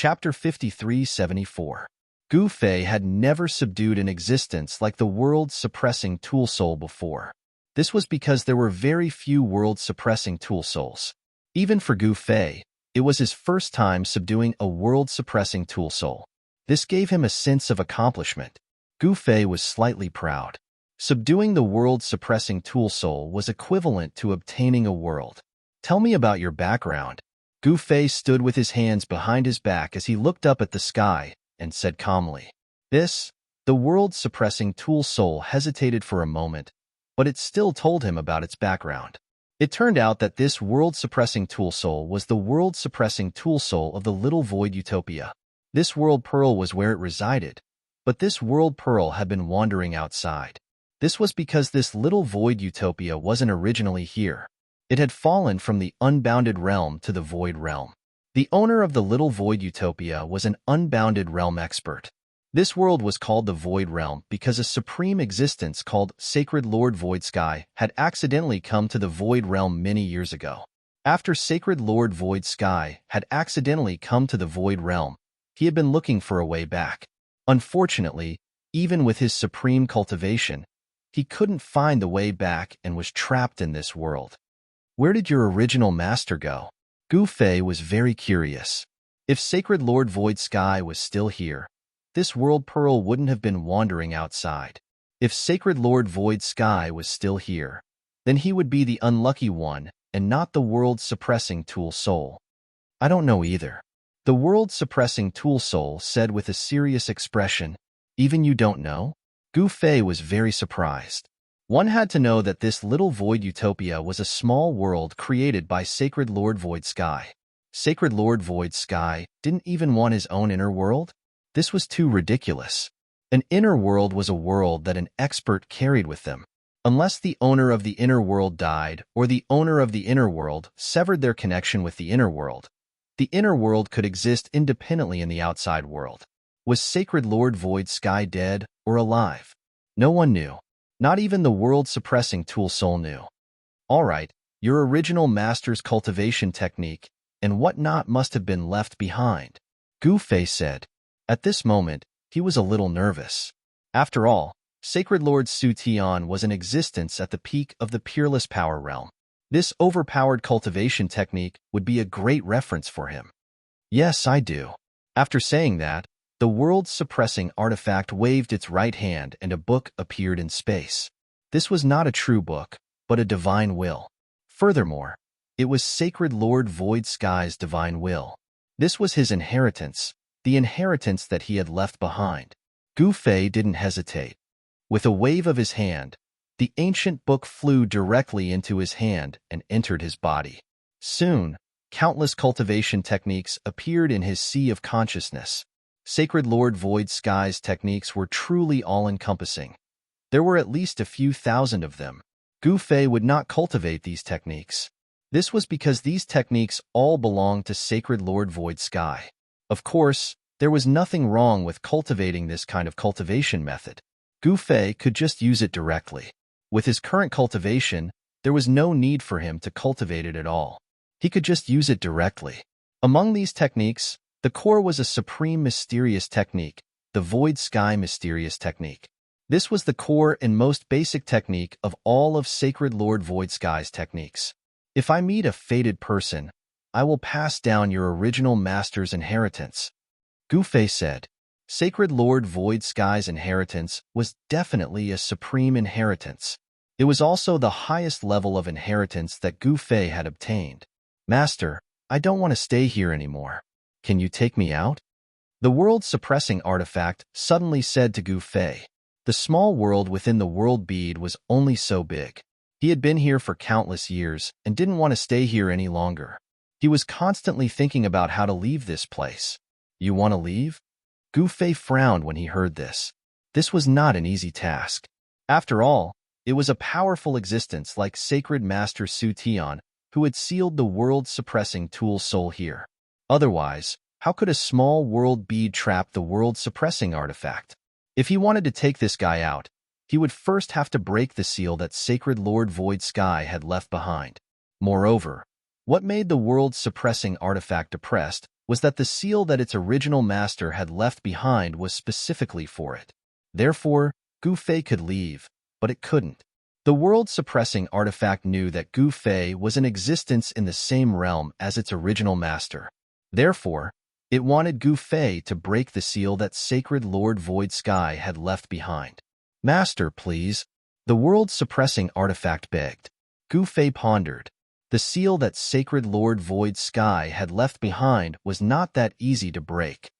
Chapter 5374. Gu Fei had never subdued an existence like the world-suppressing tool soul before. This was because there were very few world-suppressing tool souls. Even for Gu Fei, it was his first time subduing a world-suppressing tool soul. This gave him a sense of accomplishment. Gu Fei was slightly proud. Subduing the world-suppressing tool soul was equivalent to obtaining a world. Tell me about your background. Gu Fei stood with his hands behind his back as he looked up at the sky and said calmly. The world-suppressing tool soul hesitated for a moment, but it still told him about its background. It turned out that this world-suppressing tool soul was the world-suppressing tool soul of the Little Void Utopia. This world pearl was where it resided, but this world pearl had been wandering outside. This was because this Little Void Utopia wasn't originally here. It had fallen from the unbounded realm to the void realm. The owner of the Little Void Utopia was an unbounded realm expert. This world was called the Void Realm because a supreme existence called Sacred Lord Void Sky had accidentally come to the Void Realm many years ago. After Sacred Lord Void Sky had accidentally come to the Void Realm, he had been looking for a way back. Unfortunately, even with his supreme cultivation, he couldn't find the way back and was trapped in this world. Where did your original master go? Gu Fei was very curious. If Sacred Lord Void Sky was still here, this world pearl wouldn't have been wandering outside. If Sacred Lord Void Sky was still here, then he would be the unlucky one and not the world-suppressing tool soul. I don't know either. The world-suppressing tool soul said with a serious expression. Even you don't know? Gu Fei was very surprised. One had to know that this Little Void Utopia was a small world created by Sacred Lord Void Sky. Sacred Lord Void Sky didn't even want his own inner world? This was too ridiculous. An inner world was a world that an expert carried with them. Unless the owner of the inner world died or the owner of the inner world severed their connection with the inner world could exist independently in the outside world. Was Sacred Lord Void Sky dead or alive? No one knew. Not even the world-suppressing tool soul knew. All right, your original master's cultivation technique and whatnot must have been left behind, Gu Fei said. At this moment, he was a little nervous. After all, Sacred Lord Su Tian was in existence at the peak of the Peerless Power Realm. This overpowered cultivation technique would be a great reference for him. Yes, I do. After saying that, the world-suppressing artifact waved its right hand and a book appeared in space. This was not a true book, but a divine will. Furthermore, it was Sacred Lord Void Sky's divine will. This was his inheritance, the inheritance that he had left behind. Gu Fei didn't hesitate. With a wave of his hand, the ancient book flew directly into his hand and entered his body. Soon, countless cultivation techniques appeared in his sea of consciousness. Sacred Lord Void Sky's techniques were truly all-encompassing. There were at least a few thousand of them. Gu Fei would not cultivate these techniques. This was because these techniques all belonged to Sacred Lord Void Sky. Of course, there was nothing wrong with cultivating this kind of cultivation method. Gu Fei could just use it directly. With his current cultivation, there was no need for him to cultivate it at all. He could just use it directly. Among these techniques, the core was a supreme mysterious technique, the Void Sky Mysterious Technique. This was the core and most basic technique of all of Sacred Lord Void Sky's techniques. If I meet a fated person, I will pass down your original master's inheritance, Gu Fei said. Sacred Lord Void Sky's inheritance was definitely a supreme inheritance. It was also the highest level of inheritance that Gu Fei had obtained. Master, I don't want to stay here anymore. Can you take me out? The world-suppressing artifact suddenly said to Gu Fei. The small world within the world bead was only so big. He had been here for countless years and didn't want to stay here any longer. He was constantly thinking about how to leave this place. You want to leave? Gu Fei frowned when he heard this. This was not an easy task. After all, it was a powerful existence like Sacred Master Su Tian who had sealed the world-suppressing tool soul here. Otherwise, how could a small world bead trap the world-suppressing artifact? If he wanted to take this guy out, he would first have to break the seal that Sacred Lord Void Sky had left behind. Moreover, what made the world-suppressing artifact depressed was that the seal that its original master had left behind was specifically for it. Therefore, Gu Fei could leave, but it couldn't. The world-suppressing artifact knew that Gu Fei was in existence in the same realm as its original master. Therefore, it wanted Gu Fei to break the seal that sacred Lord Void Sky had left behind. "Master, please," the world-suppressing artifact begged. Gu Fei pondered. The seal that sacred Lord Void Sky had left behind was not that easy to break.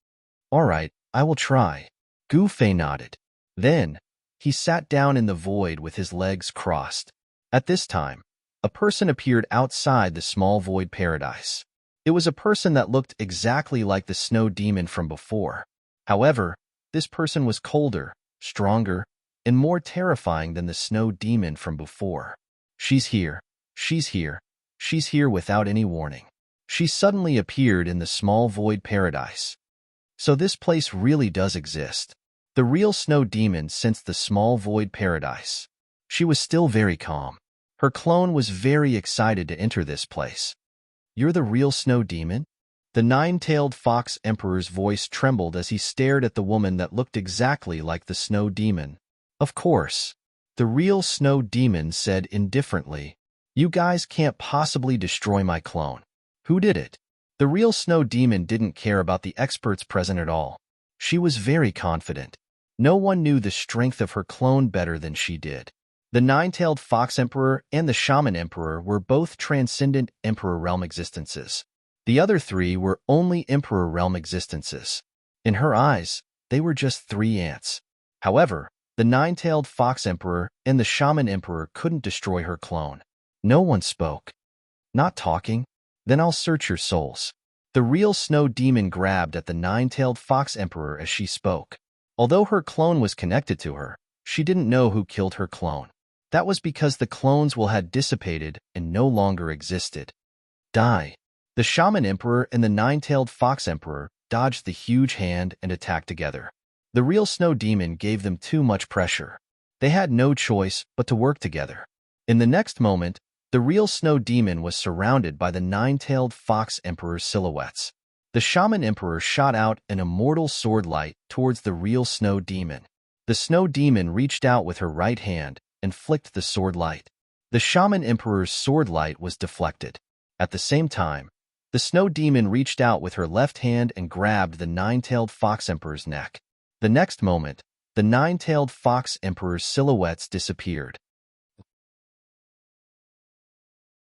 "All right, I will try." Gu Fei nodded. Then, he sat down in the void with his legs crossed. At this time, a person appeared outside the small void paradise. It was a person that looked exactly like the snow demon from before. However, this person was colder, stronger, and more terrifying than the snow demon from before. "She's here. She's here. She's here without any warning." She suddenly appeared in the small void paradise. So this place really does exist. The real snow demon sensed the small void paradise. She was still very calm. Her clone was very excited to enter this place. "You're the real snow demon?" The nine-tailed fox emperor's voice trembled as he stared at the woman that looked exactly like the snow demon. "Of course," the real snow demon said indifferently. "You guys can't possibly destroy my clone." "Who did it?" The real snow demon didn't care about the experts present at all. She was very confident. No one knew the strength of her clone better than she did. The nine-tailed fox emperor and the shaman emperor were both transcendent emperor realm existences. The other three were only emperor realm existences. In her eyes, they were just 3 ants. However, the nine-tailed fox emperor and the shaman emperor couldn't destroy her clone. No one spoke. "Not talking? Then I'll search your souls." The real snow demon grabbed at the nine-tailed fox emperor as she spoke. Although her clone was connected to her, she didn't know who killed her clone. That was because the clone's will had dissipated and no longer existed. "Die." The shaman emperor and the nine-tailed fox emperor dodged the huge hand and attacked together. The real snow demon gave them too much pressure. They had no choice but to work together. In the next moment, the real snow demon was surrounded by the nine-tailed fox emperor's silhouettes. The shaman emperor shot out an immortal sword light towards the real snow demon. The snow demon reached out with her right hand and flicked the sword light. The shaman emperor's sword light was deflected. At the same time, the snow demon reached out with her left hand and grabbed the nine-tailed fox emperor's neck. The next moment, the nine-tailed fox emperor's silhouettes disappeared.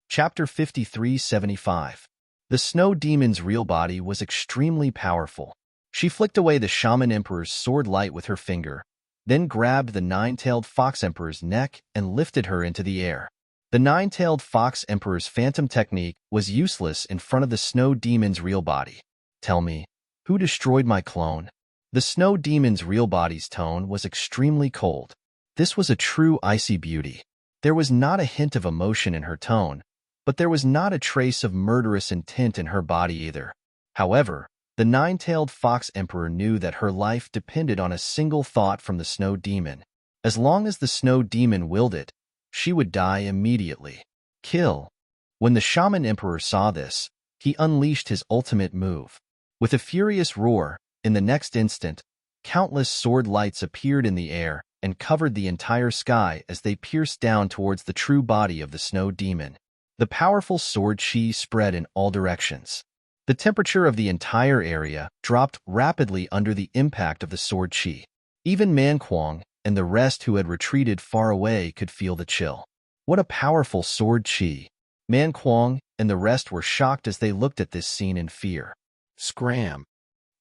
Chapter 5375. The snow demon's real body was extremely powerful. She flicked away the shaman emperor's sword light with her finger, then grabbed the nine-tailed fox emperor's neck and lifted her into the air. The nine-tailed fox emperor's phantom technique was useless in front of the snow demon's real body. "Tell me, who destroyed my clone?" The snow demon's real body's tone was extremely cold. This was a true icy beauty. There was not a hint of emotion in her tone, but there was not a trace of murderous intent in her body either. However, the nine-tailed fox emperor knew that her life depended on a single thought from the snow demon. As long as the snow demon willed it, she would die immediately. Kill. When the shaman emperor saw this, he unleashed his ultimate move. With a furious roar, in the next instant, countless sword lights appeared in the air and covered the entire sky as they pierced down towards the true body of the snow demon. The powerful sword chi spread in all directions. The temperature of the entire area dropped rapidly under the impact of the sword chi. Even Man Kuang and the rest who had retreated far away could feel the chill. What a powerful sword chi! Man Kuang and the rest were shocked as they looked at this scene in fear. Scram!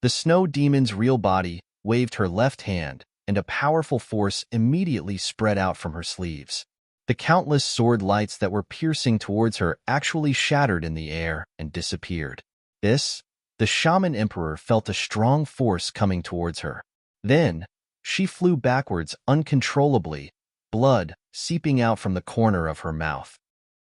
The snow demon's real body waved her left hand, and a powerful force immediately spread out from her sleeves. The countless sword lights that were piercing towards her actually shattered in the air and disappeared. The shaman emperor felt a strong force coming towards her. Then, she flew backwards uncontrollably, blood seeping out from the corner of her mouth.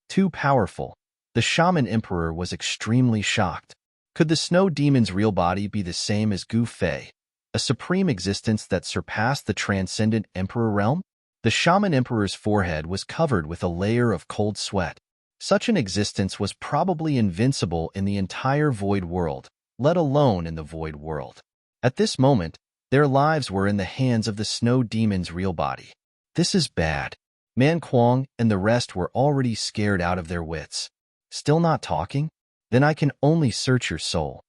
Too powerful. The shaman emperor was extremely shocked. Could the snow demon's real body be the same as Gu Fei, a supreme existence that surpassed the transcendent emperor realm? The shaman emperor's forehead was covered with a layer of cold sweat. Such an existence was probably invincible in the entire void world, let alone in the void world. At this moment, their lives were in the hands of the snow demon's real body. This is bad. Man Kuang and the rest were already scared out of their wits. Still not talking? Then I can only search your soul.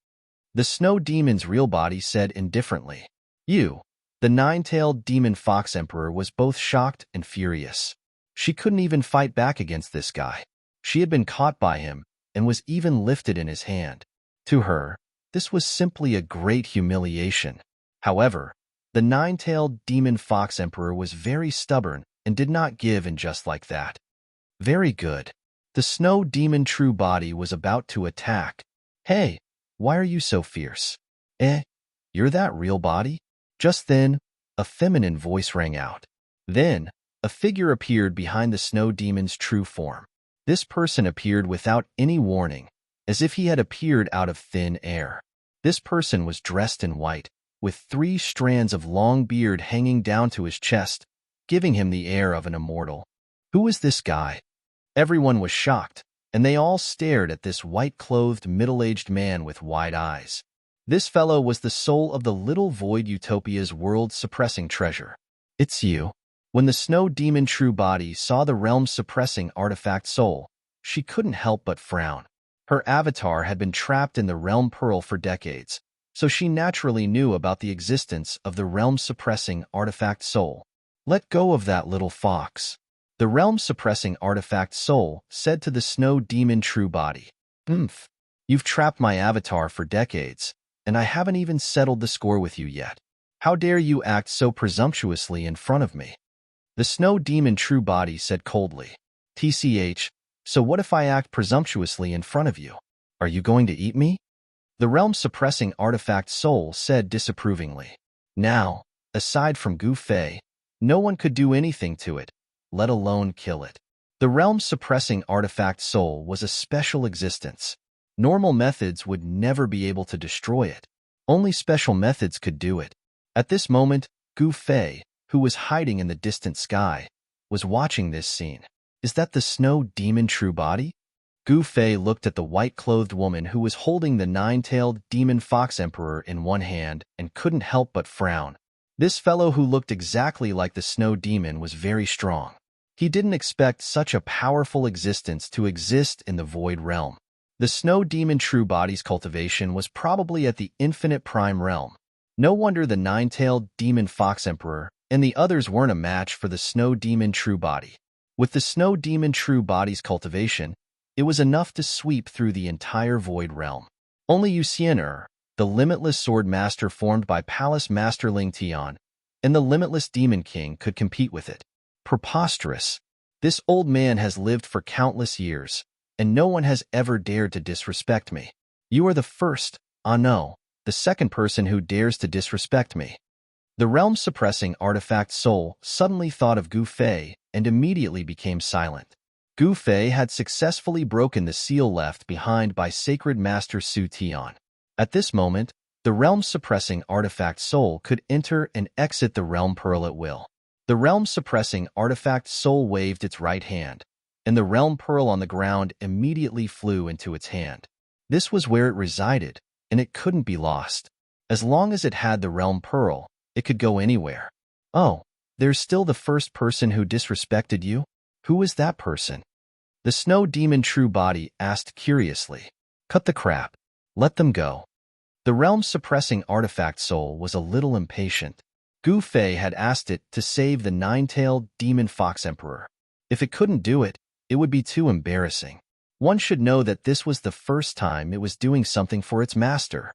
The snow demon's real body said indifferently. You, the nine-tailed demon fox emperor, was both shocked and furious. She couldn't even fight back against this guy. She had been caught by him and was even lifted in his hand. To her, this was simply a great humiliation. However, the nine-tailed demon fox emperor was very stubborn and did not give in just like that. Very good. The snow demon true body was about to attack. Hey, why are you so fierce? You're that real body? Just then, a feminine voice rang out. Then, a figure appeared behind the snow demon's true form. This person appeared without any warning, as if he had appeared out of thin air. This person was dressed in white, with 3 strands of long beard hanging down to his chest, giving him the air of an immortal. Who is this guy? Everyone was shocked, and they all stared at this white-clothed, middle-aged man with wide eyes. This fellow was the soul of the little void utopia's world-suppressing treasure. It's you. When the snow demon true body saw the realm-suppressing artifact soul, she couldn't help but frown. Her avatar had been trapped in the realm pearl for decades, so she naturally knew about the existence of the realm-suppressing artifact soul. Let go of that little fox. The realm-suppressing artifact soul said to the snow demon true body. You've trapped my avatar for decades, and I haven't even settled the score with you yet. How dare you act so presumptuously in front of me? The snow demon true body said coldly. TCH, so what if I act presumptuously in front of you? Are you going to eat me? The realm-suppressing artifact soul said disapprovingly. Now, aside from Gu Fei, no one could do anything to it, let alone kill it. The realm-suppressing artifact soul was a special existence. Normal methods would never be able to destroy it. Only special methods could do it. At this moment, Gu Fei, who was hiding in the distant sky, was watching this scene. Is that the snow demon true body? Gu Fei looked at the white-clothed woman who was holding the 9-tailed demon fox emperor in one hand and couldn't help but frown. This fellow who looked exactly like the snow demon was very strong. He didn't expect such a powerful existence to exist in the void realm. The snow demon true body's cultivation was probably at the infinite prime realm. No wonder the 9-tailed demon fox emperor and the others weren't a match for the snow demon true body. With the snow demon true body's cultivation, it was enough to sweep through the entire void realm. Only Yuxian, the limitless sword master formed by Palace Master Ling Tian, and the limitless demon king could compete with it. Preposterous. This old man has lived for countless years, and no one has ever dared to disrespect me. You are the first, no, the second person who dares to disrespect me. The realm-suppressing artifact soul suddenly thought of Gu Fei and immediately became silent. Gu Fei had successfully broken the seal left behind by Sacred Master Su Tian. At this moment, the realm-suppressing artifact soul could enter and exit the realm pearl at will. The realm-suppressing artifact soul waved its right hand, and the realm pearl on the ground immediately flew into its hand. This was where it resided, and it couldn't be lost. As long as it had the realm pearl, it could go anywhere. Oh, there's still the first person who disrespected you? Who is that person? The snow demon true body asked curiously. Cut the crap. Let them go. The realm-suppressing artifact soul was a little impatient. Gu Fei had asked it to save the 9-tailed demon fox emperor. If it couldn't do it, it would be too embarrassing. One should know that this was the first time it was doing something for its master.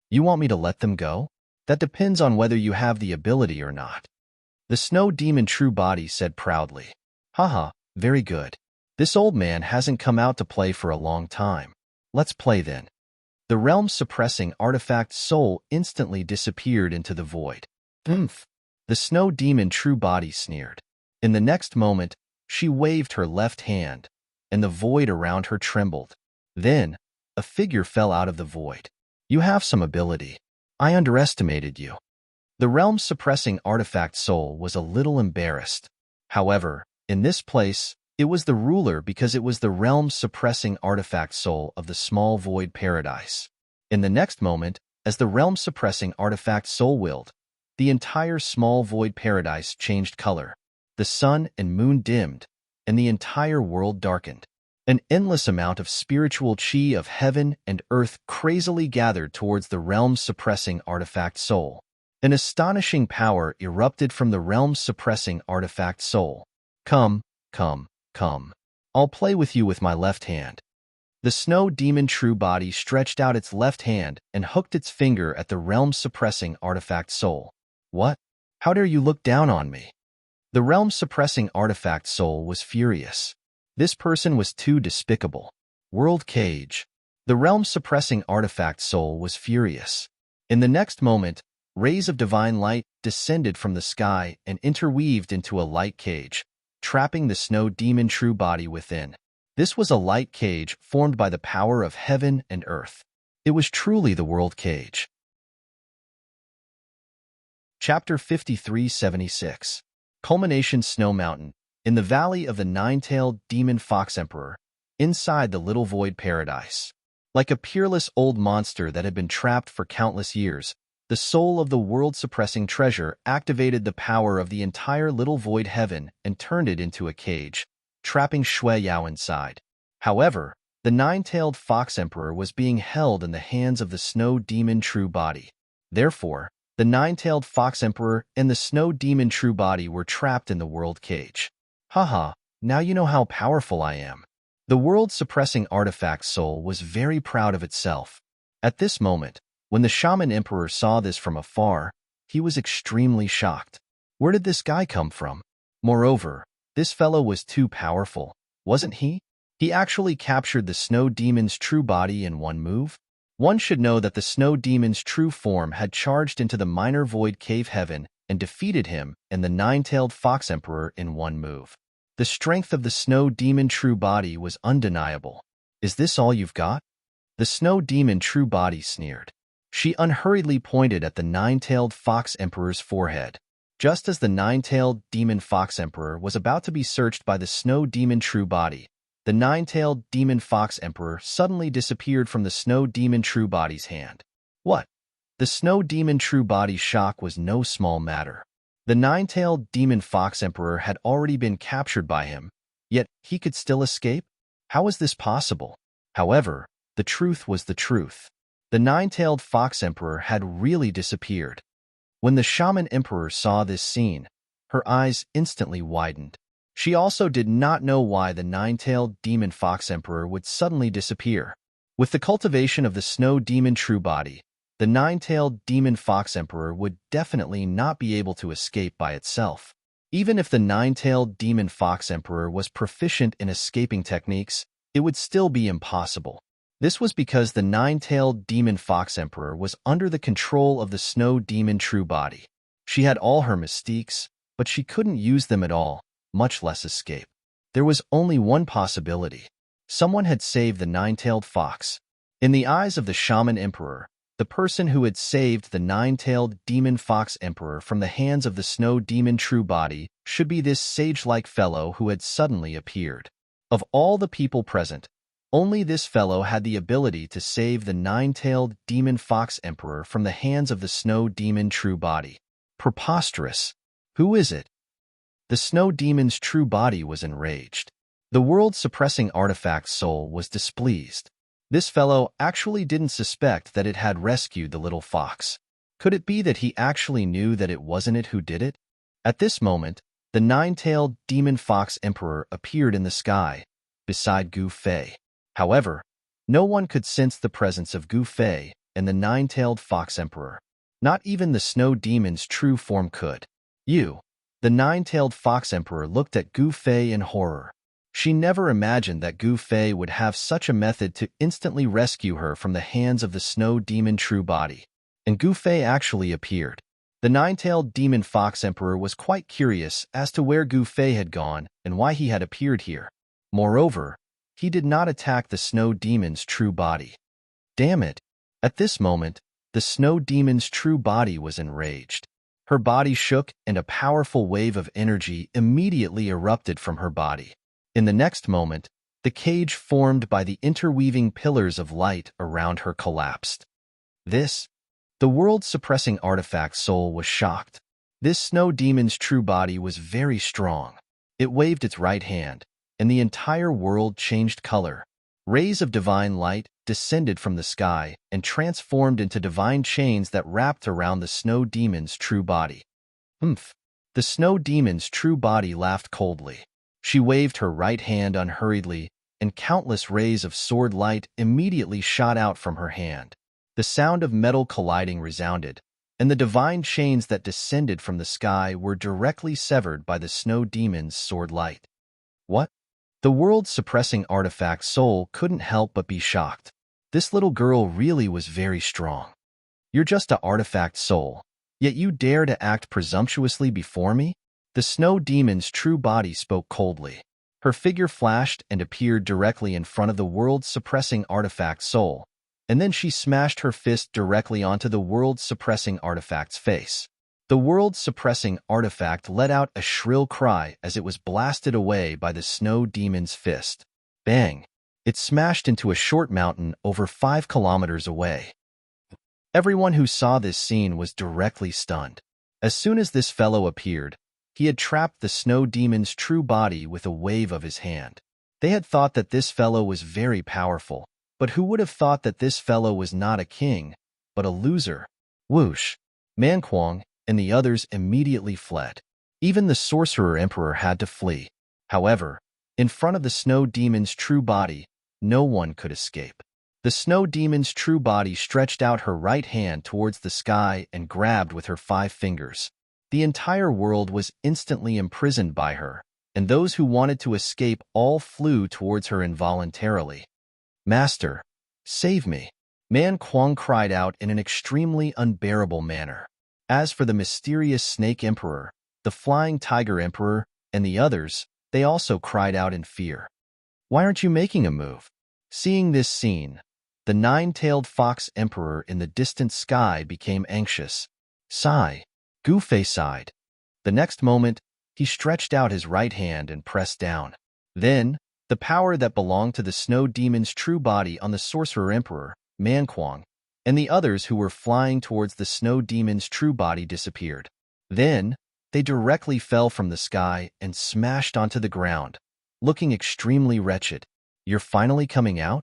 You want me to let them go? That depends on whether you have the ability or not. The snow demon true body said proudly. Haha, very good. This old man hasn't come out to play for a long time. Let's play then. The realm-suppressing artifact soul instantly disappeared into the void. The snow demon true body sneered. In the next moment, she waved her left hand, and the void around her trembled. Then, a figure fell out of the void. You have some ability. I underestimated you. The realm-suppressing artifact soul was a little embarrassed. However, in this place, it was the ruler because it was the realm-suppressing artifact soul of the small void paradise. In the next moment, as the realm-suppressing artifact soul-willed, the entire small void paradise changed color. The sun and moon dimmed, and the entire world darkened. An endless amount of spiritual chi of heaven and earth crazily gathered towards the realm-suppressing artifact soul. An astonishing power erupted from the realm-suppressing artifact soul. Come, come, come. I'll play with you with my left hand. The snow demon true body stretched out its left hand and hooked its finger at the realm-suppressing artifact soul. What? How dare you look down on me? The realm-suppressing artifact soul was furious. This person was too despicable. World cage. The realm-suppressing artifact soul was furious. In the next moment, rays of divine light descended from the sky and interweaved into a light cage, trapping the snow demon true body within. This was a light cage formed by the power of heaven and earth. It was truly the world cage. Chapter 5376. Culmination Snow Mountain. In the valley of the nine-tailed demon fox emperor, inside the little void paradise. Like a peerless old monster that had been trapped for countless years, the soul of the world-suppressing treasure activated the power of the entire little void heaven and turned it into a cage, trapping Shui Yao inside. However, the nine-tailed fox emperor was being held in the hands of the snow demon true body. Therefore, the nine-tailed fox emperor and the snow demon true body were trapped in the world cage. Haha, now you know how powerful I am. The world-suppressing artifact soul was very proud of itself. At this moment, when the shaman emperor saw this from afar, he was extremely shocked. Where did this guy come from? Moreover, this fellow was too powerful, wasn't he? He actually captured the snow demon's true body in one move? One should know that the snow demon's true form had charged into the minor void cave heaven and defeated him and the nine-tailed fox emperor in one move. The strength of the snow demon true body was undeniable. Is this all you've got? The snow demon true body sneered. She unhurriedly pointed at the nine-tailed fox emperor's forehead. Just as the nine-tailed demon fox emperor was about to be searched by the snow demon true body, the nine-tailed demon fox emperor suddenly disappeared from the snow demon true body's hand. What? The snow demon true body's shock was no small matter. The nine-tailed demon fox emperor had already been captured by him, yet he could still escape? How was this possible? However, the truth was the truth. The nine-tailed fox emperor had really disappeared. When the shaman emperor saw this scene, her eyes instantly widened. She also did not know why the nine-tailed demon fox emperor would suddenly disappear. With the cultivation of the snow demon true body, the nine-tailed demon fox emperor would definitely not be able to escape by itself. Even if the nine-tailed demon fox emperor was proficient in escaping techniques, it would still be impossible. This was because the nine-tailed demon fox emperor was under the control of the snow demon true body. She had all her mystiques, but she couldn't use them at all, much less escape. There was only one possibility. Someone had saved the nine-tailed fox. In the eyes of the shaman emperor, the person who had saved the nine-tailed demon fox emperor from the hands of the snow demon true body should be this sage-like fellow who had suddenly appeared. Of all the people present, only this fellow had the ability to save the nine-tailed demon fox emperor from the hands of the snow demon true body. Preposterous. Who is it? The snow demon's true body was enraged. The world-suppressing artifact soul was displeased. This fellow actually didn't suspect that it had rescued the little fox. Could it be that he actually knew that it wasn't it who did it? At this moment, the nine-tailed demon fox emperor appeared in the sky, beside Gu Fei. However, no one could sense the presence of Gu Fei and the nine-tailed fox emperor. Not even the snow demon's true form could. The nine-tailed fox emperor looked at Gu Fei in horror. She never imagined that Gu Fei would have such a method to instantly rescue her from the hands of the snow demon true body. And Gu Fei actually appeared. The nine-tailed demon fox emperor was quite curious as to where Gu Fei had gone and why he had appeared here. Moreover, he did not attack the snow demon's true body. Damn it! At this moment, the snow demon's true body was enraged. Her body shook and a powerful wave of energy immediately erupted from her body. In the next moment, the cage formed by the interweaving pillars of light around her collapsed. This, the world-suppressing artifact soul was shocked. This snow demon's true body was very strong. It waved its right hand, and the entire world changed color. Rays of divine light descended from the sky and transformed into divine chains that wrapped around the snow demon's true body. Humph! The snow demon's true body laughed coldly. She waved her right hand unhurriedly, and countless rays of sword light immediately shot out from her hand. The sound of metal colliding resounded, and the divine chains that descended from the sky were directly severed by the snow demon's sword light. What? The world-suppressing artifact soul couldn't help but be shocked. This little girl really was very strong. You're just an artifact soul, yet you dare to act presumptuously before me? The snow demon's true body spoke coldly. Her figure flashed and appeared directly in front of the world-suppressing artifact soul, and then she smashed her fist directly onto the world-suppressing artifact's face. The world-suppressing artifact let out a shrill cry as it was blasted away by the snow demon's fist. Bang! It smashed into a short mountain over 5 kilometers away. Everyone who saw this scene was directly stunned. As soon as this fellow appeared, he had trapped the snow demon's true body with a wave of his hand. They had thought that this fellow was very powerful, but who would have thought that this fellow was not a king, but a loser? Whoosh! Manquang and the others immediately fled. Even the sorcerer emperor had to flee. However, in front of the snow demon's true body, no one could escape. The snow demon's true body stretched out her right hand towards the sky and grabbed with her 5 fingers. The entire world was instantly imprisoned by her, and those who wanted to escape all flew towards her involuntarily. Master, save me! Manquang cried out in an extremely unbearable manner. As for the mysterious snake emperor, the flying tiger emperor, and the others, they also cried out in fear. Why aren't you making a move? Seeing this scene, the 9-tailed fox emperor in the distant sky became anxious. Sigh. Gufei sighed. The next moment, he stretched out his right hand and pressed down. Then, the power that belonged to the snow demon's true body on the sorcerer emperor, Manquang, and the others who were flying towards the snow demon's true body disappeared. Then, they directly fell from the sky and smashed onto the ground, looking extremely wretched. You're finally coming out?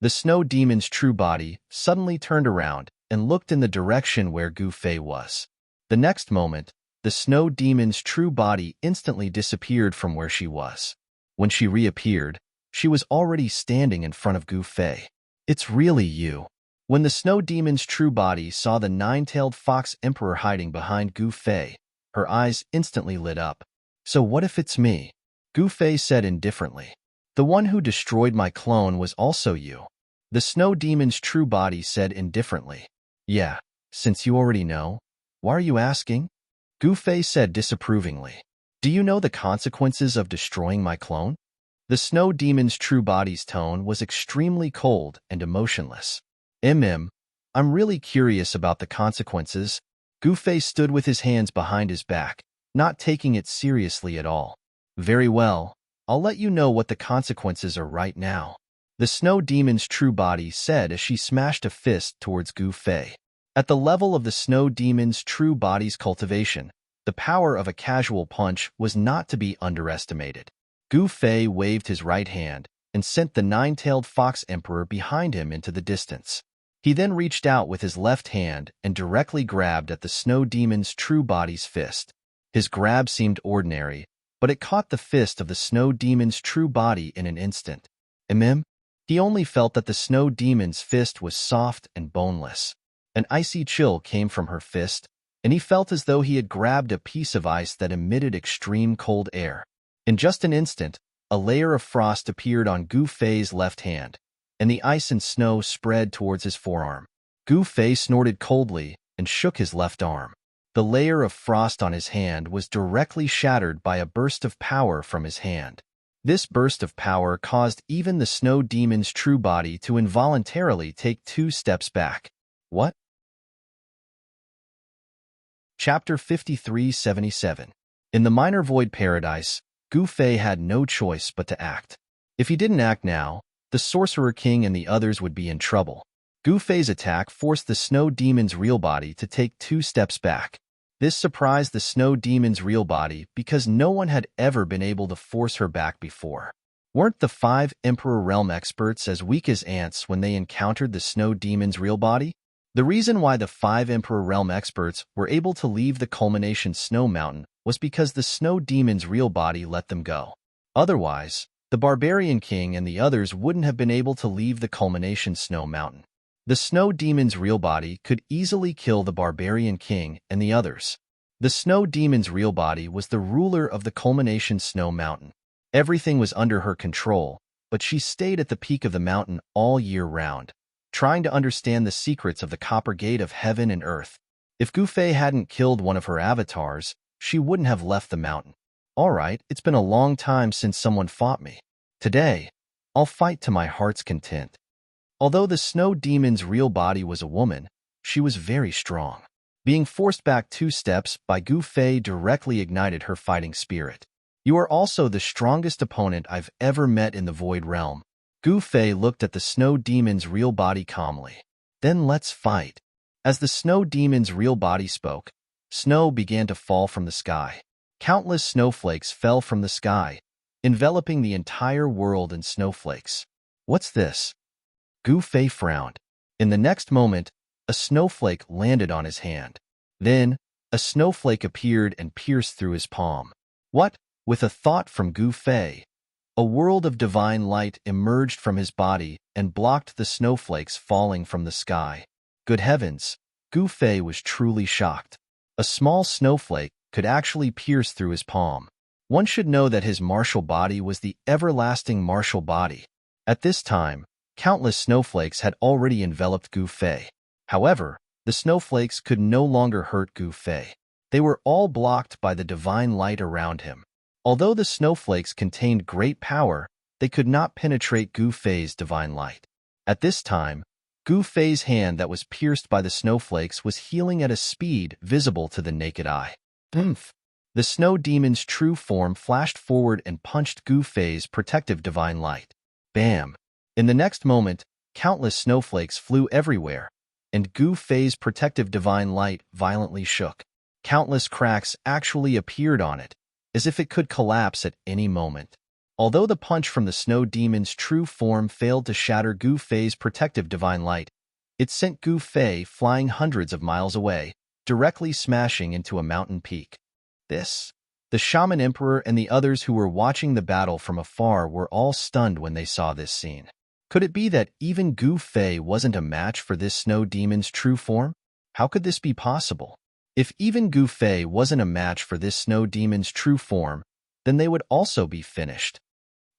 The snow demon's true body suddenly turned around and looked in the direction where Gufei was. The next moment, the snow demon's true body instantly disappeared from where she was. When she reappeared, she was already standing in front of Gufei. It's really you. When the snow demon's true body saw the 9-tailed fox emperor hiding behind Gufei, her eyes instantly lit up. So what if it's me? Gufei said indifferently. The one who destroyed my clone was also you. The snow demon's true body said indifferently. Yeah, since you already know, why are you asking? Gufei said disapprovingly. Do you know the consequences of destroying my clone? The snow demon's true body's tone was extremely cold and emotionless. I'm really curious about the consequences. Gufei stood with his hands behind his back, not taking it seriously at all. Very well, I'll let you know what the consequences are right now. The snow demon's true body said as she smashed a fist towards Gufei. At the level of the snow demon's true body's cultivation, the power of a casual punch was not to be underestimated. Gufei waved his right hand and sent the 9-tailed fox emperor behind him into the distance. He then reached out with his left hand and directly grabbed at the snow demon's true body's fist. His grab seemed ordinary, but it caught the fist of the snow demon's true body in an instant. He only felt that the snow demon's fist was soft and boneless. An icy chill came from her fist, and he felt as though he had grabbed a piece of ice that emitted extreme cold air. In just an instant, a layer of frost appeared on Gufei's left hand, and the ice and snow spread towards his forearm. Gufei snorted coldly and shook his left arm. The layer of frost on his hand was directly shattered by a burst of power from his hand. This burst of power caused even the snow demon's true body to involuntarily take 2 steps back. What? Chapter 5377. In the Minor Void Paradise, Gufei had no choice but to act. If he didn't act now, the Sorcerer King and the others would be in trouble. Gu Fei's attack forced the snow demon's real body to take 2 steps back. This surprised the snow demon's real body because no one had ever been able to force her back before. Weren't the 5 Emperor Realm experts as weak as ants when they encountered the snow demon's real body? The reason why the 5 Emperor Realm experts were able to leave the culmination snow mountain was because the snow demon's real body let them go. Otherwise, the barbarian king and the others wouldn't have been able to leave the culmination snow mountain. The snow demon's real body could easily kill the barbarian king and the others. The snow demon's real body was the ruler of the culmination snow mountain. Everything was under her control, but she stayed at the peak of the mountain all year round, trying to understand the secrets of the Copper Gate of heaven and earth. If Gu Fei hadn't killed one of her avatars, she wouldn't have left the mountain. All right, it's been a long time since someone fought me. Today, I'll fight to my heart's content. Although the snow demon's real body was a woman, she was very strong. Being forced back 2 steps by Gu Fei directly ignited her fighting spirit. You are also the strongest opponent I've ever met in the Void Realm. Gu Fei looked at the snow demon's real body calmly. Then let's fight. As the snow demon's real body spoke, snow began to fall from the sky. Countless snowflakes fell from the sky, enveloping the entire world in snowflakes. What's this? Gu Fei frowned. In the next moment, a snowflake landed on his hand. Then, a snowflake appeared and pierced through his palm. What? With a thought from Gu Fei, a world of divine light emerged from his body and blocked the snowflakes falling from the sky. Good heavens, Gu Fei was truly shocked. A small snowflake could actually pierce through his palm. One should know that his martial body was the everlasting martial body. At this time, countless snowflakes had already enveloped Gu Fei. However, the snowflakes could no longer hurt Gu Fei. They were all blocked by the divine light around him. Although the snowflakes contained great power, they could not penetrate Gu Fei's divine light. At this time, Gu Fei's hand that was pierced by the snowflakes was healing at a speed visible to the naked eye. Oomph! The snow demon's true form flashed forward and punched Gu Fei's protective divine light. Bam! In the next moment, countless snowflakes flew everywhere, and Gu Fei's protective divine light violently shook. Countless cracks actually appeared on it, as if it could collapse at any moment. Although the punch from the snow demon's true form failed to shatter Gu Fei's protective divine light, it sent Gu Fei flying hundreds of miles away, directly smashing into a mountain peak. The Shaman Emperor and the others who were watching the battle from afar were all stunned when they saw this scene. Could it be that even Gu Fei wasn't a match for this snow demon's true form? How could this be possible? If even Gu Fei wasn't a match for this snow demon's true form, then they would also be finished.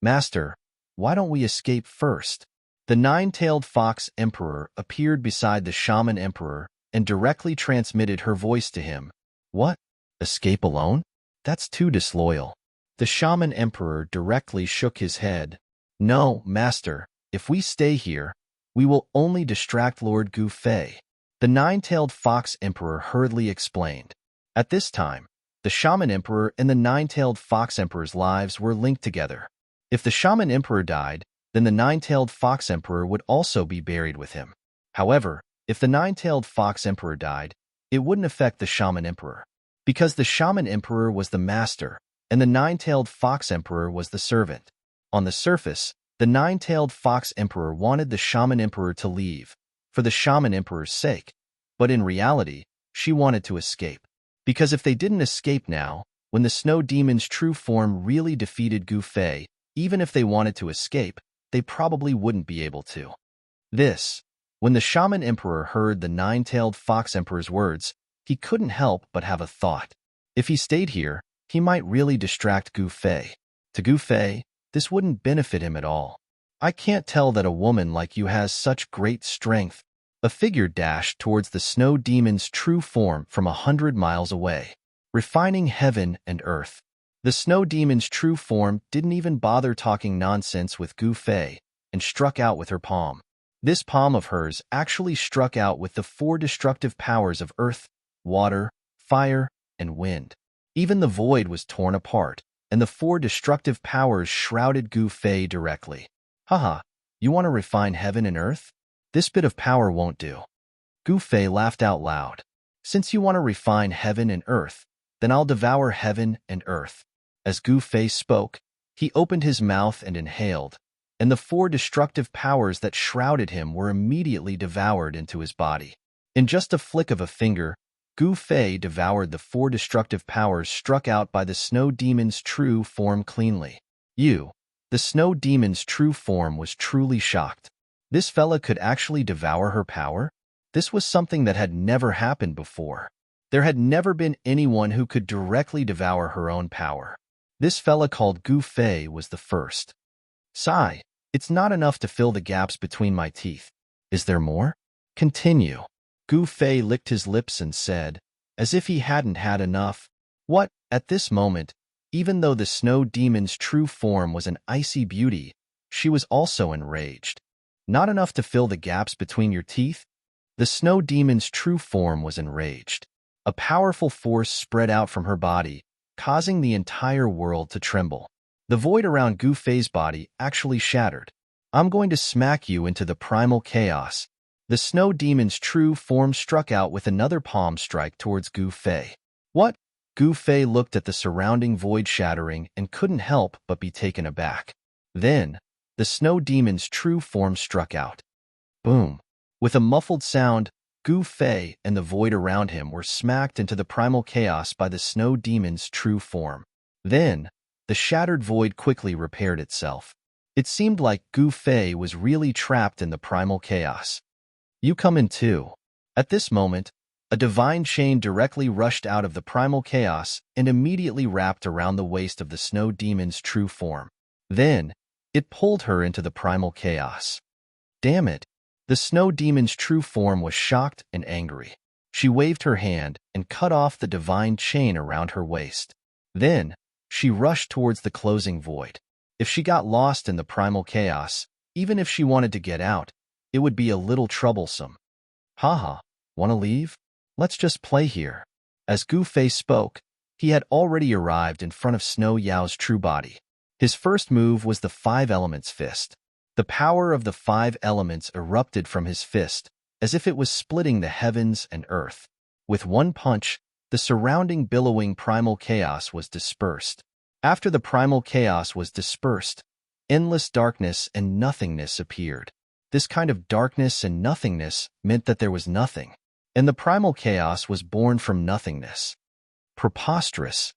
Master, why don't we escape first? The 9-tailed fox emperor appeared beside the shaman emperor and directly transmitted her voice to him. What? Escape alone? That's too disloyal. The shaman emperor directly shook his head. No, master, if we stay here, we will only distract Lord Gu Fei. The 9-tailed fox emperor hurriedly explained. At this time, the shaman emperor and the 9-tailed fox emperor's lives were linked together. If the shaman emperor died, then the 9-tailed fox emperor would also be buried with him. However, if the 9-tailed fox emperor died, it wouldn't affect the shaman emperor, because the shaman emperor was the master and the 9-tailed fox emperor was the servant. On the surface, the 9-tailed fox emperor wanted the shaman emperor to leave, for the shaman emperor's sake, but in reality, she wanted to escape. Because if they didn't escape now, when the snow demon's true form really defeated Gu Fei, even if they wanted to escape, they probably wouldn't be able to. When the shaman emperor heard the 9-tailed fox emperor's words, he couldn't help but have a thought. If he stayed here, he might really distract Gu Fei. To Gu Fei, this wouldn't benefit him at all. I can't tell that a woman like you has such great strength. A figure dashed towards the snow demon's true form from 100 miles away, refining heaven and earth. The snow demon's true form didn't even bother talking nonsense with Gu Fei and struck out with her palm. This palm of hers actually struck out with the 4 destructive powers of earth, water, fire, and wind. Even the void was torn apart, and the 4 destructive powers shrouded Gu Fei directly. Haha, you want to refine heaven and earth? This bit of power won't do. Gu Fei laughed out loud. Since you want to refine heaven and earth, then I'll devour heaven and earth. As Gu Fei spoke, he opened his mouth and inhaled, and the 4 destructive powers that shrouded him were immediately devoured into his body. In just a flick of a finger, Gu Fei devoured the 4 destructive powers struck out by the snow demon's true form cleanly. The snow demon's true form was truly shocked. This fella could actually devour her power? This was something that had never happened before. There had never been anyone who could directly devour her own power. This fella called Gu Fei was the first. Sigh, it's not enough to fill the gaps between my teeth. Is there more? Continue. Gu Fei licked his lips and said, as if he hadn't had enough. What? At this moment, even though the snow demon's true form was an icy beauty, she was also enraged. Not enough to fill the gaps between your teeth? The snow demon's true form was enraged. A powerful force spread out from her body, causing the entire world to tremble. The void around Gu Fei's body actually shattered. I'm going to smack you into the primal chaos. The snow demon's true form struck out with another palm strike towards Gu Fei. What? Gu Fei looked at the surrounding void shattering and couldn't help but be taken aback. Then, the snow demon's true form struck out. Boom. With a muffled sound, Gu Fei and the void around him were smacked into the primal chaos by the snow demon's true form. Then, the shattered void quickly repaired itself. It seemed like Gu Fei was really trapped in the primal chaos. You come in too. At this moment, a divine chain directly rushed out of the primal chaos and immediately wrapped around the waist of the snow demon's true form. Then, it pulled her into the primal chaos. Damn it! The snow demon's true form was shocked and angry. She waved her hand and cut off the divine chain around her waist. Then, she rushed towards the closing void. If she got lost in the primal chaos, even if she wanted to get out, it would be a little troublesome. Haha, wanna leave? Let's just play here. As Gu Fei spoke, he had already arrived in front of Snow Yao's true body. His first move was the 5 Elements Fist. The power of the 5 elements erupted from his fist, as if it was splitting the heavens and earth. With one punch, the surrounding billowing primal chaos was dispersed. After the primal chaos was dispersed, endless darkness and nothingness appeared. This kind of darkness and nothingness meant that there was nothing, and the primal chaos was born from nothingness. Preposterous.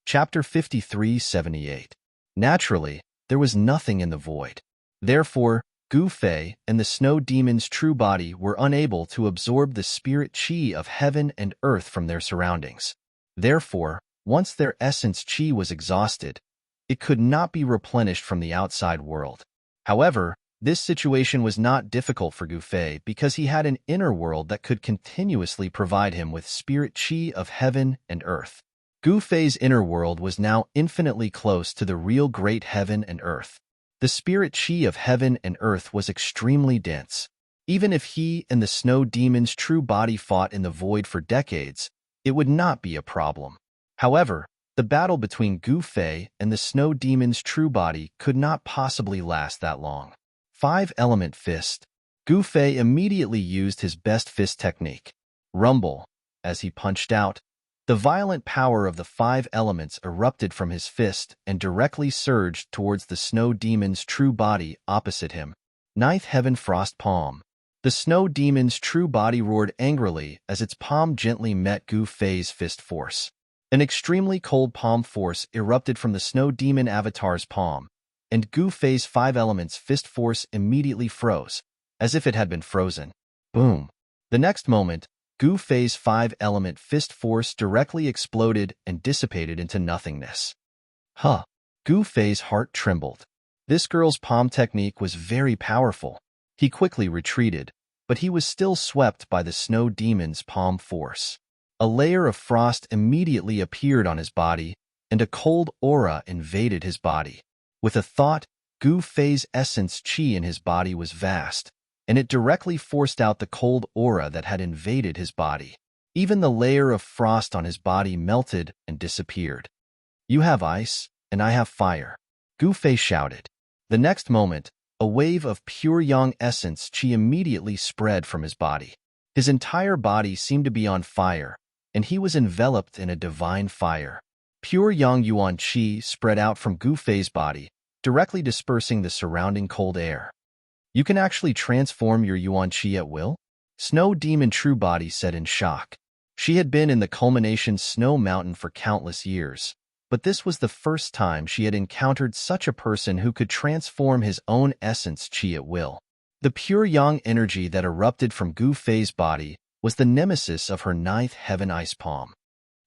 Chapter 53:78. Naturally, there was nothing in the void. Therefore, Gu Fei and the snow demon's true body were unable to absorb the spirit qi of heaven and earth from their surroundings. Therefore, once their essence qi was exhausted, it could not be replenished from the outside world. However, this situation was not difficult for Gu Fei because he had an inner world that could continuously provide him with spirit qi of heaven and earth. Gu Fei's inner world was now infinitely close to the real great heaven and earth. The spirit qi of heaven and earth was extremely dense. Even if he and the snow demon's true body fought in the void for decades, it would not be a problem. However, the battle between Gu Fei and the snow demon's true body could not possibly last that long. 5-element fist. Gu Fei immediately used his best fist technique. Rumble. As he punched out, the violent power of the 5 elements erupted from his fist and directly surged towards the snow demon's true body opposite him. 9th Heaven Frost Palm. The snow demon's true body roared angrily as its palm gently met Gu Fei's fist force. An extremely cold palm force erupted from the snow demon avatar's palm, and Gu Fei's 5 elements fist force immediately froze, as if it had been frozen. Boom. The next moment, Gu Fei's 5-element fist force directly exploded and dissipated into nothingness. Huh. Gu Fei's heart trembled. This girl's palm technique was very powerful. He quickly retreated, but he was still swept by the snow demon's palm force. A layer of frost immediately appeared on his body, and a cold aura invaded his body. With a thought, Gu Fei's essence qi in his body was vast, and it directly forced out the cold aura that had invaded his body. Even the layer of frost on his body melted and disappeared. You have ice, and I have fire, Gu Fei shouted. The next moment, a wave of pure yang essence chi immediately spread from his body. His entire body seemed to be on fire, and he was enveloped in a divine fire. Pure yang yuan chi spread out from Gu Fei's body, directly dispersing the surrounding cold air. You can actually transform your yuan chi at will? Snow Demon True Body said in shock. She had been in the culmination snow mountain for countless years, but this was the first time she had encountered such a person who could transform his own essence chi at will. The pure yang energy that erupted from Gu Fei's body was the nemesis of her ninth heaven ice palm.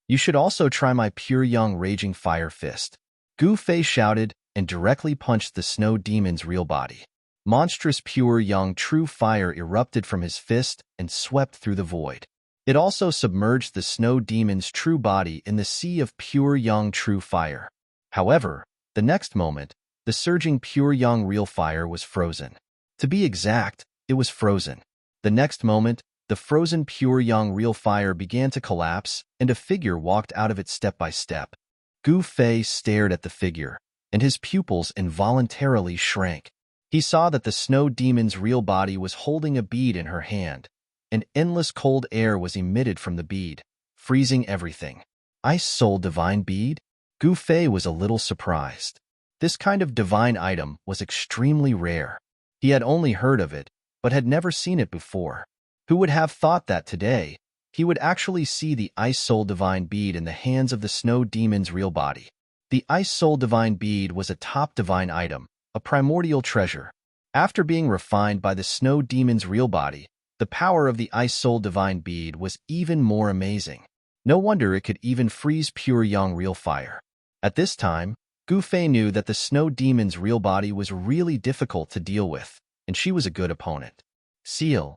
You should also try my pure yang raging fire fist. Gu Fei shouted and directly punched the snow demon's real body. Monstrous pure yang true fire erupted from his fist and swept through the void. It also submerged the snow demon's true body in the sea of pure yang true fire. However, the next moment, the surging pure yang real fire was frozen. To be exact, it was frozen. The next moment, the frozen pure yang real fire began to collapse, and a figure walked out of it step by step. Gu Fei stared at the figure, and his pupils involuntarily shrank. He saw that the snow demon's real body was holding a bead in her hand. An endless cold air was emitted from the bead, freezing everything. Ice Soul Divine Bead? Gu Fei was a little surprised. This kind of divine item was extremely rare. He had only heard of it, but had never seen it before. Who would have thought that today, he would actually see the Ice Soul Divine Bead in the hands of the snow demon's real body? The Ice Soul Divine Bead was a top divine item, a primordial treasure. After being refined by the snow demon's real body, the power of the Ice Soul Divine Bead was even more amazing. No wonder it could even freeze pure yang real fire. At this time, Gu Fei knew that the snow demon's real body was really difficult to deal with, and she was a good opponent. Seal.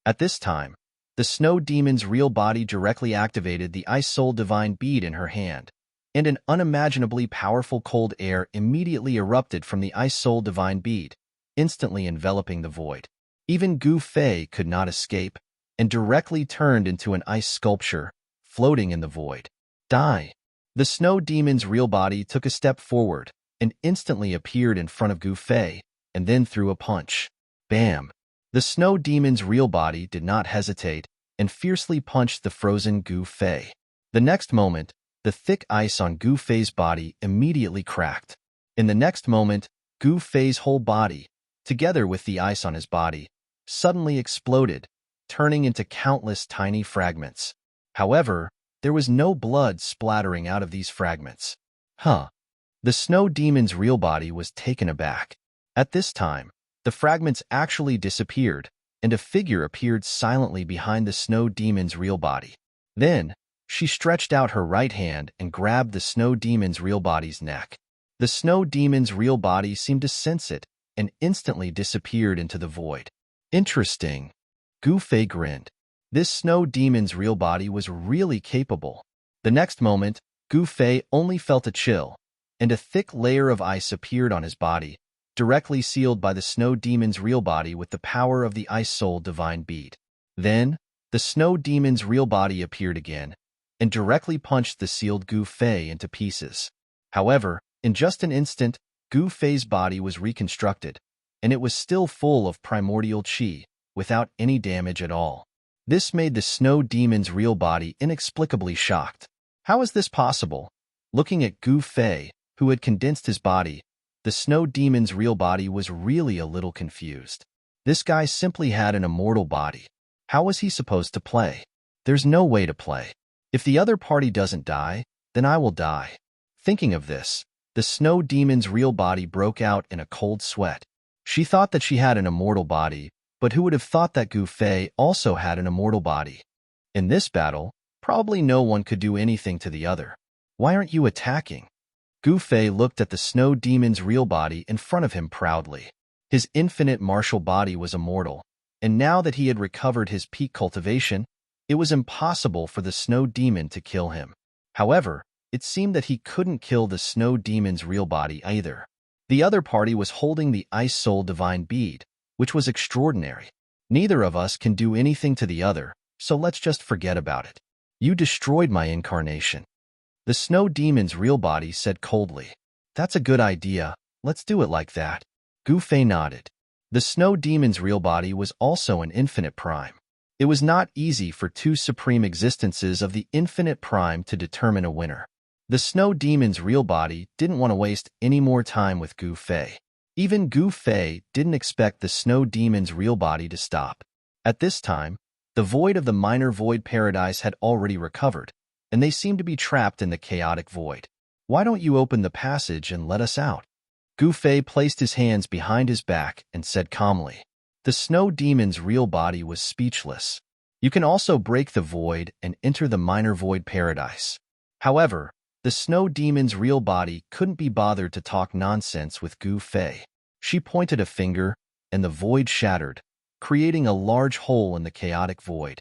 At this time, the snow demon's real body directly activated the Ice Soul Divine Bead in her hand, and an unimaginably powerful cold air immediately erupted from the Ice Soul Divine Bead, instantly enveloping the void. Even Gu Fei could not escape, and directly turned into an ice sculpture, floating in the void. Die! The snow demon's real body took a step forward, and instantly appeared in front of Gu Fei, and then threw a punch. Bam! The snow demon's real body did not hesitate, and fiercely punched the frozen Gu Fei. The next moment, the thick ice on Gu Fei's body immediately cracked. In the next moment, Gu Fei's whole body, together with the ice on his body, suddenly exploded, turning into countless tiny fragments. However, there was no blood splattering out of these fragments. The snow demon's real body was taken aback. At this time, the fragments actually disappeared, and a figure appeared silently behind the snow demon's real body. Then, she stretched out her right hand and grabbed the snow demon's real body's neck. The snow demon's real body seemed to sense it and instantly disappeared into the void. Interesting. Gu Fei grinned. This snow demon's real body was really capable. The next moment, Gu Fei only felt a chill, and a thick layer of ice appeared on his body, directly sealed by the snow demon's real body with the power of the Ice Soul Divine Bead. Then, the snow demon's real body appeared again, and directly punched the sealed Gu Fei into pieces. However, in just an instant, Gu Fei's body was reconstructed, and it was still full of primordial qi, without any damage at all. This made the snow demon's real body inexplicably shocked. How is this possible? Looking at Gu Fei, who had condensed his body, the snow demon's real body was really a little confused. This guy simply had an immortal body. How was he supposed to play? There's no way to play. If the other party doesn't die, then I will die. Thinking of this, the snow demon's real body broke out in a cold sweat. She thought that she had an immortal body, but who would have thought that Gu Fei also had an immortal body? In this battle, probably no one could do anything to the other. Why aren't you attacking? Gu Fei looked at the snow demon's real body in front of him proudly. His infinite martial body was immortal, and now that he had recovered his peak cultivation, it was impossible for the snow demon to kill him. However, it seemed that he couldn't kill the snow demon's real body either. The other party was holding the Ice Soul Divine Bead, which was extraordinary. Neither of us can do anything to the other, so let's just forget about it. You destroyed my incarnation. The snow demon's real body said coldly. That's a good idea. Let's do it like that. Gu Fei nodded. The snow demon's real body was also an infinite prime. It was not easy for two supreme existences of the infinite prime to determine a winner. The snow demon's real body didn't want to waste any more time with Gu Fei. Even Gu Fei didn't expect the snow demon's real body to stop. At this time, the void of the minor void paradise had already recovered, and they seemed to be trapped in the chaotic void. Why don't you open the passage and let us out? Gu Fei placed his hands behind his back and said calmly. The snow demon's real body was speechless. You can also break the void and enter the minor void paradise. However, the snow demon's real body couldn't be bothered to talk nonsense with Gu Fei. She pointed a finger, and the void shattered, creating a large hole in the chaotic void.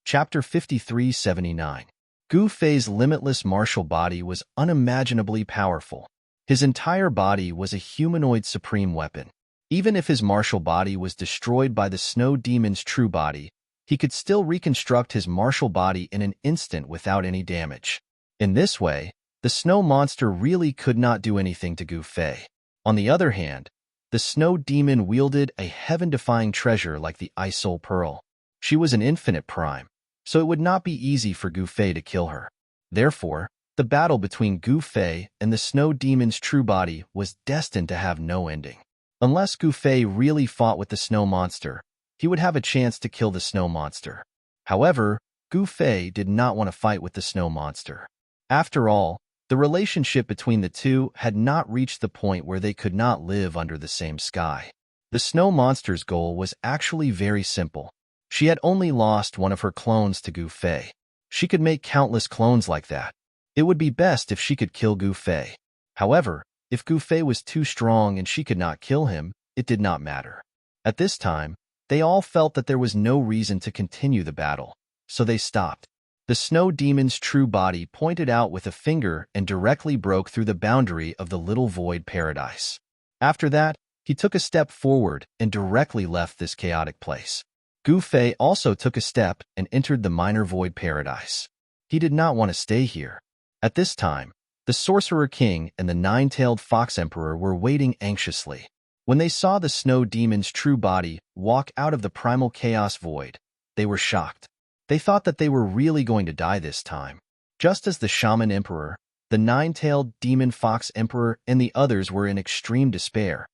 Chapter 5379. Gu Fei's limitless martial body was unimaginably powerful. His entire body was a humanoid supreme weapon. Even if his martial body was destroyed by the snow demon's true body, he could still reconstruct his martial body in an instant without any damage. In this way, the snow monster really could not do anything to Gu Fei. On the other hand, the snow demon wielded a heaven-defying treasure like the Ice Soul Pearl. She was an infinite prime, so it would not be easy for Gu Fei to kill her. Therefore, the battle between Gu Fei and the snow demon's true body was destined to have no ending. Unless Gu Fei really fought with the snow monster, he would have a chance to kill the snow monster. However, Gu Fei did not want to fight with the snow monster. After all, the relationship between the two had not reached the point where they could not live under the same sky. The snow monster's goal was actually very simple. She had only lost one of her clones to Gu Fei. She could make countless clones like that. It would be best if she could kill Gu Fei. However, if Gu Fei was too strong and she could not kill him, it did not matter. At this time, they all felt that there was no reason to continue the battle, so they stopped. The snow demon's true body pointed out with a finger and directly broke through the boundary of the little void paradise. After that, he took a step forward and directly left this chaotic place. Gu Fei also took a step and entered the minor void paradise. He did not want to stay here. At this time, the Sorcerer King and the nine-tailed Fox Emperor were waiting anxiously. When they saw the snow demon's true body walk out of the primal chaos void, they were shocked. They thought that they were really going to die this time. Just as the Shaman Emperor, the nine-tailed Demon Fox Emperor, and the others were in extreme despair,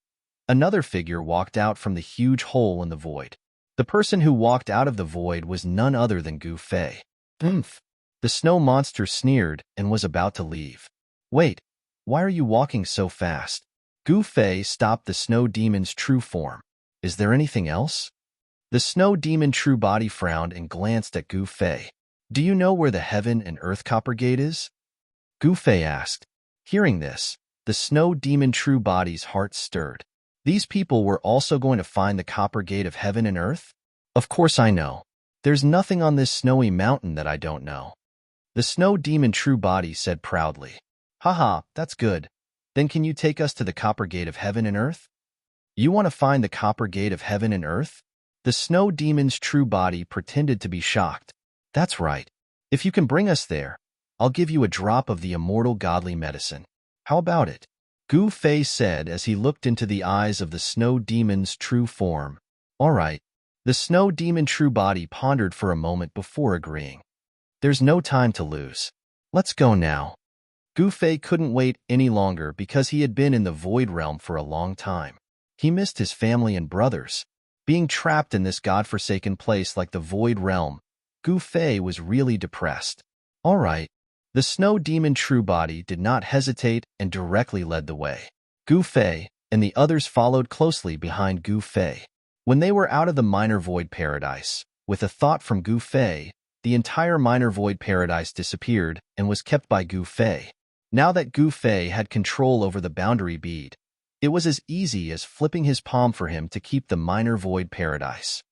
another figure walked out from the huge hole in the void. The person who walked out of the void was none other than Gu Fei. "Oomph!" The snow monster sneered and was about to leave. "Wait, why are you walking so fast?" Gu Fei stopped the snow demon's true form. "Is there anything else?" The snow demon true body frowned and glanced at Gu Fei. "Do you know where the heaven and earth copper gate is?" Gu Fei asked. Hearing this, the snow demon true body's heart stirred. These people were also going to find the copper gate of heaven and earth? Of course I know. There's nothing on this snowy mountain that I don't know. The snow demon true body said proudly. "Haha, that's good. Then can you take us to the copper gate of heaven and earth?" "You want to find the copper gate of heaven and earth?" The snow demon's true body pretended to be shocked. "That's right. If you can bring us there, I'll give you a drop of the immortal godly medicine. How about it?" Gu Fei said as he looked into the eyes of the snow demon's true form. "All right." The snow demon true body pondered for a moment before agreeing. "There's no time to lose. Let's go now." Gu Fei couldn't wait any longer because he had been in the void realm for a long time. He missed his family and brothers. Being trapped in this godforsaken place like the void realm, Gu Fei was really depressed. "All right." The snow demon true body did not hesitate and directly led the way. Gu Fei and the others followed closely behind Gu Fei. When they were out of the minor void paradise, with a thought from Gu Fei, the entire minor void paradise disappeared and was kept by Gu Fei. Now that Gu Fei had control over the boundary bead, it was as easy as flipping his palm for him to keep the minor void paradise.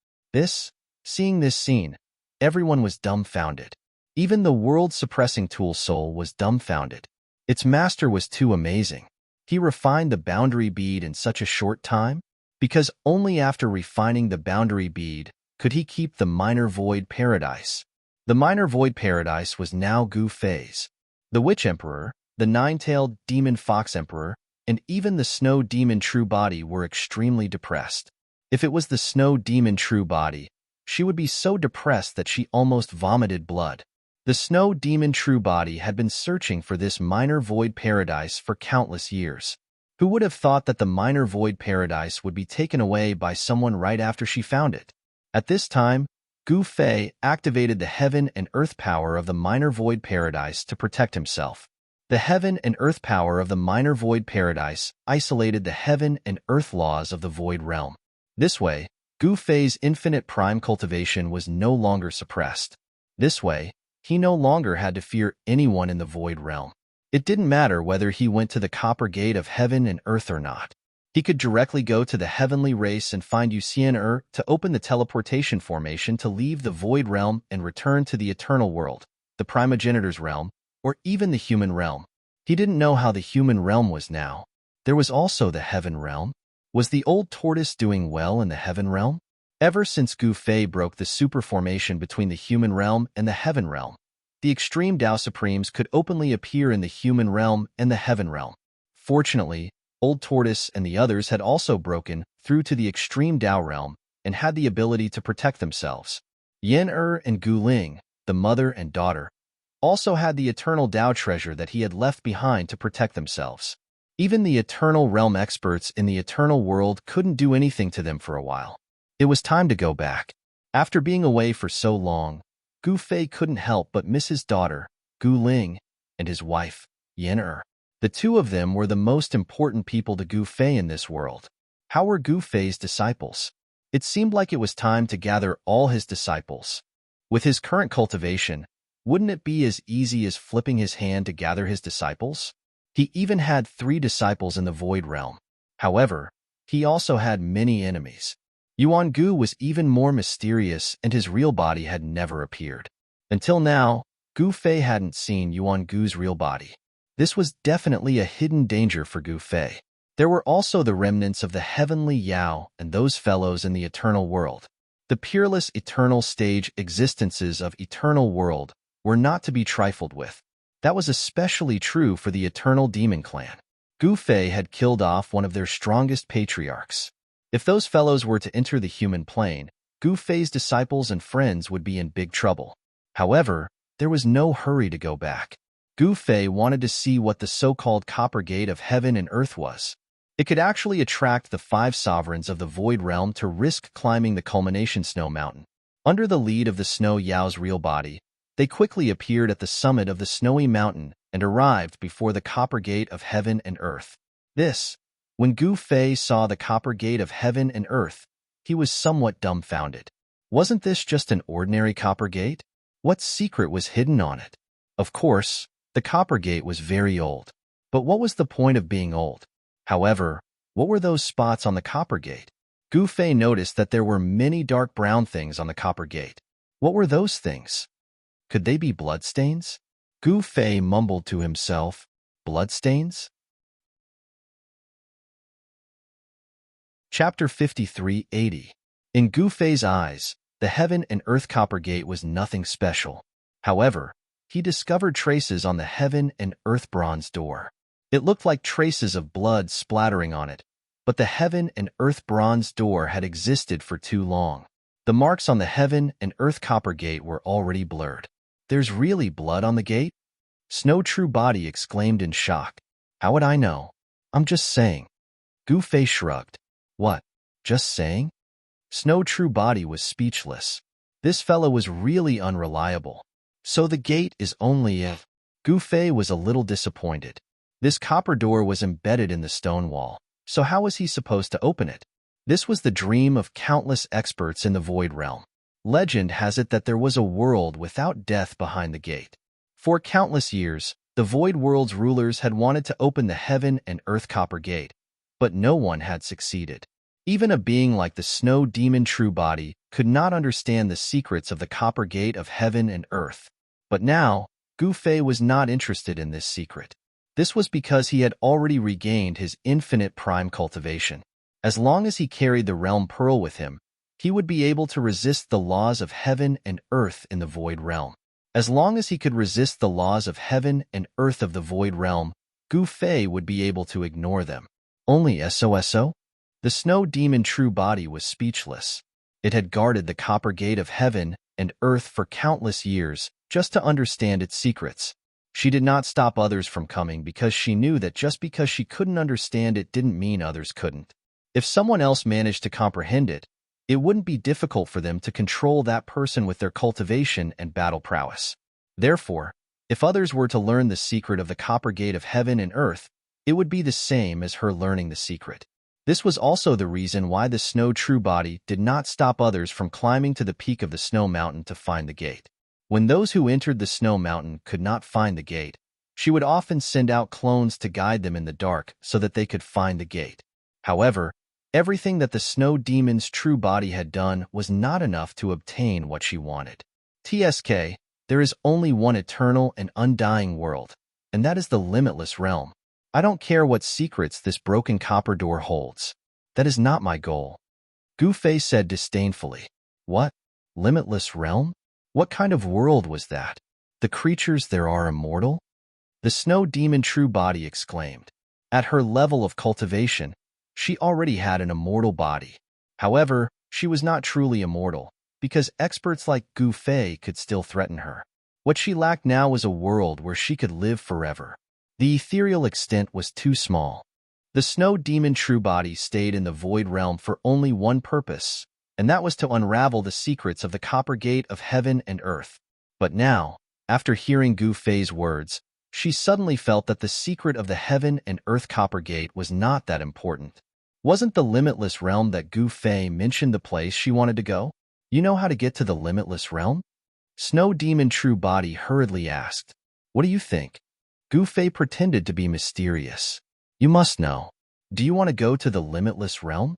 Seeing this scene, everyone was dumbfounded. Even the world-suppressing tool soul was dumbfounded. Its master was too amazing. He refined the boundary bead in such a short time? Because only after refining the boundary bead could he keep the minor void paradise. The minor void paradise was now Gu Fei's. The Witch Emperor, the nine-tailed Demon Fox Emperor, and even the snow demon true body were extremely depressed. If it was the snow demon true body, she would be so depressed that she almost vomited blood. The snow demon true body had been searching for this minor void paradise for countless years. Who would have thought that the minor void paradise would be taken away by someone right after she found it? At this time, Gu Fei activated the heaven and earth power of the minor void paradise to protect himself. The heaven and earth power of the minor void paradise isolated the heaven and earth laws of the void realm. This way, Gu Fei's infinite prime cultivation was no longer suppressed. This way, he no longer had to fear anyone in the void realm. It didn't matter whether he went to the copper gate of heaven and earth or not. He could directly go to the heavenly race and find Yuxian to open the teleportation formation to leave the void realm and return to the eternal world, the primogenitor's realm, or even the human realm. He didn't know how the human realm was now. There was also the heaven realm. Was the old tortoise doing well in the heaven realm? Ever since Gu Fei broke the super formation between the human realm and the heaven realm, the extreme Tao Supremes could openly appear in the human realm and the heaven realm. Fortunately, Old Tortoise and the others had also broken through to the extreme Tao realm and had the ability to protect themselves. Yin and Gu Ling, the mother and daughter, also had the eternal Tao treasure that he had left behind to protect themselves. Even the eternal realm experts in the eternal world couldn't do anything to them for a while. It was time to go back. After being away for so long, Gu Fei couldn't help but miss his daughter, Gu Ling, and his wife, Yin. The two of them were the most important people to Gu Fei in this world. How were Gu Fei's disciples? It seemed like it was time to gather all his disciples. With his current cultivation, wouldn't it be as easy as flipping his hand to gather his disciples? He even had 3 disciples in the void realm. However, he also had many enemies. Yuan Gu was even more mysterious and his real body had never appeared. Until now, Gu Fei hadn't seen Yuan Gu's real body. This was definitely a hidden danger for Gu Fei. There were also the remnants of the heavenly Yao and those fellows in the eternal world. The peerless eternal stage existences of eternal world were not to be trifled with. That was especially true for the eternal demon clan. Gu Fei had killed off one of their strongest patriarchs. If those fellows were to enter the human plane, Gu Fei's disciples and friends would be in big trouble. However, there was no hurry to go back. Gu Fei wanted to see what the so-called Copper Gate of Heaven and Earth was. It could actually attract the 5 sovereigns of the Void Realm to risk climbing the culmination snow mountain. Under the lead of the Snow Yao's real body, they quickly appeared at the summit of the snowy mountain and arrived before the Copper Gate of Heaven and Earth. When Gu Fei saw the Copper Gate of Heaven and Earth, he was somewhat dumbfounded. Wasn't this just an ordinary Copper Gate? What secret was hidden on it? Of course, the Copper Gate was very old. But what was the point of being old? However, what were those spots on the Copper Gate? Gu Fei noticed that there were many dark brown things on the Copper Gate. What were those things? Could they be bloodstains? Gu Fei mumbled to himself, bloodstains? Chapter 53-80. In Gu Fei's eyes, the Heaven and Earth Copper Gate was nothing special. However, he discovered traces on the Heaven and Earth bronze door. It looked like traces of blood splattering on it, but the Heaven and Earth bronze door had existed for too long. The marks on the Heaven and Earth Copper Gate were already blurred. There's really blood on the gate? Snow True Body exclaimed in shock. How would I know? I'm just saying. Gu Fei shrugged. What? Just saying? Snow True Body was speechless. This fellow was really unreliable. So the gate is only if... Gu Fei was a little disappointed. This copper door was embedded in the stone wall, so how was he supposed to open it? This was the dream of countless experts in the Void Realm. Legend has it that there was a world without death behind the gate. For countless years, the Void World's rulers had wanted to open the Heaven and Earth Copper Gate, but no one had succeeded. Even a being like the Snow Demon True Body could not understand the secrets of the Copper Gate of Heaven and Earth. But now, Gu Fei was not interested in this secret. This was because he had already regained his infinite prime cultivation. As long as he carried the Realm Pearl with him, he would be able to resist the laws of heaven and earth in the Void Realm. As long as he could resist the laws of heaven and earth of the Void Realm, Gu Fei would be able to ignore them. Only SOSO? The snow demon true body was speechless. It had guarded the copper gate of heaven and earth for countless years just to understand its secrets. She did not stop others from coming because she knew that just because she couldn't understand it didn't mean others couldn't. If someone else managed to comprehend it, it wouldn't be difficult for them to control that person with their cultivation and battle prowess. Therefore, if others were to learn the secret of the copper gate of heaven and earth, it would be the same as her learning the secret. This was also the reason why the snow true body did not stop others from climbing to the peak of the snow mountain to find the gate. When those who entered the snow mountain could not find the gate, she would often send out clones to guide them in the dark so that they could find the gate. However, everything that the snow demon's true body had done was not enough to obtain what she wanted. TSK, there is only one eternal and undying world, and that is the limitless realm. I don't care what secrets this broken copper door holds. That is not my goal. Gu Fei said disdainfully. What? Limitless realm? What kind of world was that? The creatures there are immortal? The snow demon true body exclaimed. At her level of cultivation, she already had an immortal body. However, she was not truly immortal, because experts like Gu Fei could still threaten her. What she lacked now was a world where she could live forever. The ethereal extent was too small. The snow demon true body stayed in the void realm for only one purpose, and that was to unravel the secrets of the copper gate of heaven and earth. But now, after hearing Gu Fei's words, she suddenly felt that the secret of the heaven and earth copper gate was not that important. Wasn't the limitless realm that Gu Fei mentioned the place she wanted to go? You know how to get to the limitless realm? Snow demon true body hurriedly asked. What do you think? Gu Fei pretended to be mysterious. You must know. Do you want to go to the limitless realm?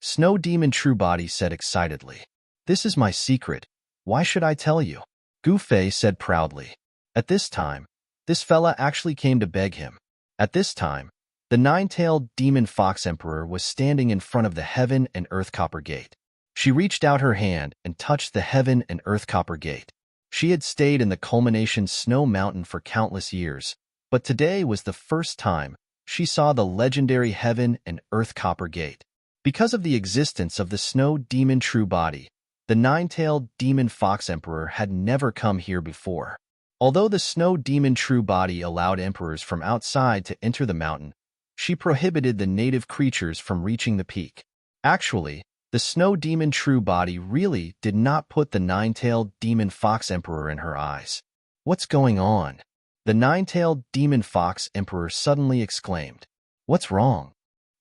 Snow demon true body said excitedly. This is my secret. Why should I tell you? Gu Fei said proudly. At this time, this fella actually came to beg him. At this time, the nine-tailed demon fox emperor was standing in front of the heaven and earth copper gate. She reached out her hand and touched the heaven and earth copper gate. She had stayed in the culmination snow mountain for countless years, but today was the first time she saw the legendary heaven and earth copper gate. Because of the existence of the snow demon true body, the nine-tailed demon fox emperor had never come here before. Although the snow demon true body allowed emperors from outside to enter the mountain, she prohibited the native creatures from reaching the peak. Actually, the snow demon true body really did not put the nine-tailed demon fox emperor in her eyes. What's going on? The nine-tailed demon fox emperor suddenly exclaimed. What's wrong?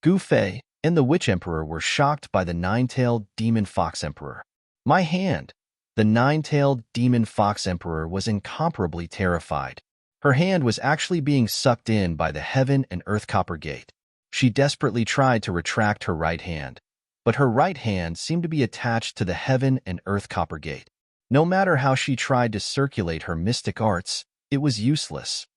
Gu Fei and the witch emperor were shocked by the nine-tailed demon fox emperor. My hand! The nine-tailed demon fox emperor was incomparably terrified. Her hand was actually being sucked in by the heaven and earth copper gate. She desperately tried to retract her right hand, but her right hand seemed to be attached to the heaven and earth copper gate. No matter how she tried to circulate her mystic arts, it was useless.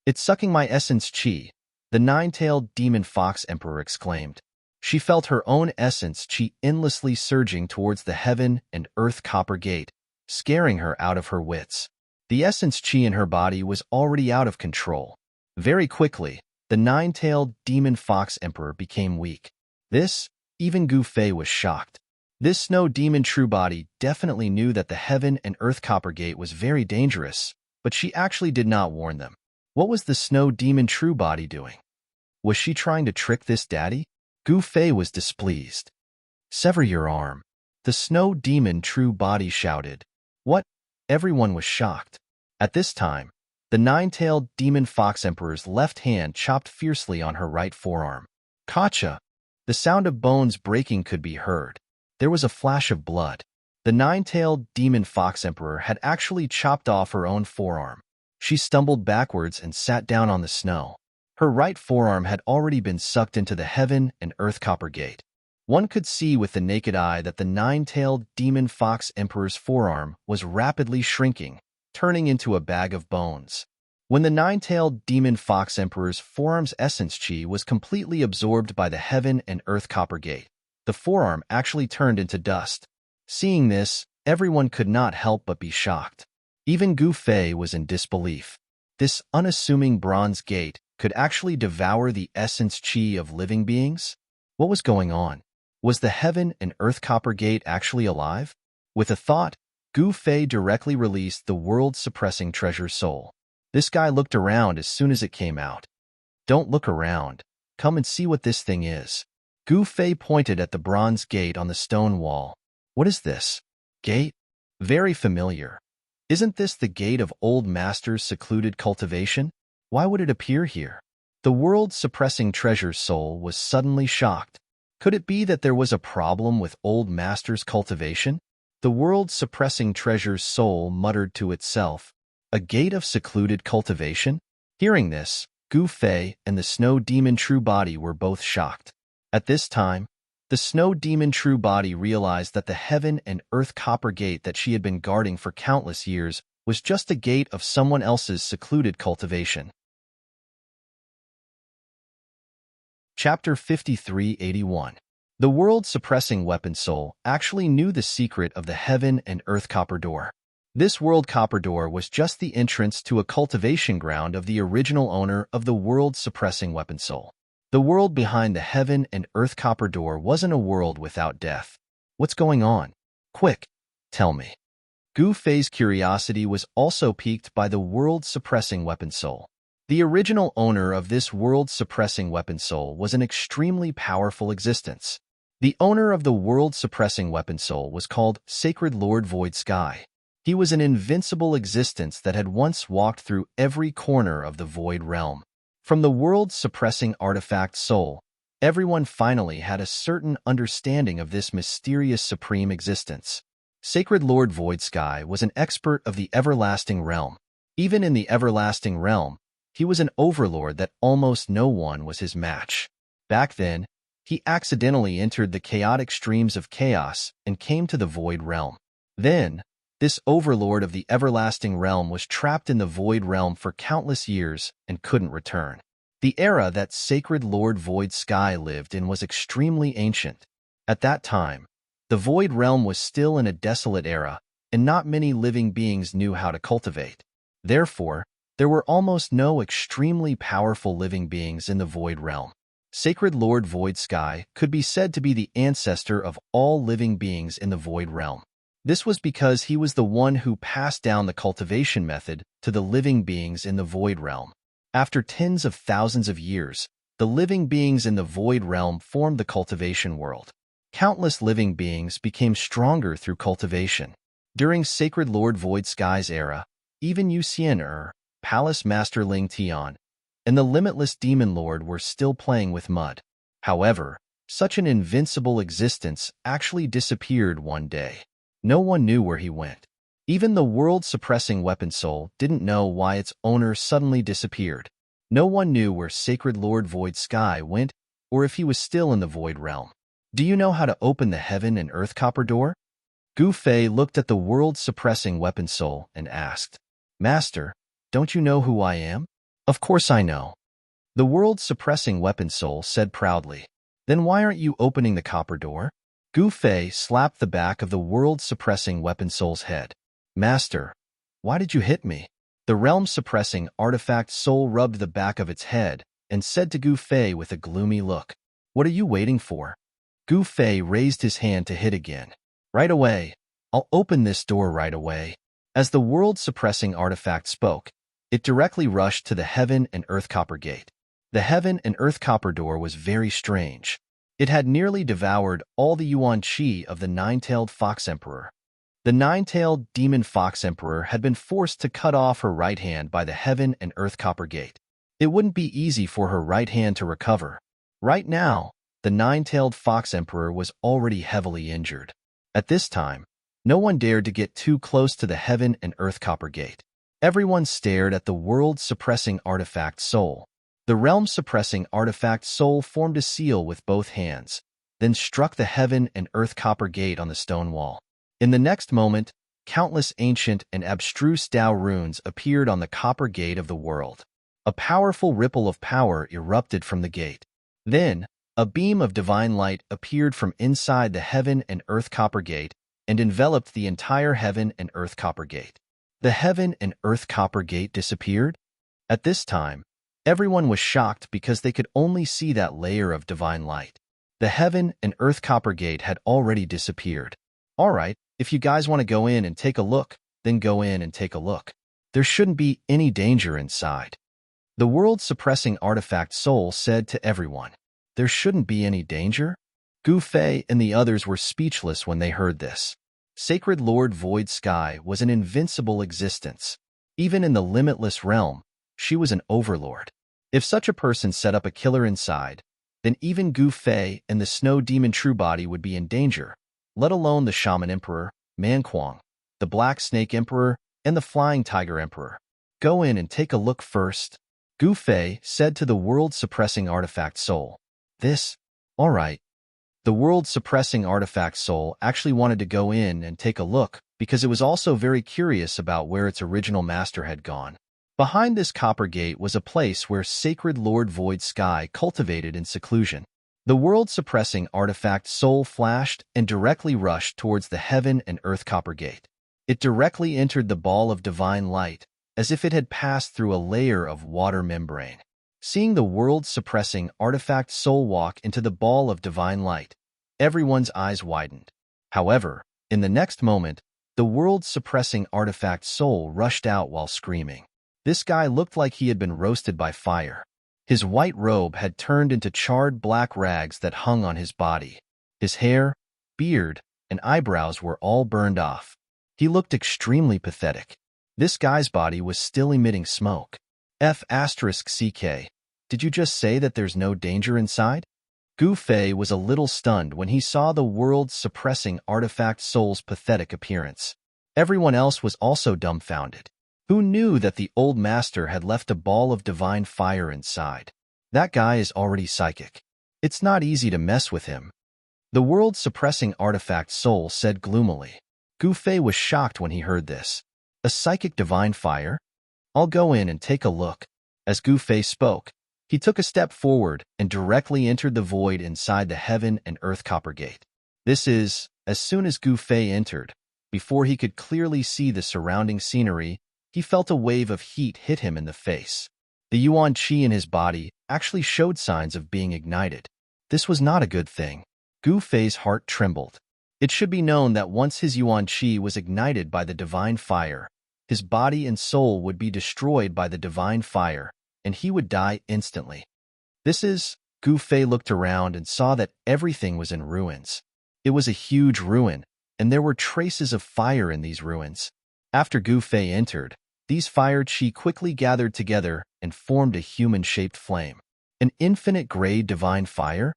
It's sucking my essence chi, the nine-tailed demon fox emperor exclaimed. She felt her own essence chi endlessly surging towards the heaven and earth copper gate, scaring her out of her wits. The essence chi in her body was already out of control. Very quickly, the nine-tailed demon fox emperor became weak. Even Gu Fei was shocked. This snow demon true body definitely knew that the heaven and earth copper gate was very dangerous, but she actually did not warn them. What was the snow demon true body doing? Was she trying to trick this daddy? Gu Fei was displeased. Sever your arm. The snow demon true body shouted. What? Everyone was shocked. At this time, the nine-tailed demon fox emperor's left hand chopped fiercely on her right forearm. Kacha! The sound of bones breaking could be heard. There was a flash of blood. The nine-tailed demon fox emperor had actually chopped off her own forearm. She stumbled backwards and sat down on the snow. Her right forearm had already been sucked into the heaven and earth copper gate. One could see with the naked eye that the nine-tailed demon fox emperor's forearm was rapidly shrinking, turning into a bag of bones. When the nine-tailed demon fox emperor's forearm's essence chi was completely absorbed by the heaven and earth copper gate, the forearm actually turned into dust. Seeing this, everyone could not help but be shocked. Even Gu Fei was in disbelief. This unassuming bronze gate could actually devour the essence chi of living beings? What was going on? Was the heaven and earth copper gate actually alive? With a thought, Gu Fei directly released the world-suppressing treasure soul. This guy looked around as soon as it came out. Don't look around. Come and see what this thing is. Gu Fei pointed at the bronze gate on the stone wall. What is this? Gate? Very familiar. Isn't this the gate of Old Master's secluded cultivation? Why would it appear here? The world-suppressing treasure soul was suddenly shocked. Could it be that there was a problem with Old Master's cultivation? The world-suppressing treasure soul muttered to itself, a gate of secluded cultivation? Hearing this, Gu Fei and the snow demon true body were both shocked. At this time, the snow demon true body realized that the heaven and earth copper gate that she had been guarding for countless years was just a gate of someone else's secluded cultivation. Chapter 5381. The world-suppressing weapon soul actually knew the secret of the heaven and earth copper door. This world copper door was just the entrance to a cultivation ground of the original owner of the world-suppressing weapon soul. The world behind the heaven and earth copper door wasn't a world without death. What's going on? Quick, tell me. Gu Fei's curiosity was also piqued by the world-suppressing weapon soul. The original owner of this world-suppressing weapon soul was an extremely powerful existence. The owner of the world-suppressing weapon soul was called Sacred Lord Void Sky. He was an invincible existence that had once walked through every corner of the Void Realm. From the world-suppressing artifact soul, everyone finally had a certain understanding of this mysterious supreme existence. Sacred Lord Void Sky was an expert of the everlasting realm. Even in the everlasting realm, he was an overlord that almost no one was his match. Back then, he accidentally entered the chaotic streams of chaos and came to the Void Realm. Then, this overlord of the everlasting realm was trapped in the Void Realm for countless years and couldn't return. The era that Sacred Lord Void Sky lived in was extremely ancient. At that time, the Void Realm was still in a desolate era, and not many living beings knew how to cultivate. Therefore, there were almost no extremely powerful living beings in the Void Realm. Sacred Lord Void Sky could be said to be the ancestor of all living beings in the Void Realm. This was because he was the one who passed down the cultivation method to the living beings in the Void Realm. After tens of thousands of years, the living beings in the Void Realm formed the cultivation world. Countless living beings became stronger through cultivation. During Sacred Lord Void Sky's era, even Yu Xian Palace Master Ling Tian, and the Limitless Demon Lord were still playing with mud. However, such an invincible existence actually disappeared one day. No one knew where he went. Even the world-suppressing weapon soul didn't know why its owner suddenly disappeared. No one knew where Sacred Lord Void Sky went or if he was still in the Void Realm. Do you know how to open the heaven and earth copper door? Gu Fei looked at the world-suppressing weapon soul and asked, Master, don't you know who I am? Of course I know. The world-suppressing weapon soul said proudly. Then why aren't you opening the copper door? Gu Fei slapped the back of the world-suppressing weapon soul's head. Master, why did you hit me? The realm-suppressing artifact soul rubbed the back of its head and said to Gu Fei with a gloomy look, What are you waiting for? Gu Fei raised his hand to hit again. Right away. I'll open this door right away. As the world-suppressing artifact spoke, it directly rushed to the heaven and earth copper gate. The heaven and earth copper door was very strange. It had nearly devoured all the yuan qi of the nine-tailed fox emperor. The nine-tailed demon fox emperor had been forced to cut off her right hand by the heaven and earth copper gate. It wouldn't be easy for her right hand to recover. Right now, the nine-tailed fox emperor was already heavily injured. At this time, no one dared to get too close to the heaven and earth copper gate. Everyone stared at the world-suppressing artifact soul. The realm-suppressing artifact soul formed a seal with both hands, then struck the heaven and earth copper gate on the stone wall. In the next moment, countless ancient and abstruse Tao runes appeared on the copper gate of the world. A powerful ripple of power erupted from the gate. Then, a beam of divine light appeared from inside the heaven and earth copper gate and enveloped the entire heaven and earth copper gate. The heaven and earth copper gate disappeared. At this time, Everyone was shocked because they could only see that layer of divine light. The heaven and earth copper gate had already disappeared. All right, if you guys want to go in and take a look, then go in and take a look. There shouldn't be any danger inside. The world-suppressing artifact soul said to everyone. There shouldn't be any danger? Gu Fei and the others were speechless when they heard this. Sacred Lord Void Sky was an invincible existence. Even in the limitless realm, she was an overlord. If such a person set up a killer inside, then even Gu Fei and the Snow Demon True Body would be in danger, let alone the Shaman Emperor, Man Kuang, the Black Snake Emperor, and the Flying Tiger Emperor. Go in and take a look first, Gu Fei said to the world-suppressing artifact soul. All right. The world-suppressing artifact soul actually wanted to go in and take a look because it was also very curious about where its original master had gone. Behind this copper gate was a place where Sacred Lord Void Sky cultivated in seclusion. The world-suppressing artifact soul flashed and directly rushed towards the heaven and earth copper gate. It directly entered the ball of divine light, as if it had passed through a layer of water membrane. Seeing the world-suppressing artifact soul walk into the ball of divine light, everyone's eyes widened. However, in the next moment, the world-suppressing artifact soul rushed out while screaming. This guy looked like he had been roasted by fire. His white robe had turned into charred black rags that hung on his body. His hair, beard, and eyebrows were all burned off. He looked extremely pathetic. This guy's body was still emitting smoke. F***CK. Did you just say that there's no danger inside? Gu Fei was a little stunned when he saw the world-suppressing artifact soul's pathetic appearance. Everyone else was also dumbfounded. Who knew that the old master had left a ball of divine fire inside? That guy is already psychic. It's not easy to mess with him. The world-suppressing artifact soul said gloomily. Gu Fei was shocked when he heard this. A psychic divine fire? I'll go in and take a look. As Gu Fei spoke, he took a step forward and directly entered the void inside the heaven and earth copper gate. As soon as Gu Fei entered, before he could clearly see the surrounding scenery, he felt a wave of heat hit him in the face. The Yuan Qi in his body actually showed signs of being ignited. This was not a good thing. Gu Fei's heart trembled. It should be known that once his Yuan Qi was ignited by the divine fire, his body and soul would be destroyed by the divine fire, and he would die instantly. Gu Fei looked around and saw that everything was in ruins. It was a huge ruin, and there were traces of fire in these ruins. After Gu Fei entered, these fire qi quickly gathered together and formed a human-shaped flame. An infinite-grade divine fire?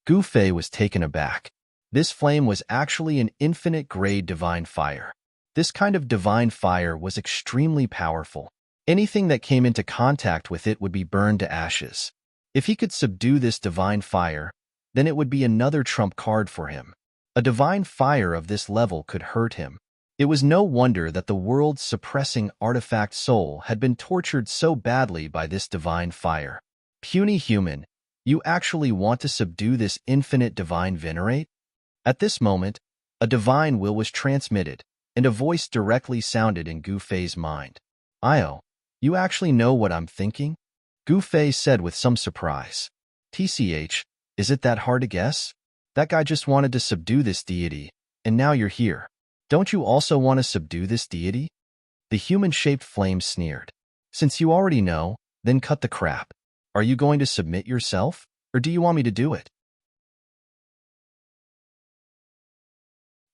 Gu Fei was taken aback. This flame was actually an infinite-grade divine fire. This kind of divine fire was extremely powerful. Anything that came into contact with it would be burned to ashes. If he could subdue this divine fire, then it would be another trump card for him. A divine fire of this level could hurt him. It was no wonder that the world-suppressing artifact soul had been tortured so badly by this divine fire. Puny human, you actually want to subdue this infinite divine venerate? At this moment, a divine will was transmitted, and a voice directly sounded in Gu Fei's mind. "Io, you actually know what I'm thinking?" Gu Fei said with some surprise. "TCH, is it that hard to guess? That guy just wanted to subdue this deity, and now you're here. Don't you also want to subdue this deity?" The human-shaped flame sneered. "Since you already know, then cut the crap. Are you going to submit yourself, or do you want me to do it?"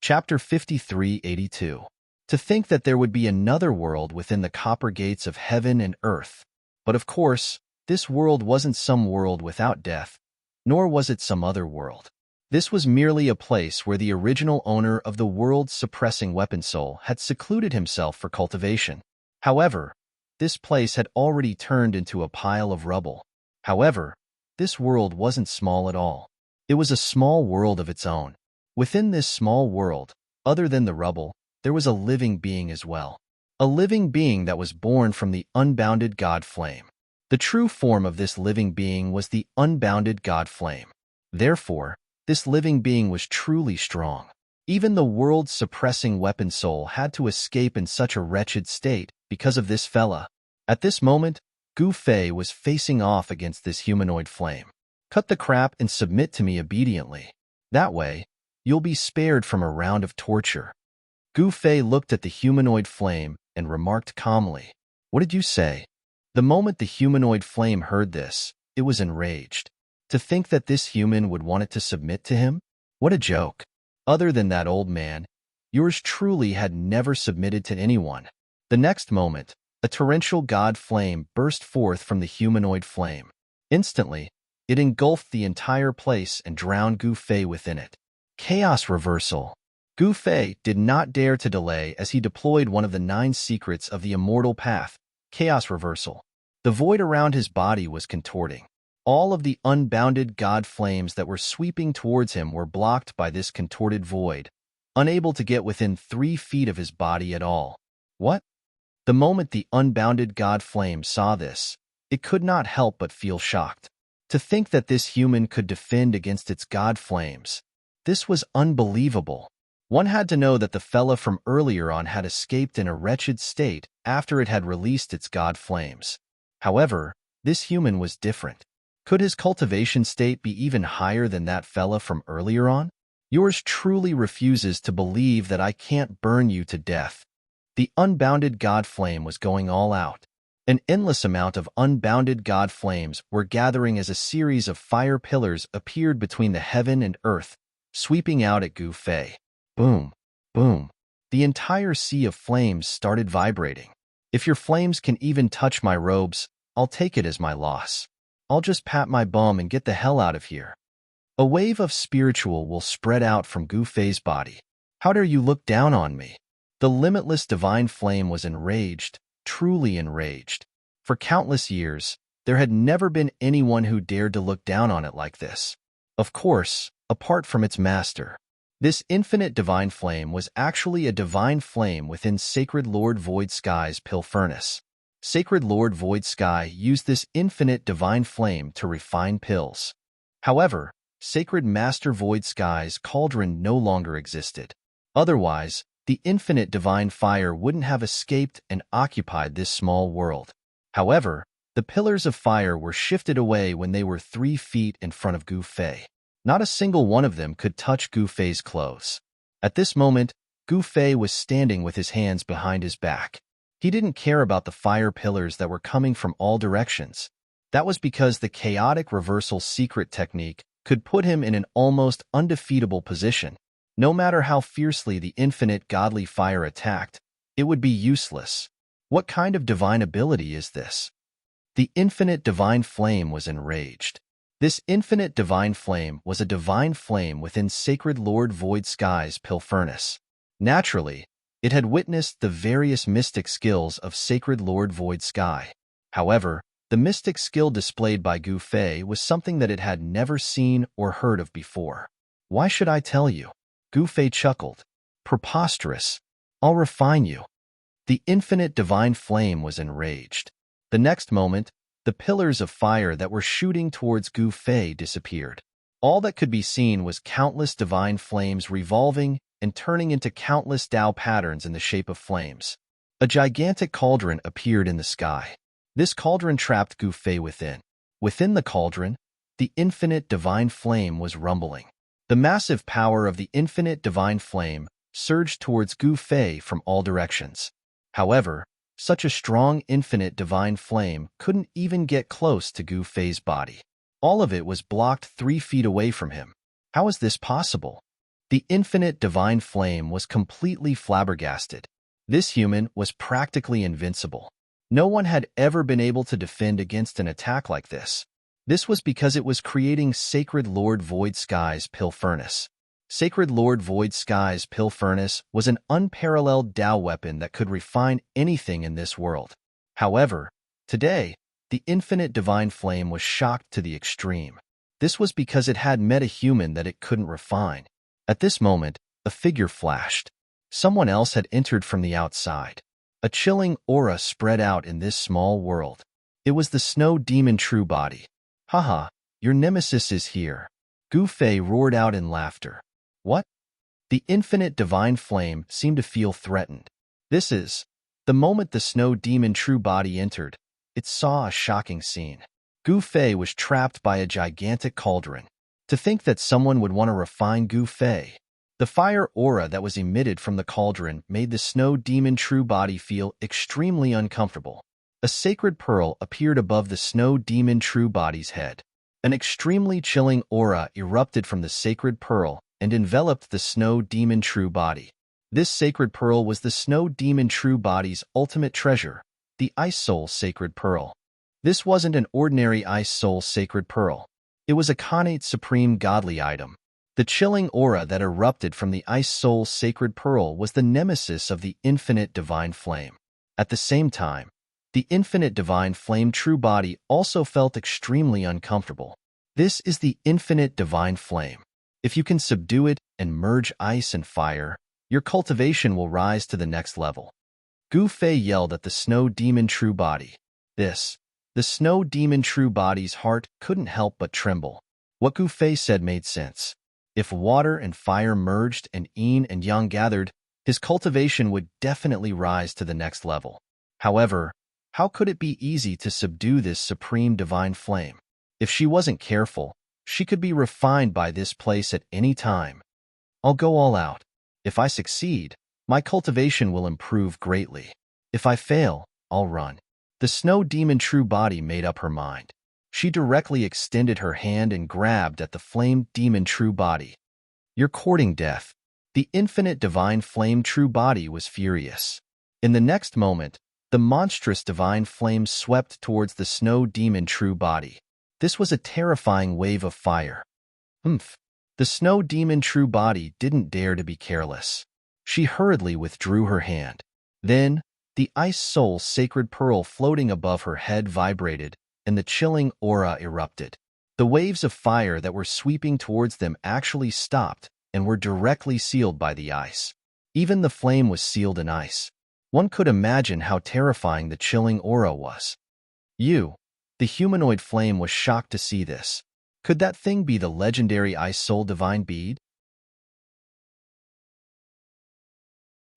Chapter 5382. To think that there would be another world within the copper gates of heaven and earth. But of course, this world wasn't some world without death, nor was it some other world. This was merely a place where the original owner of the world-suppressing weapon soul had secluded himself for cultivation. However, this place had already turned into a pile of rubble. However, this world wasn't small at all. It was a small world of its own. Within this small world, other than the rubble, there was a living being as well. A living being that was born from the unbounded God Flame. The true form of this living being was the unbounded God Flame. Therefore, this living being was truly strong. Even the world-suppressing weapon soul had to escape in such a wretched state because of this fella. At this moment, Gu Fei was facing off against this humanoid flame. Cut the crap and submit to me obediently. That way, you'll be spared from a round of torture. Gu Fei looked at the humanoid flame and remarked calmly, "What did you say?" The moment the humanoid flame heard this, it was enraged. To think that this human would want it to submit to him? What a joke. Other than that old man, yours truly had never submitted to anyone. The next moment, a torrential god flame burst forth from the humanoid flame. Instantly, it engulfed the entire place and drowned Gu Fei within it. Chaos reversal. Gu Fei did not dare to delay as he deployed one of the 9 secrets of the immortal path, chaos reversal. The void around his body was contorting. All of the unbounded god flames that were sweeping towards him were blocked by this contorted void, unable to get within 3 feet of his body at all. What? The moment the unbounded god flame saw this, it could not help but feel shocked. To think that this human could defend against its god flames. This was unbelievable. One had to know that the fella from earlier on had escaped in a wretched state after it had released its god flames. However, this human was different. Could his cultivation state be even higher than that fella from earlier on? Yours truly refuses to believe that I can't burn you to death. The unbounded god flame was going all out. An endless amount of unbounded god flames were gathering as a series of fire pillars appeared between the heaven and earth, sweeping out at Gu Fei. Boom, boom. The entire sea of flames started vibrating. If your flames can even touch my robes, I'll take it as my loss. I'll just pat my bum and get the hell out of here. A wave of spiritual will spread out from Gu Fei's body. How dare you look down on me? The limitless divine flame was enraged, truly enraged. For countless years, there had never been anyone who dared to look down on it like this. Of course, apart from its master. This infinite divine flame was actually a divine flame within Sacred Lord Void Sky's pill furnace. Sacred Lord Void Sky used this infinite divine flame to refine pills. However, Sacred Master Void Sky's cauldron no longer existed. Otherwise, the infinite divine fire wouldn't have escaped and occupied this small world. However, the pillars of fire were shifted away when they were 3 feet in front of Gu Fei. Not a single one of them could touch Gu Fei's clothes. At this moment, Gu Fei was standing with his hands behind his back. He didn't care about the fire pillars that were coming from all directions. That was because the chaotic reversal secret technique could put him in an almost undefeatable position. No matter how fiercely the infinite godly fire attacked, it would be useless. What kind of divine ability is this? The infinite divine flame was enraged. This infinite divine flame was a divine flame within Sacred Lord Void Sky's pill furnace. Naturally, it had witnessed the various mystic skills of Sacred Lord Void Sky. However, the mystic skill displayed by Gu Fei was something that it had never seen or heard of before. Why should I tell you? Gu Fei chuckled. Preposterous. I'll refine you. The infinite divine flame was enraged. The next moment, the pillars of fire that were shooting towards Gu Fei disappeared. All that could be seen was countless divine flames revolving and turning into countless Tao patterns in the shape of flames. A gigantic cauldron appeared in the sky. This cauldron trapped Gu Fei within. Within the cauldron, the infinite divine flame was rumbling. The massive power of the infinite divine flame surged towards Gu Fei from all directions. However, such a strong infinite divine flame couldn't even get close to Gu Fei's body. All of it was blocked 3 feet away from him. How is this possible? The infinite divine flame was completely flabbergasted. This human was practically invincible. No one had ever been able to defend against an attack like this. This was because it was creating Sacred Lord Void Sky's pill furnace. Sacred Lord Void Sky's pill furnace was an unparalleled Tao weapon that could refine anything in this world. However, today, the infinite divine flame was shocked to the extreme. This was because it had met a human that it couldn't refine. At this moment, a figure flashed. Someone else had entered from the outside. A chilling aura spread out in this small world. It was the snow demon True Body. Haha, your nemesis is here. Gu Fei roared out in laughter. What? The infinite divine flame seemed to feel threatened. The moment the snow demon True Body entered, it saw a shocking scene. Gu Fei was trapped by a gigantic cauldron. To think that someone would want to refine Gu Fei. The fire aura that was emitted from the cauldron made the snow demon true body feel extremely uncomfortable. A sacred pearl appeared above the snow demon true body's head. An extremely chilling aura erupted from the sacred pearl and enveloped the snow demon true body. This sacred pearl was the snow demon true body's ultimate treasure, the Ice Soul Sacred Pearl. This wasn't an ordinary Ice Soul Sacred Pearl. It was a connate supreme godly item. The chilling aura that erupted from the Ice Soul Sacred Pearl was the nemesis of the infinite divine flame. At the same time, the infinite divine flame true body also felt extremely uncomfortable. This is the infinite divine flame. If you can subdue it and merge ice and fire, your cultivation will rise to the next level. Gu Fei yelled at the snow demon true body. The snow demon true body's heart couldn't help but tremble. What Gu Fei said made sense. If water and fire merged and yin and yang gathered, his cultivation would definitely rise to the next level. However, how could it be easy to subdue this supreme divine flame? If she wasn't careful, she could be refined by this place at any time. I'll go all out. If I succeed, my cultivation will improve greatly. If I fail, I'll run. The snow demon true body made up her mind. She directly extended her hand and grabbed at the flame demon true body. You're courting death. The infinite divine flame true body was furious. In the next moment, the monstrous divine flame swept towards the snow demon true body. This was a terrifying wave of fire. The snow demon true body didn't dare to be careless. She hurriedly withdrew her hand. Then, the Ice Soul Sacred Pearl floating above her head vibrated, and the chilling aura erupted. The waves of fire that were sweeping towards them actually stopped and were directly sealed by the ice. Even the flame was sealed in ice. One could imagine how terrifying the chilling aura was. The humanoid flame was shocked to see this. Could that thing be the legendary Ice Soul Divine Bead?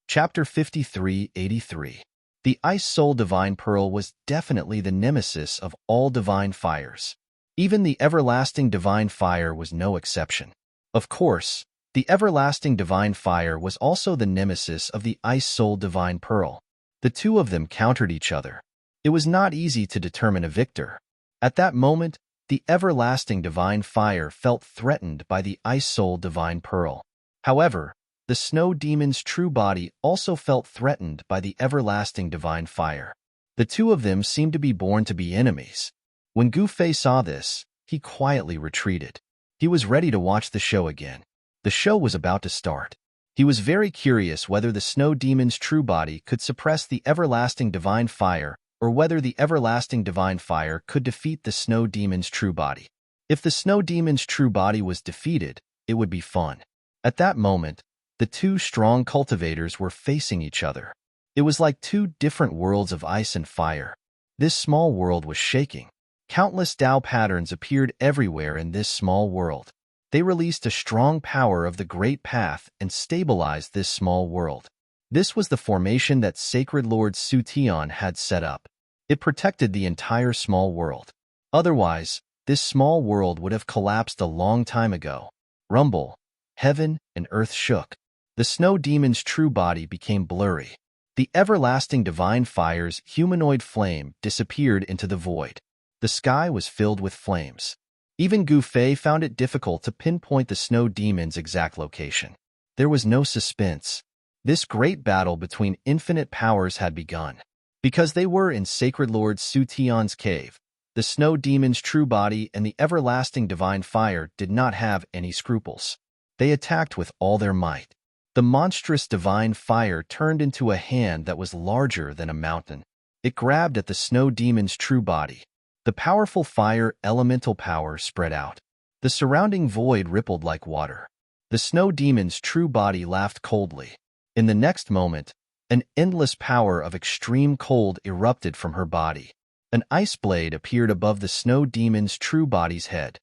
Chapter 53-83. The Ice Soul Divine Pearl was definitely the nemesis of all divine fires. Even the everlasting divine fire was no exception. Of course, the everlasting divine fire was also the nemesis of the Ice Soul Divine Pearl. The two of them countered each other. It was not easy to determine a victor. At that moment, the everlasting divine fire felt threatened by the Ice Soul Divine Pearl. However, the snow demon's true body also felt threatened by the everlasting divine fire. The two of them seemed to be born to be enemies. When Gu Fei saw this, he quietly retreated. He was ready to watch the show again. The show was about to start. He was very curious whether the snow demon's true body could suppress the everlasting divine fire or whether the everlasting divine fire could defeat the snow demon's true body. If the snow demon's true body was defeated, it would be fun. At that moment, the two strong cultivators were facing each other. It was like two different worlds of ice and fire. This small world was shaking. Countless Dao patterns appeared everywhere in this small world. They released a strong power of the Great Path and stabilized this small world. This was the formation that Sacred Lord Su Tian had set up. It protected the entire small world. Otherwise, this small world would have collapsed a long time ago. Rumble, heaven and earth shook. The snow demon's true body became blurry. The everlasting divine fire's humanoid flame disappeared into the void. The sky was filled with flames. Even Gu Fei found it difficult to pinpoint the snow demon's exact location. There was no suspense. This great battle between infinite powers had begun. Because they were in Sacred Lord Su Tian's cave, the snow demon's true body and the everlasting divine fire did not have any scruples. They attacked with all their might. The monstrous divine fire turned into a hand that was larger than a mountain. It grabbed at the snow demon's true body. The powerful fire elemental power spread out. The surrounding void rippled like water. The snow demon's true body laughed coldly. In the next moment, an endless power of extreme cold erupted from her body. An ice blade appeared above the snow demon's true body's head.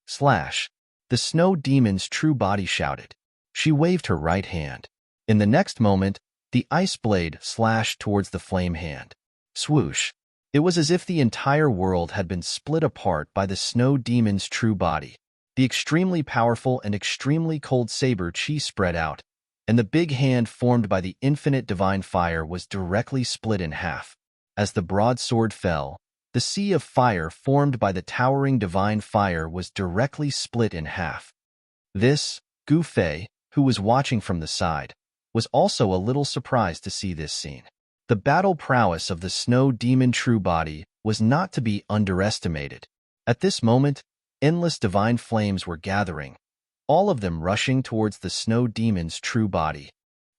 Slash! The snow demon's true body shouted. She waved her right hand. In the next moment, the ice blade slashed towards the flame hand. Swoosh! It was as if the entire world had been split apart by the snow demon's true body. The extremely powerful and extremely cold saber chi spread out, and the big hand formed by the infinite divine fire was directly split in half. As the broadsword fell, the sea of fire formed by the towering divine fire was directly split in half. This, Gu Fei, who was watching from the side, was also a little surprised to see this scene. The battle prowess of the snow demon true body was not to be underestimated. At this moment, endless divine flames were gathering, all of them rushing towards the snow demon's true body.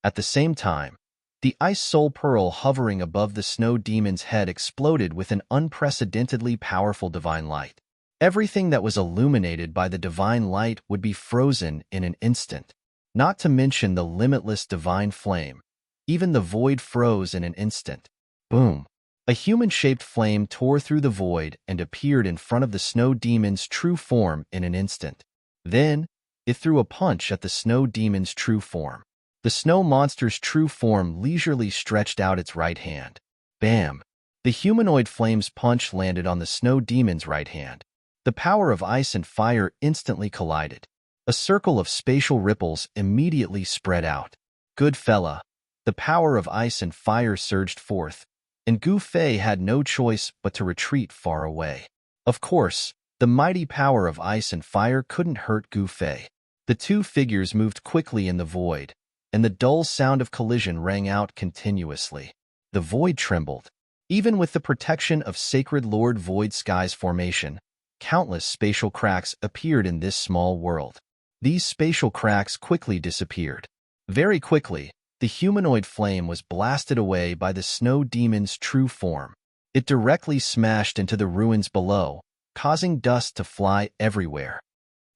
At the same time, the ice soul pearl hovering above the snow demon's head exploded with an unprecedentedly powerful divine light. Everything that was illuminated by the divine light would be frozen in an instant. Not to mention the limitless divine flame. Even the void froze in an instant. Boom! A human-shaped flame tore through the void and appeared in front of the snow demon's true form in an instant. Then, it threw a punch at the snow demon's true form. The snow monster's true form leisurely stretched out its right hand. Bam! The humanoid flame's punch landed on the snow demon's right hand. The power of ice and fire instantly collided. A circle of spatial ripples immediately spread out. Good fella! The power of ice and fire surged forth, and Gu Fei had no choice but to retreat far away. Of course, the mighty power of ice and fire couldn't hurt Gu Fei. The two figures moved quickly in the void, and the dull sound of collision rang out continuously. The void trembled. Even with the protection of Sacred Lord Void Sky's formation, countless spatial cracks appeared in this small world. These spatial cracks quickly disappeared. Very quickly, the humanoid flame was blasted away by the snow demon's true form. It directly smashed into the ruins below, causing dust to fly everywhere.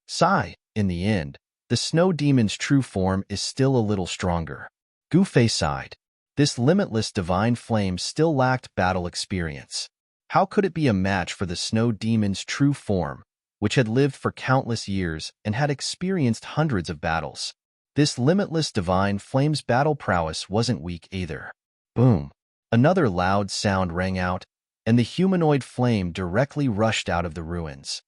Sigh, in the end, the snow demon's true form is still a little stronger. Gu Fei sighed. This limitless divine flame still lacked battle experience. How could it be a match for the snow demon's true form, which had lived for countless years and had experienced hundreds of battles? This limitless divine flame's battle prowess wasn't weak either. Boom! Another loud sound rang out, and the humanoid flame directly rushed out of the ruins.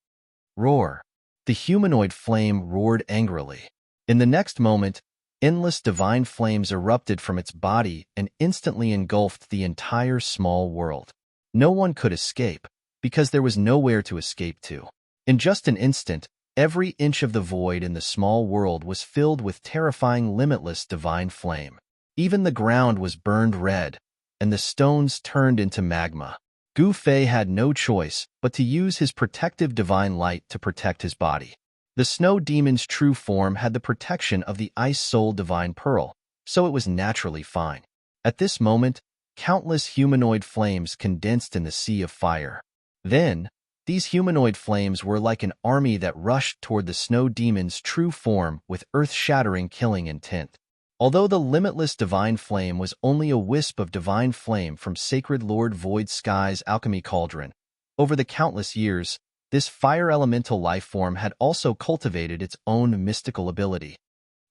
Roar! The humanoid flame roared angrily. In the next moment, endless divine flames erupted from its body and instantly engulfed the entire small world. No one could escape, because there was nowhere to escape to. In just an instant, every inch of the void in the small world was filled with terrifying limitless divine flame. Even the ground was burned red, and the stones turned into magma. Gu Fei had no choice but to use his protective divine light to protect his body. The snow demon's true form had the protection of the ice soul divine pearl, so it was naturally fine. At this moment, countless humanoid flames condensed in the sea of fire. Then, these humanoid flames were like an army that rushed toward the snow demon's true form with earth-shattering killing intent. Although the limitless divine flame was only a wisp of divine flame from Sacred Lord Void Sky's alchemy cauldron, over the countless years, this fire elemental life form had also cultivated its own mystical ability.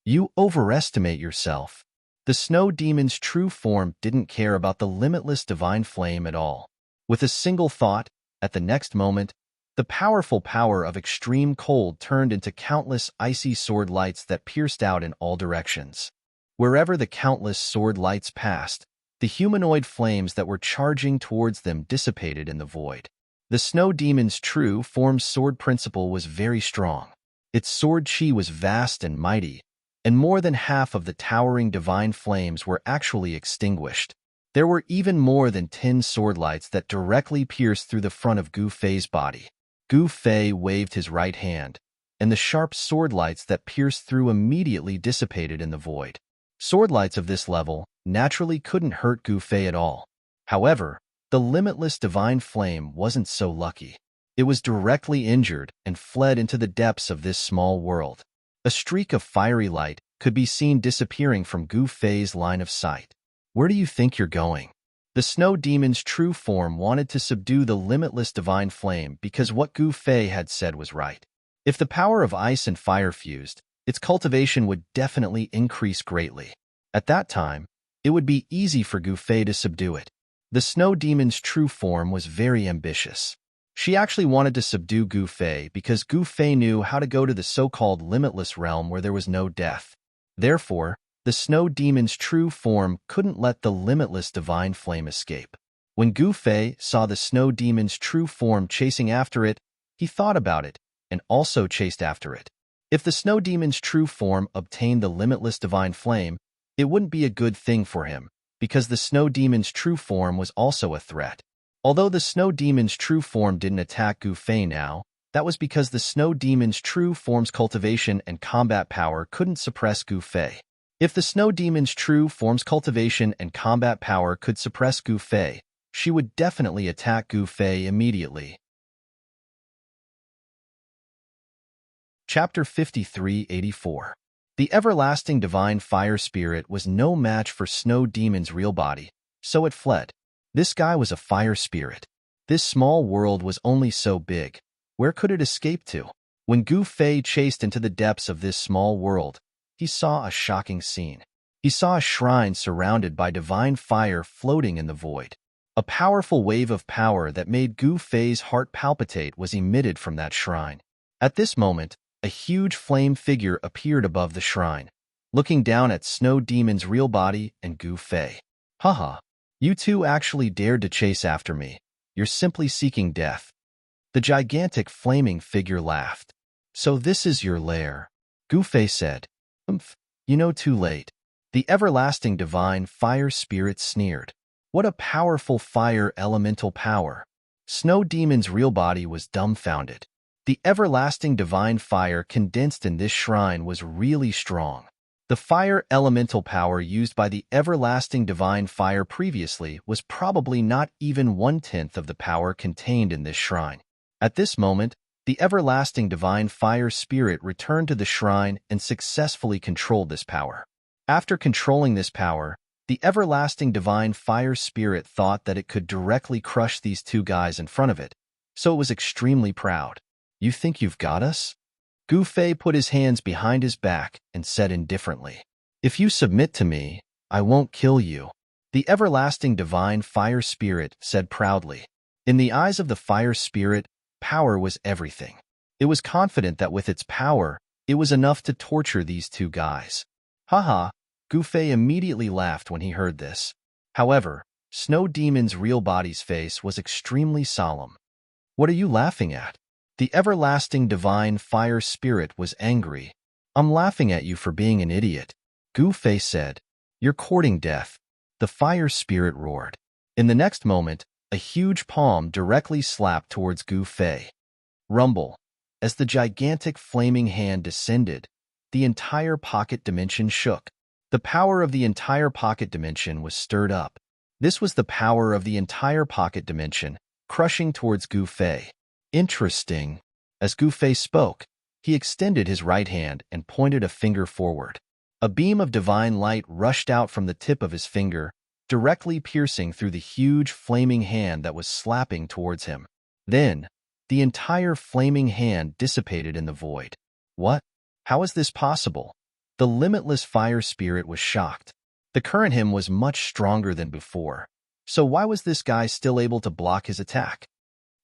You overestimate yourself. The snow demon's true form didn't care about the limitless divine flame at all. With a single thought, at the next moment, the powerful power of extreme cold turned into countless icy sword lights that pierced out in all directions. Wherever the countless sword lights passed, the humanoid flames that were charging towards them dissipated in the void. The snow demon's true form's sword principle was very strong. Its sword chi was vast and mighty, and more than half of the towering divine flames were actually extinguished. There were even more than 10 sword lights that directly pierced through the front of Gu Fei's body. Gu Fei waved his right hand, and the sharp sword lights that pierced through immediately dissipated in the void. Sword lights of this level naturally couldn't hurt Gu Fei at all. However, the limitless divine flame wasn't so lucky. It was directly injured and fled into the depths of this small world. A streak of fiery light could be seen disappearing from Gu Fei's line of sight. Where do you think you're going? The snow demon's true form wanted to subdue the limitless divine flame because what Gu Fei had said was right. If the power of ice and fire fused, its cultivation would definitely increase greatly. At that time, it would be easy for Gu Fei to subdue it. The snow demon's true form was very ambitious. She actually wanted to subdue Gu Fei because Gu Fei knew how to go to the so-called limitless realm where there was no death. Therefore, the snow demon's true form couldn't let the limitless divine flame escape. When Gu Fei saw the snow demon's true form chasing after it, he thought about it and also chased after it. If the snow demon's true form obtained the limitless divine flame, it wouldn't be a good thing for him, because the snow demon's true form was also a threat. Although the snow demon's true form didn't attack Gu Fei now, that was because the snow demon's true form's cultivation and combat power couldn't suppress Gu Fei. If the snow demon's true form's cultivation and combat power could suppress Gu Fei, she would definitely attack Gu Fei immediately. Chapter 53-84. The everlasting divine fire spirit was no match for Snow Demon's real body, so it fled. This guy was a fire spirit. This small world was only so big. Where could it escape to? When Gu Fei chased into the depths of this small world, he saw a shocking scene. He saw a shrine surrounded by divine fire floating in the void. A powerful wave of power that made Gu Fei's heart palpitate was emitted from that shrine. At this moment, a huge flame figure appeared above the shrine, looking down at Snow Demon's real body and Gu Fei. Haha, you two actually dared to chase after me. You're simply seeking death. The gigantic flaming figure laughed. So this is your lair, Gu Fei said. You know, too late. The everlasting divine fire spirit sneered. What a powerful fire elemental power. Snow Demon's real body was dumbfounded. The everlasting divine fire condensed in this shrine was really strong. The fire elemental power used by the everlasting divine fire previously was probably not even 1/10 of the power contained in this shrine. At this moment, the everlasting divine fire spirit returned to the shrine and successfully controlled this power. After controlling this power, the everlasting divine fire spirit thought that it could directly crush these two guys in front of it, so it was extremely proud. You think you've got us? Gu Fei put his hands behind his back and said indifferently, If you submit to me, I won't kill you. The everlasting divine fire spirit said proudly. In the eyes of the fire spirit, power was everything. It was confident that with its power, it was enough to torture these two guys. Haha, Gu Fei immediately laughed when he heard this. However, Snow Demon's real body's face was extremely solemn. What are you laughing at? The everlasting divine fire spirit was angry. I'm laughing at you for being an idiot, Gu Fei said. You're courting death. The fire spirit roared. In the next moment, a huge palm directly slapped towards Gu Fei. Rumble. As the gigantic flaming hand descended, the entire pocket dimension shook. The power of the entire pocket dimension was stirred up. This was the power of the entire pocket dimension, crushing towards Gu Fei. Interesting. As Gu Fei spoke, he extended his right hand and pointed a finger forward. A beam of divine light rushed out from the tip of his finger, directly piercing through the huge flaming hand that was slapping towards him. Then, the entire flaming hand dissipated in the void. What? How is this possible? The limitless fire spirit was shocked. The current him was much stronger than before. So why was this guy still able to block his attack?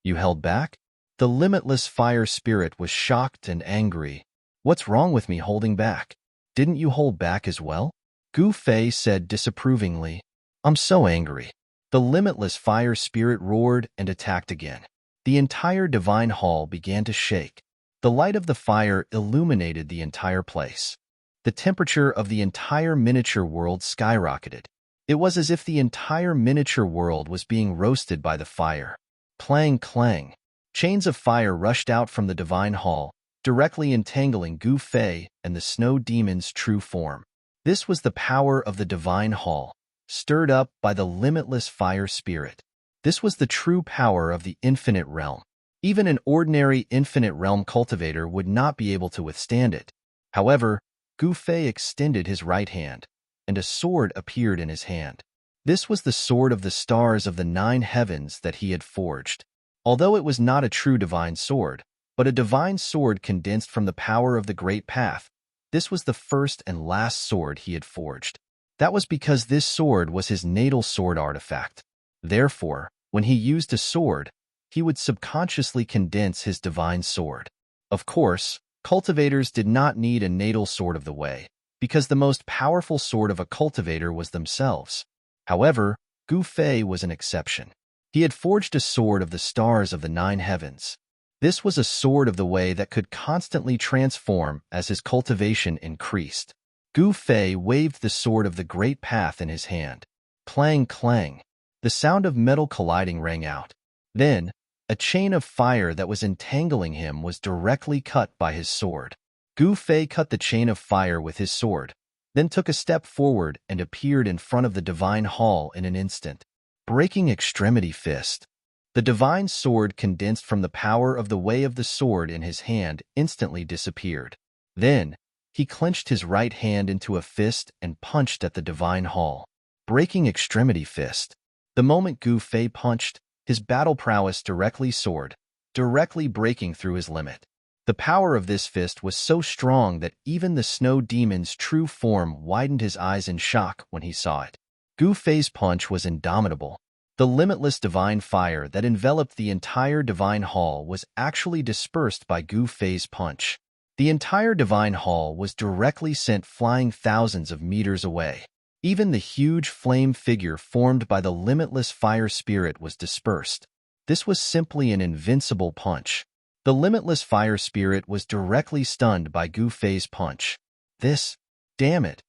You held back? The limitless fire spirit was shocked and angry. What's wrong with me holding back? Didn't you hold back as well? Gu Fei said disapprovingly. I'm so angry. The limitless fire spirit roared and attacked again. The entire divine hall began to shake. The light of the fire illuminated the entire place. The temperature of the entire miniature world skyrocketed. It was as if the entire miniature world was being roasted by the fire. Clang, clang. Chains of fire rushed out from the divine hall, directly entangling Gu Fei and the snow demon's true form. This was the power of the divine hall, stirred up by the limitless fire spirit. This was the true power of the infinite realm. Even an ordinary infinite realm cultivator would not be able to withstand it. However, Gu Fei extended his right hand, and a sword appeared in his hand. This was the sword of the stars of the 9 heavens that he had forged. Although it was not a true divine sword, but a divine sword condensed from the power of the Great Path, this was the first and last sword he had forged. That was because this sword was his natal sword artifact. Therefore, when he used a sword, he would subconsciously condense his divine sword. Of course, cultivators did not need a natal sword of the way, because the most powerful sword of a cultivator was themselves. However, Gu Fei was an exception. He had forged a sword of the stars of the 9 heavens. This was a sword of the way that could constantly transform as his cultivation increased. Gu Fei waved the sword of the great path in his hand. Clang, clang. The sound of metal colliding rang out. Then, a chain of fire that was entangling him was directly cut by his sword. Gu Fei cut the chain of fire with his sword, then took a step forward and appeared in front of the divine hall in an instant. Breaking extremity fist. The divine sword condensed from the power of the way of the sword in his hand instantly disappeared. Then, he clenched his right hand into a fist and punched at the divine hall. Breaking extremity fist. The moment Gu Fei punched, his battle prowess directly soared, directly breaking through his limit. The power of this fist was so strong that even the snow demon's true form widened his eyes in shock when he saw it. Gu Fei's punch was indomitable. The limitless divine fire that enveloped the entire divine hall was actually dispersed by Gu Fei's punch. The entire divine hall was directly sent flying thousands of meters away. Even the huge flame figure formed by the limitless fire spirit was dispersed. This was simply an invincible punch. The limitless fire spirit was directly stunned by Gu Fei's punch. Damn it!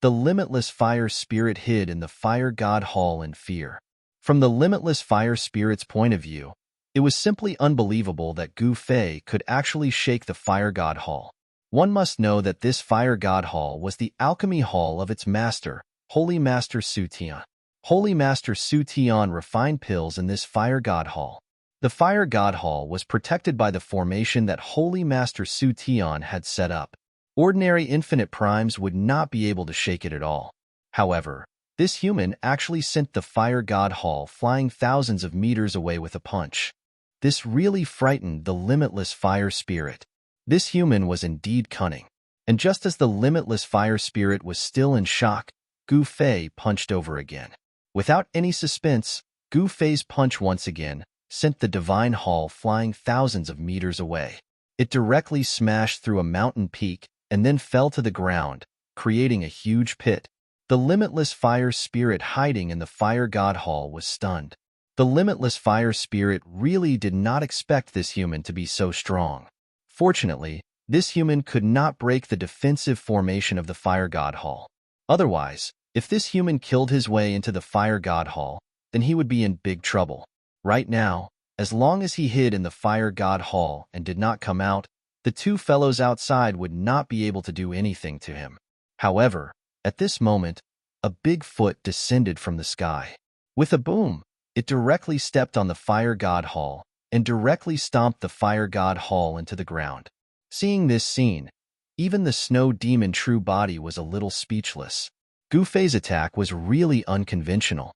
The limitless fire spirit hid in the fire god hall in fear. From the limitless fire spirit's point of view, it was simply unbelievable that Gu Fei could actually shake the fire god hall. One must know that this fire god hall was the alchemy hall of its master, Holy Master Su Tian. Holy Master Su Tian refined pills in this fire god hall. The fire god hall was protected by the formation that Holy Master Su Tian had set up. Ordinary infinite primes would not be able to shake it at all. However, this human actually sent the fire god hall flying thousands of meters away with a punch. This really frightened the limitless fire spirit. This human was indeed cunning. And just as the limitless fire spirit was still in shock, Gu Fei punched over again. Without any suspense, Gu Fei's punch once again sent the divine hall flying thousands of meters away. It directly smashed through a mountain peak and then fell to the ground, creating a huge pit. The limitless fire spirit hiding in the fire god hall was stunned. The limitless fire spirit really did not expect this human to be so strong. Fortunately, this human could not break the defensive formation of the fire god hall. Otherwise, if this human killed his way into the fire god hall, then he would be in big trouble. Right now, as long as he hid in the fire god hall and did not come out, the two fellows outside would not be able to do anything to him. However, at this moment, a big foot descended from the sky. With a boom, it directly stepped on the fire god hall and directly stomped the fire god hall into the ground. Seeing this scene, even the snow demon true body was a little speechless. Gu Fei's attack was really unconventional.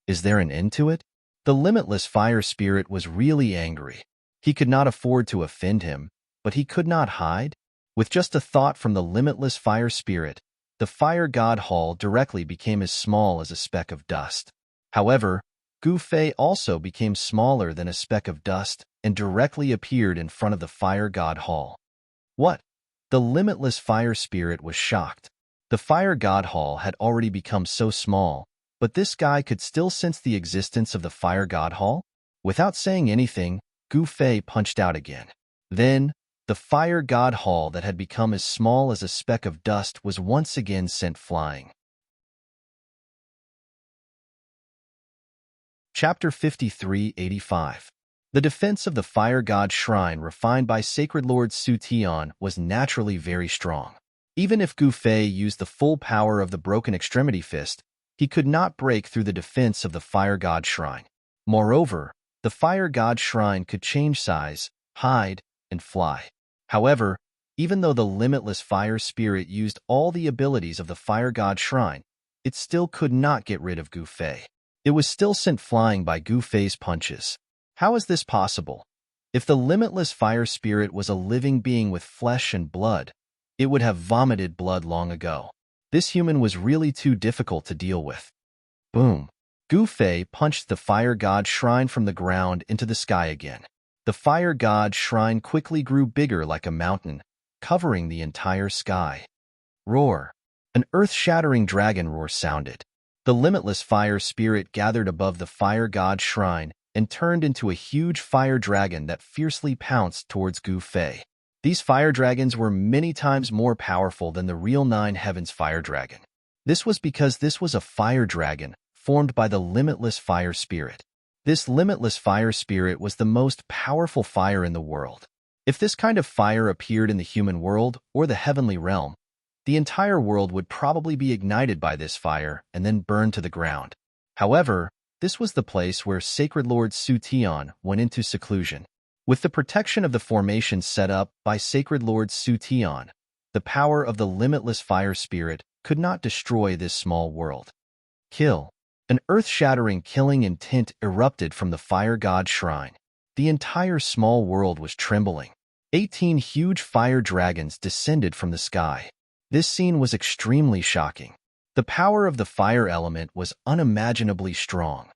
Is there an end to it? The limitless fire spirit was really angry. He could not afford to offend him, but he could not hide. With just a thought from the limitless fire spirit, the fire god hall directly became as small as a speck of dust. However, Gu Fei also became smaller than a speck of dust and directly appeared in front of the fire god hall. What? The limitless fire spirit was shocked. The fire god hall had already become so small, but this guy could still sense the existence of the fire god hall? Without saying anything, Gu Fei punched out again. Then, the fire god hall that had become as small as a speck of dust was once again sent flying. Chapter 53-85. The defense of the fire god shrine refined by Sacred Lord Su Tian was naturally very strong. Even if Gu Fei used the full power of the broken extremity fist, he could not break through the defense of the fire god shrine. Moreover, the fire god shrine could change size, hide, and fly. However, even though the limitless fire spirit used all the abilities of the fire god shrine, it still could not get rid of Gu Fei. It was still sent flying by Gu Fei's punches. How is this possible? If the limitless fire spirit was a living being with flesh and blood, it would have vomited blood long ago. This human was really too difficult to deal with. Boom. Gu Fei punched the fire god shrine from the ground into the sky again. The fire god shrine quickly grew bigger like a mountain, covering the entire sky. Roar! An earth-shattering dragon roar sounded. The limitless fire spirit gathered above the fire god shrine and turned into a huge fire dragon that fiercely pounced towards Gu Fei. These fire dragons were many times more powerful than the real Nine Heavens fire dragon. This was because this was a fire dragon formed by the limitless fire spirit. This limitless fire spirit was the most powerful fire in the world. If this kind of fire appeared in the human world or the heavenly realm, the entire world would probably be ignited by this fire and then burned to the ground. However, this was the place where Sacred Lord Su Tian went into seclusion. With the protection of the formation set up by Sacred Lord Su Tian, the power of the limitless fire spirit could not destroy this small world. Kill. An earth-shattering killing intent erupted from the fire god shrine. The entire small world was trembling. 18 huge fire dragons descended from the sky. This scene was extremely shocking. The power of the fire element was unimaginably strong.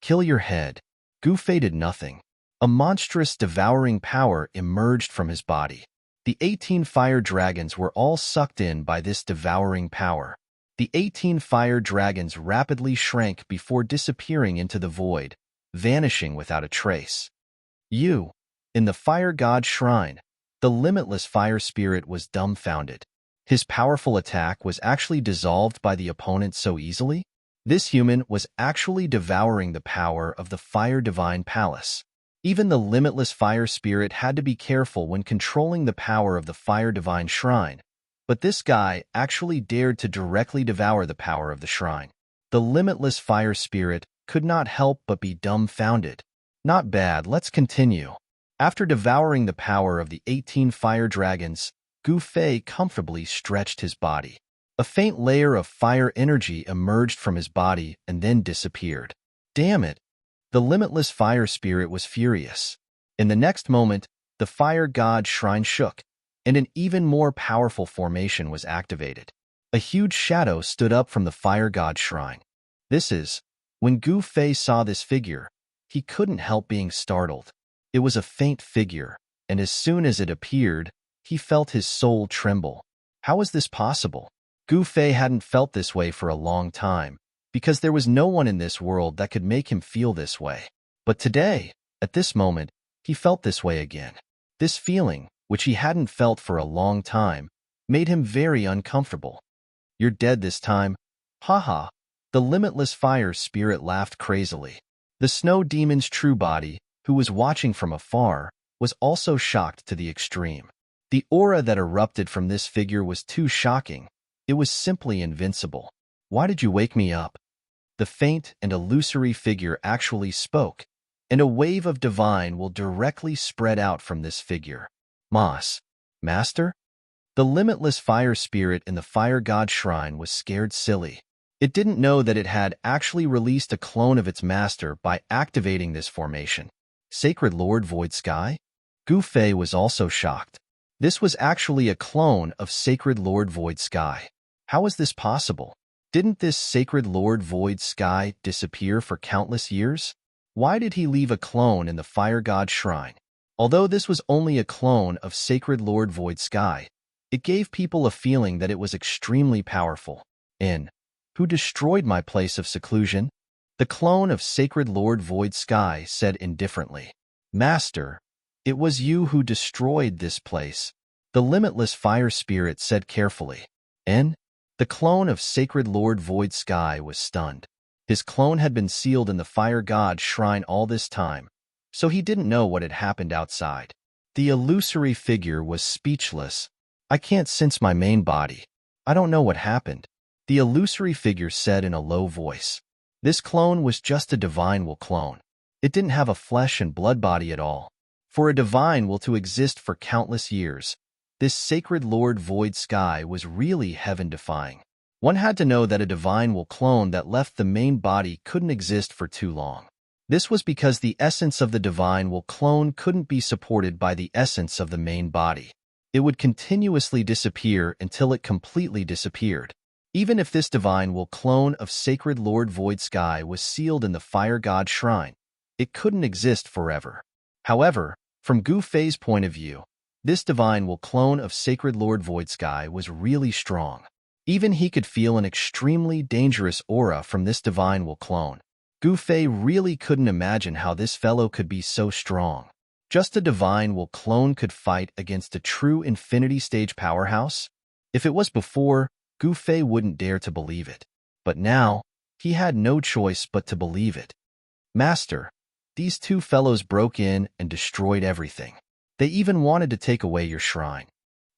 Kill your head. Gu Fei did nothing. A monstrous devouring power emerged from his body. The 18 fire dragons were all sucked in by this devouring power. The 18 fire dragons rapidly shrank before disappearing into the void, vanishing without a trace. In the fire god shrine, the limitless fire spirit was dumbfounded. His powerful attack was actually dissolved by the opponent so easily? This human was actually devouring the power of the fire divine palace. Even the limitless fire spirit had to be careful when controlling the power of the fire divine shrine. But this guy actually dared to directly devour the power of the shrine. The limitless fire spirit could not help but be dumbfounded. Not bad, let's continue. After devouring the power of the 18 fire dragons, Gu Fei comfortably stretched his body. A faint layer of fire energy emerged from his body and then disappeared. Damn it! The limitless fire spirit was furious. In the next moment, the fire god shrine shook, and an even more powerful formation was activated. A huge shadow stood up from the fire god shrine. When Gu Fei saw this figure, he couldn't help being startled. It was a faint figure, and as soon as it appeared, he felt his soul tremble. How was this possible? Gu Fei hadn't felt this way for a long time, because there was no one in this world that could make him feel this way. But today, at this moment, he felt this way again. This feeling, which he hadn't felt for a long time, made him very uncomfortable. You're dead this time. Haha. The limitless fire spirit laughed crazily. The snow demon's true body, who was watching from afar, was also shocked to the extreme. The aura that erupted from this figure was too shocking. It was simply invincible. Why did you wake me up? The faint and illusory figure actually spoke, and a wave of divine will directly spread out from this figure. Master? The limitless fire spirit in the fire god shrine was scared silly. It didn't know that it had actually released a clone of its master by activating this formation. Sacred Lord Void Sky? Gu Fei was also shocked. This was actually a clone of Sacred Lord Void Sky. How was this possible? Didn't this Sacred Lord Void Sky disappear for countless years? Why did he leave a clone in the fire god shrine? Although this was only a clone of Sacred Lord Void Sky, it gave people a feeling that it was extremely powerful. Who destroyed my place of seclusion? The clone of Sacred Lord Void Sky said indifferently. Master, it was you who destroyed this place. The limitless fire spirit said carefully. The clone of Sacred Lord Void Sky was stunned. His clone had been sealed in the fire god shrine all this time, so he didn't know what had happened outside. The illusory figure was speechless. I can't sense my main body. I don't know what happened. The illusory figure said in a low voice. This clone was just a divine will clone. It didn't have a flesh and blood body at all. For a divine will to exist for countless years, this Sacred Lord Void Sky was really heaven-defying. One had to know that a divine will clone that left the main body couldn't exist for too long. This was because the essence of the divine will clone couldn't be supported by the essence of the main body. It would continuously disappear until it completely disappeared. Even if this divine will clone of sacred Lord Void Sky was sealed in the Fire God Shrine, it couldn't exist forever. However, from Gu Fei's point of view, this divine will clone of sacred Lord Void Sky was really strong. Even he could feel an extremely dangerous aura from this divine will clone. Gu Fei really couldn't imagine how this fellow could be so strong. Just a divine will clone could fight against a true infinity stage powerhouse? If it was before, Gu Fei wouldn't dare to believe it. But now, he had no choice but to believe it. Master, these two fellows broke in and destroyed everything. They even wanted to take away your shrine.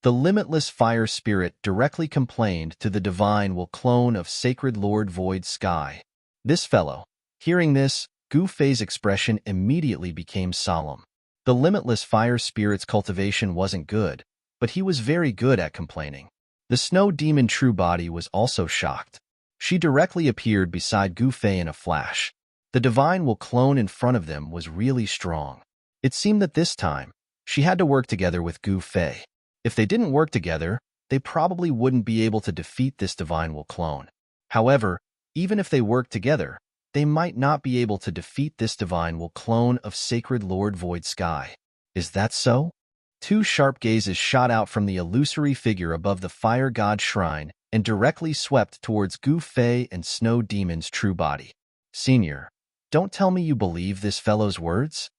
The limitless fire spirit directly complained to the divine will clone of sacred Lord Void Sky. This fellow, hearing this, Gu Fei's expression immediately became solemn. The limitless fire spirit's cultivation wasn't good, but he was very good at complaining. The snow demon True Body was also shocked. She directly appeared beside Gu Fei in a flash. The divine will clone in front of them was really strong. It seemed that this time, she had to work together with Gu Fei. If they didn't work together, they probably wouldn't be able to defeat this divine will clone. However, even if they worked together, they might not be able to defeat this divine will clone of sacred Lord Void Sky. Is that so? Two sharp gazes shot out from the illusory figure above the Fire God Shrine and directly swept towards Gu Fei and Snow Demon's True Body. Senior, don't tell me you believe this fellow's words?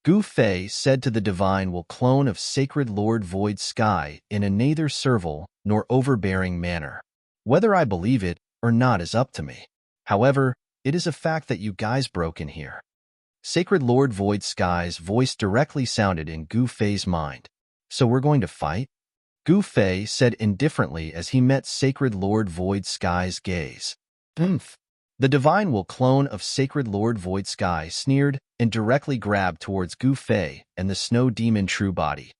Gu Fei said to the divine will clone of sacred Lord Void Sky in a neither servile nor overbearing manner. Whether I believe it or not is up to me. However, it is a fact that you guys broke in here. Sacred Lord Void Sky's voice directly sounded in Gu Fei's mind. So we're going to fight? Gu Fei said indifferently as he met Sacred Lord Void Sky's gaze. Oomph. The divine will clone of Sacred Lord Void Sky sneered and directly grabbed towards Gu Fei and the Snow Demon True Body.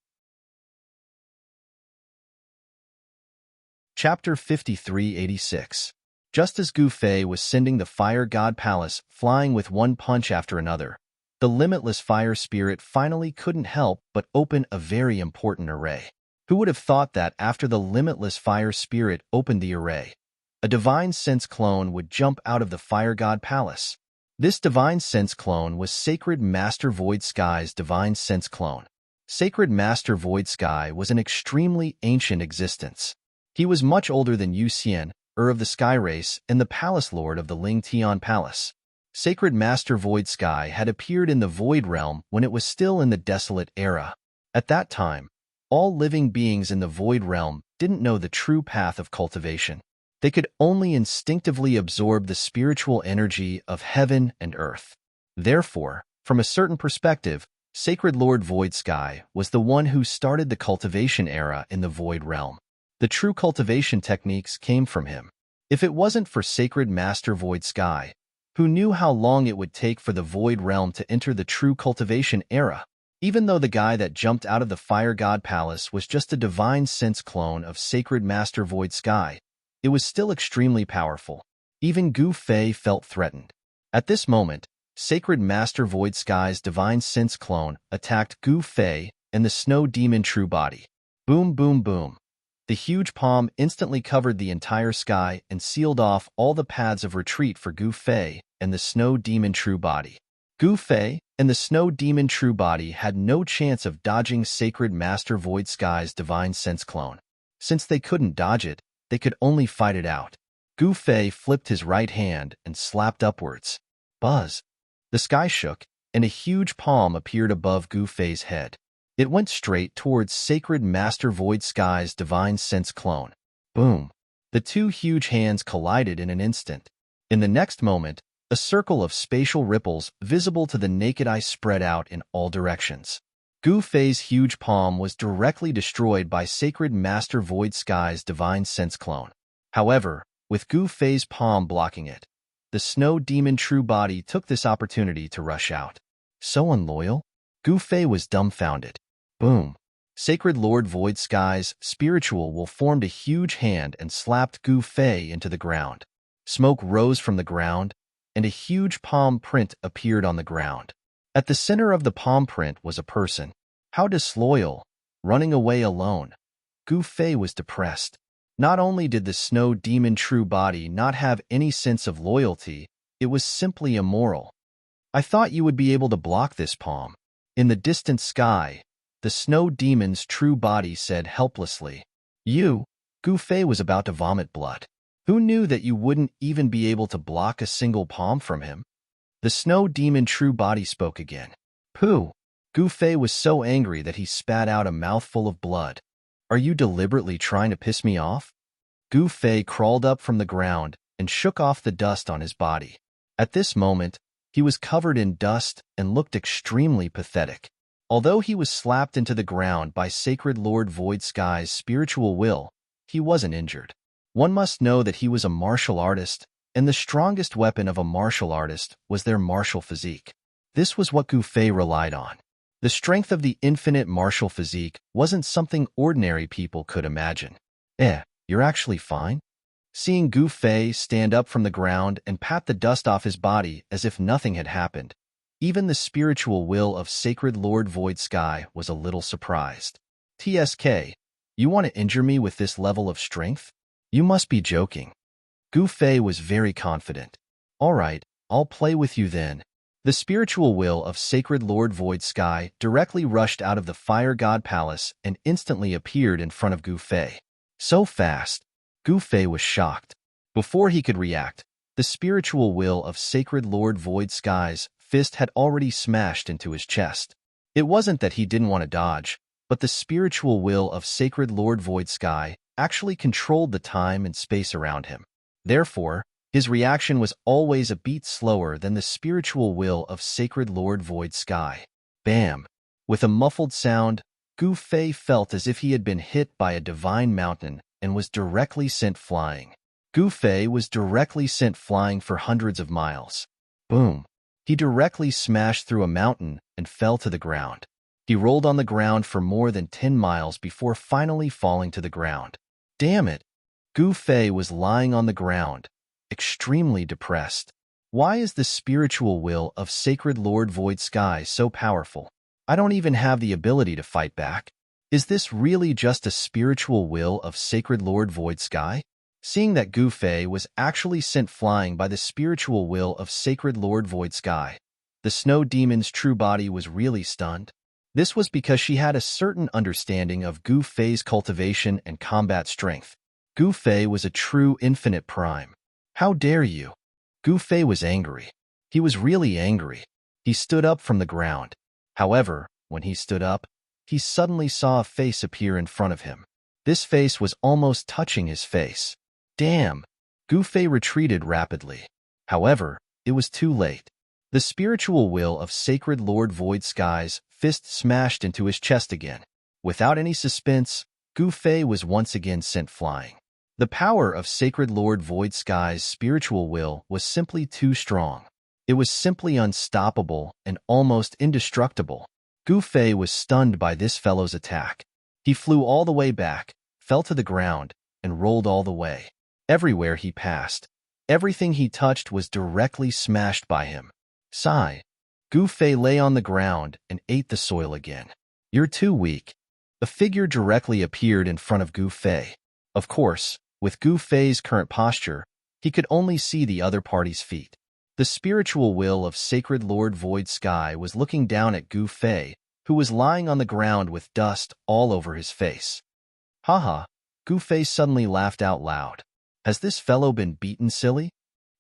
Chapter 5386. Just as Gu Fei was sending the Fire God Palace flying with one punch after another, the limitless fire spirit finally couldn't help but open a very important array. Who would have thought that after the limitless fire spirit opened the array, a divine sense clone would jump out of the Fire God Palace? This divine sense clone was Sacred Master Void Sky's divine sense clone. Sacred Master Void Sky was an extremely ancient existence. He was much older than Yu Xian, of the Sky Race, and the Palace Lord of the Ling Tian Palace. Sacred Master Void Sky had appeared in the Void Realm when it was still in the Desolate Era. At that time, all living beings in the Void Realm didn't know the true path of cultivation. They could only instinctively absorb the spiritual energy of heaven and earth. Therefore, from a certain perspective, Sacred Lord Void Sky was the one who started the cultivation era in the Void Realm. The true cultivation techniques came from him. If it wasn't for Sacred Master Void Sky, who knew how long it would take for the Void Realm to enter the true cultivation era? Even though the guy that jumped out of the Fire God Palace was just a divine sense clone of Sacred Master Void Sky, it was still extremely powerful. Even Gu Fei felt threatened. At this moment, Sacred Master Void Sky's divine sense clone attacked Gu Fei and the Snow Demon True Body. Boom, boom, boom. The huge palm instantly covered the entire sky and sealed off all the paths of retreat for Gu Fei and the Snow Demon True Body. Gu Fei and the Snow Demon True Body had no chance of dodging Sacred Master Void Sky's divine sense clone. Since they couldn't dodge it, they could only fight it out. Gu Fei flipped his right hand and slapped upwards. Buzz. The sky shook, and a huge palm appeared above Gu Fei's head. It went straight towards Sacred Master Void Sky's divine sense clone. Boom. The two huge hands collided in an instant. In the next moment, a circle of spatial ripples visible to the naked eye spread out in all directions. Gu Fei's huge palm was directly destroyed by Sacred Master Void Sky's divine sense clone. However, with Gu Fei's palm blocking it, the Snow Demon True Body took this opportunity to rush out. So unloyal? Gu Fei was dumbfounded. Boom. Sacred Lord Void Sky's spiritual will formed a huge hand and slapped Gu Fei into the ground. Smoke rose from the ground, and a huge palm print appeared on the ground. At the center of the palm print was a person. How disloyal, running away alone. Gu Fei was depressed. Not only did the snow demon true body not have any sense of loyalty, it was simply immoral. I thought you would be able to block this palm. In the distant sky, the snow demon's true body said helplessly. You, Gu Fei was about to vomit blood. Who knew that you wouldn't even be able to block a single palm from him? The snow demon true body spoke again. Pooh! Gu Fei was so angry that he spat out a mouthful of blood. Are you deliberately trying to piss me off? Gu Fei crawled up from the ground and shook off the dust on his body. At this moment, he was covered in dust and looked extremely pathetic. Although he was slapped into the ground by Sacred Lord Void Sky's spiritual will, he wasn't injured. One must know that he was a martial artist, and the strongest weapon of a martial artist was their martial physique. This was what Gu Fei relied on. The strength of the infinite martial physique wasn't something ordinary people could imagine. You're actually fine? Seeing Gu Fei stand up from the ground and pat the dust off his body as if nothing had happened, even the spiritual will of Sacred Lord Void Sky was a little surprised. TSK, you want to injure me with this level of strength? You must be joking. Gu Fei was very confident. All right, I'll play with you then. The spiritual will of Sacred Lord Void Sky directly rushed out of the Fire God Palace and instantly appeared in front of Gu Fei. So fast, Gu Fei was shocked. Before he could react, the spiritual will of Sacred Lord Void Sky's fist had already smashed into his chest. It wasn't that he didn't want to dodge, but the spiritual will of Sacred Lord Void Sky actually controlled the time and space around him. Therefore, his reaction was always a beat slower than the spiritual will of Sacred Lord Void Sky. Bam! With a muffled sound, Gu Fei felt as if he had been hit by a divine mountain and was directly sent flying. Gu Fei was directly sent flying for hundreds of miles. Boom! He directly smashed through a mountain and fell to the ground. He rolled on the ground for more than 10 miles before finally falling to the ground. Damn it! Gu Fei was lying on the ground, extremely depressed. Why is the spiritual will of Sacred Lord Void Sky so powerful? I don't even have the ability to fight back. Is this really just a spiritual will of Sacred Lord Void Sky? Seeing that Gu Fei was actually sent flying by the spiritual will of Sacred Lord Void Sky, the snow demon's true body was really stunned. This was because she had a certain understanding of Gu Fei's cultivation and combat strength. Gu Fei was a true infinite prime. How dare you? Gu Fei was angry. He was really angry. He stood up from the ground. However, when he stood up, he suddenly saw a face appear in front of him. This face was almost touching his face. Damn! Gu Fei retreated rapidly. However, it was too late. The spiritual will of Sacred Lord Void Sky's fist smashed into his chest again. Without any suspense, Gu Fei was once again sent flying. The power of Sacred Lord Void Sky's spiritual will was simply too strong. It was simply unstoppable and almost indestructible. Gu Fei was stunned by this fellow's attack. He flew all the way back, fell to the ground, and rolled all the way. Everywhere he passed, everything he touched was directly smashed by him. Sigh. Gu Fei lay on the ground and ate the soil again. You're too weak. A figure directly appeared in front of Gu Fei. Of course, with Gu Fei's current posture, he could only see the other party's feet. The spiritual will of Sacred Lord Void Sky was looking down at Gu Fei, who was lying on the ground with dust all over his face. Haha, Gu Fei suddenly laughed out loud. Has this fellow been beaten, silly?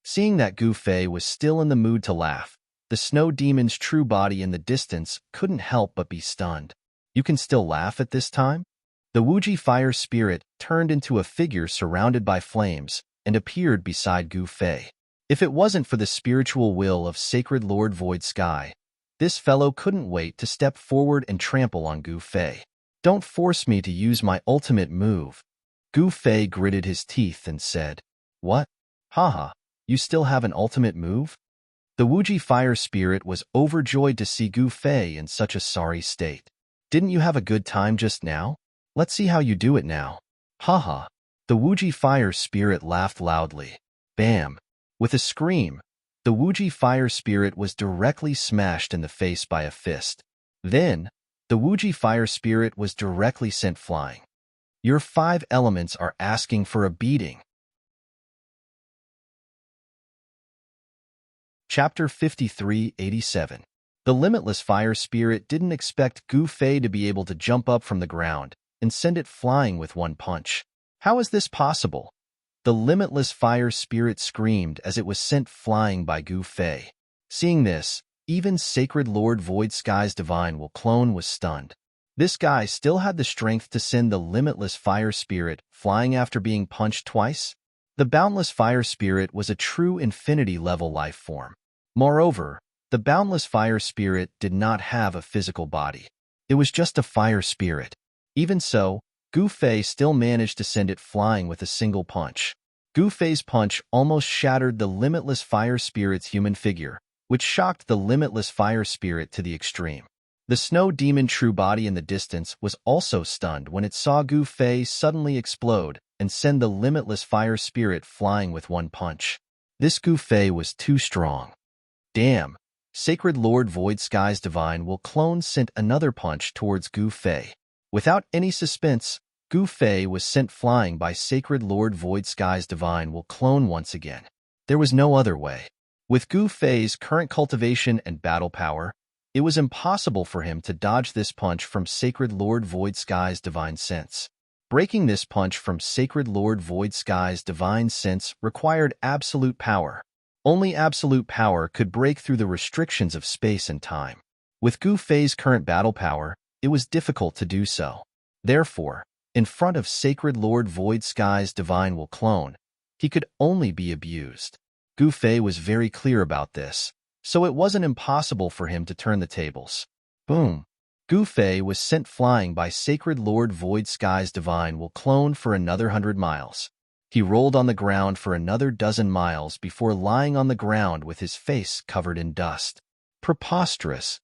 Seeing that Gu Fei was still in the mood to laugh, the snow demon's true body in the distance couldn't help but be stunned. You can still laugh at this time? The Wuji fire spirit turned into a figure surrounded by flames and appeared beside Gu Fei. If it wasn't for the spiritual will of Sacred Lord Void Sky, this fellow couldn't wait to step forward and trample on Gu Fei. Don't force me to use my ultimate move. Gu Fei gritted his teeth and said, What? Haha, you still have an ultimate move? The Wuji fire spirit was overjoyed to see Gu Fei in such a sorry state. Didn't you have a good time just now? Let's see how you do it now. Haha. The Wuji fire spirit laughed loudly. Bam. With a scream, the Wuji fire spirit was directly smashed in the face by a fist. Then, the Wuji fire spirit was directly sent flying. Your 5 elements are asking for a beating. Chapter 5387. The limitless fire spirit didn't expect Gu Fei to be able to jump up from the ground and send it flying with one punch. How is this possible? The limitless fire spirit screamed as it was sent flying by Gu Fei. Seeing this, even Sacred Lord Void Sky's Divine Will Clone was stunned. This guy still had the strength to send the limitless fire spirit flying after being punched twice? The boundless fire spirit was a true infinity-level life form. Moreover, the boundless fire spirit did not have a physical body. It was just a fire spirit. Even so, Gu Fei still managed to send it flying with a single punch. Gu Fei's punch almost shattered the limitless fire spirit's human figure, which shocked the limitless fire spirit to the extreme. The snow demon true body in the distance was also stunned when it saw Gu Fei suddenly explode and send the limitless fire spirit flying with one punch. This Gu Fei was too strong. Damn! Sacred Lord Void Sky's Divine Will Clone sent another punch towards Gu Fei. Without any suspense, Gu Fei was sent flying by Sacred Lord Void Sky's Divine Will Clone once again. There was no other way. With Gu Fei's current cultivation and battle power, it was impossible for him to dodge this punch from Sacred Lord Void Sky's Divine Sense. Breaking this punch from Sacred Lord Void Sky's Divine Sense required absolute power. Only absolute power could break through the restrictions of space and time. With Gu Fei's current battle power, it was difficult to do so. Therefore, in front of Sacred Lord Void Sky's Divine Will Clone, he could only be abused. Gu Fei was very clear about this, so it wasn't impossible for him to turn the tables. Boom! Gu Fei was sent flying by Sacred Lord Void Sky's Divine Will Clone for another 100 miles. He rolled on the ground for another dozen miles before lying on the ground with his face covered in dust. Preposterous!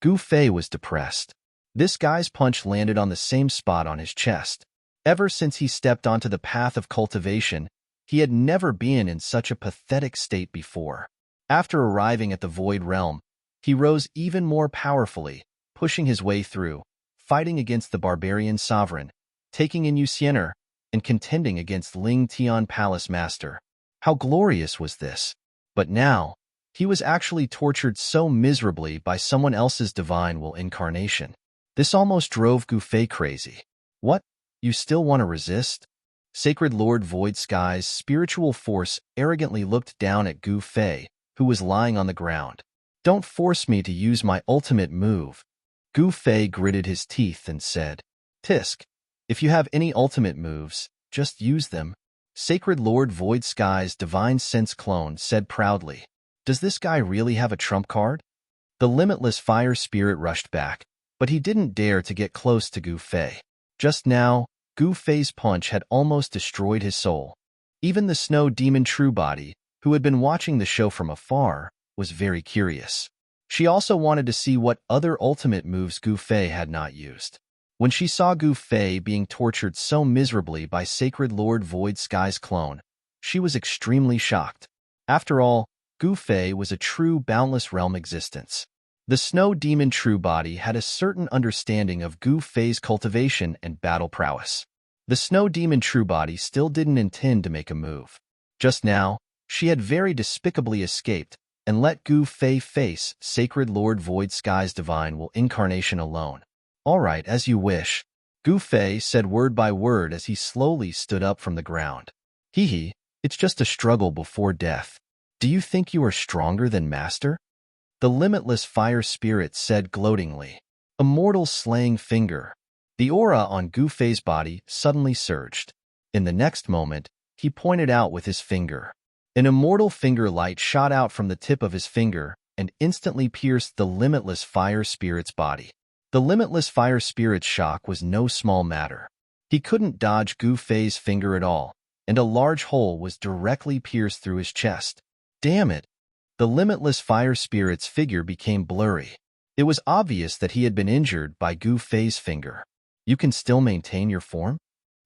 Gu Fei was depressed. This guy's punch landed on the same spot on his chest. Ever since he stepped onto the path of cultivation, he had never been in such a pathetic state before. After arriving at the Void Realm, he rose even more powerfully, pushing his way through, fighting against the barbarian sovereign, taking in Yuxiener, and contending against Ling Tian Palace Master. How glorious was this! But now, he was actually tortured so miserably by someone else's divine will incarnation. This almost drove Gu Fei crazy. What? You still want to resist? Sacred Lord Void Sky's spiritual force arrogantly looked down at Gu Fei, who was lying on the ground. Don't force me to use my ultimate move. Gu Fei gritted his teeth and said, Tisk, if you have any ultimate moves, just use them. Sacred Lord Void Sky's Divine Sense clone said proudly. Does this guy really have a trump card? The limitless fire spirit rushed back, but he didn't dare to get close to Gu Fei. Just now, Gu Fei's punch had almost destroyed his soul. Even the snow demon true body, who had been watching the show from afar, was very curious. She also wanted to see what other ultimate moves Gu Fei had not used. When she saw Gu Fei being tortured so miserably by Sacred Lord Void Sky's clone, she was extremely shocked. After all, Gu Fei was a true boundless realm existence. The snow demon true body had a certain understanding of Gu Fei's cultivation and battle prowess. The snow demon true body still didn't intend to make a move. Just now, she had very despicably escaped and let Gu Fei face Sacred Lord Void Sky's Divine Will incarnation alone. All right, as you wish, Gu Fei said word by word as he slowly stood up from the ground. Hee, it's just a struggle before death. Do you think you are stronger than Master? The limitless fire spirit said gloatingly. A mortal slaying finger. The aura on Gu Fei's body suddenly surged. In the next moment, he pointed out with his finger. An immortal finger light shot out from the tip of his finger and instantly pierced the limitless fire spirit's body. The limitless fire spirit's shock was no small matter. He couldn't dodge Gu Fei's finger at all, and a large hole was directly pierced through his chest. Damn it! The limitless fire spirit's figure became blurry. It was obvious that he had been injured by Gu Fei's finger. You can still maintain your form?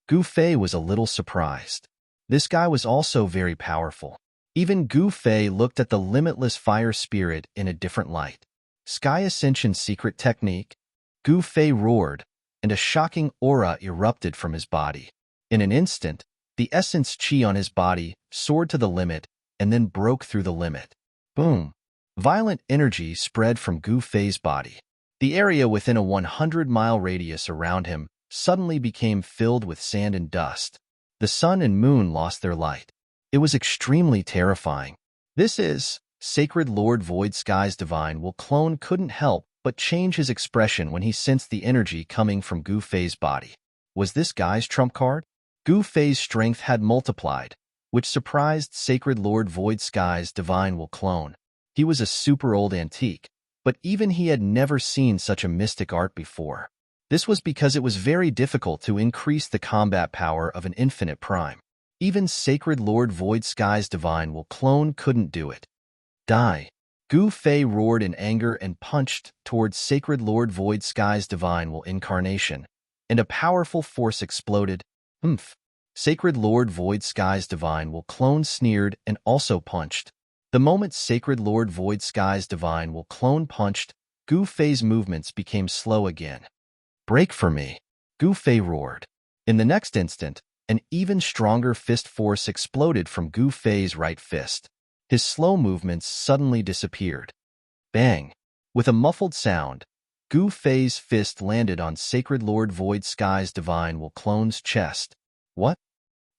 Gu Fei was a little surprised. This guy was also very powerful. Even Gu Fei looked at the limitless fire spirit in a different light. Sky Ascension secret technique? Gu Fei roared, and a shocking aura erupted from his body. In an instant, the essence chi on his body soared to the limit and then broke through the limit. Boom! Violent energy spread from Gu Fei's body. The area within a 100-mile radius around him suddenly became filled with sand and dust. The sun and moon lost their light. It was extremely terrifying. This is Sacred Lord Void Skies Divine Will Clone couldn't help but change his expression when he sensed the energy coming from Gu Fei's body. Was this guy's trump card? Gu Fei's strength had multiplied, which surprised Sacred Lord Void Skies Divine Will Clone. He was a super old antique, but even he had never seen such a mystic art before. This was because it was very difficult to increase the combat power of an infinite prime. Even Sacred Lord Void Skies Divine Will Clone couldn't do it. Die! Gu Fei roared in anger and punched towards Sacred Lord Void Skies Divine Will Incarnation, and a powerful force exploded. Humph! Sacred Lord Void Skies Divine Will Clone sneered and also punched. The moment Sacred Lord Void Skies Divine Will Clone punched, Gu Fei's movements became slow again. Break for me! Gu Fei roared. In the next instant, an even stronger fist force exploded from Gu Fei's right fist. His slow movements suddenly disappeared. Bang! With a muffled sound, Gu Fei's fist landed on Sacred Lord Void Skies Divine Will Clone's chest. What?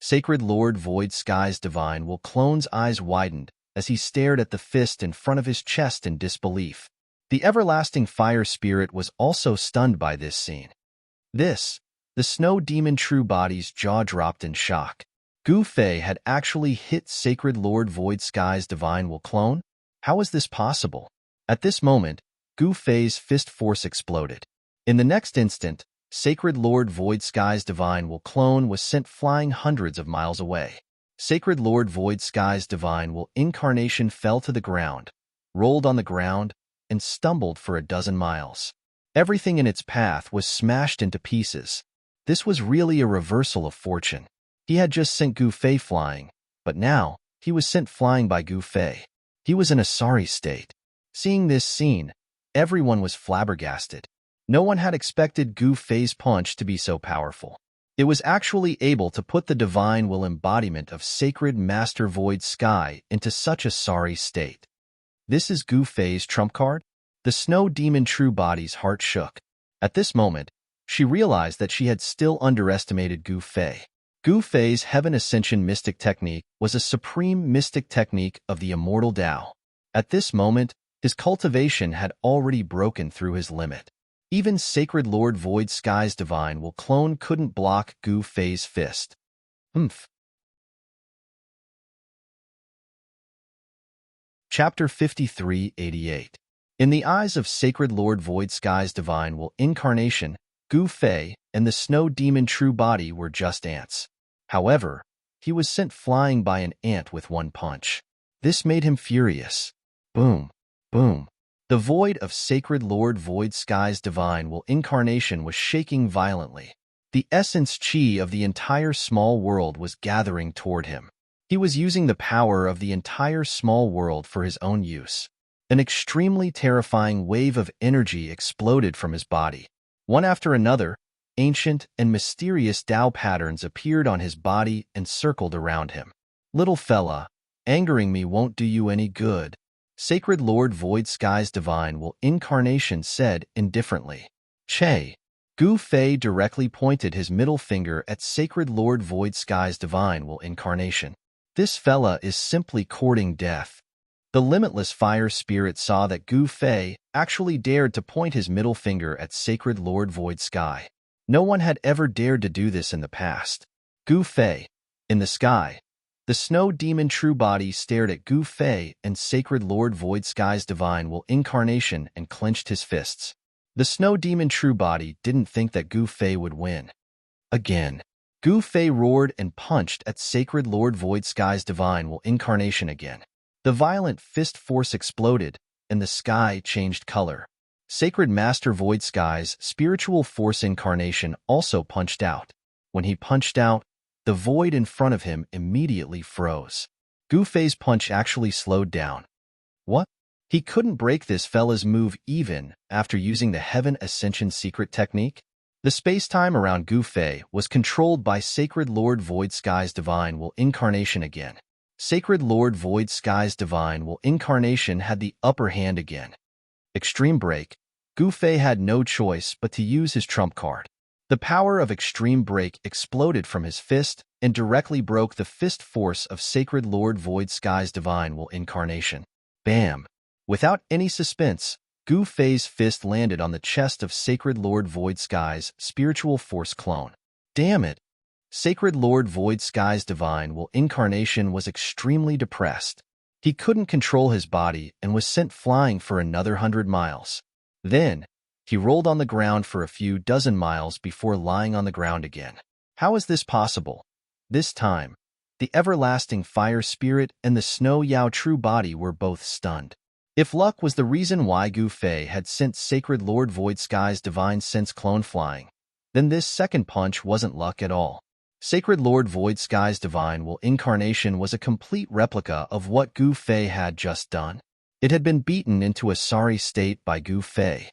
Sacred Lord Void Skies Divine Will Clone's eyes widened as he stared at the fist in front of his chest in disbelief. The everlasting fire spirit was also stunned by this scene. The snow demon True Body's jaw dropped in shock. Gu Fei had actually hit Sacred Lord Void Skies Divine Will Clone? How was this possible? At this moment, Gu Fei's fist force exploded. In the next instant, Sacred Lord Void Skies Divine Will Clone was sent flying hundreds of miles away. Sacred Lord Void Skies Divine Will Incarnation fell to the ground, rolled on the ground, and stumbled for a dozen miles. Everything in its path was smashed into pieces. This was really a reversal of fortune. He had just sent Gu Fei flying, but now he was sent flying by Gu Fei. He was in a sorry state. Seeing this scene, everyone was flabbergasted. No one had expected Gu Fei's punch to be so powerful. It was actually able to put the divine will embodiment of Sacred Master Void Sky into such a sorry state. This is Gu Fei's trump card? The snow demon True Body's heart shook. At this moment, she realized that she had still underestimated Gu Fei. Gu Fei's Heaven Ascension Mystic Technique was a supreme mystic technique of the immortal Tao. At this moment, his cultivation had already broken through his limit. Even Sacred Lord Void Skies Divine Will Clone couldn't block Gu Fei's fist. Humph. Chapter 5388. In the eyes of Sacred Lord Void Skies Divine Will Incarnation, Gu Fei and the snow demon True Body were just ants. However, he was sent flying by an ant with one punch. This made him furious. Boom, boom. The void of Sacred Lord Void Skies Divine Will Incarnation was shaking violently. The essence chi of the entire small world was gathering toward him. He was using the power of the entire small world for his own use. An extremely terrifying wave of energy exploded from his body. One after another, ancient and mysterious Tao patterns appeared on his body and circled around him. Little fella, angering me won't do you any good, Sacred Lord Void Skies Divine Will Incarnation said indifferently. Che. Gu Fei directly pointed his middle finger at Sacred Lord Void Skies Divine Will Incarnation. This fella is simply courting death. The limitless fire spirit saw that Gu Fei actually dared to point his middle finger at Sacred Lord Void Sky. No one had ever dared to do this in the past. Gu Fei. In the sky, the snow demon True Body stared at Gu Fei and Sacred Lord Void Skies Divine Will Incarnation and clenched his fists. The snow demon True Body didn't think that Gu Fei would win. Again, Gu Fei roared and punched at Sacred Lord Void Skies Divine Will Incarnation again. The violent fist force exploded, and the sky changed color. Sacred Master Void Sky's spiritual force incarnation also punched out. When he punched out, the void in front of him immediately froze. Gu Fei's punch actually slowed down. What? He couldn't break this fella's move even after using the Heaven Ascension secret technique? The space-time around Gu Fei was controlled by Sacred Lord Void Sky's Divine Will Incarnation again. Sacred Lord Void Sky's Divine Will Incarnation had the upper hand again. Extreme Break. Gu Fei had no choice but to use his trump card. The power of Extreme Break exploded from his fist and directly broke the fist force of Sacred Lord Void Sky's Divine Will Incarnation. Bam! Without any suspense, Gu Fei's fist landed on the chest of Sacred Lord Void Sky's Spiritual Force clone. Damn it! Sacred Lord Void Sky's Divine Will Incarnation was extremely depressed. He couldn't control his body and was sent flying for another 100 miles. Then, he rolled on the ground for a few dozen miles before lying on the ground again. How is this possible? This time, the everlasting fire spirit and the snow Yao true body were both stunned. If luck was the reason why Gu Fei had sent Sacred Lord Void Sky's Divine Sense clone flying, then this second punch wasn't luck at all. Sacred Lord Void Sky's Divine Will Incarnation was a complete replica of what Gu Fei had just done. It had been beaten into a sorry state by Gu Fei.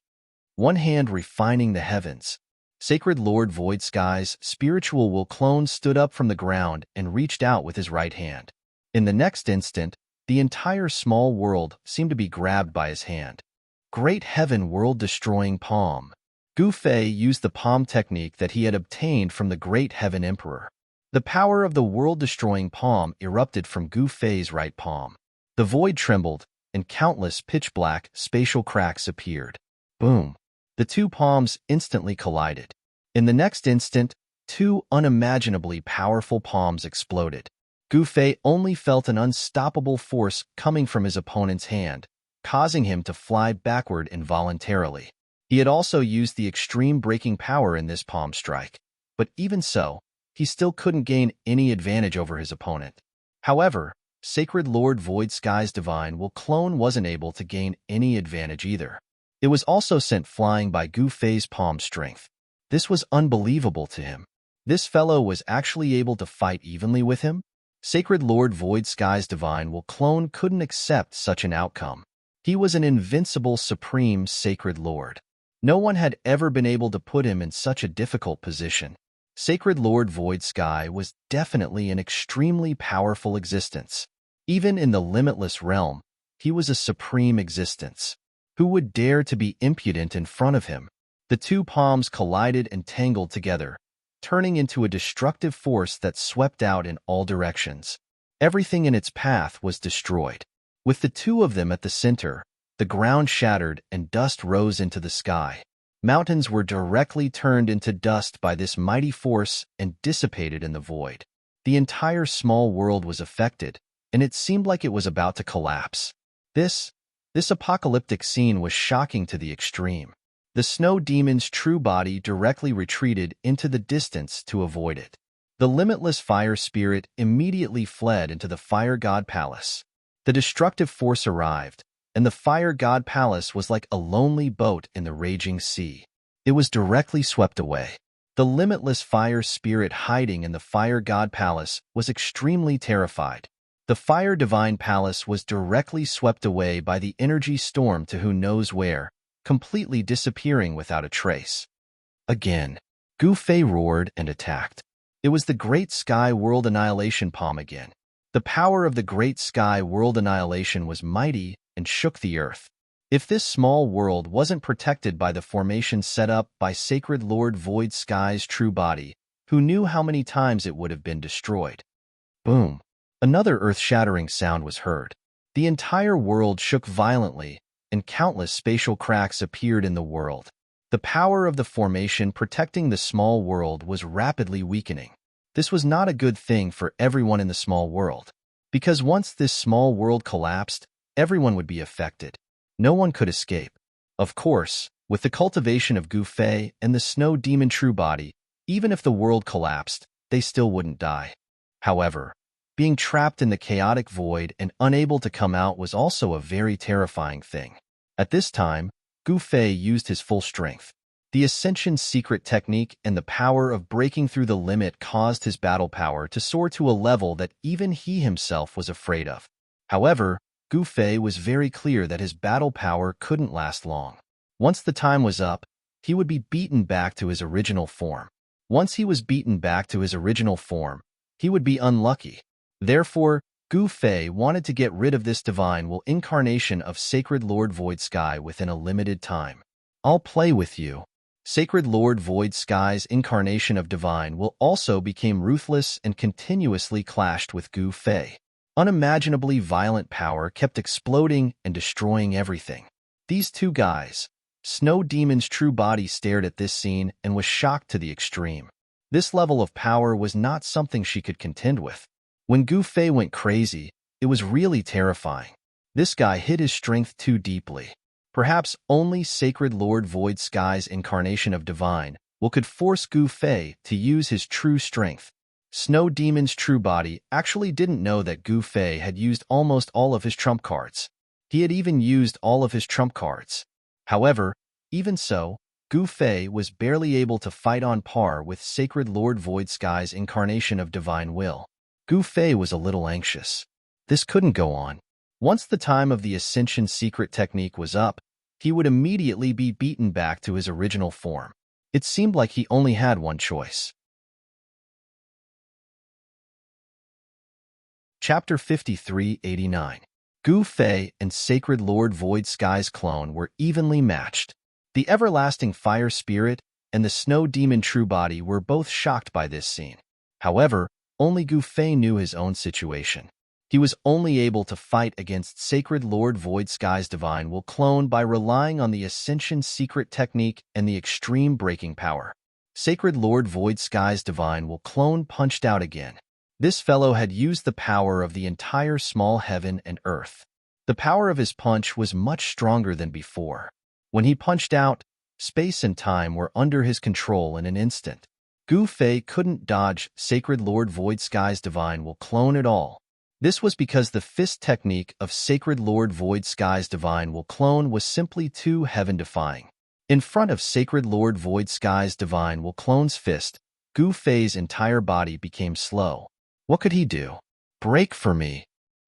One hand refining the heavens, Sacred Lord Void Sky's Spiritual Will clone stood up from the ground and reached out with his right hand. In the next instant, the entire small world seemed to be grabbed by his hand. Great Heaven World-Destroying Palm. Gu Fei used the palm technique that he had obtained from the Great Heaven Emperor. The power of the world-destroying palm erupted from Gu Fei's right palm. The void trembled, and countless pitch-black spatial cracks appeared. Boom! The two palms instantly collided. In the next instant, two unimaginably powerful palms exploded. Gu Fei only felt an unstoppable force coming from his opponent's hand, causing him to fly backward involuntarily. He had also used the extreme breaking power in this palm strike, but even so, he still couldn't gain any advantage over his opponent. However, Sacred Lord Void Sky's Divine Will clone wasn't able to gain any advantage either. It was also sent flying by Gu Fei's palm strength. This was unbelievable to him. This fellow was actually able to fight evenly with him? Sacred Lord Void Sky's Divine Will clone couldn't accept such an outcome. He was an invincible supreme Sacred Lord. No one had ever been able to put him in such a difficult position. Sacred Lord Void Sky was definitely an extremely powerful existence. Even in the limitless realm, he was a supreme existence. Who would dare to be impudent in front of him? The two palms collided and tangled together, turning into a destructive force that swept out in all directions. Everything in its path was destroyed. With the two of them at the center, the ground shattered and dust rose into the sky. Mountains were directly turned into dust by this mighty force and dissipated in the void. The entire small world was affected, and it seemed like it was about to collapse. This apocalyptic scene was shocking to the extreme. The snow demon's true body directly retreated into the distance to avoid it. The limitless fire spirit immediately fled into the fire god palace. The destructive force arrived, and the fire god palace was like a lonely boat in the raging sea. It was directly swept away. The limitless fire spirit hiding in the fire god palace was extremely terrified. The fire divine palace was directly swept away by the energy storm to who knows where, completely disappearing without a trace. Again, Gu Fei roared and attacked. It was the Great Sky World Annihilation Palm again. The power of the Great Sky World Annihilation was mighty and shook the earth. If this small world wasn't protected by the formation set up by Sacred Lord Void Sky's true body, who knew how many times it would have been destroyed? Boom! Another earth-shattering sound was heard. The entire world shook violently, and countless spatial cracks appeared in the world. The power of the formation protecting the small world was rapidly weakening. This was not a good thing for everyone in the small world, because once this small world collapsed, everyone would be affected. No one could escape. Of course, with the cultivation of Gu Fei and the snow demon true body, even if the world collapsed, they still wouldn't die. However, being trapped in the chaotic void and unable to come out was also a very terrifying thing. At this time, Gu Fei used his full strength. The Ascension secret technique and the power of breaking through the limit caused his battle power to soar to a level that even he himself was afraid of. However, Gu Fei was very clear that his battle power couldn't last long. Once the time was up, he would be beaten back to his original form. Once he was beaten back to his original form, he would be unlucky. Therefore, Gu Fei wanted to get rid of this divine will incarnation of Sacred Lord Void Sky within a limited time. I'll play with you. Sacred Lord Void Sky's incarnation of divine will also became ruthless and continuously clashed with Gu Fei. Unimaginably violent power kept exploding and destroying everything. These two guys, Snow Demon's true body, stared at this scene and was shocked to the extreme. This level of power was not something she could contend with. When Gu Fei went crazy, it was really terrifying. This guy hid his strength too deeply. Perhaps only Sacred Lord Void Sky's incarnation of divine will could force Gu Fei to use his true strength. Snow Demon's true body actually didn't know that Gu Fei had used almost all of his trump cards. He had even used all of his trump cards. However, even so, Gu Fei was barely able to fight on par with Sacred Lord Void Sky's incarnation of divine will. Gu Fei was a little anxious. This couldn't go on. Once the time of the Ascension secret technique was up, he would immediately be beaten back to his original form. It seemed like he only had one choice. Chapter 5389. Gu Fei and Sacred Lord Void Sky's clone were evenly matched. The Everlasting Fire Spirit and the Snow Demon True Body were both shocked by this scene. However, only Gu Fei knew his own situation. He was only able to fight against Sacred Lord Void Sky's divine will clone by relying on the Ascension secret technique and the extreme breaking power. Sacred Lord Void Sky's divine will clone punched out again. This fellow had used the power of the entire small heaven and earth. The power of his punch was much stronger than before. When he punched out, space and time were under his control in an instant. Gu Fei couldn't dodge Sacred Lord Void Sky's divine will clone at all. This was because the fist technique of Sacred Lord Void Sky's divine will clone was simply too heaven-defying. In front of Sacred Lord Void Sky's divine will clone's fist, Gu Fei's entire body became slow. What could he do? Break for me.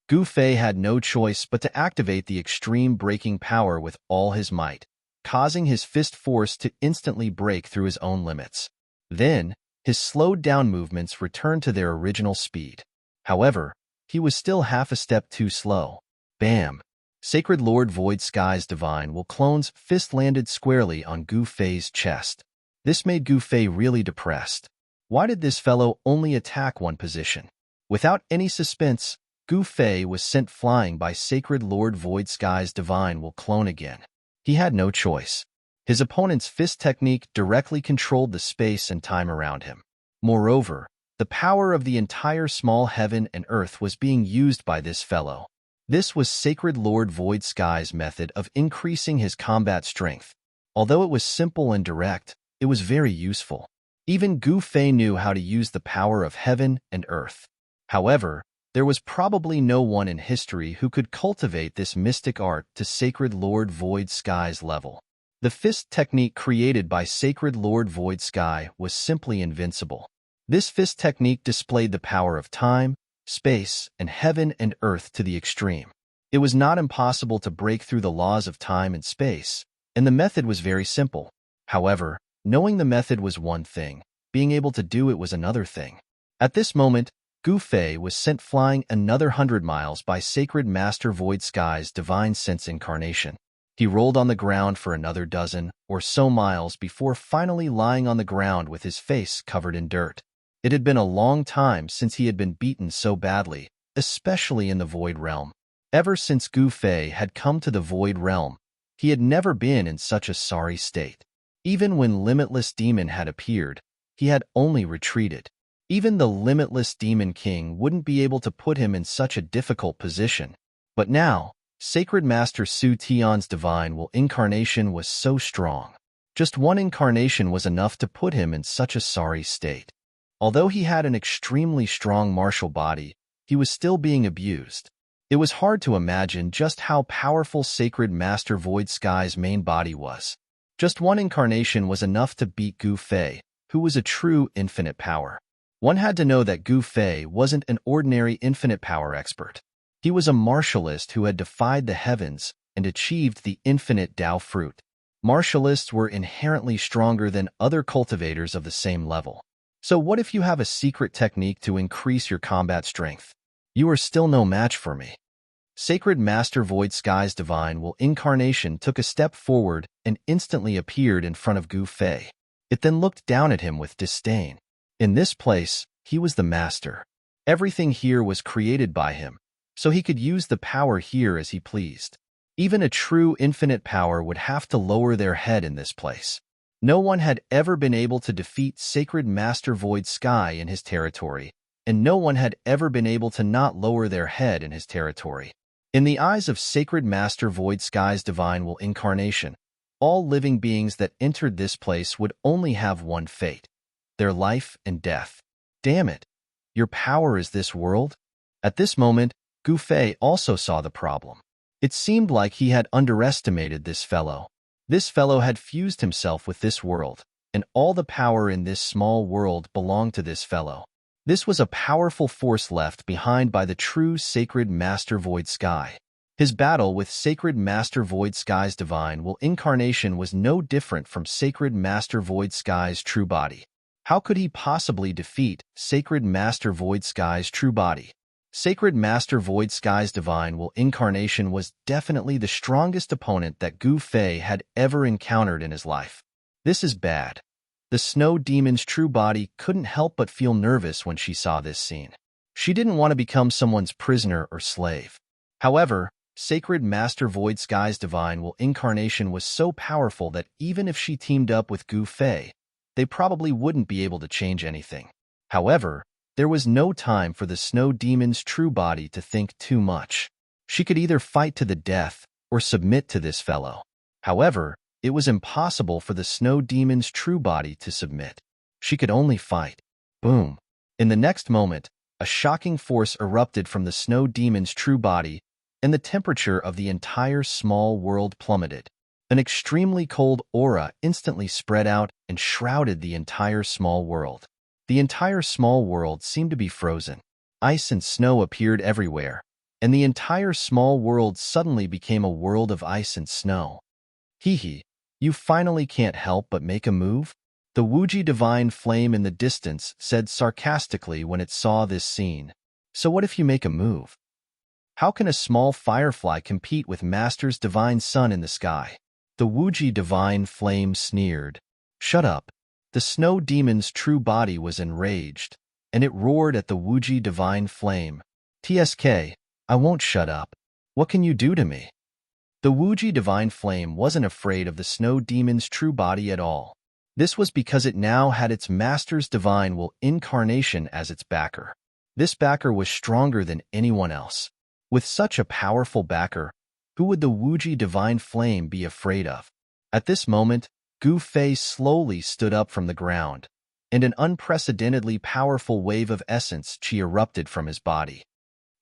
Gu Fei had no choice but to activate the extreme breaking power with all his might, causing his fist force to instantly break through his own limits. Then, his slowed-down movements returned to their original speed. However, he was still half a step too slow. Bam! Sacred Lord Void Sky's divine will clone's fist landed squarely on Gu Fei's chest. This made Gu Fei really depressed. Why did this fellow only attack one position? Without any suspense, Gu Fei was sent flying by Sacred Lord Void Sky's divine will clone again. He had no choice. His opponent's fist technique directly controlled the space and time around him. Moreover, the power of the entire small heaven and earth was being used by this fellow. This was Sacred Lord Void Sky's method of increasing his combat strength. Although it was simple and direct, it was very useful. Even Gu Fei knew how to use the power of heaven and earth. However, there was probably no one in history who could cultivate this mystic art to Sacred Lord Void Sky's level. The fist technique created by Sacred Lord Void Sky was simply invincible. This fist technique displayed the power of time, space, and heaven and earth to the extreme. It was not impossible to break through the laws of time and space, and the method was very simple. However, knowing the method was one thing, being able to do it was another thing. At this moment, Gu Fei was sent flying another 100 miles by Sacred Master Void Sky's divine sense incarnation. He rolled on the ground for another dozen or so miles before finally lying on the ground with his face covered in dirt. It had been a long time since he had been beaten so badly, especially in the Void Realm. Ever since Gu Fei had come to the Void Realm, he had never been in such a sorry state. Even when Limitless Demon had appeared, he had only retreated. Even the Limitless Demon King wouldn't be able to put him in such a difficult position. But now, Sacred Master Su Tian's divine will incarnation was so strong. Just one incarnation was enough to put him in such a sorry state. Although he had an extremely strong martial body, he was still being abused. It was hard to imagine just how powerful Sacred Master Void Sky's main body was. Just one incarnation was enough to beat Gu Fei, who was a true infinite power. One had to know that Gu Fei wasn't an ordinary infinite power expert. He was a martialist who had defied the heavens and achieved the infinite Tao fruit. Martialists were inherently stronger than other cultivators of the same level. So what if you have a secret technique to increase your combat strength? You are still no match for me. Sacred Master Void Sky's Divine Will Incarnation took a step forward and instantly appeared in front of Gu Fei. It then looked down at him with disdain. In this place, he was the master. Everything here was created by him, so he could use the power here as he pleased. Even a true infinite power would have to lower their head in this place. No one had ever been able to defeat Sacred Master Void Sky in his territory, and no one had ever been able to not lower their head in his territory. In the eyes of Sacred Master Void Sky's Divine Will Incarnation, all living beings that entered this place would only have one fate: their life and death. Damn it! Your power is this world? At this moment, Gu Fei also saw the problem. It seemed like he had underestimated this fellow. This fellow had fused himself with this world, and all the power in this small world belonged to this fellow. This was a powerful force left behind by the true Sacred Master Void Sky. His battle with Sacred Master Void Sky's Divine Will Incarnation was no different from Sacred Master Void Sky's true body. How could he possibly defeat Sacred Master Void Sky's true body? Sacred Master Void Sky's Divine Will Incarnation was definitely the strongest opponent that Gu Fei had ever encountered in his life. This is bad. The Snow Demon's true body couldn't help but feel nervous when she saw this scene. She didn't want to become someone's prisoner or slave. However, Sacred Master Void Sky's Divine Will Incarnation was so powerful that even if she teamed up with Gu Fei, they probably wouldn't be able to change anything. However, there was no time for the Snow Demon's true body to think too much. She could either fight to the death or submit to this fellow. However, it was impossible for the Snow Demon's true body to submit. She could only fight. Boom. In the next moment, a shocking force erupted from the Snow Demon's true body, and the temperature of the entire small world plummeted. An extremely cold aura instantly spread out and shrouded the entire small world. The entire small world seemed to be frozen. Ice and snow appeared everywhere, and the entire small world suddenly became a world of ice and snow. Hee, you finally can't help but make a move? The Wuji Divine Flame in the distance said sarcastically when it saw this scene. So what if you make a move? How can a small firefly compete with Master's Divine Sun in the sky? The Wuji Divine Flame sneered. Shut up. The Snow Demon's true body was enraged, and it roared at the Wuji Divine Flame. TSK, I won't shut up. What can you do to me? The Wuji Divine Flame wasn't afraid of the Snow Demon's true body at all. This was because it now had its Master's Divine Will Incarnation as its backer. This backer was stronger than anyone else. With such a powerful backer, who would the Wuji Divine Flame be afraid of? At this moment, Gu Fei slowly stood up from the ground, and an unprecedentedly powerful wave of essence chi erupted from his body.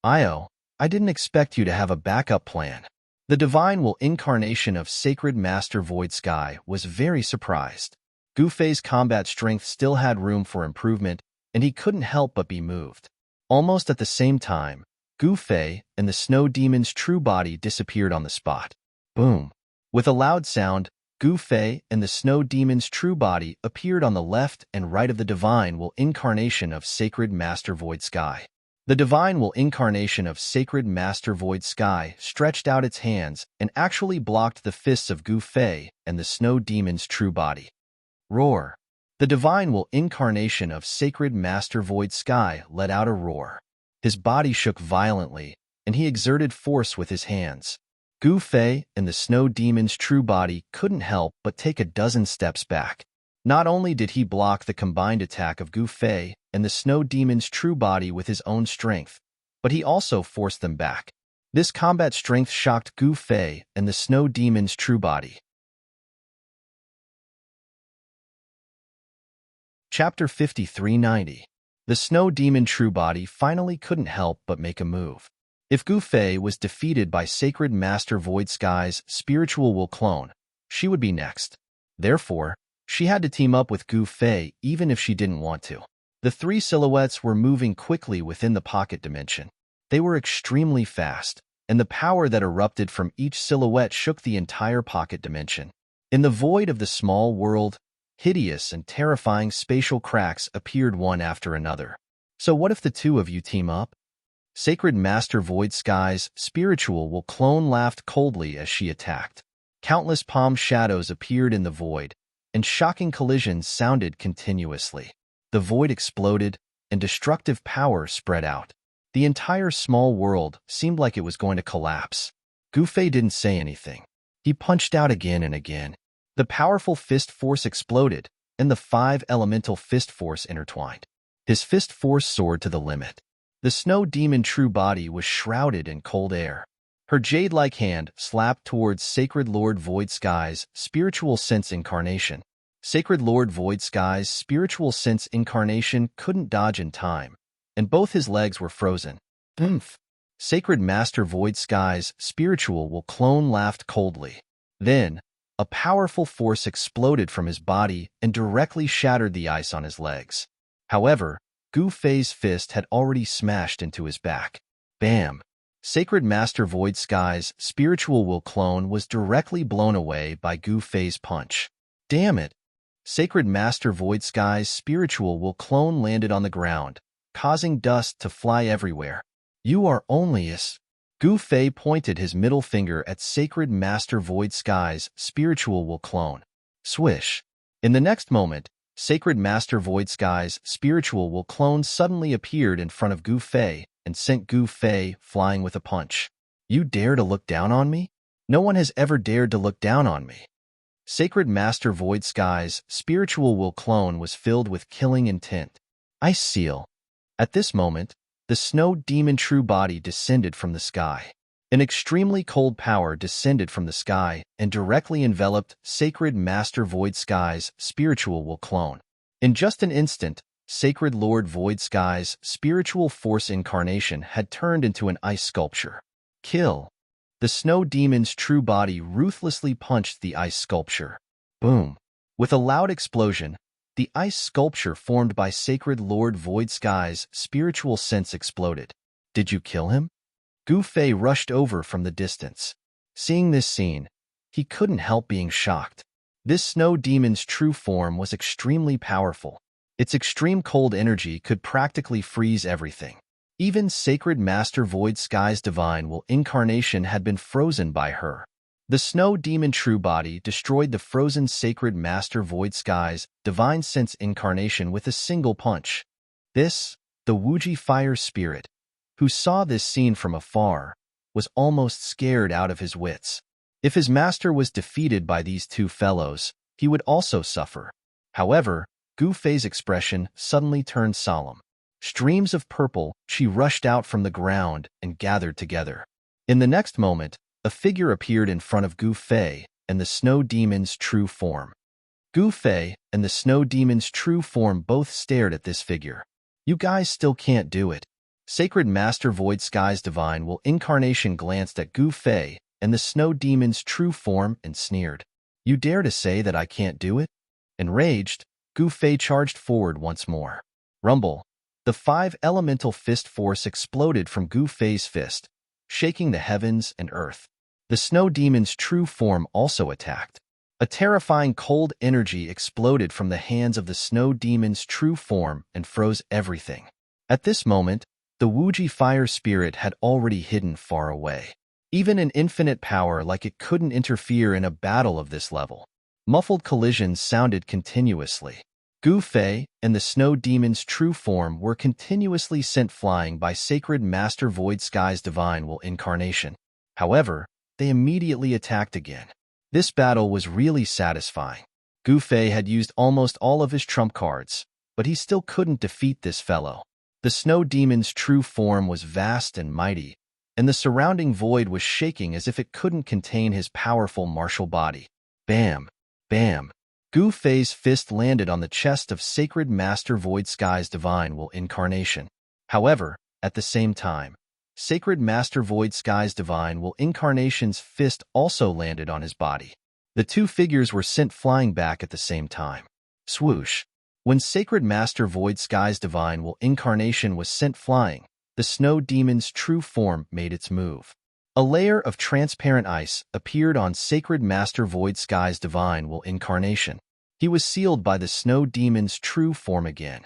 Io, I didn't expect you to have a backup plan. The Divine Will Incarnation of Sacred Master Void Sky was very surprised. Gu Fei's combat strength still had room for improvement, and he couldn't help but be moved. Almost at the same time, Gu Fei and the Snow Demon's true body disappeared on the spot. Boom! With a loud sound, Gu Fei and the Snow Demon's true body appeared on the left and right of the Divine Will Incarnation of Sacred Master Void Sky. The Divine Will Incarnation of Sacred Master Void Sky stretched out its hands and actually blocked the fists of Gu Fei and the Snow Demon's true body. Roar! The Divine Will Incarnation of Sacred Master Void Sky let out a roar. His body shook violently, and he exerted force with his hands. Gu Fei and the Snow Demon's true body couldn't help but take a dozen steps back. Not only did he block the combined attack of Gu Fei and the Snow Demon's true body with his own strength, but he also forced them back. This combat strength shocked Gu Fei and the Snow Demon's true body. Chapter 5390. The Snow Demon true body finally couldn't help but make a move. If Gu Fei was defeated by Sacred Master Void Sky's spiritual will clone, she would be next. Therefore, she had to team up with Gu Fei even if she didn't want to. The three silhouettes were moving quickly within the pocket dimension. They were extremely fast, and the power that erupted from each silhouette shook the entire pocket dimension. In the void of the small world, hideous and terrifying spatial cracks appeared one after another. So what if the two of you team up? Sacred Master Void Skies, spiritual will clone laughed coldly as she attacked. Countless palm shadows appeared in the void, and shocking collisions sounded continuously. The void exploded, and destructive power spread out. The entire small world seemed like it was going to collapse. Gufei didn't say anything. He punched out again and again. The powerful fist force exploded, and the 5 elemental fist force intertwined. His fist force soared to the limit. The snow demon true body was shrouded in cold air. Her jade-like hand slapped towards Sacred Lord Void Skies' spiritual sense incarnation. Sacred Lord Void Skies' spiritual sense incarnation couldn't dodge in time, and both his legs were frozen. Oomph! Sacred Master Void Skies' spiritual will clone laughed coldly. Then, a powerful force exploded from his body and directly shattered the ice on his legs. However, Gu Fei's fist had already smashed into his back. Bam! Sacred Master Void Skies' spiritual will clone was directly blown away by Gu Fei's punch. Damn it! Sacred Master Void Skies' spiritual will clone landed on the ground, causing dust to fly everywhere. You are only as... Gu Fei pointed his middle finger at Sacred Master Void Skies' spiritual will clone. Swish! In the next moment, Sacred Master Void Skies' spiritual will clone suddenly appeared in front of Gu Fei and sent Gu Fei flying with a punch. You dare to look down on me? No one has ever dared to look down on me. Sacred Master Void Skies' spiritual will clone was filled with killing intent. Ice Seal. At this moment, the snow demon true body descended from the sky. An extremely cold power descended from the sky and directly enveloped Sacred Master Void Skies' spiritual will clone. In just an instant, Sacred Lord Void Skies' spiritual force incarnation had turned into an ice sculpture. Kill! The snow demon's true body ruthlessly punched the ice sculpture. Boom! With a loud explosion, the ice sculpture formed by Sacred Lord Void Skies' spiritual sense exploded. Did you kill him? Gu Fei rushed over from the distance. Seeing this scene, he couldn't help being shocked. This snow demon's true form was extremely powerful. Its extreme cold energy could practically freeze everything. Even Sacred Master Void Skies' divine will incarnation had been frozen by her. The snow demon true body destroyed the frozen Sacred Master Void Skies' divine sense incarnation with a single punch. This, the Wuji fire spirit, who saw this scene from afar, was almost scared out of his wits. If his master was defeated by these two fellows, he would also suffer. However, Gu Fei's expression suddenly turned solemn. Streams of purple, she rushed out from the ground and gathered together. In the next moment, a figure appeared in front of Gu Fei and the snow demon's true form. Gu Fei and the snow demon's true form both stared at this figure. You guys still can't do it. Sacred Master Void Skies Divine will incarnation glanced at Gu Fei and the snow demon's true form and sneered. You dare to say that I can't do it? Enraged, Gu Fei charged forward once more. Rumble. The 5 elemental fist force exploded from Gu Fei's fist, shaking the heavens and earth. The snow demon's true form also attacked. A terrifying cold energy exploded from the hands of the snow demon's true form and froze everything. At this moment, the Wuji fire spirit had already hidden far away. Even an infinite power like it couldn't interfere in a battle of this level. Muffled collisions sounded continuously. Gu Fei and the snow demon's true form were continuously sent flying by Sacred Master Void Skies Divine Will incarnation. However, they immediately attacked again. This battle was really satisfying. Gu Fei had used almost all of his trump cards, but he still couldn't defeat this fellow. The snow demon's true form was vast and mighty, and the surrounding void was shaking as if it couldn't contain his powerful martial body. Bam! Bam! Gu Fei's fist landed on the chest of Sacred Master Void Skies Divine Will incarnation. However, at the same time, Sacred Master Void Skies Divine Will incarnation's fist also landed on his body. The two figures were sent flying back at the same time. Swoosh! When Sacred Master Void Skies Divine Will incarnation was sent flying, the snow demon's true form made its move. A layer of transparent ice appeared on Sacred Master Void Sky's divine will incarnation. He was sealed by the snow demon's true form again.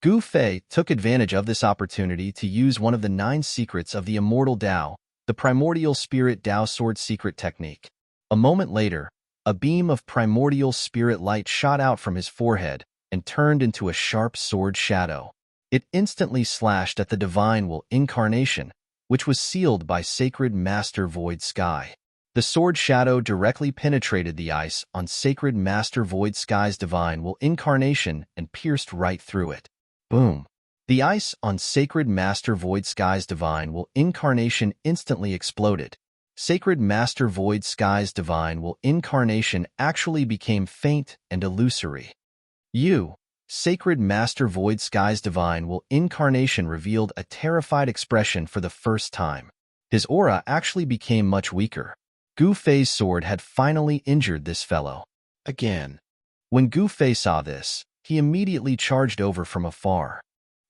Gu Fei took advantage of this opportunity to use one of the 9 secrets of the immortal Tao, the primordial spirit Tao sword secret technique. A moment later, a beam of primordial spirit light shot out from his forehead and turned into a sharp sword shadow. It instantly slashed at the divine will incarnation, which was sealed by Sacred Master Void Sky. The sword shadow directly penetrated the ice on Sacred Master Void Sky's divine will incarnation and pierced right through it. Boom! The ice on Sacred Master Void Sky's divine will incarnation instantly exploded. Sacred Master Void Sky's divine will incarnation actually became faint and illusory. Sacred Master Void Sky's divine will incarnation revealed a terrified expression for the first time. His aura actually became much weaker. Gu Fei's sword had finally injured this fellow. Again. When Gu Fei saw this, he immediately charged over from afar.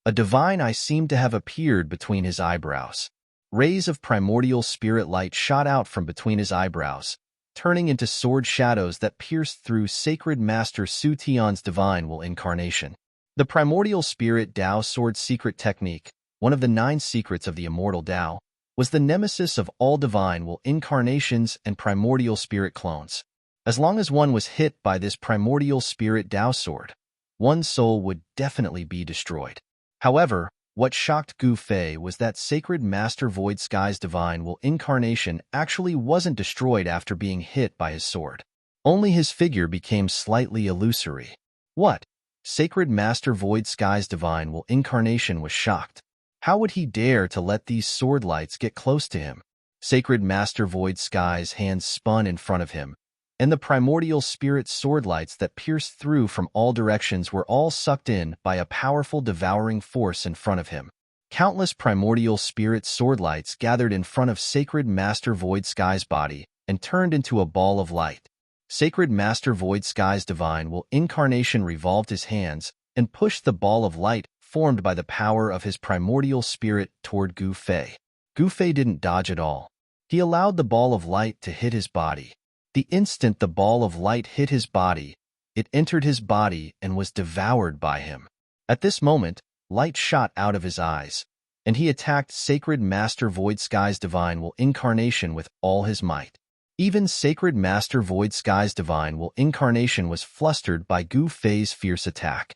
A divine eye seemed to have appeared between his eyebrows. Rays of primordial spirit light shot out from between his eyebrows, turning into sword shadows that pierced through Sacred Master Su Tian's divine will incarnation. The primordial spirit Tao sword secret technique, one of the 9 secrets of the immortal Tao, was the nemesis of all divine will incarnations and primordial spirit clones. As long as one was hit by this primordial spirit Tao sword, one's soul would definitely be destroyed. However, what shocked Gu Fei was that Sacred Master Void Sky's divine will incarnation actually wasn't destroyed after being hit by his sword. Only his figure became slightly illusory. What? Sacred Master Void Sky's divine will incarnation was shocked. How would he dare to let these sword lights get close to him? Sacred Master Void Sky's hands spun in front of him, and the primordial spirit sword lights that pierced through from all directions were all sucked in by a powerful devouring force in front of him. Countless primordial spirit sword lights gathered in front of Sacred Master Void Sky's body and turned into a ball of light. Sacred Master Void Sky's divine will incarnation revolved his hands and pushed the ball of light formed by the power of his primordial spirit toward Gu Fei. Gu Fei didn't dodge at all. He allowed the ball of light to hit his body. The instant the ball of light hit his body, it entered his body and was devoured by him. At this moment, light shot out of his eyes, and he attacked Sacred Master Void Sky's divine will incarnation with all his might. Even Sacred Master Void Sky's divine will incarnation was flustered by Gu Fei's fierce attack.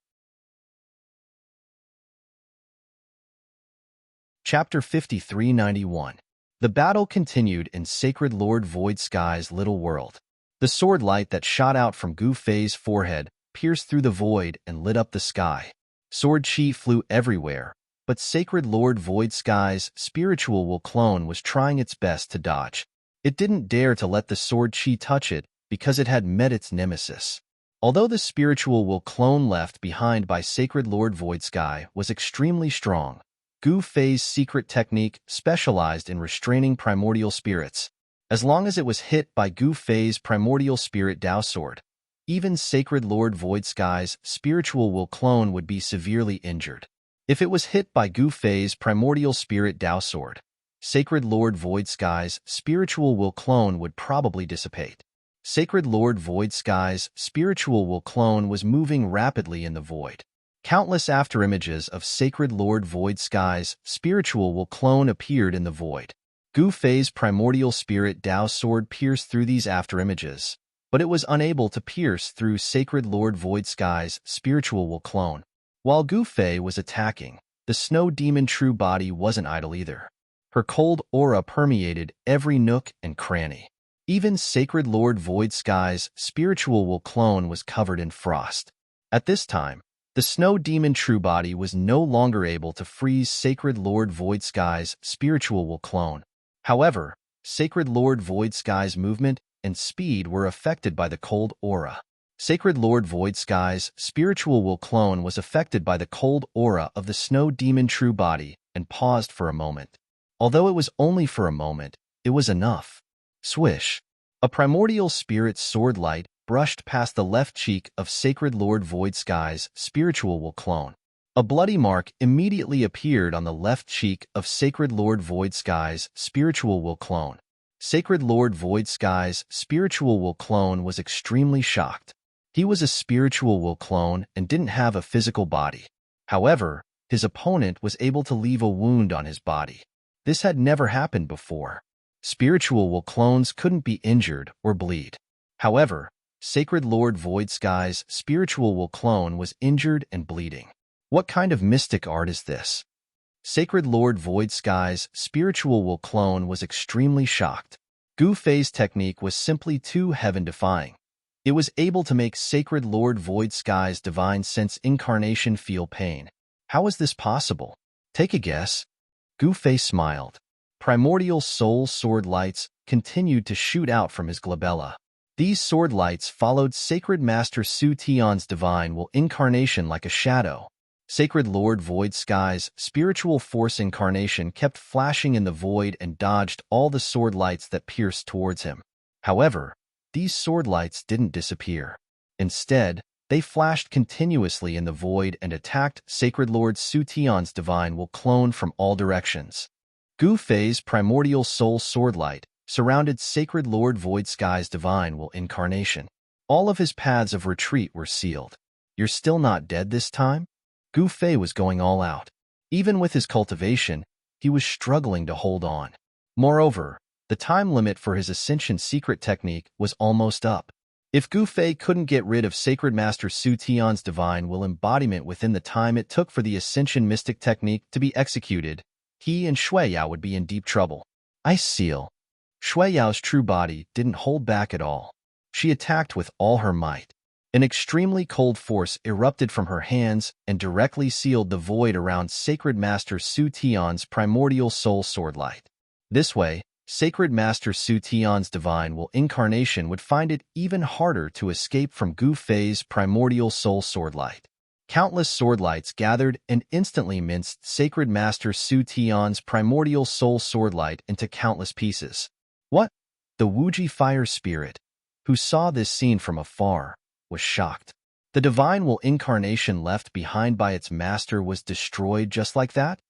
Chapter 5391. The battle continued in Sacred Lord Void Sky's little world. The sword light that shot out from Gu Fei's forehead pierced through the void and lit up the sky. Sword chi flew everywhere, but Sacred Lord Void Sky's spiritual will clone was trying its best to dodge. It didn't dare to let the sword chi touch it because it had met its nemesis. Although the spiritual will clone left behind by Sacred Lord Void Sky was extremely strong, Gu Fei's secret technique specialized in restraining primordial spirits. As long as it was hit by Gu Fei's primordial spirit Tao sword, even Sacred Lord Void Sky's spiritual will clone would be severely injured. If it was hit by Gu Fei's primordial spirit Tao sword, Sacred Lord Void Sky's spiritual will clone would probably dissipate. Sacred Lord Void Sky's spiritual will clone was moving rapidly in the void. Countless afterimages of Sacred Lord Void Sky's spiritual will clone appeared in the void. Gu Fei's primordial spirit Tao sword pierced through these afterimages, but it was unable to pierce through Sacred Lord Void Sky's spiritual will clone. While Gu Fei was attacking, the snow demon true body wasn't idle either. Her cold aura permeated every nook and cranny. Even Sacred Lord Void Sky's spiritual will clone was covered in frost. At this time, the snow demon true body was no longer able to freeze Sacred Lord Void Sky's spiritual will clone. However, Sacred Lord Void Sky's movement and speed were affected by the cold aura. Sacred Lord Void Sky's spiritual will clone was affected by the cold aura of the snow demon true body and paused for a moment. Although it was only for a moment, it was enough. Swish! A primordial spirit sword light brushed past the left cheek of Sacred Lord Void Sky's spiritual will clone. A bloody mark immediately appeared on the left cheek of Sacred Lord Void Sky's spiritual will clone. Sacred Lord Void Sky's spiritual will clone was extremely shocked. He was a spiritual will clone and didn't have a physical body. However, his opponent was able to leave a wound on his body. This had never happened before. Spiritual will clones couldn't be injured or bleed. However, Sacred Lord Void Sky's spiritual will clone was injured and bleeding. What kind of mystic art is this? Sacred Lord Void Sky's spiritual will clone was extremely shocked. Gu Fei's technique was simply too heaven-defying. It was able to make Sacred Lord Void Sky's divine sense incarnation feel pain. How is this possible? Take a guess. Gu Fei smiled. Primordial soul sword lights continued to shoot out from his glabella. These sword lights followed Sacred Master Su Tian's divine will incarnation like a shadow. Sacred Lord Void Sky's spiritual force incarnation kept flashing in the void and dodged all the sword lights that pierced towards him. However, these sword lights didn't disappear. Instead, they flashed continuously in the void and attacked Sacred Lord Su Tian's divine will clone from all directions. Gu Fei's primordial soul sword light surrounded Sacred Lord Void Sky's divine will incarnation. All of his paths of retreat were sealed. You're still not dead this time? Gu Fei was going all out. Even with his cultivation, he was struggling to hold on. Moreover, the time limit for his Ascension secret technique was almost up. If Gu Fei couldn't get rid of Sacred Master Su Tian's divine will embodiment within the time it took for the Ascension mystic technique to be executed, he and Shui Yao would be in deep trouble. Ice Seal. Shui Yao's true body didn't hold back at all. She attacked with all her might. An extremely cold force erupted from her hands and directly sealed the void around Sacred Master Su Tian's primordial soul sword light. This way, Sacred Master Su Tian's divine will incarnation would find it even harder to escape from Gu Fei's primordial soul sword light. Countless sword lights gathered and instantly minced Sacred Master Su Tian's primordial soul sword light into countless pieces. What? The Wuji fire spirit, who saw this scene from afar, was shocked. The divine will incarnation left behind by its master was destroyed just like that?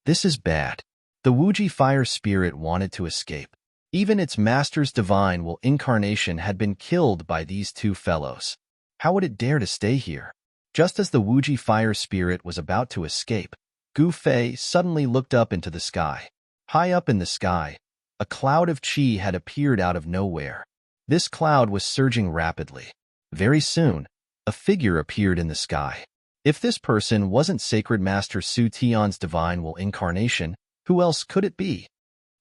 This is bad. The Wuji fire spirit wanted to escape. Even its master's divine will incarnation had been killed by these two fellows. How would it dare to stay here? Just as the Wuji fire spirit was about to escape, Gu Fei suddenly looked up into the sky. High up in the sky, a cloud of qi had appeared out of nowhere. This cloud was surging rapidly. Very soon, a figure appeared in the sky. If this person wasn't Sacred Master Su Tian's divine will incarnation, who else could it be?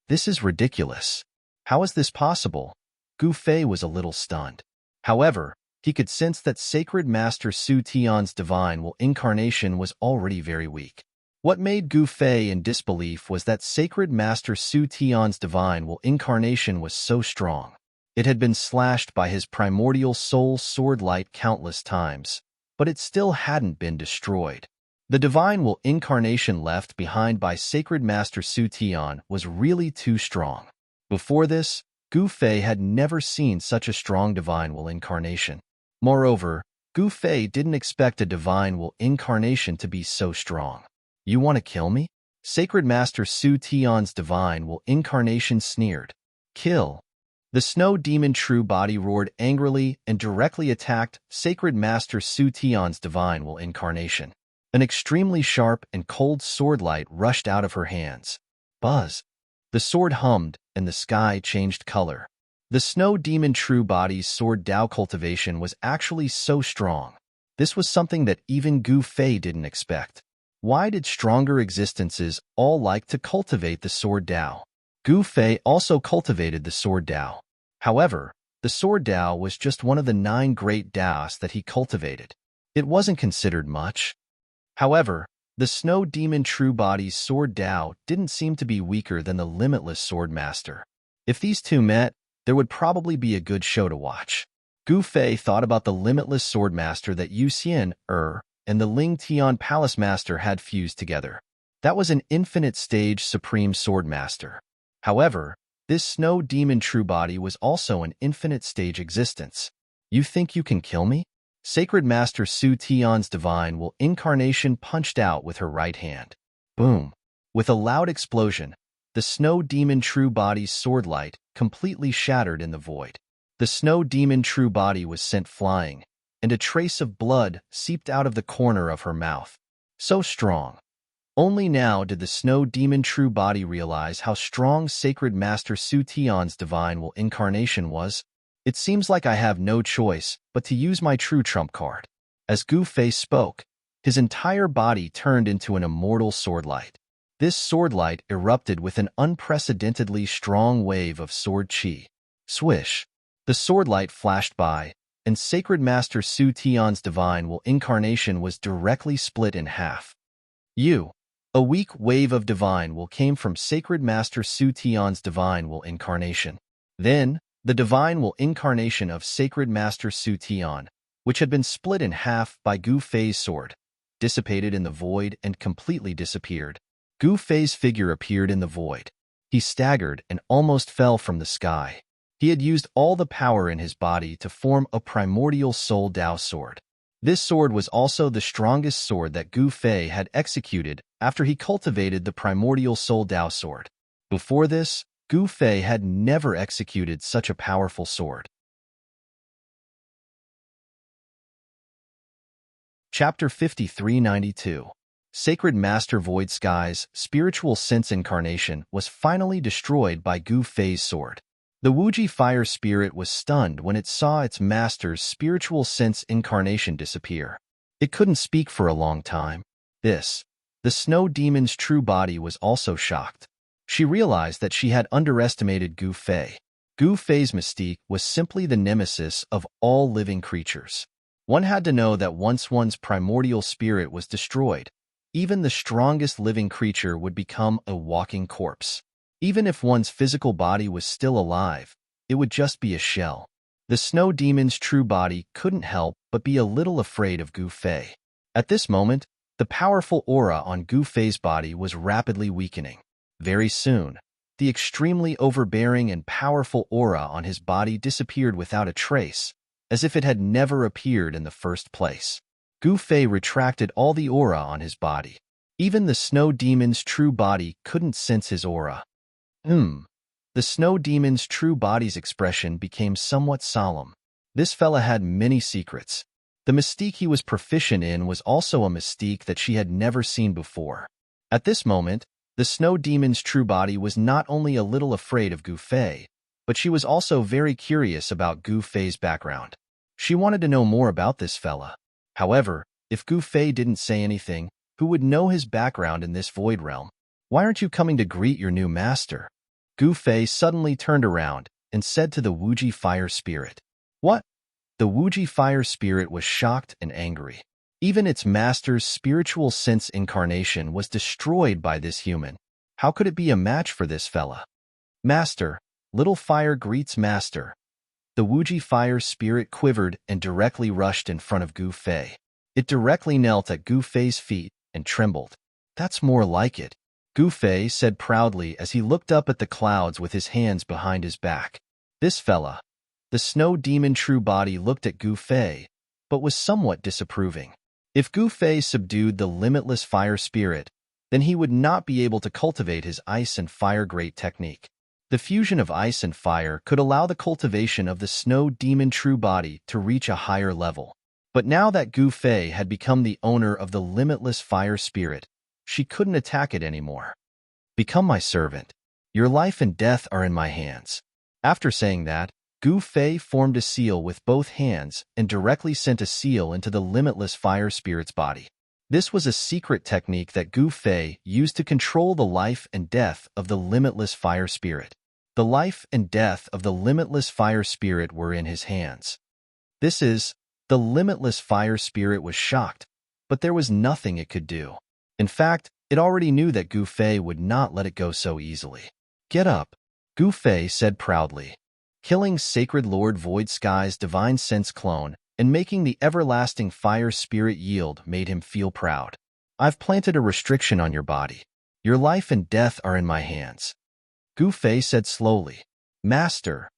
This is ridiculous. How is this possible? Gu Fei was a little stunned. However, he could sense that Sacred Master Su Tian's divine will incarnation was already very weak. What made Gu Fei in disbelief was that Sacred Master Su Tian's divine will incarnation was so strong. It had been slashed by his primordial soul sword light countless times, but it still hadn't been destroyed. The divine will incarnation left behind by Sacred Master Su Tian was really too strong. Before this, Gu Fei had never seen such a strong divine will incarnation. Moreover, Gu Fei didn't expect a divine will incarnation to be so strong. You want to kill me? Sacred Master Su Tian's divine will incarnation sneered. Kill. The snow demon true body roared angrily and directly attacked Sacred Master Su Tian's divine will incarnation. An extremely sharp and cold sword light rushed out of her hands. Buzz. The sword hummed, and the sky changed color. The snow demon true body's sword Dao cultivation was actually so strong. This was something that even Gu Fei didn't expect. Why did stronger existences all like to cultivate the sword Dao? Gu Fei also cultivated the sword Dao. However, the sword Dao was just one of the 9 great Daos that he cultivated. It wasn't considered much. However, the snow demon true body's sword Dao didn't seem to be weaker than the limitless sword master. If these two met, there would probably be a good show to watch. Gu Fei thought about the limitless sword master that Yu Xian, and the Ling Tian palace master had fused together. That was an infinite stage supreme sword master. However, this snow demon true body was also an infinite stage existence. You think you can kill me? Sacred Master Su Tian's divine will incarnation punched out with her right hand. Boom! With a loud explosion, the snow demon true body's sword light completely shattered in the void. The snow demon true body was sent flying, and a trace of blood seeped out of the corner of her mouth. So strong. Only now did the snow demon true body realize how strong Sacred Master Su Tian's divine will incarnation was. It seems like I have no choice but to use my true trump card. As Gu Fei spoke, his entire body turned into an immortal sword light. This sword light erupted with an unprecedentedly strong wave of sword chi. Swish! The sword light flashed by, and Sacred Master Su Tian's divine will incarnation was directly split in half. A weak wave of divine will came from Sacred Master Su Tian's divine will incarnation. Then, the divine will incarnation of Sacred Master Su Tian, which had been split in half by Gu Fei's sword, dissipated in the void and completely disappeared. Gu Fei's figure appeared in the void. He staggered and almost fell from the sky. He had used all the power in his body to form a primordial soul Dao sword. This sword was also the strongest sword that Gu Fei had executed after he cultivated the primordial soul Dao sword. Before this, Gu Fei had never executed such a powerful sword. Chapter 5392. Sacred Master Void Sky's spiritual sense incarnation was finally destroyed by Gu Fei's sword. The Wuji fire spirit was stunned when it saw its master's spiritual sense incarnation disappear. It couldn't speak for a long time. The snow demon's true body was also shocked. She realized that she had underestimated Gu Fei. Gu Fei's mystique was simply the nemesis of all living creatures. One had to know that once one's primordial spirit was destroyed, even the strongest living creature would become a walking corpse. Even if one's physical body was still alive, it would just be a shell. The snow demon's true body couldn't help but be a little afraid of Gu Fei. At this moment, the powerful aura on Gu Fei's body was rapidly weakening. Very soon, the extremely overbearing and powerful aura on his body disappeared without a trace, as if it had never appeared in the first place. Gu Fei retracted all the aura on his body. Even the snow demon's true body couldn't sense his aura. The snow demon's true body's expression became somewhat solemn. This fella had many secrets. The mystique he was proficient in was also a mystique that she had never seen before. At this moment, the snow demon's true body was not only a little afraid of Gu Fei, but she was also very curious about Gu Fei's background. She wanted to know more about this fella. However, if Gu Fei didn't say anything, who would know his background in this void realm? Why aren't you coming to greet your new master? Gu Fei suddenly turned around and said to the Wuji fire spirit. What? The Wuji fire spirit was shocked and angry. Even its master's spiritual sense incarnation was destroyed by this human. How could it be a match for this fella? Master, little fire greets master. The Wuji fire spirit quivered and directly rushed in front of Gu Fei. It directly knelt at Gu Fei's feet and trembled. That's more like it, Gu Fei said proudly as he looked up at the clouds with his hands behind his back. This fella. The snow demon true body looked at Gu Fei, but was somewhat disapproving. If Gu Fei subdued the limitless fire spirit, then he would not be able to cultivate his ice and fire great technique. The fusion of ice and fire could allow the cultivation of the snow demon true body to reach a higher level. But now that Gu Fei had become the owner of the limitless fire spirit, she couldn't attack it anymore. Become my servant. Your life and death are in my hands. After saying that, Gu Fei formed a seal with both hands and directly sent a seal into the limitless fire spirit's body. This was a secret technique that Gu Fei used to control the life and death of the limitless fire spirit. The life and death of the limitless fire spirit were in his hands. The limitless fire spirit was shocked, but there was nothing it could do. In fact, it already knew that Gu Fei would not let it go so easily. Get up, Gu Fei said proudly. Killing Sacred Lord Void Sky's divine sense clone and making the everlasting fire spirit yield made him feel proud. I've planted a restriction on your body. Your life and death are in my hands. Gu Fei said slowly. Master,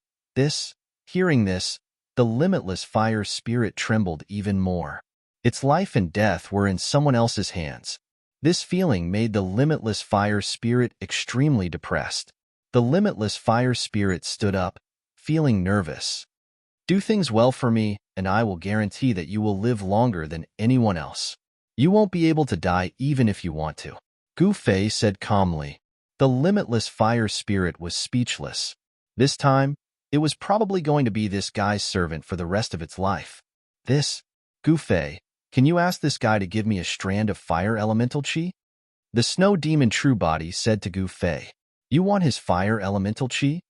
hearing this, the limitless fire spirit trembled even more. Its life and death were in someone else's hands. This feeling made the limitless fire spirit extremely depressed. The limitless fire spirit stood up, feeling nervous. Do things well for me, and I will guarantee that you will live longer than anyone else. You won't be able to die even if you want to, Gu Fei said calmly. The limitless fire spirit was speechless. This time, it was probably going to be this guy's servant for the rest of its life. Gu Fei, can you ask this guy to give me a strand of fire elemental chi? The snow demon True Body said to Gu Fei. You want his fire elemental chi?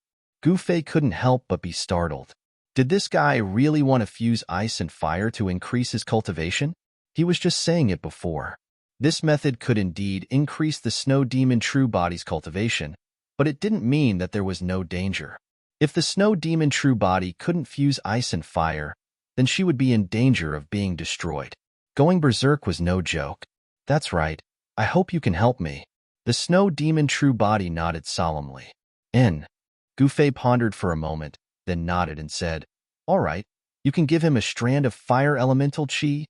Gu Fei couldn't help but be startled. Did this guy really want to fuse ice and fire to increase his cultivation? He was just saying it before. This method could indeed increase the snow demon True Body's cultivation, but it didn't mean that there was no danger. If the snow demon True Body couldn't fuse ice and fire, then she would be in danger of being destroyed. Going berserk was no joke. That's right. I hope you can help me. The snow demon True Body nodded solemnly. Gu Fei pondered for a moment, then nodded and said, All right, you can give him a strand of fire elemental chi.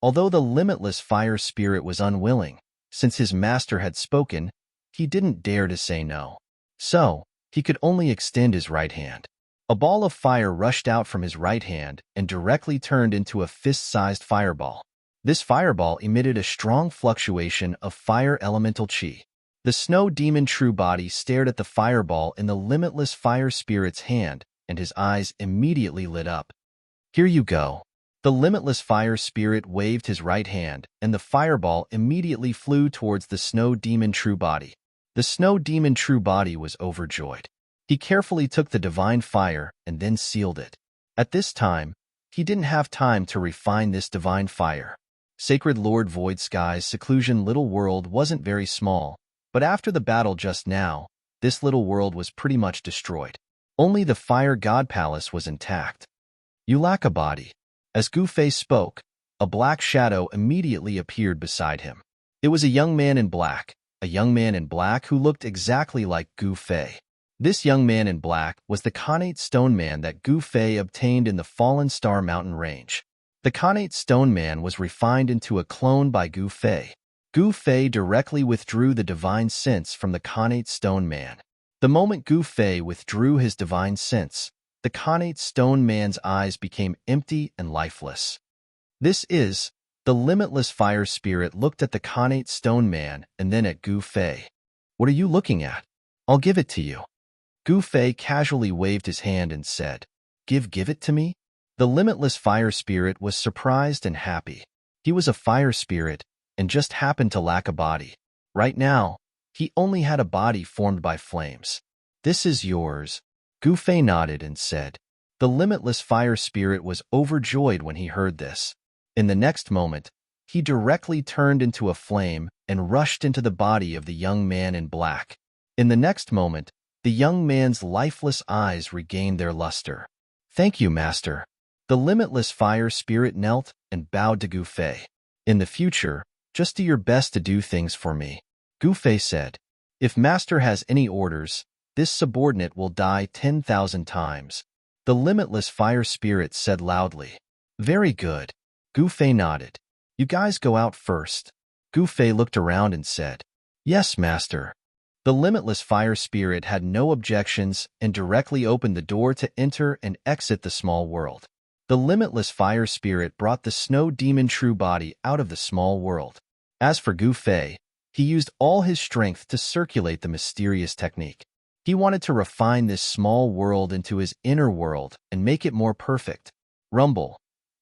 Although the limitless fire spirit was unwilling, since his master had spoken, he didn't dare to say no. So, he could only extend his right hand. A ball of fire rushed out from his right hand and directly turned into a fist-sized fireball. This fireball emitted a strong fluctuation of fire elemental chi. The snow demon True Body stared at the fireball in the limitless fire spirit's hand, and his eyes immediately lit up. Here you go. The limitless fire spirit waved his right hand, and the fireball immediately flew towards the snow demon True Body. The snow demon True Body was overjoyed. He carefully took the divine fire and then sealed it. At this time, he didn't have time to refine this divine fire. Sacred Lord Void Sky's seclusion little world wasn't very small, but after the battle just now, this little world was pretty much destroyed. Only the Fire God Palace was intact. You lack a body. As Gu Fei spoke, a black shadow immediately appeared beside him. It was a young man in black who looked exactly like Gu Fei. This young man in black was the Khanate Stone Man that Gu Fei obtained in the Fallen Star Mountain Range. The Khanate Stone Man was refined into a clone by Gu Fei. Gu Fei directly withdrew the divine sense from the Khanate Stone Man. The moment Gu Fei withdrew his divine sense, the Khanate Stone Man's eyes became empty and lifeless. The limitless fire spirit looked at the Khanate Stone Man and then at Gu Fei. What are you looking at? I'll give it to you. Gu Fei casually waved his hand and said, Give it to me? The limitless fire spirit was surprised and happy. He was a fire spirit and just happened to lack a body. Right now, he only had a body formed by flames. This is yours. Gu Fei nodded and said. The limitless fire spirit was overjoyed when he heard this. In the next moment, he directly turned into a flame and rushed into the body of the young man in black. In the next moment, the young man's lifeless eyes regained their luster. Thank you, Master. The limitless fire spirit knelt and bowed to Gu Fei. In the future, just do your best to do things for me. Gu Fei said. If Master has any orders, this subordinate will die 10,000 times. The limitless fire spirit said loudly. Very good. Gu Fei nodded. You guys go out first. Gu Fei looked around and said. Yes, Master. The limitless fire spirit had no objections and directly opened the door to enter and exit the small world. The limitless fire spirit brought the snow demon True Body out of the small world. As for Gu Fei, he used all his strength to circulate the mysterious technique. He wanted to refine this small world into his inner world and make it more perfect. Rumble.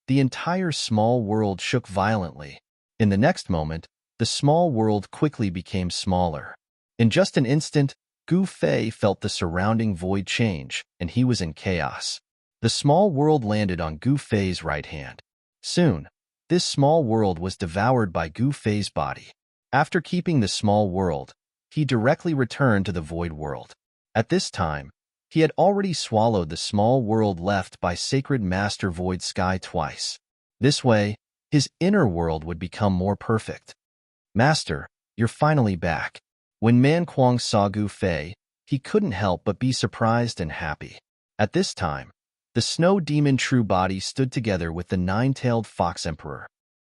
The entire small world shook violently. In the next moment, the small world quickly became smaller. In just an instant, Gu Fei felt the surrounding void change, and he was in chaos. The small world landed on Gu Fei's right hand. Soon, this small world was devoured by Gu Fei's body. After keeping the small world, he directly returned to the void world. At this time, he had already swallowed the small world left by Sacred Master Void Sky twice. This way, his inner world would become more perfect. Master, you're finally back. When Man Kuang saw Gu Fei, he couldn't help but be surprised and happy. At this time, The snow demon true body stood together with the nine-tailed fox emperor.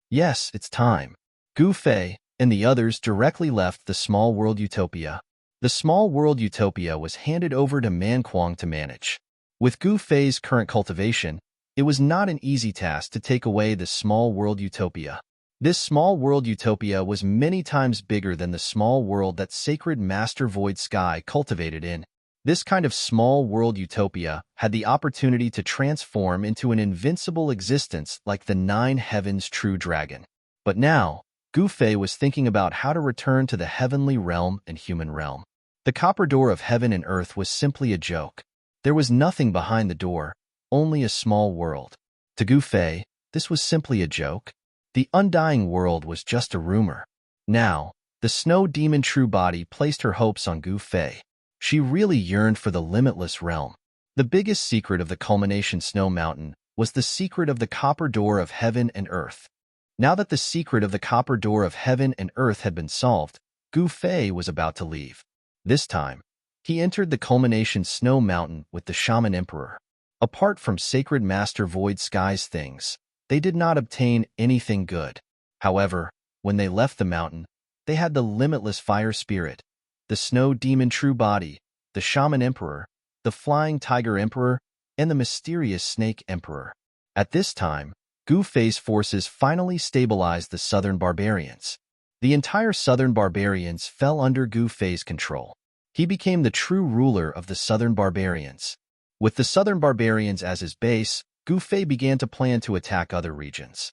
Yes, it's time. Gu Fei and the others directly left the small world utopia. The small world utopia was handed over to Man Kuang to manage. With Gu Fei's current cultivation, it was not an easy task to take away the small world utopia. This small world utopia was many times bigger than the small world that sacred Master Void Sky cultivated in. This kind of small world utopia had the opportunity to transform into an invincible existence like the Nine Heavens True Dragon. But now, Gu Fei was thinking about how to return to the heavenly realm and human realm. The copper door of heaven and earth was simply a joke. There was nothing behind the door, only a small world. To Gu Fei, this was simply a joke. The undying world was just a rumor. Now, the snow demon true body placed her hopes on Gu Fei. She really yearned for the limitless realm. The biggest secret of the culmination snow mountain was the secret of the copper door of heaven and earth. Now that the secret of the copper door of heaven and earth had been solved, Gu Fei was about to leave. This time, he entered the culmination snow mountain with the shaman emperor. Apart from sacred Master Void Sky's things, they did not obtain anything good. However, when they left the mountain, they had the limitless fire spirit, the snow demon true body, the shaman emperor, the flying tiger emperor, and the mysterious snake emperor. At this time, Gu Fei's forces finally stabilized the southern barbarians. The entire southern barbarians fell under Gu Fei's control. He became the true ruler of the southern barbarians. With the southern barbarians as his base, Gu Fei began to plan to attack other regions.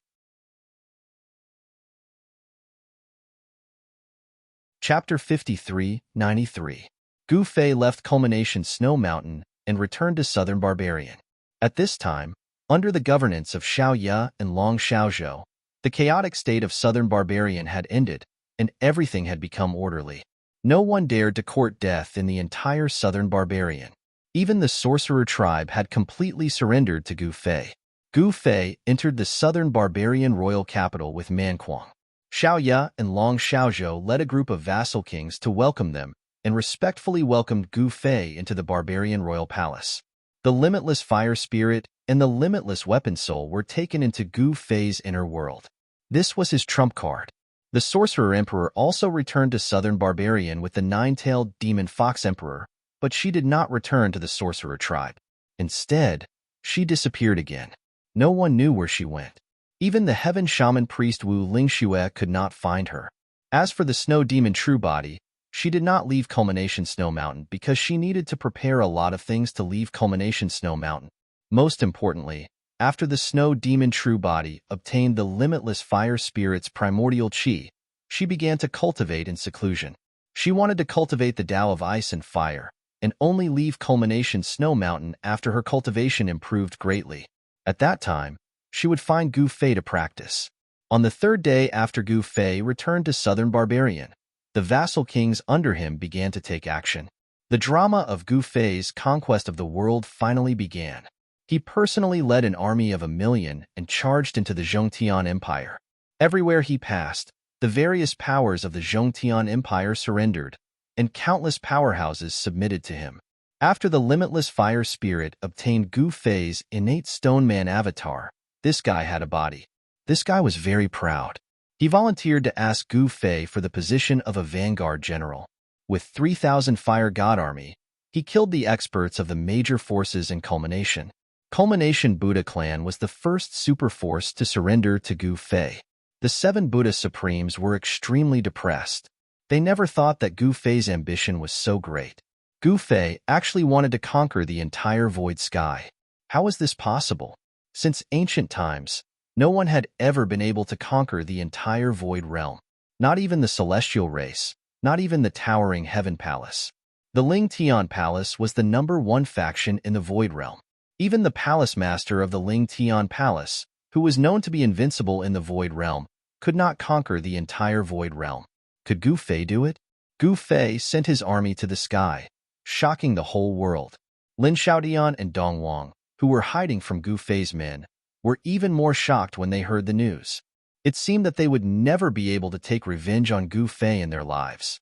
Chapter 53-93. Gu Fei left Culmination Snow Mountain and returned to Southern Barbarian. At this time, under the governance of Xiao Ye and Long Xiaozhou, the chaotic state of Southern Barbarian had ended, and everything had become orderly. No one dared to court death in the entire Southern Barbarian. Even the sorcerer tribe had completely surrendered to Gu Fei. Gu Fei entered the Southern Barbarian royal capital with Man Kuang. Xiao Ye and Long Xiaozhou led a group of vassal kings to welcome them and respectfully welcomed Gu Fei into the barbarian royal palace. The limitless fire spirit and the limitless weapon soul were taken into Gu Fei's inner world. This was his trump card. The sorcerer emperor also returned to Southern Barbarian with the nine-tailed demon fox emperor, but she did not return to the sorcerer tribe. Instead, she disappeared again. No one knew where she went. Even the heaven shaman priest Wu Lingxue could not find her. As for the snow demon true body, she did not leave Culmination Snow Mountain because she needed to prepare a lot of things to leave Culmination Snow Mountain. Most importantly, after the snow demon true body obtained the limitless fire spirit's primordial qi, she began to cultivate in seclusion. She wanted to cultivate the Tao of ice and fire, and only leave Culmination Snow Mountain after her cultivation improved greatly. At that time, she would find Gu Fei to practice. On the third day after Gu Fei returned to Southern Barbarian, the vassal kings under him began to take action. The drama of Gu Fei's conquest of the world finally began. He personally led an army of 1,000,000 and charged into the Zhongtian Empire. Everywhere he passed, the various powers of the Zhongtian Empire surrendered, and countless powerhouses submitted to him. After the limitless fire spirit obtained Gu Fei's innate stone man avatar, this guy had a body. This guy was very proud. He volunteered to ask Gu Fei for the position of a vanguard general. With 3,000 fire god army, he killed the experts of the major forces in Culmination. Culmination Buddha clan was the first super force to surrender to Gu Fei. The 7 Buddha Supremes were extremely depressed. They never thought that Gu Fei's ambition was so great. Gu Fei actually wanted to conquer the entire void sky. How was this possible? Since ancient times, no one had ever been able to conquer the entire void realm. Not even the celestial race, not even the towering heaven palace. The Ling Tian Palace was the #1 faction in the void realm. Even the palace master of the Ling Tian Palace, who was known to be invincible in the void realm, could not conquer the entire void realm. Could Gu Fei do it? Gu Fei sent his army to the sky, shocking the whole world. Lin Xiaodian and Dong Wang, who were hiding from Gu Fei's men, were even more shocked when they heard the news. It seemed that they would never be able to take revenge on Gu Fei in their lives.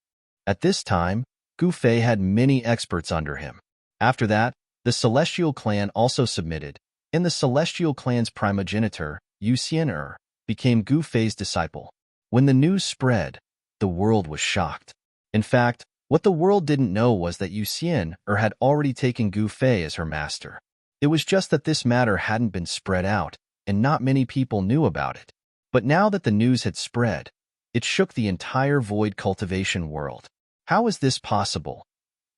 At this time, Gu Fei had many experts under him. After that, The Celestial Clan also submitted, and the Celestial Clan's primogenitor, Yu Xian'er, became Gu Fei's disciple. When the news spread, the world was shocked. In fact, what the world didn't know was that Yu Xian'er had already taken Gu Fei as her master. It was just that this matter hadn't been spread out, and not many people knew about it. But now that the news had spread, it shook the entire void cultivation world. How is this possible?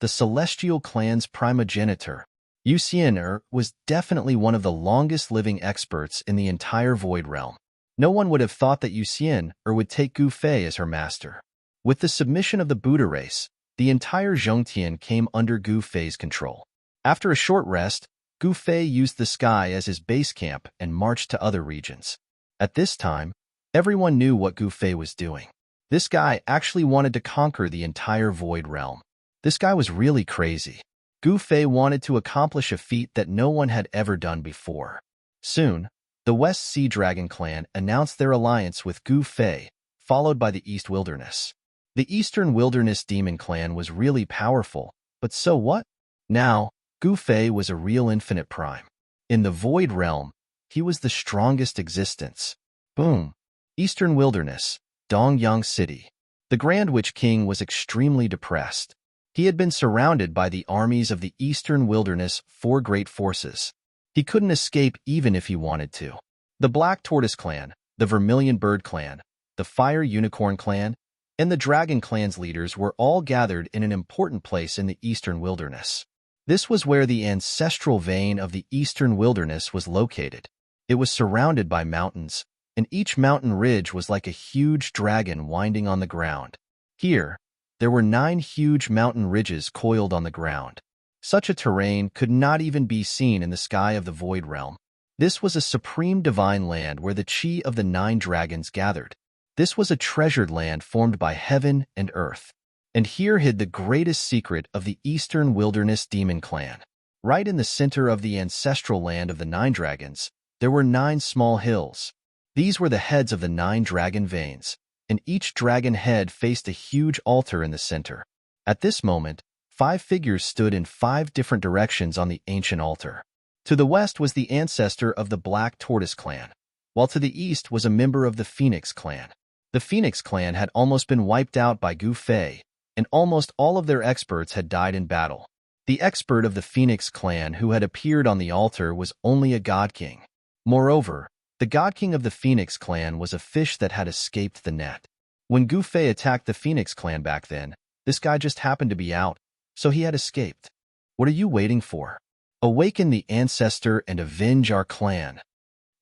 The Celestial Clan's primogenitor, Yu Xian'er, was definitely one of the longest-living experts in the entire void realm. No one would have thought that Yu Xian'er would take Gu Fei as her master. With the submission of the Buddha race, the entire Zhongtian came under Gu Fei's control. After a short rest, Gu Fei used the sky as his base camp and marched to other regions. At this time, everyone knew what Gu Fei was doing. This guy actually wanted to conquer the entire void realm. This guy was really crazy. Gu Fei wanted to accomplish a feat that no one had ever done before. Soon, the West Sea Dragon Clan announced their alliance with Gu Fei, followed by the East Wilderness. The Eastern Wilderness Demon Clan was really powerful, but so what? Now, Gu Fei was a real infinite prime. In the Void Realm, he was the strongest existence. Boom. Eastern Wilderness, Dongyang City. The Grand Witch King was extremely depressed. He had been surrounded by the armies of the Eastern Wilderness' 4 great forces. He couldn't escape even if he wanted to. The Black Tortoise Clan, the Vermilion Bird Clan, the Fire Unicorn Clan, and the Dragon Clan's leaders were all gathered in an important place in the Eastern Wilderness. This was where the ancestral vein of the Eastern Wilderness was located. It was surrounded by mountains, and each mountain ridge was like a huge dragon winding on the ground. Here, there were 9 huge mountain ridges coiled on the ground. Such a terrain could not even be seen in the sky of the Void Realm. This was a supreme divine land where the chi of the 9 dragons gathered. This was a treasured land formed by heaven and earth. And here hid the greatest secret of the Eastern Wilderness Demon Clan. Right in the center of the ancestral land of the 9 dragons, there were 9 small hills. These were the heads of the 9 dragon veins, and each dragon head faced a huge altar in the center. At this moment, 5 figures stood in 5 different directions on the ancient altar. To the west was the ancestor of the Black Tortoise Clan, while to the east was a member of the Phoenix Clan. The Phoenix Clan had almost been wiped out by Gu Fei, and almost all of their experts had died in battle. The expert of the Phoenix Clan who had appeared on the altar was only a God King. Moreover, the God King of the Phoenix Clan was a fish that had escaped the net. When Gu Fei attacked the Phoenix Clan back then, this guy just happened to be out, so he had escaped. What are you waiting for? Awaken the ancestor and avenge our clan.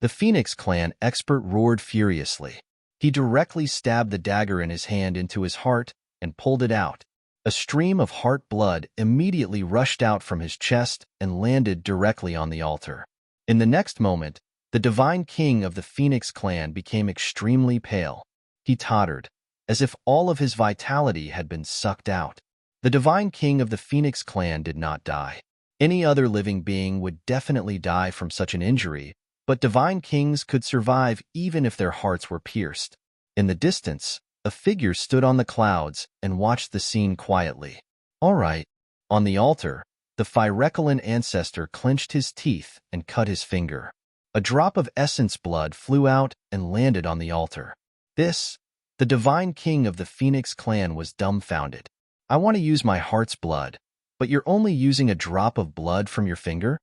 The Phoenix Clan expert roared furiously. He directly stabbed the dagger in his hand into his heart and pulled it out. A stream of heart blood immediately rushed out from his chest and landed directly on the altar. In the next moment, the divine king of the Phoenix Clan became extremely pale. He tottered, as if all of his vitality had been sucked out. The divine king of the Phoenix Clan did not die. Any other living being would definitely die from such an injury, but divine kings could survive even if their hearts were pierced. In the distance, a figure stood on the clouds and watched the scene quietly. All right. On the altar, the Phyrecolin ancestor clenched his teeth and cut his finger. A drop of essence blood flew out and landed on the altar. The divine king of the Phoenix Clan was dumbfounded. I want to use my heart's blood, but you're only using a drop of blood from your finger?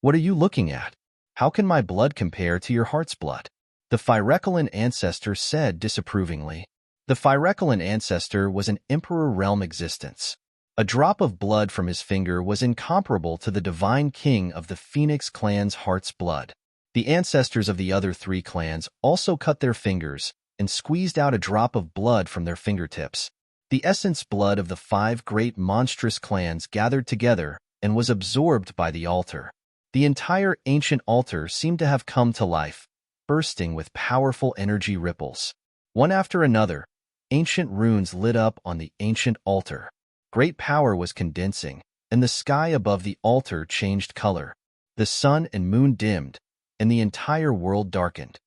What are you looking at? How can my blood compare to your heart's blood? The Phyrecolin ancestor said disapprovingly. The Phyrecolin ancestor was an Emperor Realm existence. A drop of blood from his finger was incomparable to the divine king of the Phoenix Clan's heart's blood. The ancestors of the other 3 clans also cut their fingers and squeezed out a drop of blood from their fingertips. The essence blood of the 5 great monstrous clans gathered together and was absorbed by the altar. The entire ancient altar seemed to have come to life, bursting with powerful energy ripples. One after another, ancient runes lit up on the ancient altar. Great power was condensing, and the sky above the altar changed color. The sun and moon dimmed, and the entire world darkened.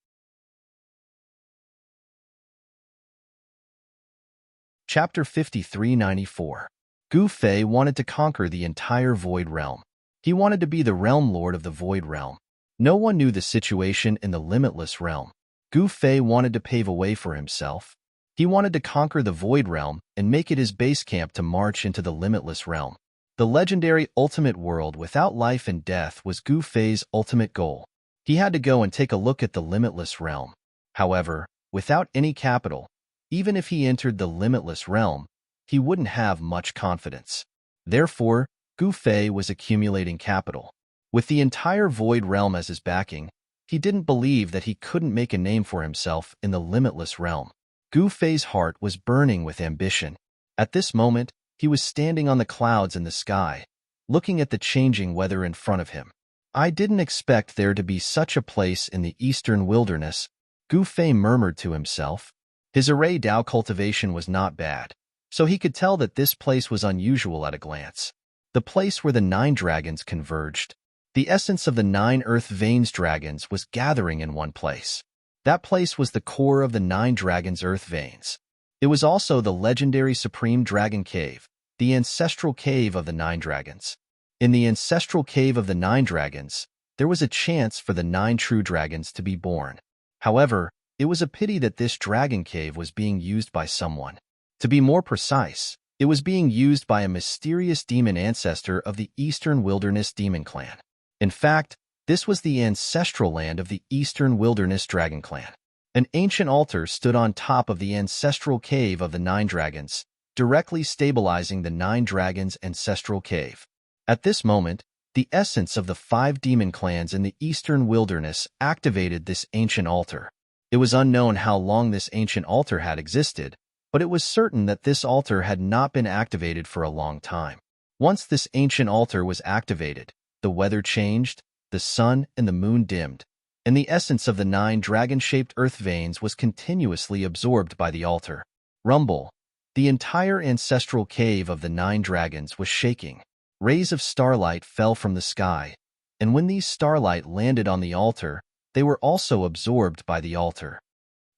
Chapter 5394. Gu Fei wanted to conquer the entire Void Realm. He wanted to be the realm lord of the Void Realm. No one knew the situation in the limitless realm. Gu Fei wanted to pave a way for himself. He wanted to conquer the Void Realm and make it his base camp to march into the limitless realm. The legendary ultimate world without life and death was Gu Fei's ultimate goal. He had to go and take a look at the limitless realm. However, without any capital, even if he entered the limitless realm, he wouldn't have much confidence. Therefore, Gu Fei was accumulating capital. With the entire Void Realm as his backing, he didn't believe that he couldn't make a name for himself in the limitless realm. Gu Fei's heart was burning with ambition. At this moment, he was standing on the clouds in the sky, looking at the changing weather in front of him. I didn't expect there to be such a place in the eastern wilderness, Gu Fei murmured to himself. His array Dao cultivation was not bad, so he could tell that this place was unusual at a glance. The place where the 9 dragons converged. The essence of the 9 earth veins dragons was gathering in one place. That place was the core of the 9 dragons' earth veins. It was also the legendary Supreme Dragon Cave, the ancestral cave of the 9 dragons. In the ancestral cave of the 9 dragons, there was a chance for the 9 true dragons to be born. However, it was a pity that this dragon cave was being used by someone. To be more precise, it was being used by a mysterious demon ancestor of the Eastern Wilderness Demon Clan. In fact, this was the ancestral land of the Eastern Wilderness Dragon Clan. An ancient altar stood on top of the ancestral cave of the 9 dragons, directly stabilizing the 9 dragons' ancestral cave. At this moment, the essence of the 5 demon clans in the Eastern Wilderness activated this ancient altar. It was unknown how long this ancient altar had existed, but it was certain that this altar had not been activated for a long time. Once this ancient altar was activated, the weather changed, the sun and the moon dimmed, and the essence of the 9 dragon-shaped earth veins was continuously absorbed by the altar. Rumble. The entire ancestral cave of the 9 dragons was shaking. Rays of starlight fell from the sky, and when these starlight landed on the altar, they were also absorbed by the altar.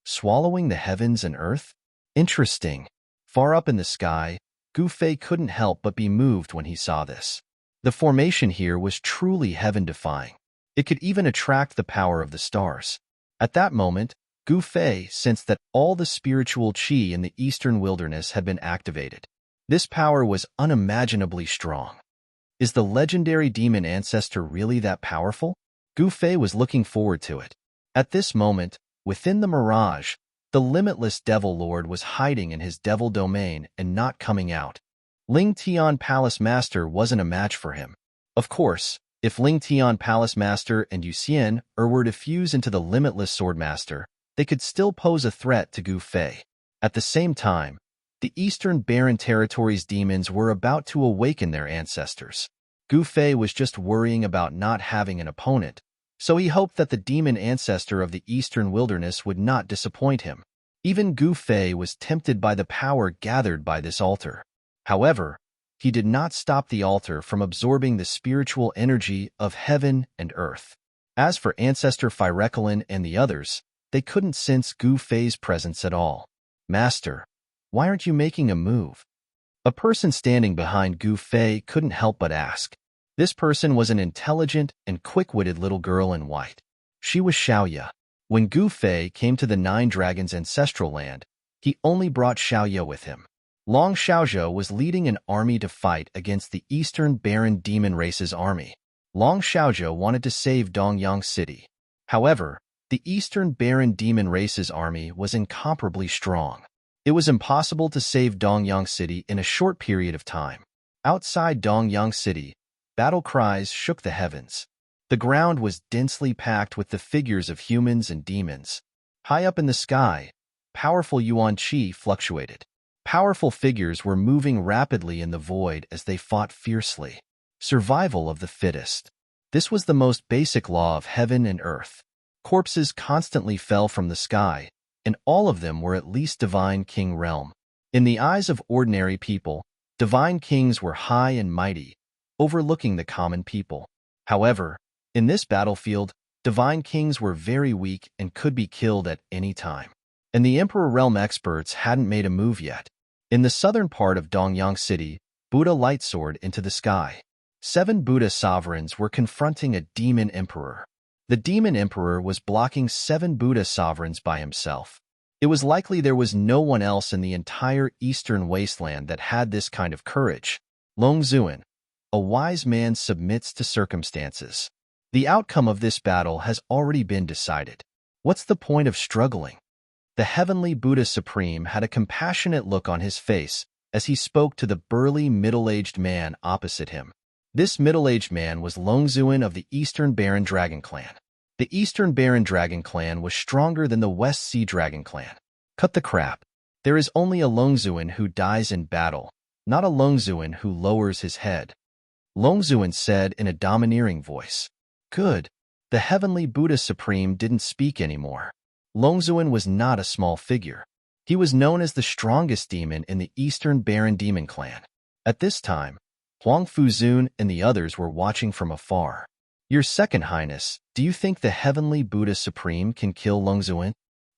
Swallowing the heavens and earth? Interesting. Far up in the sky, Gu Fei couldn't help but be moved when he saw this. The formation here was truly heaven-defying. It could even attract the power of the stars. At that moment, Gu Fei sensed that all the spiritual qi in the eastern wilderness had been activated. This power was unimaginably strong. Is the legendary demon ancestor really that powerful? Gu Fei was looking forward to it. At this moment, within the mirage, the limitless Devil Lord was hiding in his devil domain and not coming out. Ling Tian Palace Master wasn't a match for him. Of course, if Ling Tian Palace Master and Yu Xian were to fuse into the limitless Sword Master, they could still pose a threat to Gu Fei. At the same time, the Eastern Barren Territories demons were about to awaken their ancestors. Gu Fei was just worrying about not having an opponent, so he hoped that the demon ancestor of the Eastern Wilderness would not disappoint him. Even Gu Fei was tempted by the power gathered by this altar. However, he did not stop the altar from absorbing the spiritual energy of heaven and earth. As for Ancestor Phyrecolin and the others, they couldn't sense Gu Fei's presence at all. Master, why aren't you making a move? A person standing behind Gu Fei couldn't help but ask. This person was an intelligent and quick-witted little girl in white. She was Xiaoya. When Gu Fei came to the 9 Dragons' ancestral land, he only brought Xiaoya with him. Long Xiaozhou was leading an army to fight against the Eastern Barren Demon Race's army. Long Xiaozhou wanted to save Dongyang City. However, the Eastern Barren Demon Race's army was incomparably strong. It was impossible to save Dongyang City in a short period of time. Outside Dongyang City, battle cries shook the heavens. The ground was densely packed with the figures of humans and demons. High up in the sky, powerful Yuan Qi fluctuated. Powerful figures were moving rapidly in the void as they fought fiercely. Survival of the fittest. This was the most basic law of heaven and earth. Corpses constantly fell from the sky, and all of them were at least divine king realm. In the eyes of ordinary people, divine kings were high and mighty, overlooking the common people. However, in this battlefield, divine kings were very weak and could be killed at any time. And the Emperor Realm experts hadn't made a move yet. In the southern part of Dongyang City, Buddha Lightsword into the sky. 7 Buddha sovereigns were confronting a demon emperor. The demon emperor was blocking 7 Buddha sovereigns by himself. It was likely there was no one else in the entire eastern wasteland that had this kind of courage. Longzuan, a wise man, submits to circumstances. The outcome of this battle has already been decided. What's the point of struggling? The heavenly Buddha Supreme had a compassionate look on his face as he spoke to the burly middle-aged man opposite him. This middle-aged man was Longzuan of the Eastern Baron Dragon Clan. The Eastern Baron Dragon Clan was stronger than the West Sea Dragon Clan. Cut the crap. There is only a Longzuan who dies in battle, not a Longzuan who lowers his head. Longzuan said in a domineering voice. Good. The heavenly Buddha Supreme didn't speak anymore. Longzuan was not a small figure. He was known as the strongest demon in the Eastern Baron Demon Clan. At this time, Huang Fuzun and the others were watching from afar. Your Second Highness, do you think the heavenly Buddha Supreme can kill Longzuan?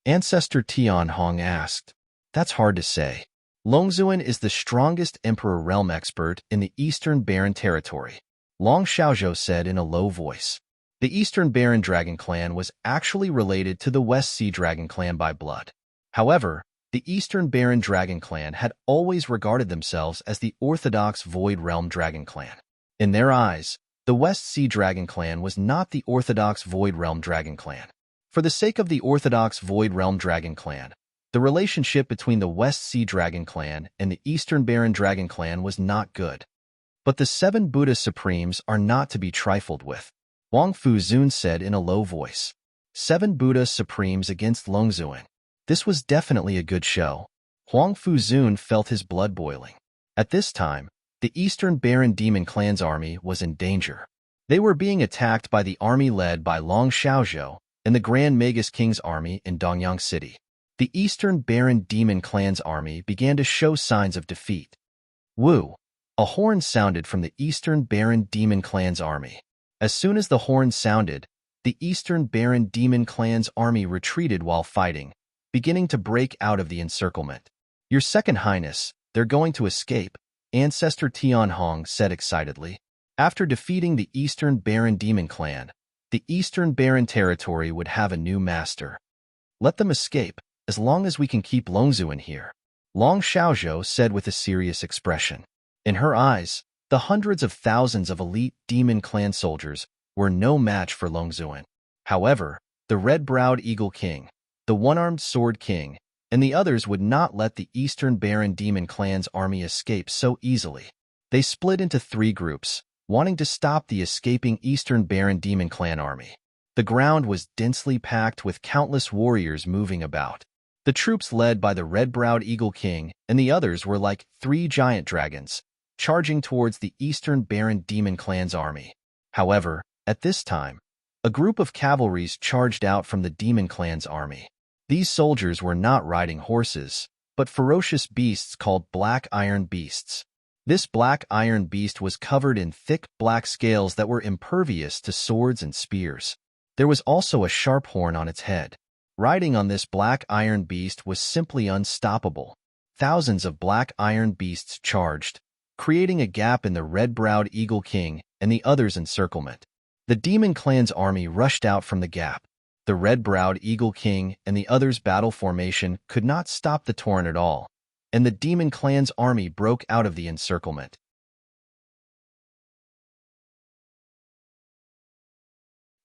Ancestor Tian Hong asked. That's hard to say. Longzuan is the strongest Emperor Realm expert in the Eastern Baron territory, Long Xiaozhou said in a low voice. The Eastern Baron Dragon Clan was actually related to the West Sea Dragon Clan by blood. However, the Eastern Baron Dragon Clan had always regarded themselves as the orthodox Void Realm Dragon Clan. In their eyes, the West Sea Dragon Clan was not the orthodox Void Realm Dragon Clan. For the sake of the orthodox Void Realm Dragon Clan, the relationship between the West Sea Dragon Clan and the Eastern Baron Dragon Clan was not good. But the 7 Buddha Supremes are not to be trifled with, Huang Fuzun said in a low voice. 7 Buddha Supremes against Longzuan. This was definitely a good show. Huang Fuzun felt his blood boiling. At this time, the Eastern Baron Demon Clan's army was in danger. They were being attacked by the army led by Long Xiaozhou and the Grand Magus King's army in Dongyang City. The Eastern Baron Demon Clan's army began to show signs of defeat. Woo! A horn sounded from the Eastern Baron Demon Clan's army. As soon as the horn sounded, the Eastern Baron Demon Clan's army retreated while fighting, beginning to break out of the encirclement. Your Second Highness, they're going to escape, Ancestor Tian Hong said excitedly. After defeating the Eastern Baron Demon Clan, the Eastern Baron territory would have a new master. Let them escape, as long as we can keep Longzuan here, Long Xiaozhou said with a serious expression. In her eyes, the hundreds of thousands of elite Demon Clan soldiers were no match for Longzuan. However, the Red-Browed Eagle King, the One-Armed Sword King, and the others would not let the Eastern Baron Demon Clan's army escape so easily. They split into 3 groups, wanting to stop the escaping Eastern Baron Demon Clan army. The ground was densely packed with countless warriors moving about. The troops led by the Red-Browed Eagle King and the others were like 3 giant dragons, charging towards the Eastern Baron Demon Clan's army. However, at this time, a group of cavalries charged out from the Demon Clan's army. These soldiers were not riding horses, but ferocious beasts called black iron beasts. This black iron beast was covered in thick black scales that were impervious to swords and spears. There was also a sharp horn on its head. Riding on this black iron beast was simply unstoppable. Thousands of black iron beasts charged, creating a gap in the Red-Browed Eagle King and the others' encirclement. The Demon Clan's army rushed out from the gap. The Red-Browed Eagle King and the others' battle formation could not stop the torrent at all, and the Demon Clan's army broke out of the encirclement.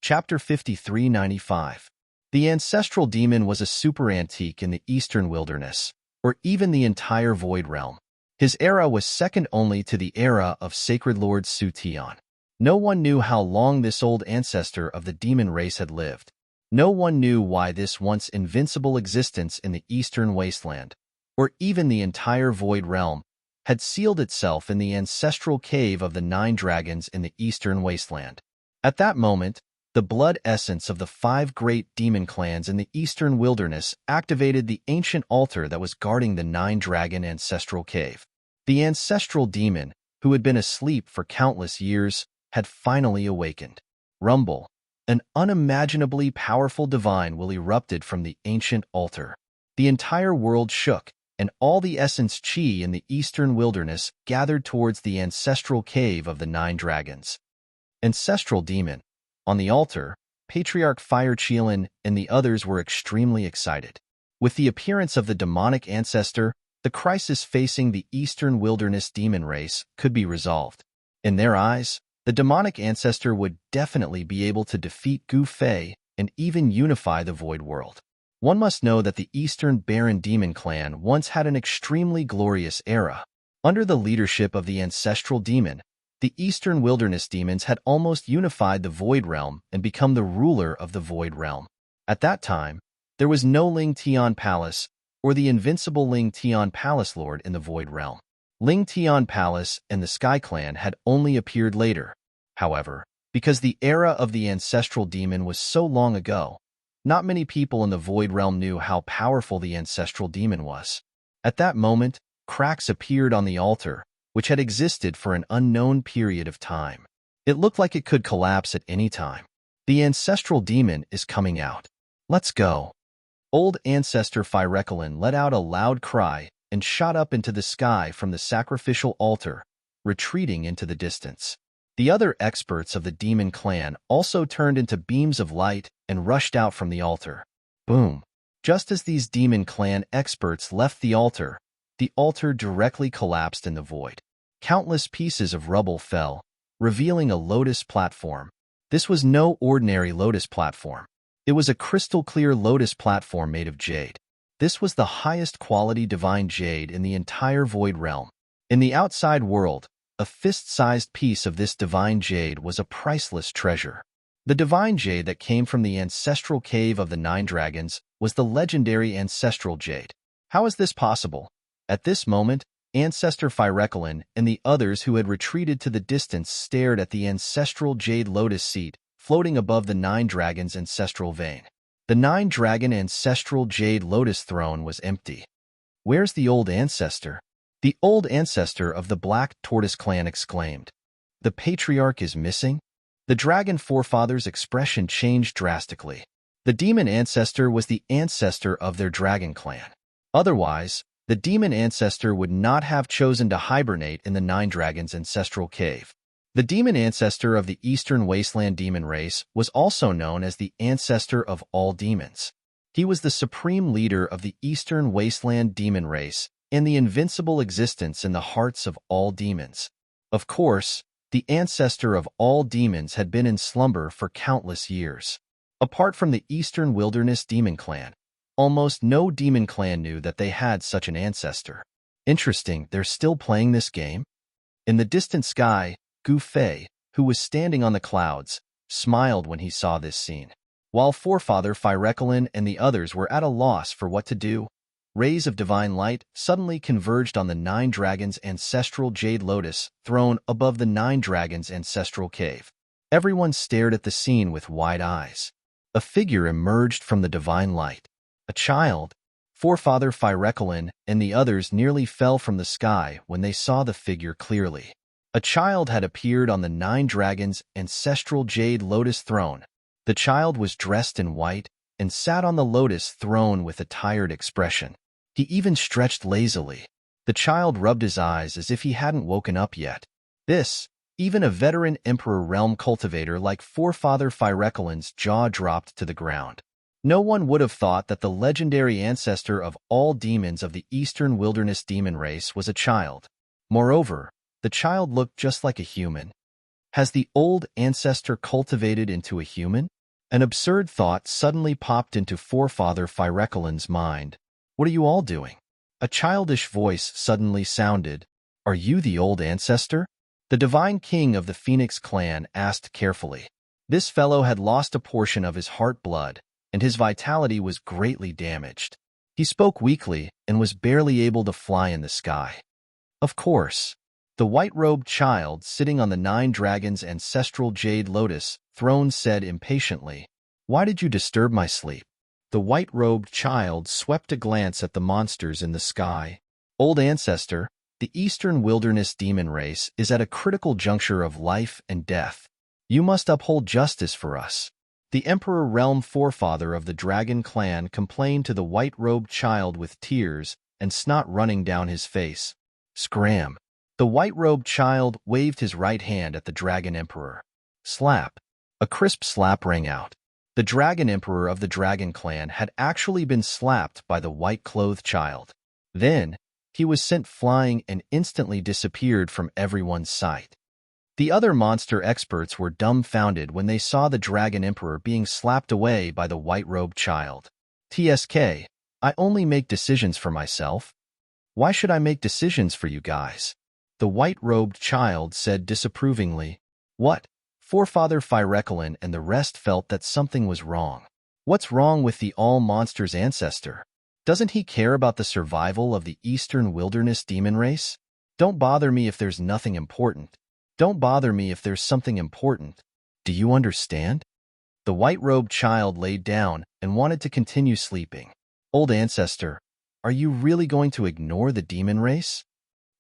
Chapter 5395. The ancestral demon was a super antique in the Eastern Wilderness, or even the entire Void Realm. His era was second only to the era of Sacred Lord Su Tian. No one knew how long this old ancestor of the demon race had lived. No one knew why this once invincible existence in the Eastern Wasteland, or even the entire Void Realm, had sealed itself in the ancestral cave of the 9 dragons in the Eastern Wasteland. At that moment, the blood essence of the 5 great demon clans in the Eastern Wilderness activated the ancient altar that was guarding the 9-dragon ancestral cave. The ancestral demon, who had been asleep for countless years, had finally awakened. Rumble, an unimaginably powerful divine will erupted from the ancient altar. The entire world shook, and all the essence chi in the eastern wilderness gathered towards the ancestral cave of the 9 dragons. Ancestral demon. On the altar, Patriarch Fire Chilin and the others were extremely excited. With the appearance of the demonic ancestor, the crisis facing the eastern wilderness demon race could be resolved. In their eyes, the demonic ancestor would definitely be able to defeat Gu Fei and even unify the Void World. One must know that the Eastern Baron Demon Clan once had an extremely glorious era. Under the leadership of the ancestral demon, the Eastern Wilderness demons had almost unified the Void Realm and become the ruler of the Void Realm. At that time, there was no Ling Tian Palace or the invincible Ling Tian Palace Lord in the Void Realm. Ling Tian Palace and the Sky Clan had only appeared later. However, because the era of the ancestral demon was so long ago, not many people in the Void Realm knew how powerful the ancestral demon was. At that moment, cracks appeared on the altar, which had existed for an unknown period of time. It looked like it could collapse at any time. The ancestral demon is coming out. Let's go. Old Ancestor Phyrecolin let out a loud cry and shot up into the sky from the sacrificial altar, retreating into the distance. The other experts of the demon clan also turned into beams of light and rushed out from the altar. Boom! Just as these demon clan experts left the altar directly collapsed in the void. Countless pieces of rubble fell, revealing a lotus platform. This was no ordinary lotus platform. It was a crystal-clear lotus platform made of jade. This was the highest quality divine jade in the entire Void Realm. In the outside world, a fist-sized piece of this divine jade was a priceless treasure. The divine jade that came from the ancestral cave of the 9 dragons was the legendary ancestral jade. How is this possible? At this moment, Ancestor Phyrecolin and the others who had retreated to the distance stared at the ancestral jade lotus seat floating above the 9 dragons' ancestral vein. The 9 dragon ancestral jade lotus throne was empty. Where's the old ancestor? The old ancestor of the Black Tortoise clan exclaimed. The patriarch is missing? The dragon forefather's expression changed drastically. The demon ancestor was the ancestor of their dragon clan. Otherwise, the demon ancestor would not have chosen to hibernate in the 9 dragons' ancestral cave. The demon ancestor of the Eastern Wasteland demon race was also known as the ancestor of all demons. He was the supreme leader of the Eastern Wasteland demon race and the invincible existence in the hearts of all demons. Of course, the ancestor of all demons had been in slumber for countless years. Apart from the Eastern Wilderness Demon Clan, almost no demon clan knew that they had such an ancestor. Interesting, they're still playing this game? In the distant sky, Gu Fei, who was standing on the clouds, smiled when he saw this scene. While Forefather Phyrecolin and the others were at a loss for what to do, rays of divine light suddenly converged on the 9 dragons' ancestral jade lotus throne above the 9 dragons' ancestral cave. Everyone stared at the scene with wide eyes. A figure emerged from the divine light. A child. Forefather Phyrecolin and the others nearly fell from the sky when they saw the figure clearly. A child had appeared on the 9 dragons' ancestral jade lotus throne. The child was dressed in white and sat on the lotus throne with a tired expression. He even stretched lazily. The child rubbed his eyes as if he hadn't woken up yet. Even a veteran Emperor Realm cultivator like Forefather Phyrecolin's jaw dropped to the ground. No one would have thought that the legendary ancestor of all demons of the Eastern Wilderness demon race was a child. Moreover, the child looked just like a human. Has the old ancestor cultivated into a human? An absurd thought suddenly popped into Forefather Phyrecolin's mind. What are you all doing? A childish voice suddenly sounded. Are you the old ancestor? The divine king of the Phoenix clan asked carefully. This fellow had lost a portion of his heart blood, and his vitality was greatly damaged. He spoke weakly and was barely able to fly in the sky. Of course. The white-robed child sitting on the 9 dragons' ancestral jade lotus throne said impatiently, Why did you disturb my sleep? The white-robed child swept a glance at the monsters in the sky. Old ancestor, the Eastern Wilderness demon race is at a critical juncture of life and death. You must uphold justice for us. The Emperor Realm forefather of the Dragon clan complained to the white-robed child with tears and snot running down his face. Scram! The white-robed child waved his right hand at the Dragon Emperor. Slap! A crisp slap rang out. The Dragon Emperor of the Dragon Clan had actually been slapped by the white-clothed child. Then, he was sent flying and instantly disappeared from everyone's sight. The other monster experts were dumbfounded when they saw the Dragon Emperor being slapped away by the white-robed child. TSK, I only make decisions for myself. Why should I make decisions for you guys? The white-robed child said disapprovingly. What? Forefather Firecolin and the rest felt that something was wrong. What's wrong with the all-monsters ancestor? Doesn't he care about the survival of the Eastern Wilderness demon race? Don't bother me if there's nothing important. Don't bother me if there's something important. Do you understand? The white-robed child laid down and wanted to continue sleeping. Old ancestor, are you really going to ignore the demon race?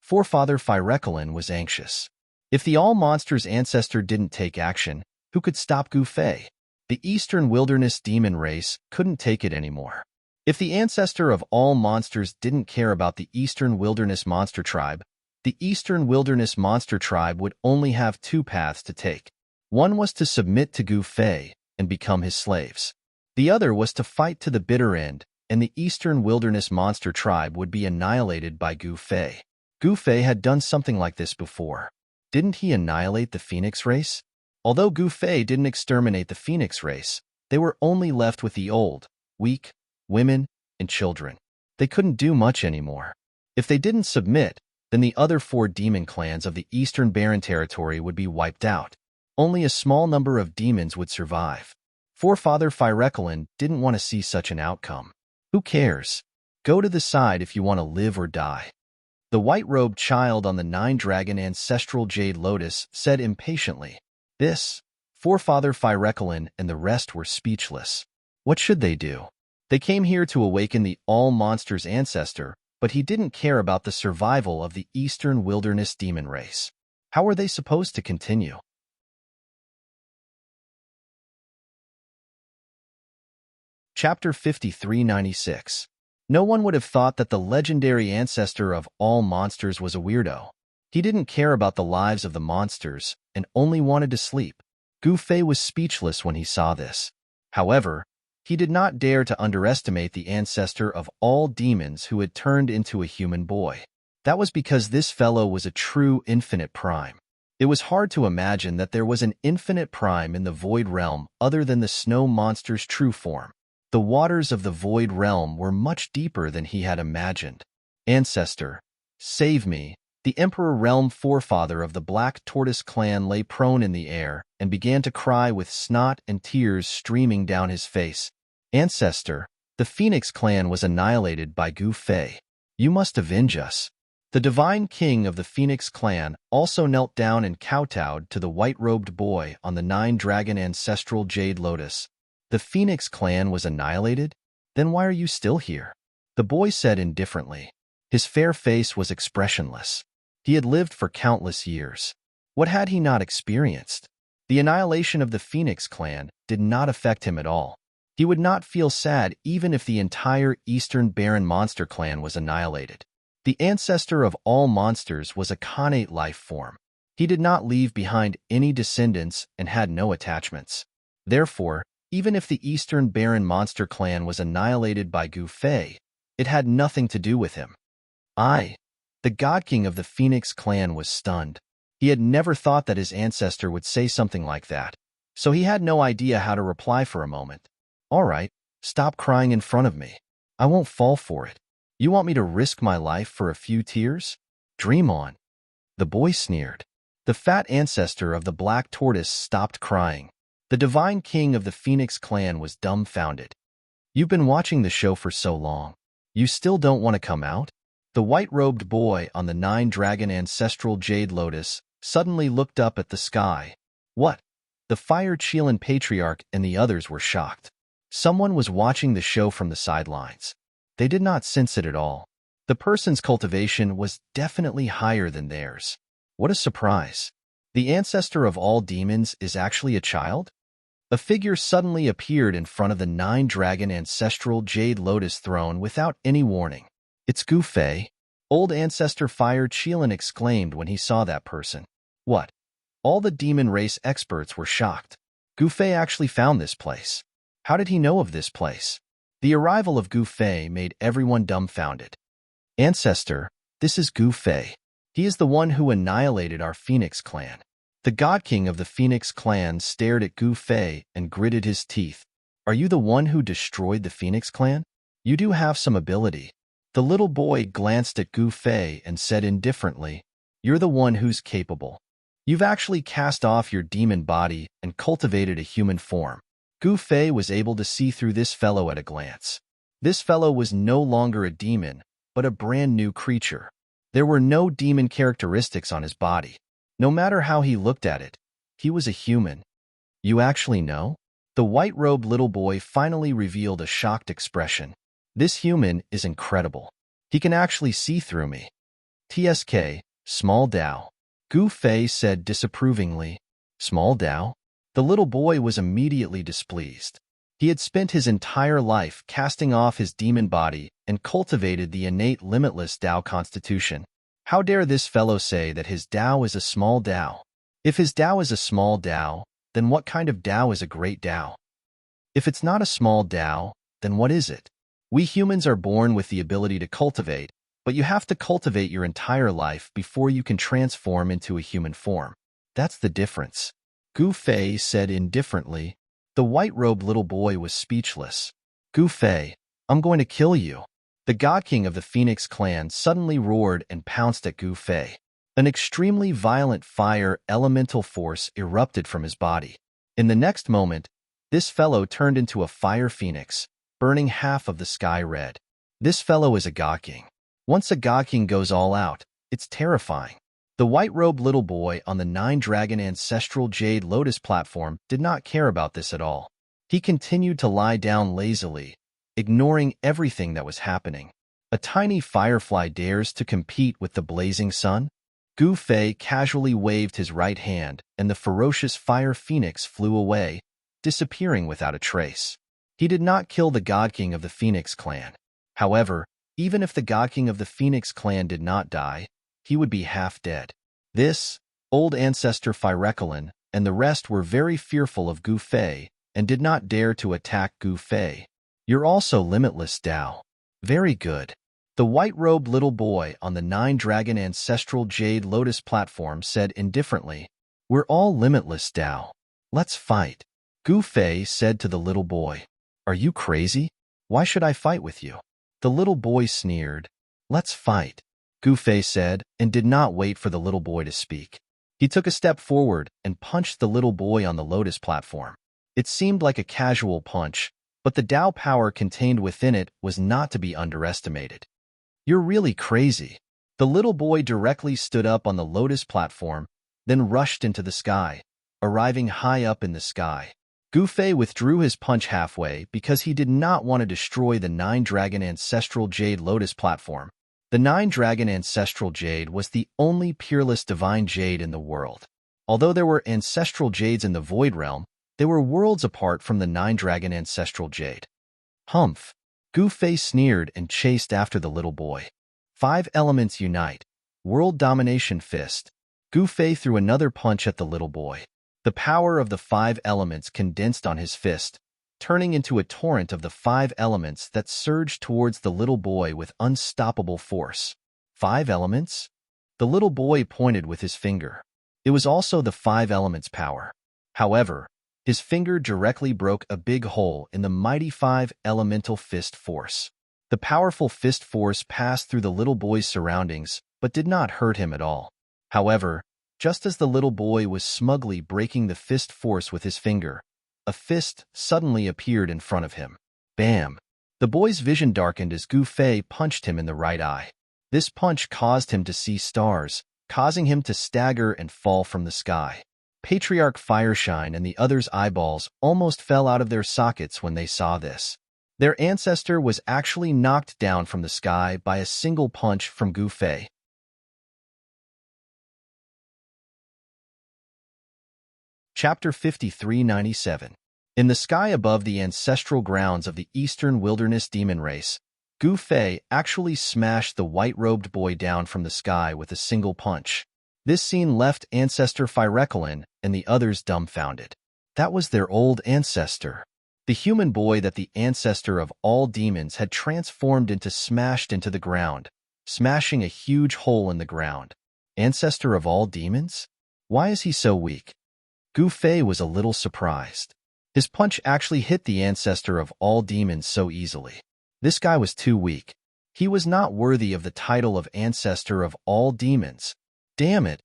Forefather Firecolin was anxious. If the all-monsters ancestor didn't take action, who could stop Gufei? The Eastern Wilderness demon race couldn't take it anymore. If the ancestor of all monsters didn't care about the Eastern Wilderness monster tribe, the Eastern Wilderness monster tribe would only have two paths to take. One was to submit to Gufei and become his slaves. The other was to fight to the bitter end, and the Eastern Wilderness monster tribe would be annihilated by Gufei. Gufei had done something like this before. Didn't he annihilate the Phoenix race? Although Gufei didn't exterminate the Phoenix race, they were only left with the old, weak, women, and children. They couldn't do much anymore. If they didn't submit, then the other 4 demon clans of the Eastern Barren Territory would be wiped out. Only a small number of demons would survive. Forefather Firecolin didn't want to see such an outcome. Who cares? Go to the side if you want to live or die. The white-robed child on the 9-dragon ancestral jade lotus said impatiently. This, Forefather Firecolin and the rest were speechless. What should they do? They came here to awaken the all-monsters ancestor, but he didn't care about the survival of the Eastern Wilderness demon race. How were they supposed to continue? Chapter 5396. No one would have thought that the legendary ancestor of all monsters was a weirdo. He didn't care about the lives of the monsters and only wanted to sleep. Gufei was speechless when he saw this. However, he did not dare to underestimate the ancestor of all demons who had turned into a human boy. That was because this fellow was a true infinite prime. It was hard to imagine that there was an infinite prime in the Void Realm other than the snow monster's true form. The waters of the Void Realm were much deeper than he had imagined. Ancestor, save me. The Emperor Realm forefather of the Black Tortoise clan lay prone in the air and began to cry with snot and tears streaming down his face. Ancestor, the Phoenix clan was annihilated by Gufei. You must avenge us. The divine king of the Phoenix clan also knelt down and kowtowed to the white-robed boy on the 9-dragon ancestral jade lotus. The Phoenix clan was annihilated? Then why are you still here? The boy said indifferently. His fair face was expressionless. He had lived for countless years. What had he not experienced? The annihilation of the Phoenix clan did not affect him at all. He would not feel sad even if the entire Eastern Barren Monster clan was annihilated. The ancestor of all monsters was a connate life form. He did not leave behind any descendants and had no attachments. Therefore, even if the Eastern Barren Monster clan was annihilated by Gufei, it had nothing to do with him. The God King of the Phoenix clan was stunned. He had never thought that his ancestor would say something like that, so he had no idea how to reply for a moment. All right, stop crying in front of me. I won't fall for it. You want me to risk my life for a few tears? Dream on. The boy sneered. The fat ancestor of the Black Tortoise stopped crying. The divine king of the Phoenix clan was dumbfounded. You've been watching the show for so long. You still don't want to come out? The white-robed boy on the 9-dragon ancestral jade lotus suddenly looked up at the sky. What? The Fire Chelan Patriarch and the others were shocked. Someone was watching the show from the sidelines. They did not sense it at all. The person's cultivation was definitely higher than theirs. What a surprise. The ancestor of all demons is actually a child? A figure suddenly appeared in front of the 9-dragon ancestral jade lotus throne without any warning. It's Gu Fei. Old Ancestor Fire Qilin exclaimed when he saw that person. What? All the demon race experts were shocked. Gu Fei actually found this place. How did he know of this place? The arrival of Gu Fei made everyone dumbfounded. Ancestor, this is Gu Fei. He is the one who annihilated our Phoenix clan. The God King of the Phoenix clan stared at Gu Fei and gritted his teeth. Are you the one who destroyed the Phoenix clan? You do have some ability. The little boy glanced at Gu Fei and said indifferently, You're the one who's capable. You've actually cast off your demon body and cultivated a human form. Gu Fei was able to see through this fellow at a glance. This fellow was no longer a demon, but a brand new creature. There were no demon characteristics on his body. No matter how he looked at it, he was a human. You actually know? The white-robed little boy finally revealed a shocked expression. This human is incredible. He can actually see through me. TSK, small Dao. Gu Fei said disapprovingly. Small Dao? The little boy was immediately displeased. He had spent his entire life casting off his demon body and cultivated the innate limitless Dao constitution. How dare this fellow say that his Dao is a small Dao? If his Dao is a small Dao, then what kind of Dao is a great Dao? If it's not a small Dao, then what is it? We humans are born with the ability to cultivate, but you have to cultivate your entire life before you can transform into a human form. That's the difference. Gu Fei said indifferently. The white-robed little boy was speechless. Gu Fei, I'm going to kill you. The God King of the Phoenix clan suddenly roared and pounced at Gu Fei. An extremely violent fire elemental force erupted from his body. In the next moment, this fellow turned into a fire phoenix, burning half of the sky red. This fellow is a God King. Once a God King goes all out, it's terrifying. The white-robed little boy on the 9-dragon ancestral jade lotus platform did not care about this at all. He continued to lie down lazily, ignoring everything that was happening. A tiny firefly dares to compete with the blazing sun? Gu Fei casually waved his right hand, and the ferocious fire phoenix flew away, disappearing without a trace. He did not kill the God King of the Phoenix clan. However, even if the God King of the Phoenix clan did not die, he would be half dead. This, old ancestor Firekulin, and the rest were very fearful of Gu Fei and did not dare to attack Gu Fei. You're also limitless, Dao. Very good. The white-robed little boy on the 9-dragon ancestral jade lotus platform said indifferently, We're all limitless, Dao. Let's fight. Gu Fei said to the little boy, Are you crazy? Why should I fight with you? The little boy sneered. Let's fight. Gu Fei said, and did not wait for the little boy to speak. He took a step forward and punched the little boy on the lotus platform. It seemed like a casual punch, but the Dao power contained within it was not to be underestimated. You're really crazy. The little boy directly stood up on the lotus platform, then rushed into the sky, arriving high up in the sky. Gu Fei withdrew his punch halfway because he did not want to destroy the 9-dragon ancestral jade lotus platform. The 9-dragon ancestral jade was the only peerless divine jade in the world. Although there were ancestral jades in the Void Realm, they were worlds apart from the 9-dragon ancestral jade. Humph! Gu Fei sneered and chased after the little boy. 5 elements unite. World domination fist. Gu Fei threw another punch at the little boy. The power of the 5 elements condensed on his fist, turning into a torrent of the 5 elements that surged towards the little boy with unstoppable force. 5 elements? The little boy pointed with his finger. It was also the 5 elements' power. However, his finger directly broke a big hole in the mighty 5 elemental fist force. The powerful fist force passed through the little boy's surroundings, but did not hurt him at all. However, just as the little boy was smugly breaking the fist force with his finger, a fist suddenly appeared in front of him. Bam! The boy's vision darkened as Gu Fei punched him in the right eye. This punch caused him to see stars, causing him to stagger and fall from the sky. Patriarch Fireshine and the others' eyeballs almost fell out of their sockets when they saw this. Their ancestor was actually knocked down from the sky by a single punch from Gu Fei. Chapter 5397. In the sky above the ancestral grounds of the Eastern Wilderness Demon Race, Gu Fei actually smashed the white-robed boy down from the sky with a single punch. This scene left Ancestor Firecolin and the others dumbfounded. That was their old ancestor. The human boy that the ancestor of all demons had transformed into smashed into the ground, smashing a huge hole in the ground. Ancestor of all demons? Why is he so weak? Gu Fei was a little surprised. His punch actually hit the ancestor of all demons so easily. This guy was too weak. He was not worthy of the title of ancestor of all demons. Damn it!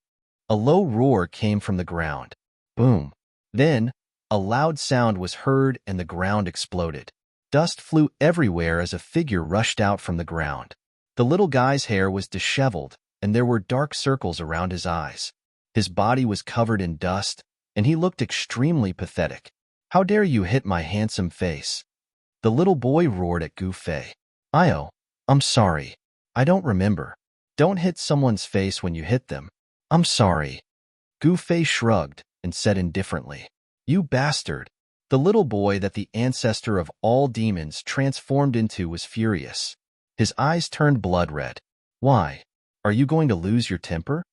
A low roar came from the ground. Boom. Then, a loud sound was heard and the ground exploded. Dust flew everywhere as a figure rushed out from the ground. The little guy's hair was disheveled, and there were dark circles around his eyes. His body was covered in dust, and he looked extremely pathetic. How dare you hit my handsome face? The little boy roared at Gu Fei. I'm sorry. I don't remember. Don't hit someone's face when you hit them. I'm sorry. Gu Fei shrugged and said indifferently, You bastard. The little boy that the ancestor of all demons transformed into was furious. His eyes turned blood red. Why? Are you going to lose your temper?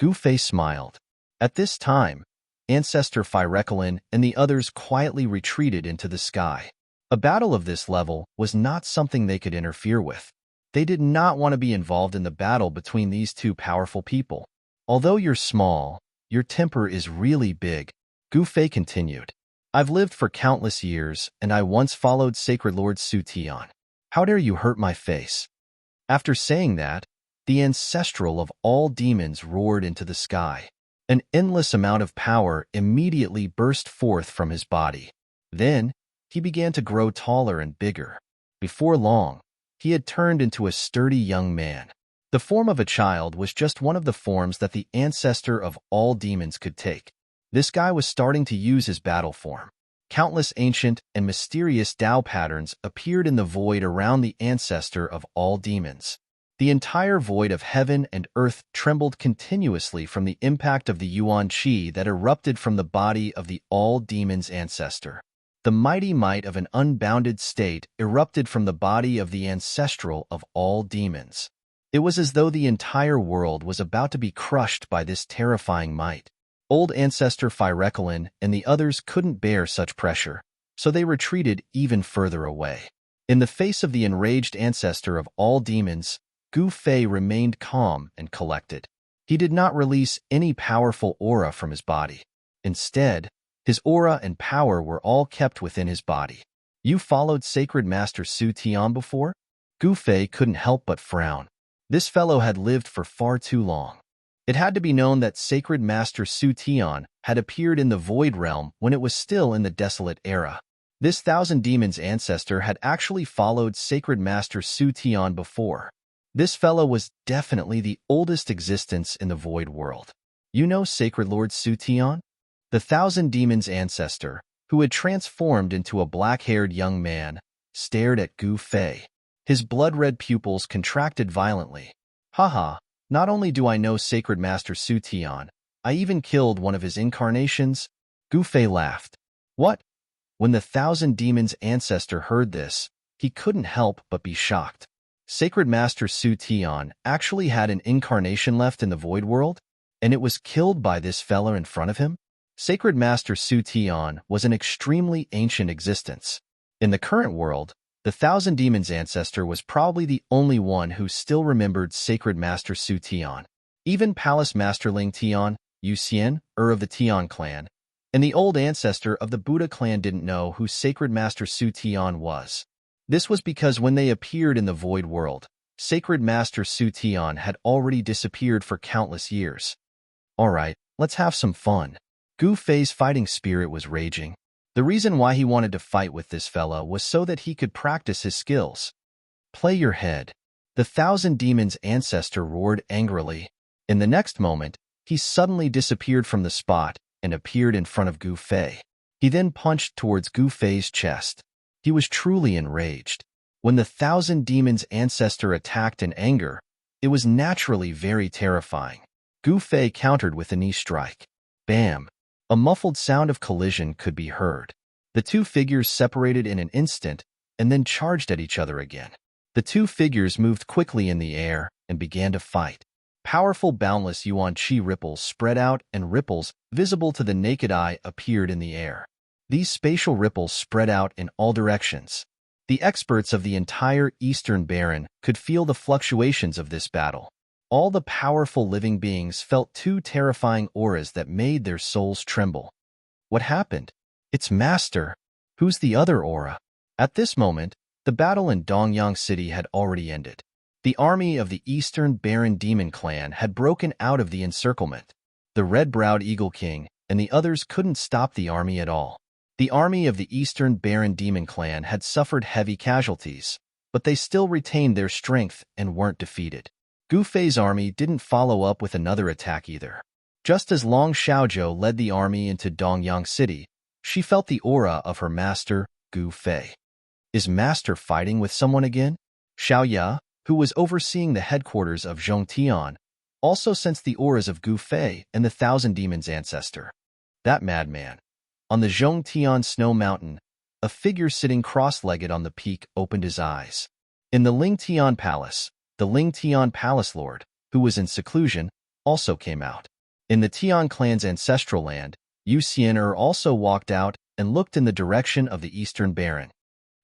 Gu Fei smiled. At this time, Ancestor Firecolin and the others quietly retreated into the sky. A battle of this level was not something they could interfere with. They did not want to be involved in the battle between these two powerful people. Although you're small, your temper is really big, Gu Fei continued. I've lived for countless years, and I once followed Sacred Lord Su Tian. How dare you hurt my face? After saying that, the ancestral of all demons roared into the sky. An endless amount of power immediately burst forth from his body. Then, he began to grow taller and bigger. Before long, he had turned into a sturdy young man. The form of a child was just one of the forms that the ancestor of all demons could take. This guy was starting to use his battle form. Countless ancient and mysterious Tao patterns appeared in the void around the ancestor of all demons. The entire void of heaven and earth trembled continuously from the impact of the Yuan Qi that erupted from the body of the all demons ancestor. The mighty might of an unbounded state erupted from the body of the ancestral of all demons. It was as though the entire world was about to be crushed by this terrifying might. Old Ancestor Firecolin and the others couldn't bear such pressure, so they retreated even further away. In the face of the enraged ancestor of all demons, Gu Fei remained calm and collected. He did not release any powerful aura from his body. Instead, his aura and power were all kept within his body. You followed Sacred Master Su Tian before? Gu Fei couldn't help but frown. This fellow had lived for far too long. It had to be known that Sacred Master Su Tian had appeared in the Void Realm when it was still in the Desolate Era. This Thousand Demons ancestor had actually followed Sacred Master Su Tian before. This fellow was definitely the oldest existence in the Void World. You know Sacred Lord Su Tian? The Thousand Demons ancestor, who had transformed into a black-haired young man, stared at Gu Fei. His blood-red pupils contracted violently. Haha, not only do I know Sacred Master Su Tian, I even killed one of his incarnations. Gu Fei laughed. What? When the Thousand Demons ancestor heard this, he couldn't help but be shocked. Sacred Master Su Tian actually had an incarnation left in the Void World, and it was killed by this fella in front of him? Sacred Master Su Tian was an extremely ancient existence. In the current world, the Thousand Demons ancestor was probably the only one who still remembered Sacred Master Su Tian. Even Palace Masterling Tian, Yu Xian, of the Tian clan, and the old ancestor of the Buddha clan didn't know who Sacred Master Su Tian was. This was because when they appeared in the Void World, Sacred Master Su Tian had already disappeared for countless years. Alright, let's have some fun. Gu Fei's fighting spirit was raging. The reason why he wanted to fight with this fella was so that he could practice his skills. Play your head. The Thousand Demons ancestor roared angrily. In the next moment, he suddenly disappeared from the spot and appeared in front of Gu Fei. He then punched towards Gu Fei's chest. He was truly enraged. When the Thousand Demons ancestor attacked in anger, it was naturally very terrifying. Gu Fei countered with a knee strike. Bam! A muffled sound of collision could be heard. The two figures separated in an instant and then charged at each other again. The two figures moved quickly in the air and began to fight. Powerful boundless yuan qi ripples spread out and ripples, visible to the naked eye, appeared in the air. These spatial ripples spread out in all directions. The experts of the entire Eastern Baron could feel the fluctuations of this battle. All the powerful living beings felt two terrifying auras that made their souls tremble. What happened? It's Master. Who's the other aura? At this moment, the battle in Dongyang City had already ended. The army of the Eastern Baron Demon Clan had broken out of the encirclement. The red-browed Eagle King and the others couldn't stop the army at all. The army of the Eastern Baron Demon Clan had suffered heavy casualties, but they still retained their strength and weren't defeated. Gu Fei's army didn't follow up with another attack either. Just as Long Xiaozhou led the army into Dongyang City, she felt the aura of her master, Gu Fei. Is Master fighting with someone again? Xiao Ya, who was overseeing the headquarters of Zhongtian, also sensed the auras of Gu Fei and the Thousand Demons' ancestor. That madman. On the Zhongtian Snow Mountain, a figure sitting cross-legged on the peak opened his eyes. In the Lingtian Palace, the Lingtian Palace Lord, who was in seclusion, also came out. In the Tian clan's ancestral land, Yu Xian'er also walked out and looked in the direction of the Eastern Baron.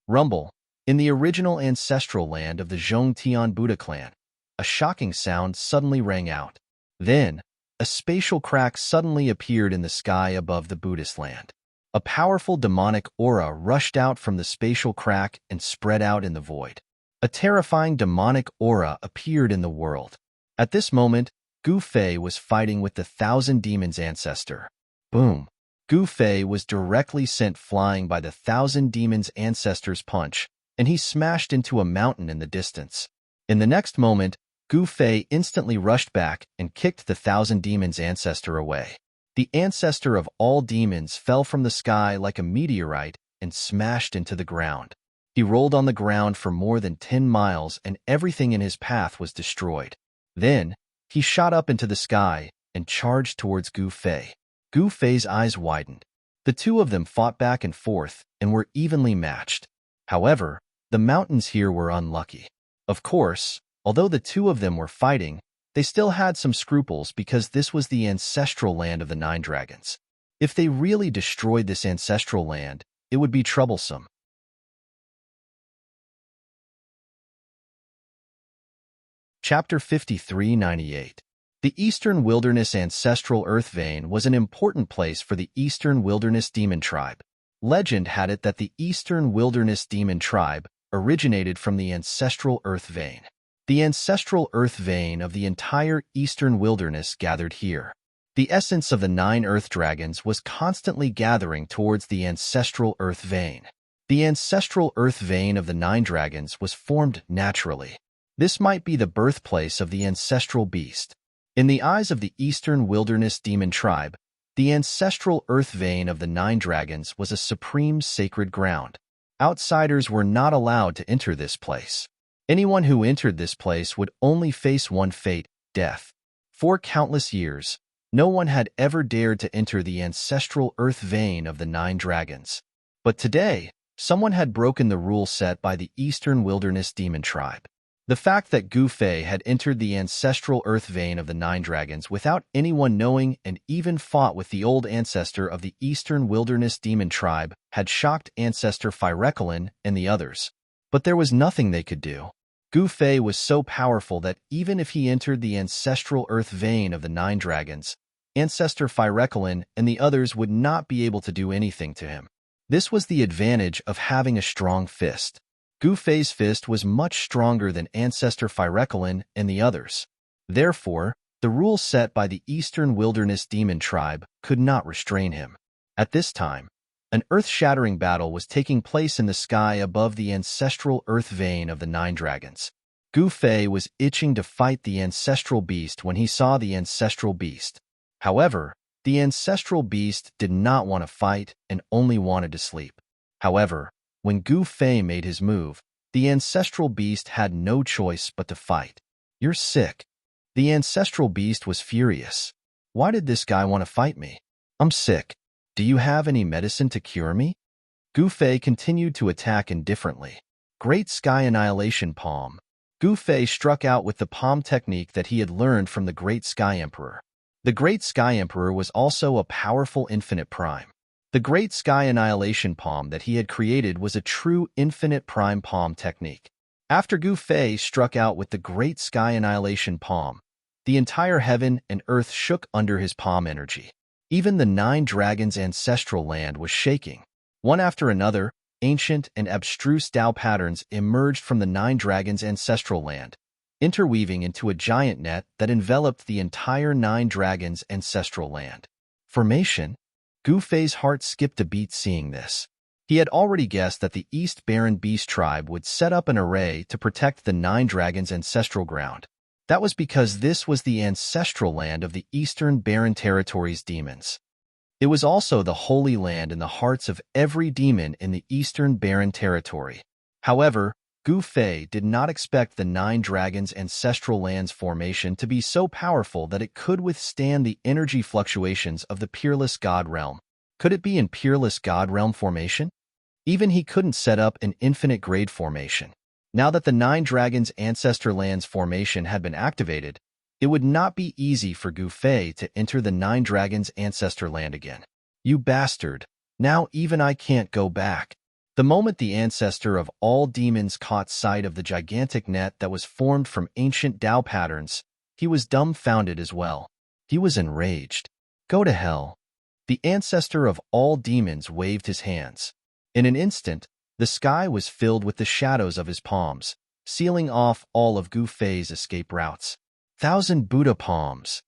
Rumble. In the original ancestral land of the Zhongtian Buddha clan, a shocking sound suddenly rang out. Then, a spatial crack suddenly appeared in the sky above the Buddhist land. A powerful demonic aura rushed out from the spatial crack and spread out in the void. A terrifying demonic aura appeared in the world. At this moment, Gu Fei was fighting with the Thousand Demons' ancestor. Boom! Gu Fei was directly sent flying by the Thousand Demons' ancestor's punch, and he smashed into a mountain in the distance. In the next moment, Gu Fei instantly rushed back and kicked the Thousand Demons' ancestor away. The ancestor of all demons fell from the sky like a meteorite and smashed into the ground. He rolled on the ground for more than 10 miles and everything in his path was destroyed. Then, he shot up into the sky and charged towards Gu Fei. Gu Fei's eyes widened. The two of them fought back and forth and were evenly matched. However, the mountains here were unlucky. Of course, although the two of them were fighting, they still had some scruples because this was the ancestral land of the Nine Dragons. If they really destroyed this ancestral land, it would be troublesome. Chapter 5398. The Eastern Wilderness Ancestral Earth Vein was an important place for the Eastern Wilderness Demon Tribe. Legend had it that the Eastern Wilderness Demon Tribe originated from the ancestral Earth Vein. The ancestral Earth Vein of the entire Eastern Wilderness gathered here. The essence of the 9 Earth Dragons was constantly gathering towards the ancestral Earth Vein. The ancestral Earth Vein of the 9 Dragons was formed naturally. This might be the birthplace of the ancestral beast. In the eyes of the Eastern Wilderness Demon Tribe, the ancestral Earth Vein of the 9 Dragons was a supreme sacred ground. Outsiders were not allowed to enter this place. Anyone who entered this place would only face one fate, death. For countless years, no one had ever dared to enter the ancestral Earth Vein of the 9 Dragons. But today, someone had broken the rule set by the Eastern Wilderness Demon Tribe. The fact that Gu Fei had entered the ancestral Earth Vein of the 9 Dragons without anyone knowing and even fought with the old ancestor of the Eastern Wilderness Demon Tribe had shocked Ancestor Phyrecolin and the others. But there was nothing they could do. Gu Fei was so powerful that even if he entered the ancestral Earth Vein of the 9 Dragons, Ancestor Phyrecolin and the others would not be able to do anything to him. This was the advantage of having a strong fist. Gu Fei's fist was much stronger than Ancestor Phyrecolin and the others. Therefore, the rules set by the Eastern Wilderness Demon Tribe could not restrain him. At this time, an earth-shattering battle was taking place in the sky above the ancestral Earth Vein of the 9 Dragons. Gu Fei was itching to fight the ancestral beast when he saw the ancestral beast. However, the ancestral beast did not want to fight and only wanted to sleep. However, when Gu Fei made his move, the ancestral beast had no choice but to fight. You're sick. The ancestral beast was furious. Why did this guy want to fight me? I'm sick. Do you have any medicine to cure me? Gu Fei continued to attack indifferently. Great Sky Annihilation Palm. Gu Fei struck out with the palm technique that he had learned from the Great Sky Emperor. The Great Sky Emperor was also a powerful infinite prime. The Great Sky Annihilation Palm that he had created was a true infinite prime palm technique. After Gu Fei struck out with the Great Sky Annihilation Palm, the entire heaven and earth shook under his palm energy. Even the 9 dragons' ancestral land was shaking. One after another, ancient and abstruse Tao patterns emerged from the 9 dragons' ancestral land, interweaving into a giant net that enveloped the entire 9 dragons' ancestral land. Formation? Gu Fei's heart skipped a beat seeing this. He had already guessed that the East Barren Beast tribe would set up an array to protect the 9 dragons' ancestral ground. That was because this was the ancestral land of the Eastern Barren Territory's demons. It was also the holy land in the hearts of every demon in the Eastern Barren Territory. However, Gu Fei did not expect the 9 dragons' ancestral land's formation to be so powerful that it could withstand the energy fluctuations of the Peerless God Realm. Could it be in Peerless God Realm formation? Even he couldn't set up an infinite grade formation. Now that the 9 dragons' ancestor land's formation had been activated, it would not be easy for Gu Fei to enter the 9 dragons' ancestor land again. You bastard! Now even I can't go back. The moment the ancestor of all demons caught sight of the gigantic net that was formed from ancient Tao patterns, he was dumbfounded as well. He was enraged. Go to hell. The ancestor of all demons waved his hands. In an instant, the sky was filled with the shadows of his palms, sealing off all of Gu Fei's escape routes. 1,000 Buddha palms.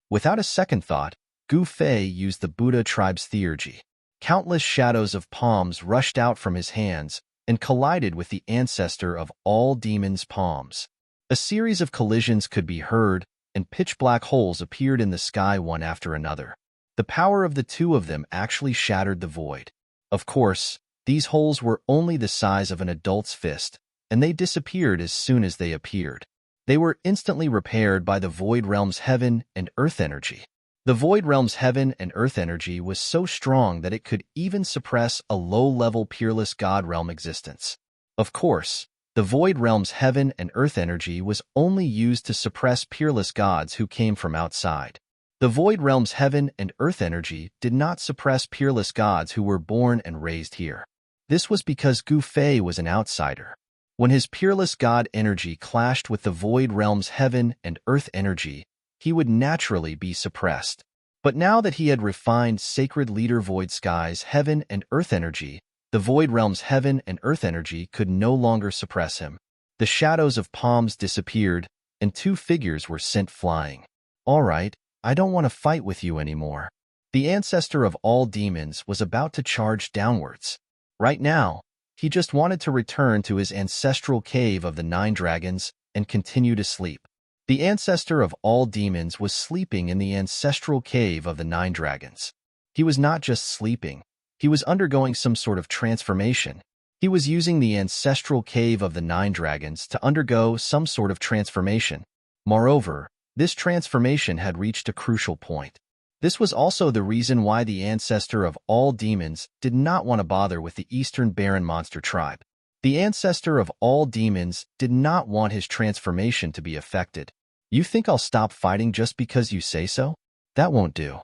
Without a second thought, Gu Fei used the Buddha tribe's theurgy. Countless shadows of palms rushed out from his hands and collided with the ancestor of all demons' palms. A series of collisions could be heard, and pitch-black holes appeared in the sky one after another. The power of the 2 of them actually shattered the void. Of course, these holes were only the size of an adult's fist, and they disappeared as soon as they appeared. They were instantly repaired by the Void Realm's heaven and earth energy. The Void Realm's heaven and earth energy was so strong that it could even suppress a low-level Peerless God Realm existence. Of course, the Void Realm's heaven and earth energy was only used to suppress Peerless gods who came from outside. The Void Realm's heaven and earth energy did not suppress Peerless gods who were born and raised here. This was because Gu Fei was an outsider. When his Peerless God energy clashed with the Void Realm's heaven and earth energy, he would naturally be suppressed. But now that he had refined Sacred Leader Void Sky's heaven and earth energy, the Void Realm's heaven and earth energy could no longer suppress him. The shadows of palms disappeared, and 2 figures were sent flying. All right, I don't want to fight with you anymore. The ancestor of all demons was about to charge downwards. Right now, he just wanted to return to his ancestral cave of the 9 dragons and continue to sleep. The ancestor of all demons was sleeping in the ancestral cave of the 9 dragons. He was not just sleeping, he was undergoing some sort of transformation. He was using the ancestral cave of the 9 dragons to undergo some sort of transformation. Moreover, this transformation had reached a crucial point. This was also the reason why the ancestor of all demons did not want to bother with the Eastern Barren Monster tribe. The ancestor of all demons did not want his transformation to be affected. You think I'll stop fighting just because you say so? That won't do.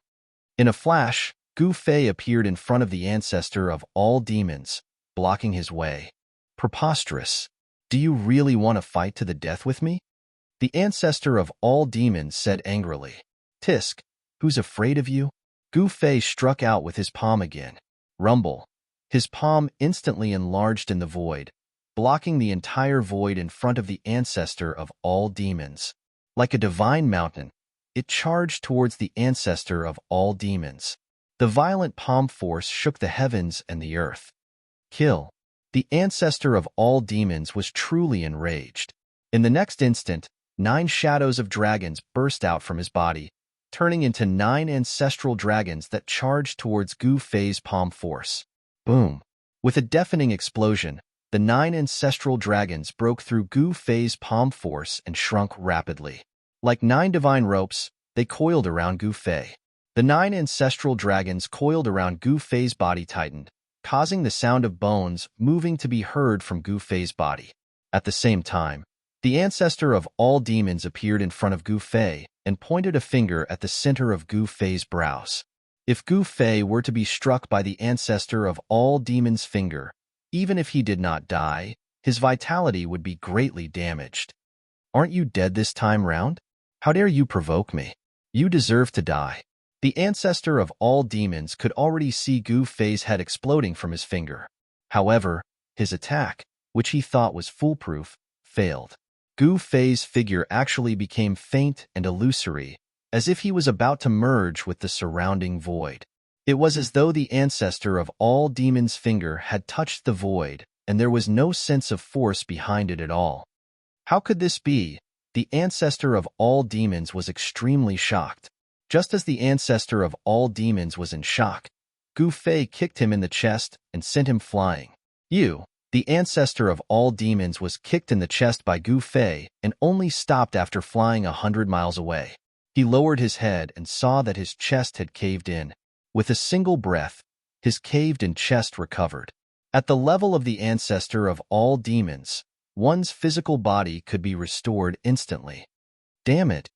In a flash, Gu Fei appeared in front of the ancestor of all demons, blocking his way. Preposterous. Do you really want to fight to the death with me? The ancestor of all demons said angrily. Tisk. Who's afraid of you? Gu Fei struck out with his palm again. Rumble. His palm instantly enlarged in the void, blocking the entire void in front of the ancestor of all demons. Like a divine mountain, it charged towards the ancestor of all demons. The violent palm force shook the heavens and the earth. Kill. The ancestor of all demons was truly enraged. In the next instant, 9 shadows of dragons burst out from his body, turning into 9 ancestral dragons that charged towards Gu Fei's palm force. Boom! With a deafening explosion, the 9 ancestral dragons broke through Gu Fei's palm force and shrunk rapidly. Like 9 divine ropes, they coiled around Gu Fei. The 9 ancestral dragons coiled around Gu Fei's body tightened, causing the sound of bones moving to be heard from Gu Fei's body. At the same time, the ancestor of all demons appeared in front of Gu Fei and pointed a finger at the center of Gu Fei's brows. If Gu Fei were to be struck by the ancestor of all demons' finger, even if he did not die, his vitality would be greatly damaged. Aren't you dead this time round? How dare you provoke me? You deserve to die. The ancestor of all demons could already see Gu Fei's head exploding from his finger. However, his attack, which he thought was foolproof, failed. Gu Fei's figure actually became faint and illusory, as if he was about to merge with the surrounding void. It was as though the ancestor of all demons' finger had touched the void, and there was no sense of force behind it at all. How could this be? The ancestor of all demons was extremely shocked. Just as the ancestor of all demons was in shock, Gu Fei kicked him in the chest and sent him flying. The ancestor of all demons was kicked in the chest by Gu Fei and only stopped after flying 100 miles away. He lowered his head and saw that his chest had caved in. With a single breath, his caved-in chest recovered. At the level of the ancestor of all demons, one's physical body could be restored instantly. Damn it.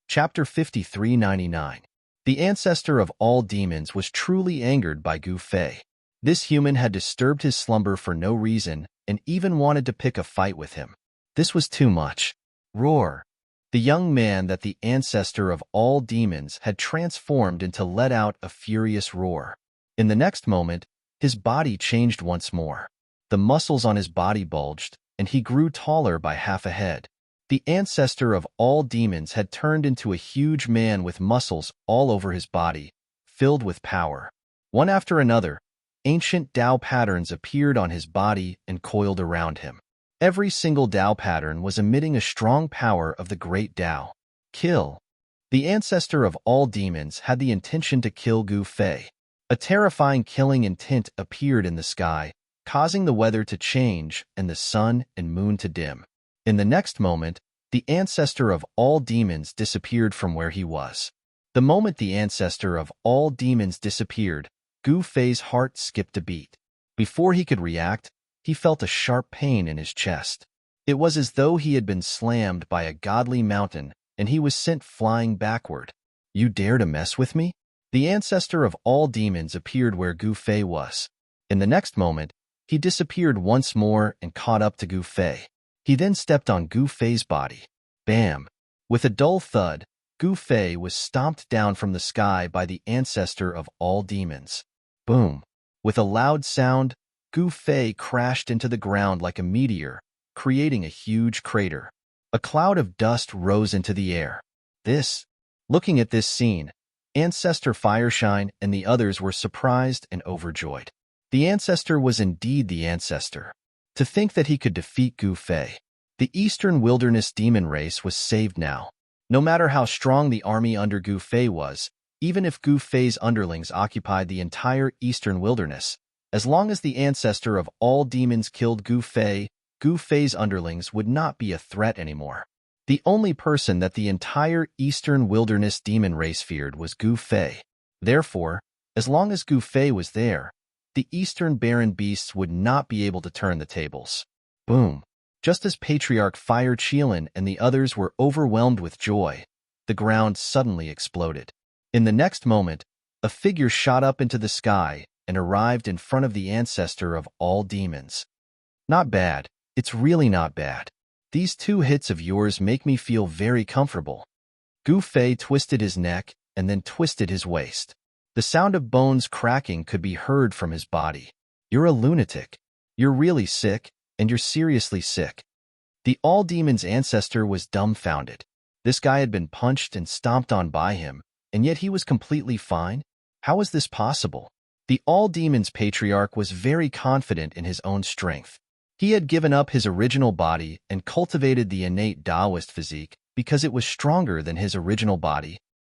Chapter 5399. The ancestor of all demons was truly angered by Gu Fei. This human had disturbed his slumber for no reason and even wanted to pick a fight with him. This was too much. Roar! The young man that the ancestor of all demons had transformed into let out a furious roar. In the next moment, his body changed once more. The muscles on his body bulged, and he grew taller by half a head. The ancestor of all demons had turned into a huge man with muscles all over his body, filled with power. One after another, ancient Tao patterns appeared on his body and coiled around him. Every single Tao pattern was emitting a strong power of the great Tao. Kill. The ancestor of all demons had the intention to kill Gu Fei. A terrifying killing intent appeared in the sky, causing the weather to change and the sun and moon to dim. In the next moment, the ancestor of all demons disappeared from where he was. The moment the ancestor of all demons disappeared, Gu Fei's heart skipped a beat. Before he could react, he felt a sharp pain in his chest. It was as though he had been slammed by a godly mountain, and he was sent flying backward. You dare to mess with me? The ancestor of all demons appeared where Gu Fei was. In the next moment, he disappeared once more and caught up to Gu Fei. He then stepped on Gu Fei's body. Bam! With a dull thud, Gu Fei was stomped down from the sky by the ancestor of all demons. Boom! With a loud sound, Gu Fei crashed into the ground like a meteor, creating a huge crater. A cloud of dust rose into the air. Looking at this scene, Ancestor Fireshine and the others were surprised and overjoyed. The ancestor was indeed the ancestor. To think that he could defeat Gu Fei. The Eastern Wilderness demon race was saved now. No matter how strong the army under Gu Fei was, even if Gu Fei's underlings occupied the entire Eastern Wilderness, as long as the ancestor of all demons killed Gu Fei's underlings would not be a threat anymore. The only person that the entire Eastern Wilderness demon race feared was Gu Fei. Therefore, as long as Gu Fei was there, the Eastern Barren Beasts would not be able to turn the tables. Boom! Just as Patriarch Fire Qilin and the others were overwhelmed with joy, the ground suddenly exploded. In the next moment, a figure shot up into the sky and arrived in front of the ancestor of all demons. Not bad. It's really not bad. These 2 hits of yours make me feel very comfortable. Gu Fei twisted his neck and then twisted his waist. The sound of bones cracking could be heard from his body. You're a lunatic. You're really sick, and you're seriously sick. The All Demons ancestor was dumbfounded. This guy had been punched and stomped on by him, and yet he was completely fine? How was this possible? The All Demons patriarch was very confident in his own strength. He had given up his original body and cultivated the innate Taoist physique because it was stronger than his original body.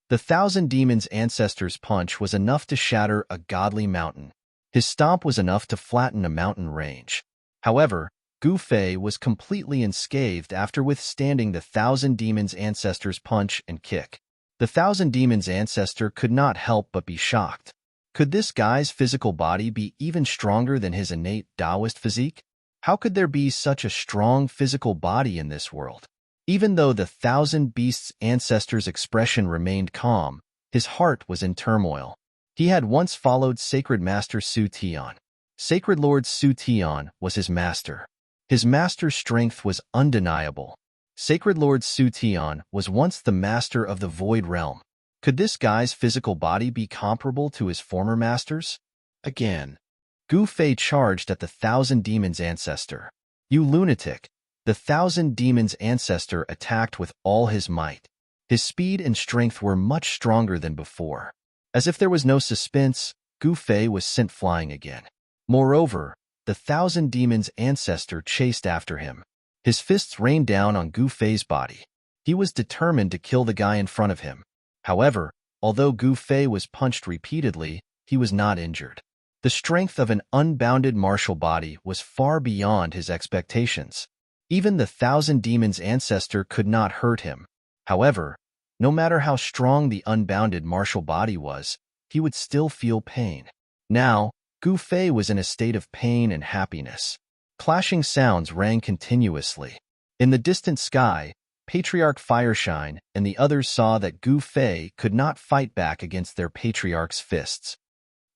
The 1,000 Demons ancestor's punch was enough to shatter a godly mountain. His stomp was enough to flatten a mountain range. However, Gu Fei was completely unscathed after withstanding the 1,000 Demons ancestor's punch and kick. The Thousand Demons ancestor could not help but be shocked. Could this guy's physical body be even stronger than his innate Taoist physique? How could there be such a strong physical body in this world? Even though the Thousand Beasts ancestor's expression remained calm, his heart was in turmoil. He had once followed Sacred Master Su Tian. Sacred Lord Su Tian was his master. His master's strength was undeniable. Sacred Lord Su Tian was once the master of the Void Realm. Could this guy's physical body be comparable to his former master's? Again, Gu Fei charged at the Thousand Demons ancestor. You lunatic! The Thousand Demons ancestor attacked with all his might. His speed and strength were much stronger than before. As if there was no suspense, Gu Fei was sent flying again. Moreover, the Thousand Demons ancestor chased after him. His fists rained down on Gu Fei's body. He was determined to kill the guy in front of him. However, although Gu Fei was punched repeatedly, he was not injured. The strength of an unbounded martial body was far beyond his expectations. Even the Thousand Demons ancestor could not hurt him. However, no matter how strong the unbounded martial body was, he would still feel pain. Now, Gu Fei was in a state of pain and happiness. Clashing sounds rang continuously. In the distant sky, Patriarch Fireshine and the others saw that Gu Fei could not fight back against their patriarch's fists.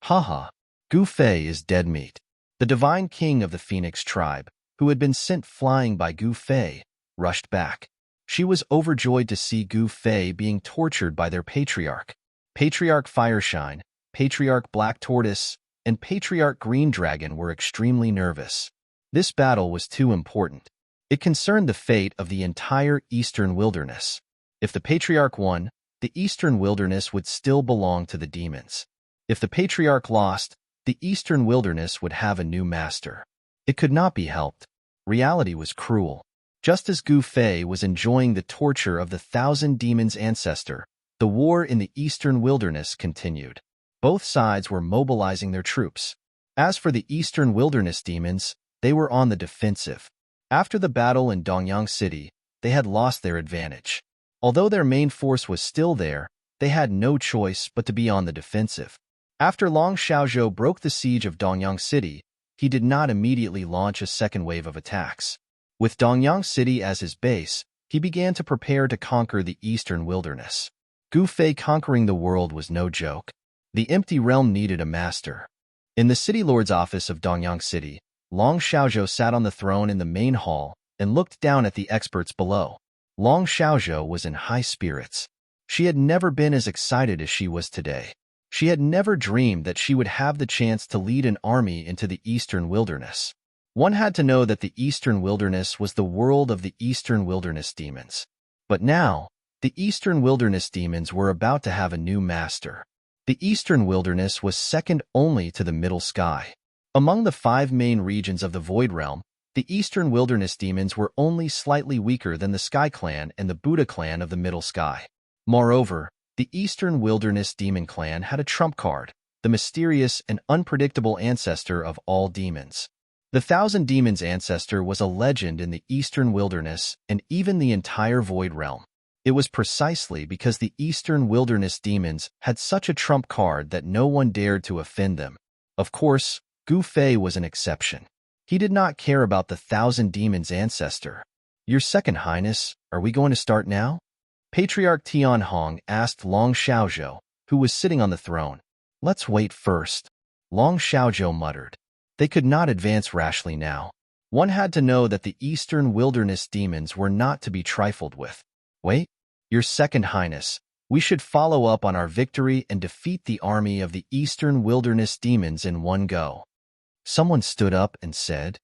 Haha, Gu Fei is dead meat. The divine king of the Phoenix tribe, who had been sent flying by Gu Fei, rushed back. She was overjoyed to see Gu Fei being tortured by their patriarch. Patriarch Fireshine, Patriarch Black Tortoise, and Patriarch Green Dragon were extremely nervous. This battle was too important. It concerned the fate of the entire Eastern Wilderness. If the Patriarch won, the Eastern Wilderness would still belong to the demons. If the Patriarch lost, the Eastern Wilderness would have a new master. It could not be helped. Reality was cruel. Just as Gu Fei was enjoying the torture of the Thousand Demons ancestor, the war in the Eastern Wilderness continued. Both sides were mobilizing their troops. As for the Eastern Wilderness demons, they were on the defensive. After the battle in Dongyang City, they had lost their advantage. Although their main force was still there, they had no choice but to be on the defensive. After Long Xiaozhou broke the siege of Dongyang City, he did not immediately launch a second wave of attacks. With Dongyang City as his base, he began to prepare to conquer the Eastern Wilderness. Gu Fei conquering the world was no joke. The empty realm needed a master. In the city lord's office of Dongyang City, Long Xiaozhou sat on the throne in the main hall and looked down at the experts below. Long Xiaozhou was in high spirits. She had never been as excited as she was today. She had never dreamed that she would have the chance to lead an army into the Eastern Wilderness. One had to know that the Eastern Wilderness was the world of the Eastern Wilderness demons. But now, the Eastern Wilderness demons were about to have a new master. The Eastern Wilderness was second only to the Middle Sky. Among the 5 main regions of the Void Realm, the Eastern Wilderness demons were only slightly weaker than the Sky Clan and the Buddha Clan of the Middle Sky. Moreover, the Eastern Wilderness Demon Clan had a trump card, the mysterious and unpredictable ancestor of all demons. The Thousand Demons ancestor was a legend in the Eastern Wilderness and even the entire Void Realm. It was precisely because the Eastern Wilderness demons had such a trump card that no one dared to offend them. Of course, Gu Fei was an exception. He did not care about the Thousand Demons ancestor. Your Second Highness, are we going to start now? Patriarch Tianhong asked Long Xiaozhou, who was sitting on the throne. Let's wait first. Long Xiaozhou muttered. They could not advance rashly now. One had to know that the Eastern Wilderness demons were not to be trifled with. Wait, Your Second Highness, we should follow up on our victory and defeat the army of the Eastern Wilderness demons in one go. Someone stood up and said,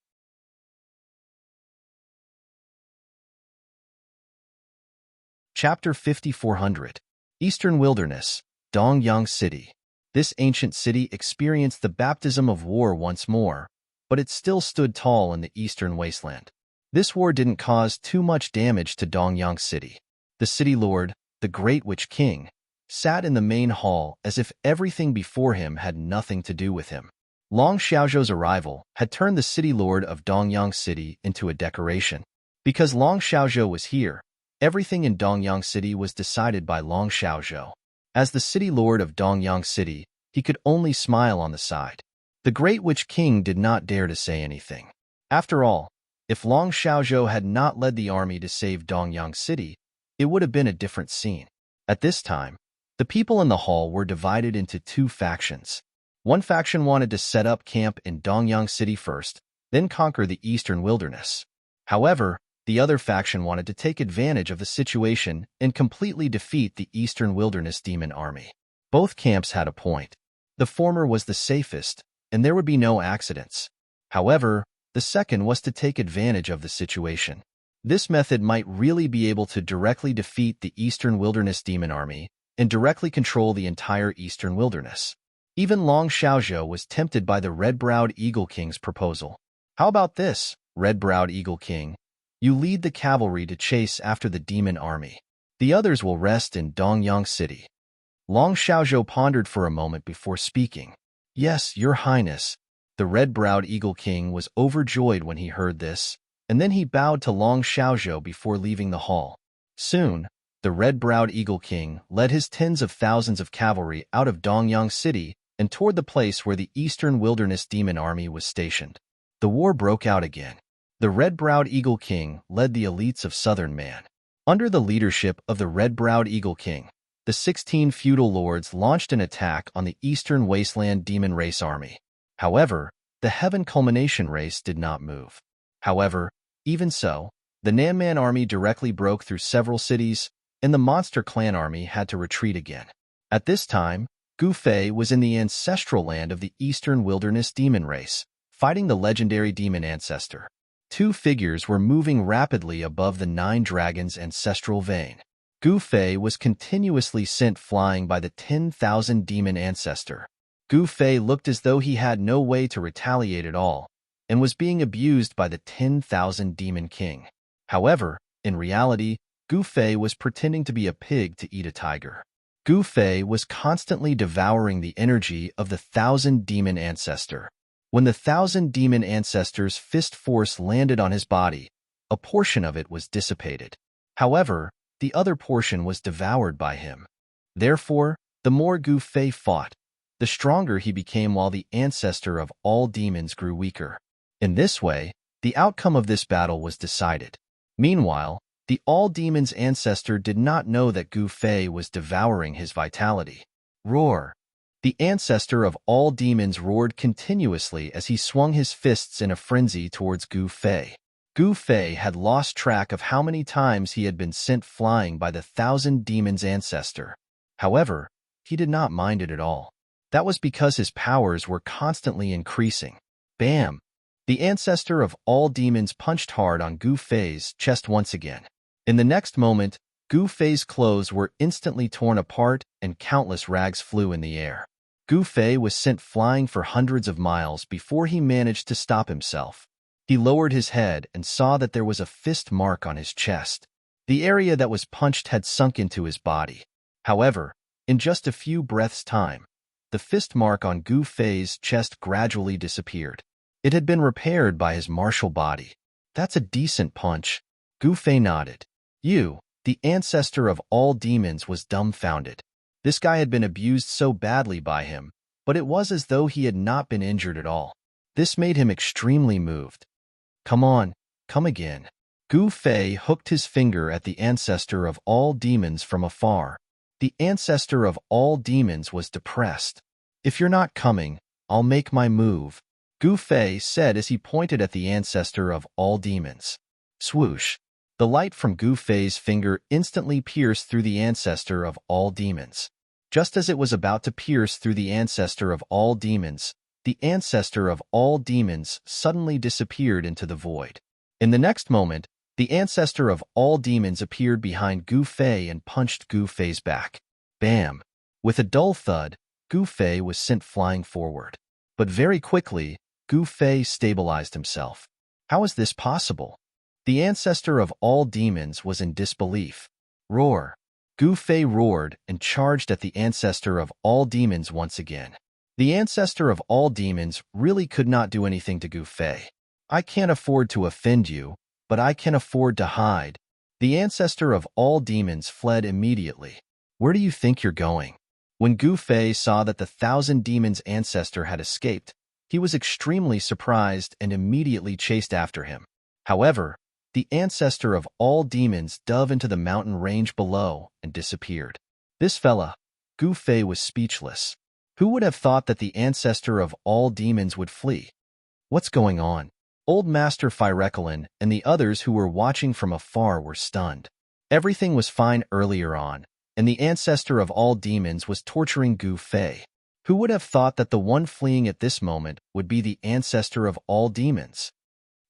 Chapter 5400 Eastern Wilderness, Dongyang City. This ancient city experienced the baptism of war once more, but it still stood tall in the eastern wasteland. This war didn't cause too much damage to Dongyang City. The city lord, the Great Witch King, sat in the main hall as if everything before him had nothing to do with him. Long Xiaozhou's arrival had turned the city lord of Dongyang City into a decoration. Because Long Xiaozhou was here, Everything in Dongyang City was decided by Long Xiaozhou. As the city lord of Dongyang City, he could only smile on the side. The Great Witch King did not dare to say anything. After all, if Long Xiaozhou had not led the army to save Dongyang City, it would have been a different scene. At this time, the people in the hall were divided into two factions. One faction wanted to set up camp in Dongyang City first, then conquer the eastern wilderness. However, the other faction wanted to take advantage of the situation and completely defeat the eastern wilderness demon army. Both camps had a point. The former was the safest, and there would be no accidents. However, the second was to take advantage of the situation. This method might really be able to directly defeat the eastern wilderness demon army and directly control the entire eastern wilderness. Even Long Xiaozhou was tempted by the red-browed Eagle King's proposal. How about this, red-browed Eagle King? You lead the cavalry to chase after the demon army. The others will rest in Dongyang City. Long Xiaozhou pondered for a moment before speaking. Yes, Your Highness. The red-browed Eagle King was overjoyed when he heard this, and then he bowed to Long Xiaozhou before leaving the hall. Soon, the red-browed Eagle King led his tens of thousands of cavalry out of Dongyang City and toward the place where the eastern wilderness demon army was stationed. The war broke out again. The red-browed Eagle King led the elites of Southern Man. Under the leadership of the red-browed Eagle King, the 16 feudal lords launched an attack on the eastern wasteland demon race army. However, the Heaven Culmination race did not move. However, even so, the Nanman army directly broke through several cities, and the Monster Clan army had to retreat again. At this time, Gu Fei was in the ancestral land of the eastern wilderness demon race, fighting the legendary demon ancestor. Two figures were moving rapidly above the 9 dragons' ancestral vein. Gu Fei was continuously sent flying by the 10,000 demon ancestor. Gu Fei looked as though he had no way to retaliate at all, and was being abused by the 10,000 demon king. However, in reality, Gu Fei was pretending to be a pig to eat a tiger. Gu Fei was constantly devouring the energy of the 1,000 demon ancestor. When the 1,000 demon ancestors' fist force landed on his body, a portion of it was dissipated. However, the other portion was devoured by him. Therefore, the more Gu Fei fought, the stronger he became while the ancestor of all demons grew weaker. In this way, the outcome of this battle was decided. Meanwhile, the all demons ancestor did not know that Gu Fei was devouring his vitality. Roar! The ancestor of all demons roared continuously as he swung his fists in a frenzy towards Gu Fei. Gu Fei had lost track of how many times he had been sent flying by the 1,000 demons ancestor. However, he did not mind it at all. That was because his powers were constantly increasing. Bam! The ancestor of all demons punched hard on Gu Fei's chest once again. In the next moment, Gu Fei's clothes were instantly torn apart and countless rags flew in the air. Gu Fei was sent flying for hundreds of miles before he managed to stop himself. He lowered his head and saw that there was a fist mark on his chest. The area that was punched had sunk into his body. However, in just a few breaths' time, the fist mark on Gu Fei's chest gradually disappeared. It had been repaired by his martial body. That's a decent punch. Gu Fei nodded. You, the ancestor of all demons, was dumbfounded. This guy had been abused so badly by him, but it was as though he had not been injured at all. This made him extremely moved. Come on, come again. Gu Fei hooked his finger at the ancestor of all demons from afar. The ancestor of all demons was depressed. If you're not coming, I'll make my move, Gu Fei said as he pointed at the ancestor of all demons. Swoosh! The light from Gu Fei's finger instantly pierced through the ancestor of all demons. Just as it was about to pierce through the ancestor of all demons, the ancestor of all demons suddenly disappeared into the void. In the next moment, the ancestor of all demons appeared behind Gu Fei and punched Gu Fei's back. Bam! With a dull thud, Gu Fei was sent flying forward. But very quickly, Gu Fei stabilized himself. How is this possible? The ancestor of all demons was in disbelief. Roar! Gu Fei roared and charged at the ancestor of all demons once again. The ancestor of all demons really could not do anything to Gu Fei. I can't afford to offend you, but I can afford to hide, The ancestor of all demons fled immediately. Where do you think you're going? When Gu Fei saw that the 1,000 demons' ancestor had escaped, he was extremely surprised and immediately chased after him. However, the ancestor of all demons dove into the mountain range below and disappeared. This fella, Gu Fei, was speechless. Who would have thought that the ancestor of all demons would flee? What's going on? Old Master Firecolin and the others who were watching from afar were stunned. Everything was fine earlier on, and the ancestor of all demons was torturing Gu Fei. Who would have thought that the one fleeing at this moment would be the ancestor of all demons?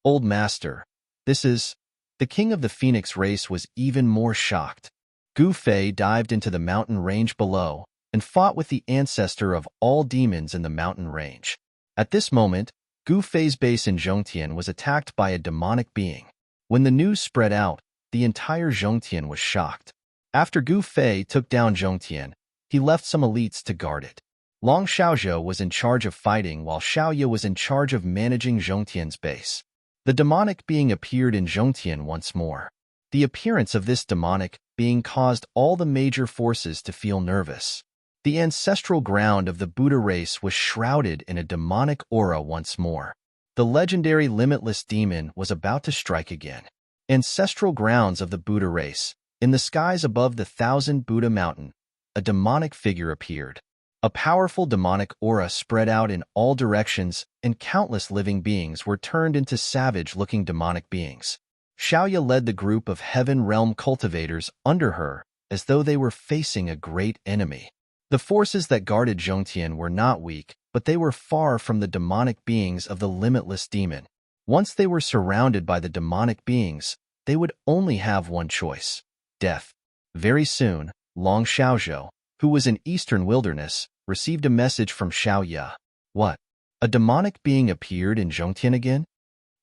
Old Master, this is... The king of the Phoenix race was even more shocked. Gu Fei dived into the mountain range below and fought with the ancestor of all demons in the mountain range. At this moment, Gu Fei's base in Zhongtian was attacked by a demonic being. When the news spread out, the entire Zhongtian was shocked. After Gu Fei took down Zhongtian, he left some elites to guard it. Long Xiaozhou was in charge of fighting while Xiaoye was in charge of managing Zhongtian's base. The demonic being appeared in Zhongtian once more. The appearance of this demonic being caused all the major forces to feel nervous. The ancestral ground of the Buddha race was shrouded in a demonic aura once more. The legendary limitless demon was about to strike again. Ancestral grounds of the Buddha race. In the skies above the 1,000 Buddha mountain, a demonic figure appeared. A powerful demonic aura spread out in all directions, and countless living beings were turned into savage-looking demonic beings. Xiaoye led the group of Heaven Realm cultivators under her as though they were facing a great enemy. The forces that guarded Zhongtian were not weak, but they were far from the demonic beings of the limitless demon. Once they were surrounded by the demonic beings, they would only have one choice: death. Very soon, Long Xiaozhou, who was in Eastern Wilderness, received a message from Xiaoye. What? A demonic being appeared in Zhongtian again?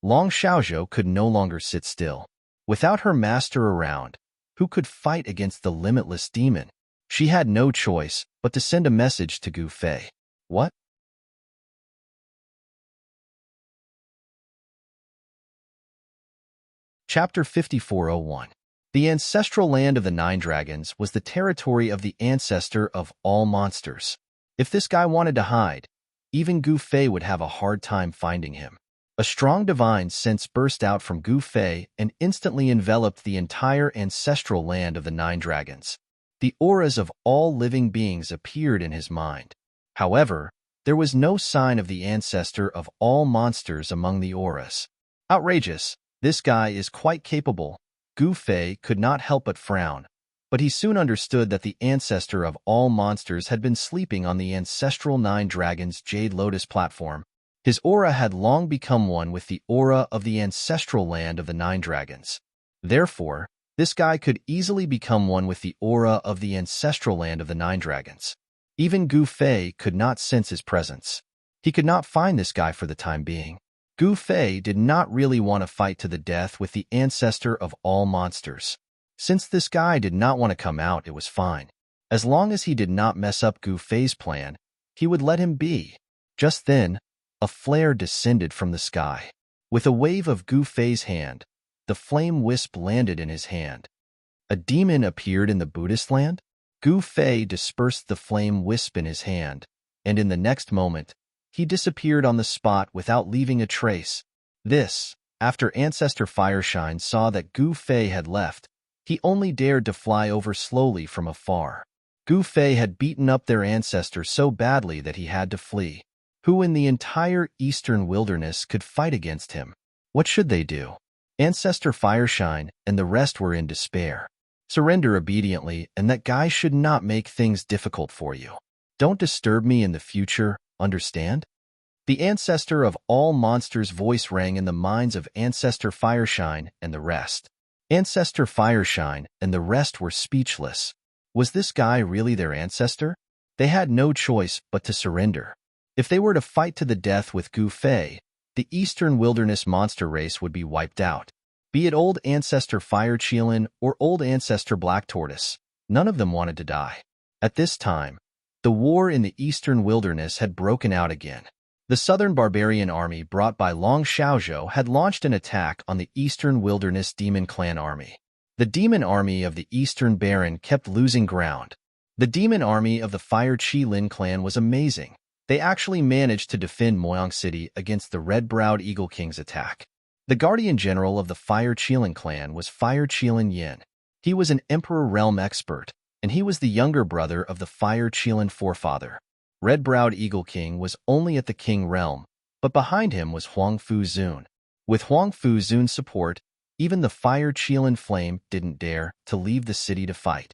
Long Xiaozhou could no longer sit still. Without her master around, who could fight against the limitless demon? She had no choice but to send a message to Gu Fei. What? Chapter 5401. The ancestral land of the Nine Dragons was the territory of the ancestor of all monsters. If this guy wanted to hide, even Gu Fei would have a hard time finding him. A strong divine sense burst out from Gu Fei and instantly enveloped the entire ancestral land of the Nine Dragons. The auras of all living beings appeared in his mind. However, there was no sign of the ancestor of all monsters among the auras. Outrageous! This guy is quite capable. Gu Fei could not help but frown, but he soon understood that the ancestor of all monsters had been sleeping on the ancestral Nine Dragons' Jade Lotus platform. His aura had long become one with the aura of the ancestral land of the Nine Dragons. Therefore, this guy could easily become one with the aura of the ancestral land of the Nine Dragons. Even Gu Fei could not sense his presence. He could not find this guy for the time being. Gu Fei did not really want to fight to the death with the ancestor of all monsters. Since this guy did not want to come out, it was fine. As long as he did not mess up Gu Fei's plan, he would let him be. Just then, a flare descended from the sky. With a wave of Gu Fei's hand, the flame wisp landed in his hand. A demon appeared in the Buddhist land? Gu Fei dispersed the flame wisp in his hand, and in the next moment, he disappeared on the spot without leaving a trace. This, after Ancestor Fireshine saw that Gu Fei had left, he only dared to fly over slowly from afar. Gu Fei had beaten up their ancestor so badly that he had to flee. Who in the entire eastern wilderness could fight against him? What should they do? Ancestor Fireshine and the rest were in despair. Surrender obediently, and that guy should not make things difficult for you. Don't disturb me in the future, understand? The ancestor of all monsters' voice rang in the minds of Ancestor Fireshine and the rest. Ancestor Fireshine and the rest were speechless. Was this guy really their ancestor? They had no choice but to surrender. If they were to fight to the death with Gu Fei, the eastern wilderness monster race would be wiped out. Be it old Ancestor Firecheelin or old Ancestor Black Tortoise, none of them wanted to die. At this time, the war in the eastern wilderness had broken out again. The southern barbarian army brought by Long Xiaozhou had launched an attack on the eastern wilderness demon clan army. The demon army of the Eastern Baron kept losing ground. The demon army of the Fire Qilin clan was amazing. They actually managed to defend Moyang City against the red-browed Eagle King's attack. The guardian general of the Fire Qilin clan was Fire Qilin Yin. He was an Emperor Realm expert, and he was the younger brother of the Fire Qilin forefather. Red-browed Eagle King was only at the King realm, but behind him was Huang Fu Zun. With Huang Fu Zun's support, even the Fire Qilin Flame didn't dare to leave the city to fight.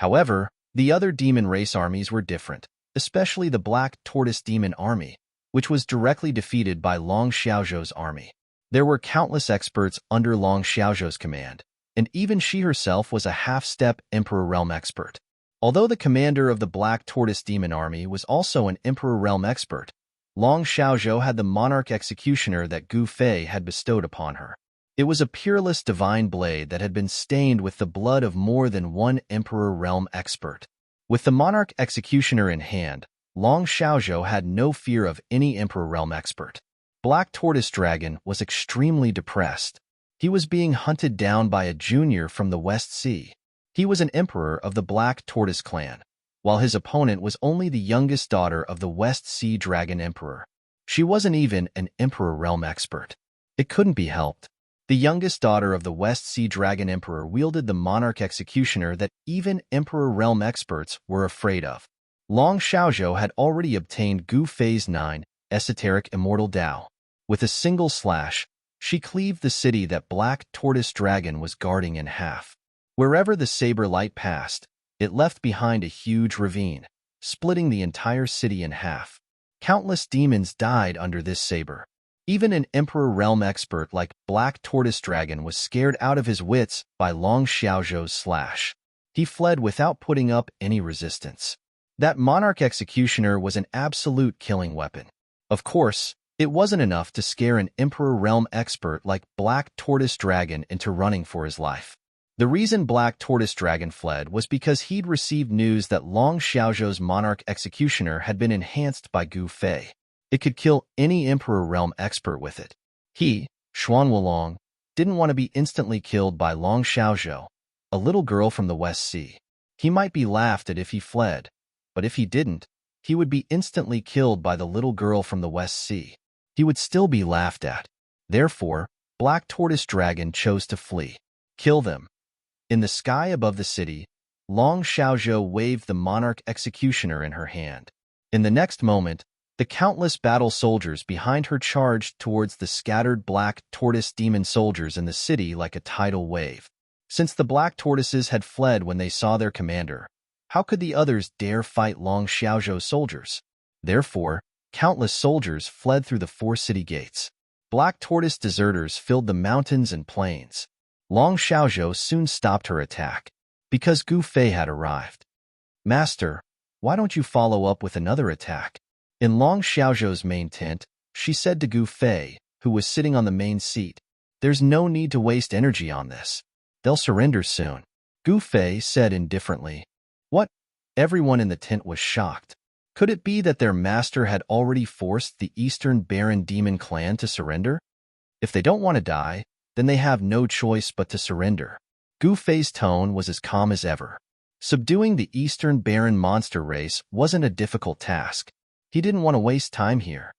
However, the other demon race armies were different, especially the Black Tortoise Demon Army, which was directly defeated by Long Xiaozhou's army. There were countless experts under Long Xiaozhou's command, and even she herself was a half-step Emperor Realm expert. Although the commander of the Black Tortoise Demon Army was also an Emperor Realm expert, Long Xiaozhou had the Monarch Executioner that Gu Fei had bestowed upon her. It was a peerless divine blade that had been stained with the blood of more than one Emperor Realm expert. With the Monarch Executioner in hand, Long Xiaozhou had no fear of any Emperor Realm expert. Black Tortoise Dragon was extremely depressed. He was being hunted down by a junior from the West Sea. He was an emperor of the Black Tortoise clan, while his opponent was only the youngest daughter of the West Sea Dragon Emperor. She wasn't even an Emperor Realm expert. It couldn't be helped. The youngest daughter of the West Sea Dragon Emperor wielded the Monarch Executioner that even Emperor Realm experts were afraid of. Long Xiaozhou had already obtained Gu Fei's 9 esoteric immortal Dao. With a single slash, she cleaved the city that Black Tortoise Dragon was guarding in half. Wherever the saber light passed, it left behind a huge ravine, splitting the entire city in half. Countless demons died under this saber. Even an Emperor Realm expert like Black Tortoise Dragon was scared out of his wits by Long Xiaozhou's slash. He fled without putting up any resistance. That Monarch Executioner was an absolute killing weapon. Of course, it wasn't enough to scare an Emperor Realm expert like Black Tortoise Dragon into running for his life. The reason Black Tortoise Dragon fled was because he'd received news that Long Xiaozhou's Monarch Executioner had been enhanced by Gu Fei. It could kill any Emperor Realm expert with it. He, Xuan Wulong, didn't want to be instantly killed by Long Xiaozhou, a little girl from the West Sea. He might be laughed at if he fled, but if he didn't, he would be instantly killed by the little girl from the West Sea. He would still be laughed at. Therefore, Black Tortoise Dragon chose to flee. Kill them. In the sky above the city, Long Xiaozhou waved the Monarch Executioner in her hand. In the next moment, the countless battle soldiers behind her charged towards the scattered Black Tortoise demon soldiers in the city like a tidal wave. Since the Black Tortoises had fled when they saw their commander, how could the others dare fight Long Xiaozhou's soldiers? Therefore, countless soldiers fled through the 4 city gates. Black Tortoise deserters filled the mountains and plains. Long Xiaozhou soon stopped her attack, because Gu Fei had arrived. Master, why don't you follow up with another attack? In Long Xiaozhou's main tent, she said to Gu Fei, who was sitting on the main seat, "There's no need to waste energy on this. They'll surrender soon." Gu Fei said indifferently. What? Everyone in the tent was shocked. Could it be that their master had already forced the Eastern Baron Demon clan to surrender? If they don't want to die, then they have no choice but to surrender. Gu Fei's tone was as calm as ever. Subduing the Eastern Baron monster race wasn't a difficult task. He didn't want to waste time here.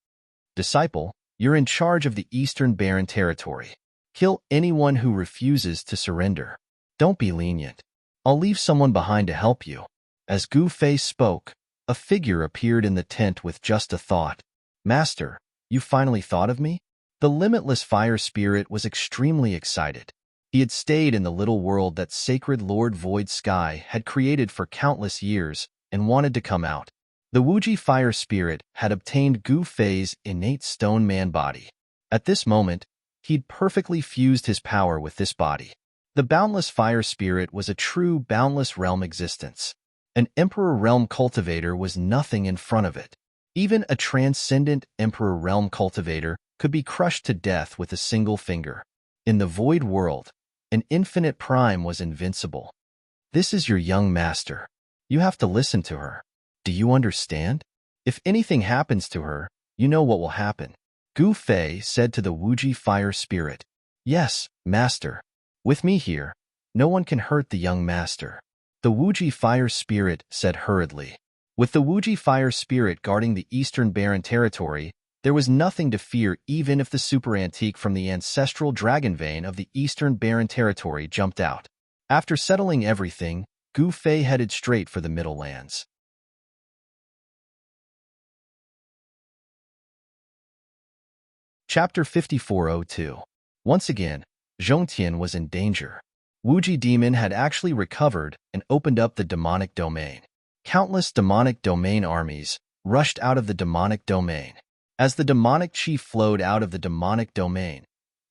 Disciple, you're in charge of the Eastern Baron territory. Kill anyone who refuses to surrender. Don't be lenient. I'll leave someone behind to help you. As Gu Fei spoke, a figure appeared in the tent with just a thought. Master, you finally thought of me? The limitless fire spirit was extremely excited. He had stayed in the little world that sacred Lord Void Sky had created for countless years and wanted to come out. The Wuji fire spirit had obtained Gu Fei's innate stone man body. At this moment, he'd perfectly fused his power with this body. The boundless fire spirit was a true boundless realm existence. An Emperor Realm cultivator was nothing in front of it. Even a transcendent Emperor Realm cultivator could be crushed to death with a single finger. In the void world, an infinite prime was invincible. This is your young master. You have to listen to her. Do you understand? If anything happens to her, you know what will happen. Gu Fei said to the Wuji fire spirit. Yes, master. With me here, No one can hurt the young master. The Wuji fire spirit said hurriedly. With the Wuji fire spirit guarding the eastern barren territory, there was nothing to fear even if the super antique from the ancestral dragon vein of the eastern barren territory jumped out. After settling everything, Gu Fei headed straight for the Middle Lands. Chapter 5402. Once again, Zhongtian was in danger. Wuji demon had actually recovered and opened up the demonic domain. Countless demonic domain armies rushed out of the demonic domain. As the demonic chi flowed out of the demonic domain,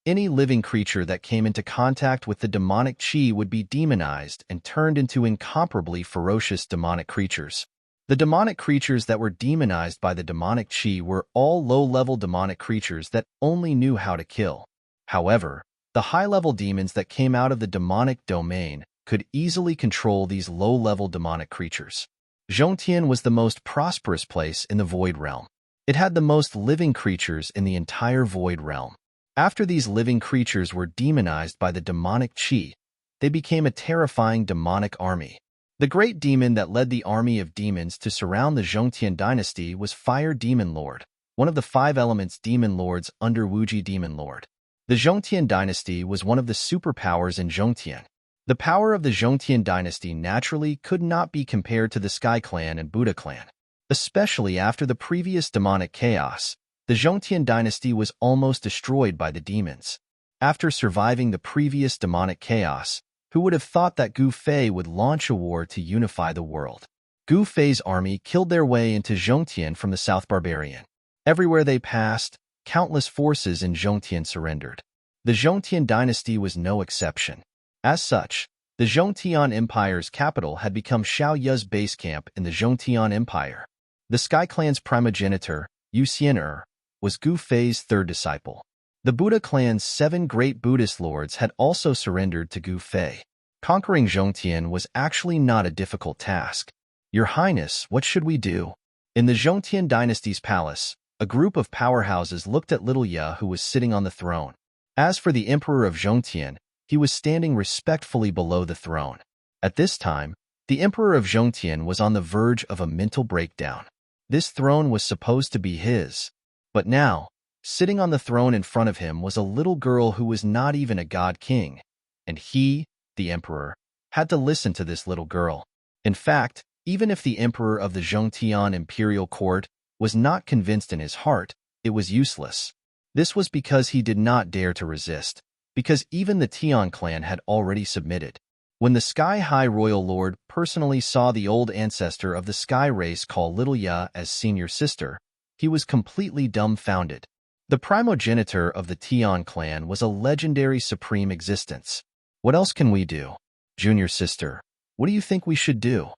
any living creature that came into contact with the demonic chi would be demonized and turned into incomparably ferocious demonic creatures. The demonic creatures that were demonized by the demonic chi were all low-level demonic creatures that only knew how to kill. However, the high-level demons that came out of the demonic domain could easily control these low-level demonic creatures. Zhongtian was the most prosperous place in the Void Realm. It had the most living creatures in the entire Void Realm. After these living creatures were demonized by the demonic chi, they became a terrifying demonic army. The great demon that led the army of demons to surround the Zhongtian dynasty was Fire Demon Lord, one of the 5 elements demon lords under Wuji Demon Lord. The Zhongtian dynasty was one of the superpowers in Zhongtian. The power of the Zhongtian dynasty naturally could not be compared to the Sky Clan and Buddha Clan. Especially after the previous demonic chaos, the Zhongtian dynasty was almost destroyed by the demons. After surviving the previous demonic chaos, who would have thought that Gu Fei would launch a war to unify the world? Gu Fei's army killed their way into Zhongtian from the South Barbarian. Everywhere they passed, countless forces in Zhongtian surrendered. The Zhongtian dynasty was no exception. As such, the Zhongtian Empire's capital had become Xiaoya's base camp in the Zhongtian Empire. The Sky Clan's primogenitor, Yu Xian'er, was Gu Fei's third disciple. The Buddha Clan's 7 great Buddhist lords had also surrendered to Gu Fei. Conquering Zhongtian was actually not a difficult task. Your Highness, what should we do? In the Zhongtian dynasty's palace, a group of powerhouses looked at little Ye who was sitting on the throne. As for the Emperor of Zhongtian, he was standing respectfully below the throne. At this time, the Emperor of Zhongtian was on the verge of a mental breakdown. This throne was supposed to be his. But now, sitting on the throne in front of him was a little girl who was not even a god king. And he, the emperor, had to listen to this little girl. In fact, even if the emperor of the Zhongtian imperial court was not convinced in his heart, it was useless. This was because he did not dare to resist, because even the Tian clan had already submitted. When the Sky High Royal Lord personally saw the old ancestor of the Sky race call little Ye as senior sister, he was completely dumbfounded. The primogenitor of the Tian clan was a legendary supreme existence. What else can we do? Junior sister, what do you think we should do?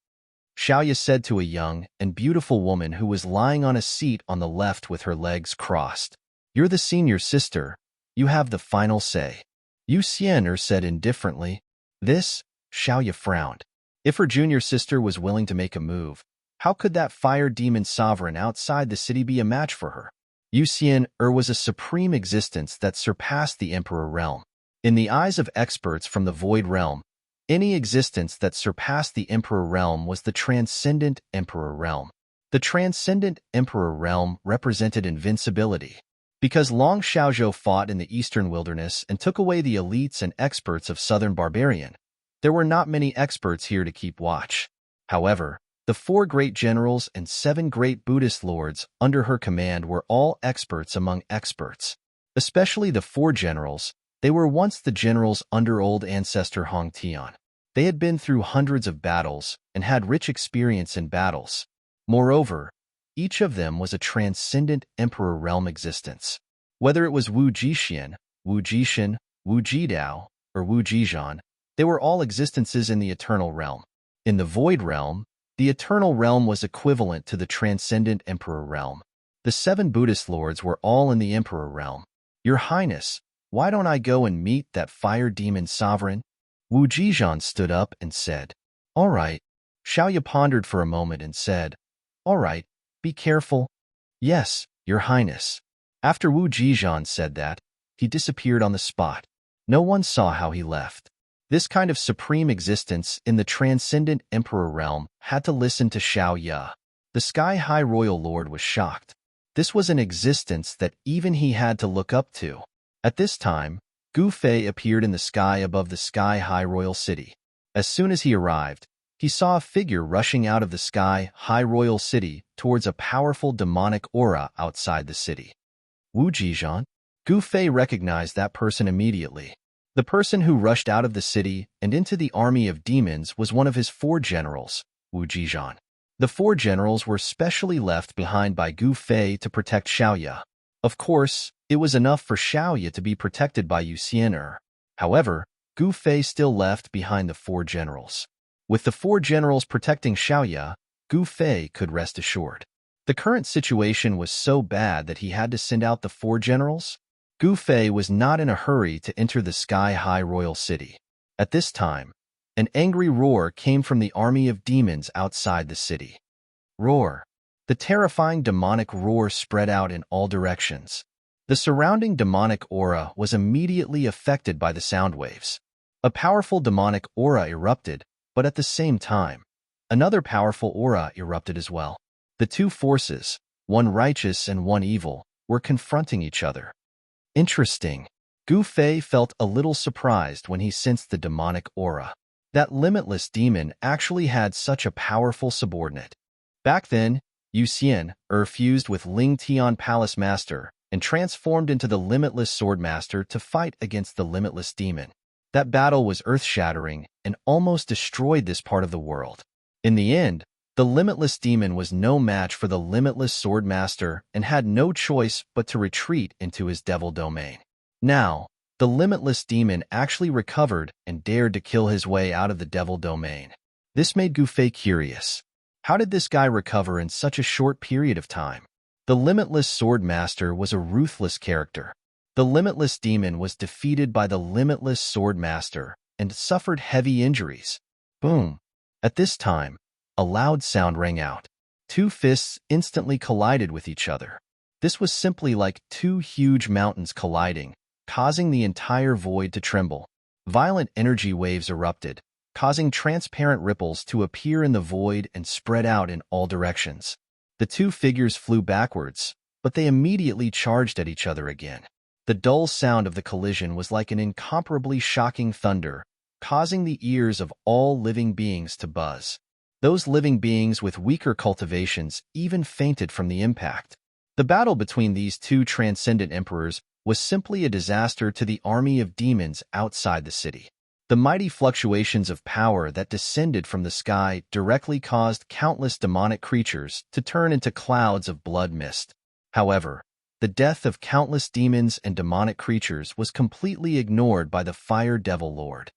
Xiaoya said to a young and beautiful woman who was lying on a seat on the left with her legs crossed. You're the senior sister. You have the final say. Yu Xian'er said indifferently. This, Xiaoya frowned. If her junior sister was willing to make a move, how could that fire demon sovereign outside the city be a match for her? Yu Xian'er was a supreme existence that surpassed the Emperor realm. In the eyes of experts from the Void Realm, any existence that surpassed the Emperor realm was the Transcendent Emperor realm. The Transcendent Emperor realm represented invincibility. Because Long Xiaozhou fought in the Eastern Wilderness and took away the elites and experts of Southern Barbarian, there were not many experts here to keep watch. However, the 4 great generals and 7 great Buddhist lords under her command were all experts among experts. Especially the 4 generals, they were once the generals under old ancestor Hong Tian. They had been through hundreds of battles and had rich experience in battles. Moreover, each of them was a transcendent emperor realm existence. Whether it was Wu Jixian, Wu Jishan, Wu Jidao, or Wu Jizhan, they were all existences in the eternal realm. In the Void Realm, the eternal realm was equivalent to the transcendent emperor realm. The 7 Buddhist lords were all in the emperor realm. Your Highness, why don't I go and meet that fire demon sovereign? Wu Jizhan stood up and said. All right. Xiaoya pondered for a moment and said, All right, be careful. Yes, Your Highness. After Wu Jizhan said that, he disappeared on the spot. No one saw how he left. This kind of supreme existence in the transcendent emperor realm had to listen to Xiao Ya. The sky-high royal lord was shocked. This was an existence that even he had to look up to. At this time, Gu Fei appeared in the sky above the sky-high royal city. As soon as he arrived, he saw a figure rushing out of the sky-high royal city towards a powerful demonic aura outside the city. Wu Jizhan? Gu Fei recognized that person immediately. The person who rushed out of the city and into the army of demons was one of his 4 generals, Wu Jizhan. The 4 generals were specially left behind by Gu Fei to protect Xiaoya. Of course, it was enough for Xiaoya to be protected by Yu Xian'er. However, Gu Fei still left behind the 4 generals. With the 4 generals protecting Xiaoya, Gu Fei could rest assured. The current situation was so bad that he had to send out the 4 generals. Gu Fei was not in a hurry to enter the sky-high royal city. At this time, an angry roar came from the army of demons outside the city. Roar. The terrifying demonic roar spread out in all directions. The surrounding demonic aura was immediately affected by the sound waves. A powerful demonic aura erupted, but at the same time, another powerful aura erupted as well. The 2 forces, one righteous and one evil, were confronting each other. Interesting. Gu Fei felt a little surprised when he sensed the demonic aura. That limitless demon actually had such a powerful subordinate. Back then, Yu Xian'er fused with Ling Tian Palace Master and transformed into the Limitless Sword Master to fight against the limitless demon. That battle was earth-shattering and almost destroyed this part of the world. In the end, the limitless demon was no match for the Limitless Sword Master and had no choice but to retreat into his devil domain. Now, the limitless demon actually recovered and dared to kill his way out of the devil domain. This made Gu Fei curious. How did this guy recover in such a short period of time? The Limitless Sword Master was a ruthless character. The limitless demon was defeated by the Limitless Sword Master and suffered heavy injuries. Boom. At this time, a loud sound rang out. 2 fists instantly collided with each other. This was simply like 2 huge mountains colliding, causing the entire void to tremble. Violent energy waves erupted, causing transparent ripples to appear in the void and spread out in all directions. The 2 figures flew backwards, but they immediately charged at each other again. The dull sound of the collision was like an incomparably shocking thunder, causing the ears of all living beings to buzz. Those living beings with weaker cultivations even fainted from the impact. The battle between these 2 transcendent emperors was simply a disaster to the army of demons outside the city. The mighty fluctuations of power that descended from the sky directly caused countless demonic creatures to turn into clouds of blood mist. However, the death of countless demons and demonic creatures was completely ignored by the Fire Devil Lord.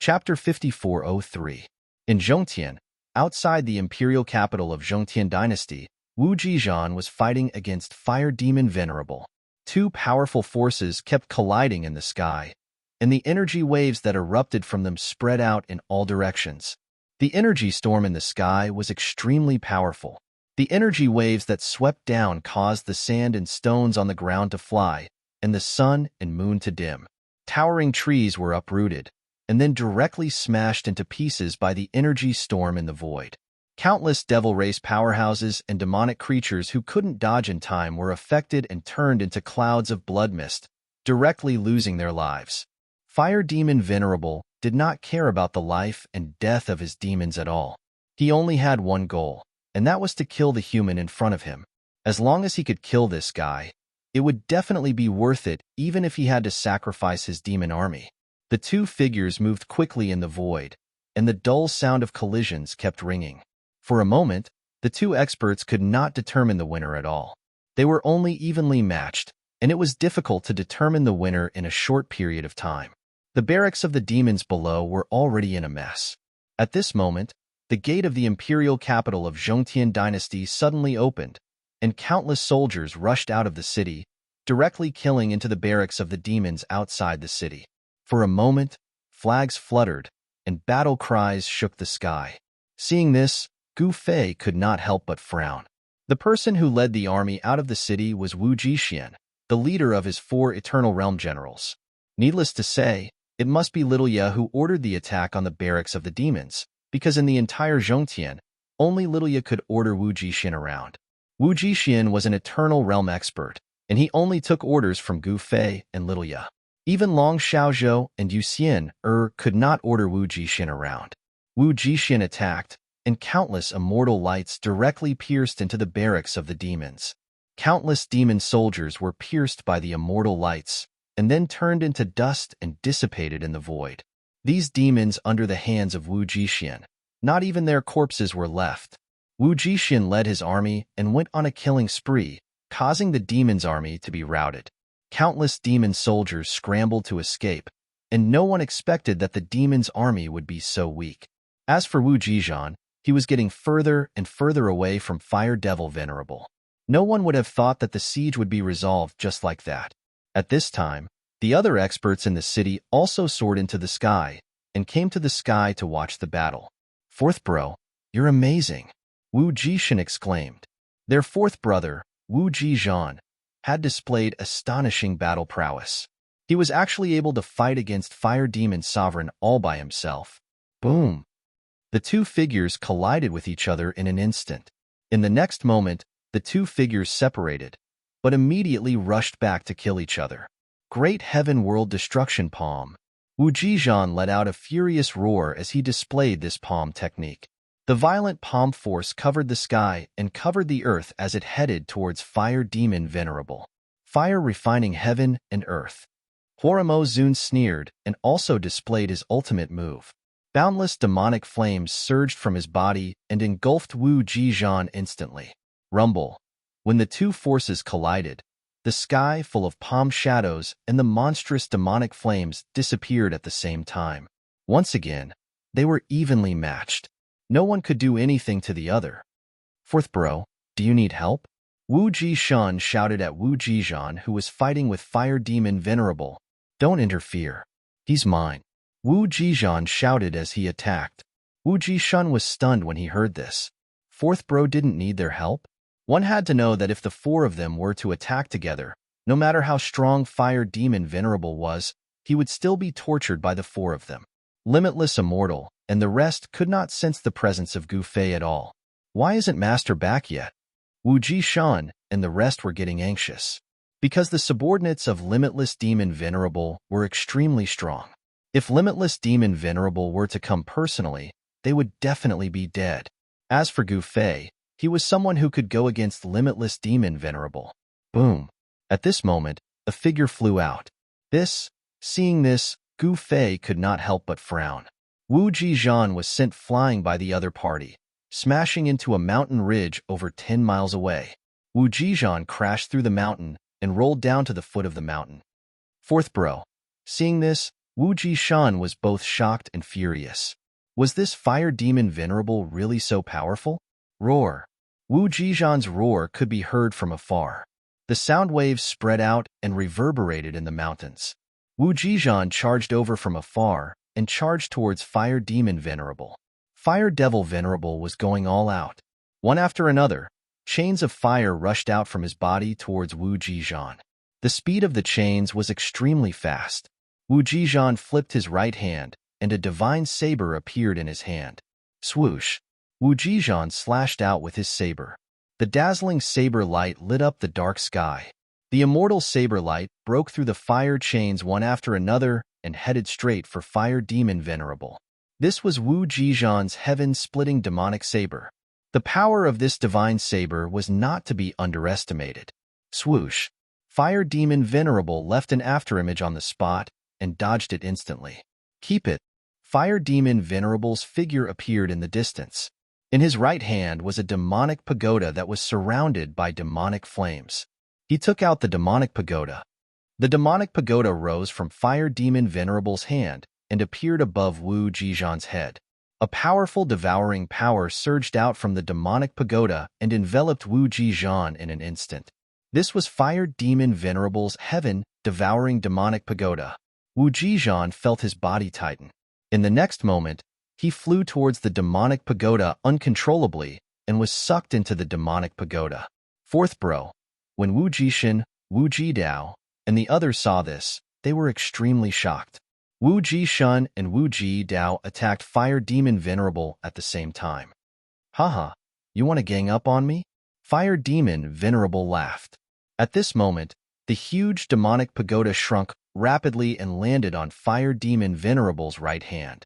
Chapter 5403. In Zhongtian, outside the imperial capital of Zhongtian Dynasty, Wu Jizhan was fighting against Fire Demon Venerable. 2 powerful forces kept colliding in the sky, and the energy waves that erupted from them spread out in all directions. The energy storm in the sky was extremely powerful. The energy waves that swept down caused the sand and stones on the ground to fly, and the sun and moon to dim. Towering trees were uprooted, and then directly smashed into pieces by the energy storm in the void. Countless devil race powerhouses and demonic creatures who couldn't dodge in time were affected and turned into clouds of blood mist, directly losing their lives. Fire Demon Venerable did not care about the life and death of his demons at all. He only had one goal, and that was to kill the human in front of him. As long as he could kill this guy, it would definitely be worth it even if he had to sacrifice his demon army. The 2 figures moved quickly in the void, and the dull sound of collisions kept ringing. For a moment, the 2 experts could not determine the winner at all. They were only evenly matched, and it was difficult to determine the winner in a short period of time. The barracks of the demons below were already in a mess. At this moment, the gate of the imperial capital of Zhongtian Dynasty suddenly opened, and countless soldiers rushed out of the city, directly killing into the barracks of the demons outside the city. For a moment, flags fluttered, and battle cries shook the sky. Seeing this, Gu Fei could not help but frown. The person who led the army out of the city was Wu Jizhan, the leader of his 4 Eternal Realm generals. Needless to say, it must be Little Ye who ordered the attack on the barracks of the demons, because in the entire Zhongtian, only Little Ye could order Wu Jixin around. Wu Jixin was an Eternal Realm expert, and he only took orders from Gu Fei and Little Ye. Even Long Xiaozhou and Yu Xian could not order Wu Jixin around. Wu Jixin attacked, and countless immortal lights directly pierced into the barracks of the demons. Countless demon soldiers were pierced by the immortal lights, and then turned into dust and dissipated in the void. These demons under the hands of Wu Jixin, not even their corpses were left. Wu Jixin led his army and went on a killing spree, causing the demons' army to be routed. Countless demon soldiers scrambled to escape, and no one expected that the demons' army would be so weak. As for Wu Jixin, he was getting further and further away from Fire Devil Venerable. No one would have thought that the siege would be resolved just like that. At this time, the other experts in the city also soared into the sky and came to the sky to watch the battle. "Fourth bro, you're amazing," Wu Jixin exclaimed. Their fourth brother, Wu Jixin, had displayed astonishing battle prowess. He was actually able to fight against Fire Demon Sovereign all by himself. Boom! The two figures collided with each other in an instant. In the next moment, the two figures separated, but immediately rushed back to kill each other. Great Heaven World Destruction Palm. Wu Jixin let out a furious roar as he displayed this palm technique. The violent palm force covered the sky and covered the earth as it headed towards Fire Demon Venerable. Fire refining heaven and earth. Horimo Zun sneered and also displayed his ultimate move. Boundless demonic flames surged from his body and engulfed Wu Jixin instantly. Rumble. When the two forces collided, the sky full of palm shadows and the monstrous demonic flames disappeared at the same time. Once again, they were evenly matched. No one could do anything to the other. "Fourth bro, do you need help?" Wu Jixin shouted at Wu Jixin, who was fighting with Fire Demon Venerable. "Don't interfere. He's mine." Wu Jixin shouted as he attacked. Wu Jixin was stunned when he heard this. Fourth bro didn't need their help? One had to know that if the 4 of them were to attack together, no matter how strong Fire Demon Venerable was, he would still be tortured by the 4 of them. Limitless Immortal, and the rest could not sense the presence of Gu Fei at all. Why isn't Master back yet? Wu Jixin and the rest were getting anxious. Because the subordinates of Limitless Demon Venerable were extremely strong. If Limitless Demon Venerable were to come personally, they would definitely be dead. As for Gu Fei, he was someone who could go against Limitless Demon Venerable. Boom! At this moment, a figure flew out. Seeing this, Gu Fei could not help but frown. Wu Jixin was sent flying by the other party, smashing into a mountain ridge over 10 miles away. Wu Jixin crashed through the mountain and rolled down to the foot of the mountain. Fourth bro. Seeing this, Wu Jixin was both shocked and furious. Was this Fire Demon Venerable really so powerful? Roar. Wu Jixin's roar could be heard from afar. The sound waves spread out and reverberated in the mountains. Wu Jixin charged over from afar and charged towards Fire Demon Venerable. Fire Devil Venerable was going all out. One after another, chains of fire rushed out from his body towards Wu Jixin. The speed of the chains was extremely fast. Wu Jixin flipped his right hand, and a divine saber appeared in his hand. Swoosh! Wu Jixin slashed out with his saber. The dazzling saber light lit up the dark sky. The immortal saber light broke through the fire chains one after another and headed straight for Fire Demon Venerable. This was Wu Jixin's heaven-splitting demonic saber. The power of this divine saber was not to be underestimated. Swoosh! Fire Demon Venerable left an afterimage on the spot and dodged it instantly. Keep it! Fire Demon Venerable's figure appeared in the distance. In his right hand was a demonic pagoda that was surrounded by demonic flames. He took out the demonic pagoda. The demonic pagoda rose from Fire Demon Venerable's hand and appeared above Wu Jixin's head. A powerful devouring power surged out from the demonic pagoda and enveloped Wu Jixin in an instant. This was Fire Demon Venerable's heaven-devouring demonic pagoda. Wu Jixin felt his body tighten. In the next moment, he flew towards the demonic pagoda uncontrollably and was sucked into the demonic pagoda. Fourth bro. When Wu Jixin, Wu Jidao, and the others saw this, they were extremely shocked. Wu Jishun and Wu Jidao attacked Fire Demon Venerable at the same time. Haha, you want to gang up on me? Fire Demon Venerable laughed. At this moment, the huge demonic pagoda shrunk rapidly and landed on Fire Demon Venerable's right hand.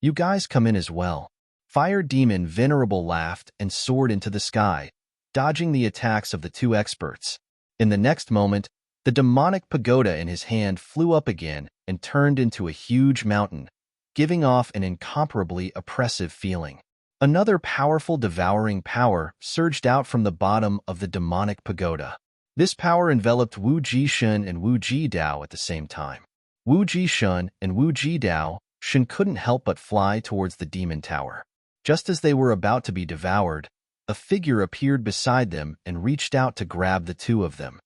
You guys come in as well. Fire Demon Venerable laughed and soared into the sky, dodging the attacks of the two experts. In the next moment, the demonic pagoda in his hand flew up again and turned into a huge mountain, giving off an incomparably oppressive feeling. Another powerful devouring power surged out from the bottom of the demonic pagoda. This power enveloped Wu Jishun and Wu Jidao at the same time. Wu Jishun and Wu Jidao couldn't help but fly towards the demon tower. Just as they were about to be devoured, a figure appeared beside them and reached out to grab the two of them.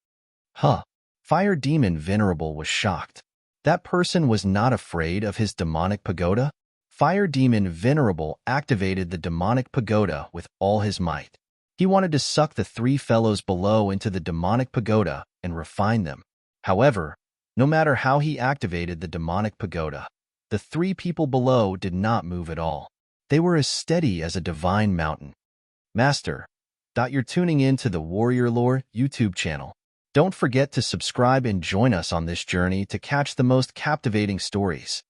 Huh! Fire Demon Venerable was shocked. That person was not afraid of his demonic pagoda? Fire Demon Venerable activated the demonic pagoda with all his might. He wanted to suck the three fellows below into the demonic pagoda and refine them. However, no matter how he activated the demonic pagoda, the three people below did not move at all. They were as steady as a divine mountain. Master, you're tuning in to the Warrior Lore YouTube channel. Don't forget to subscribe and join us on this journey to catch the most captivating stories.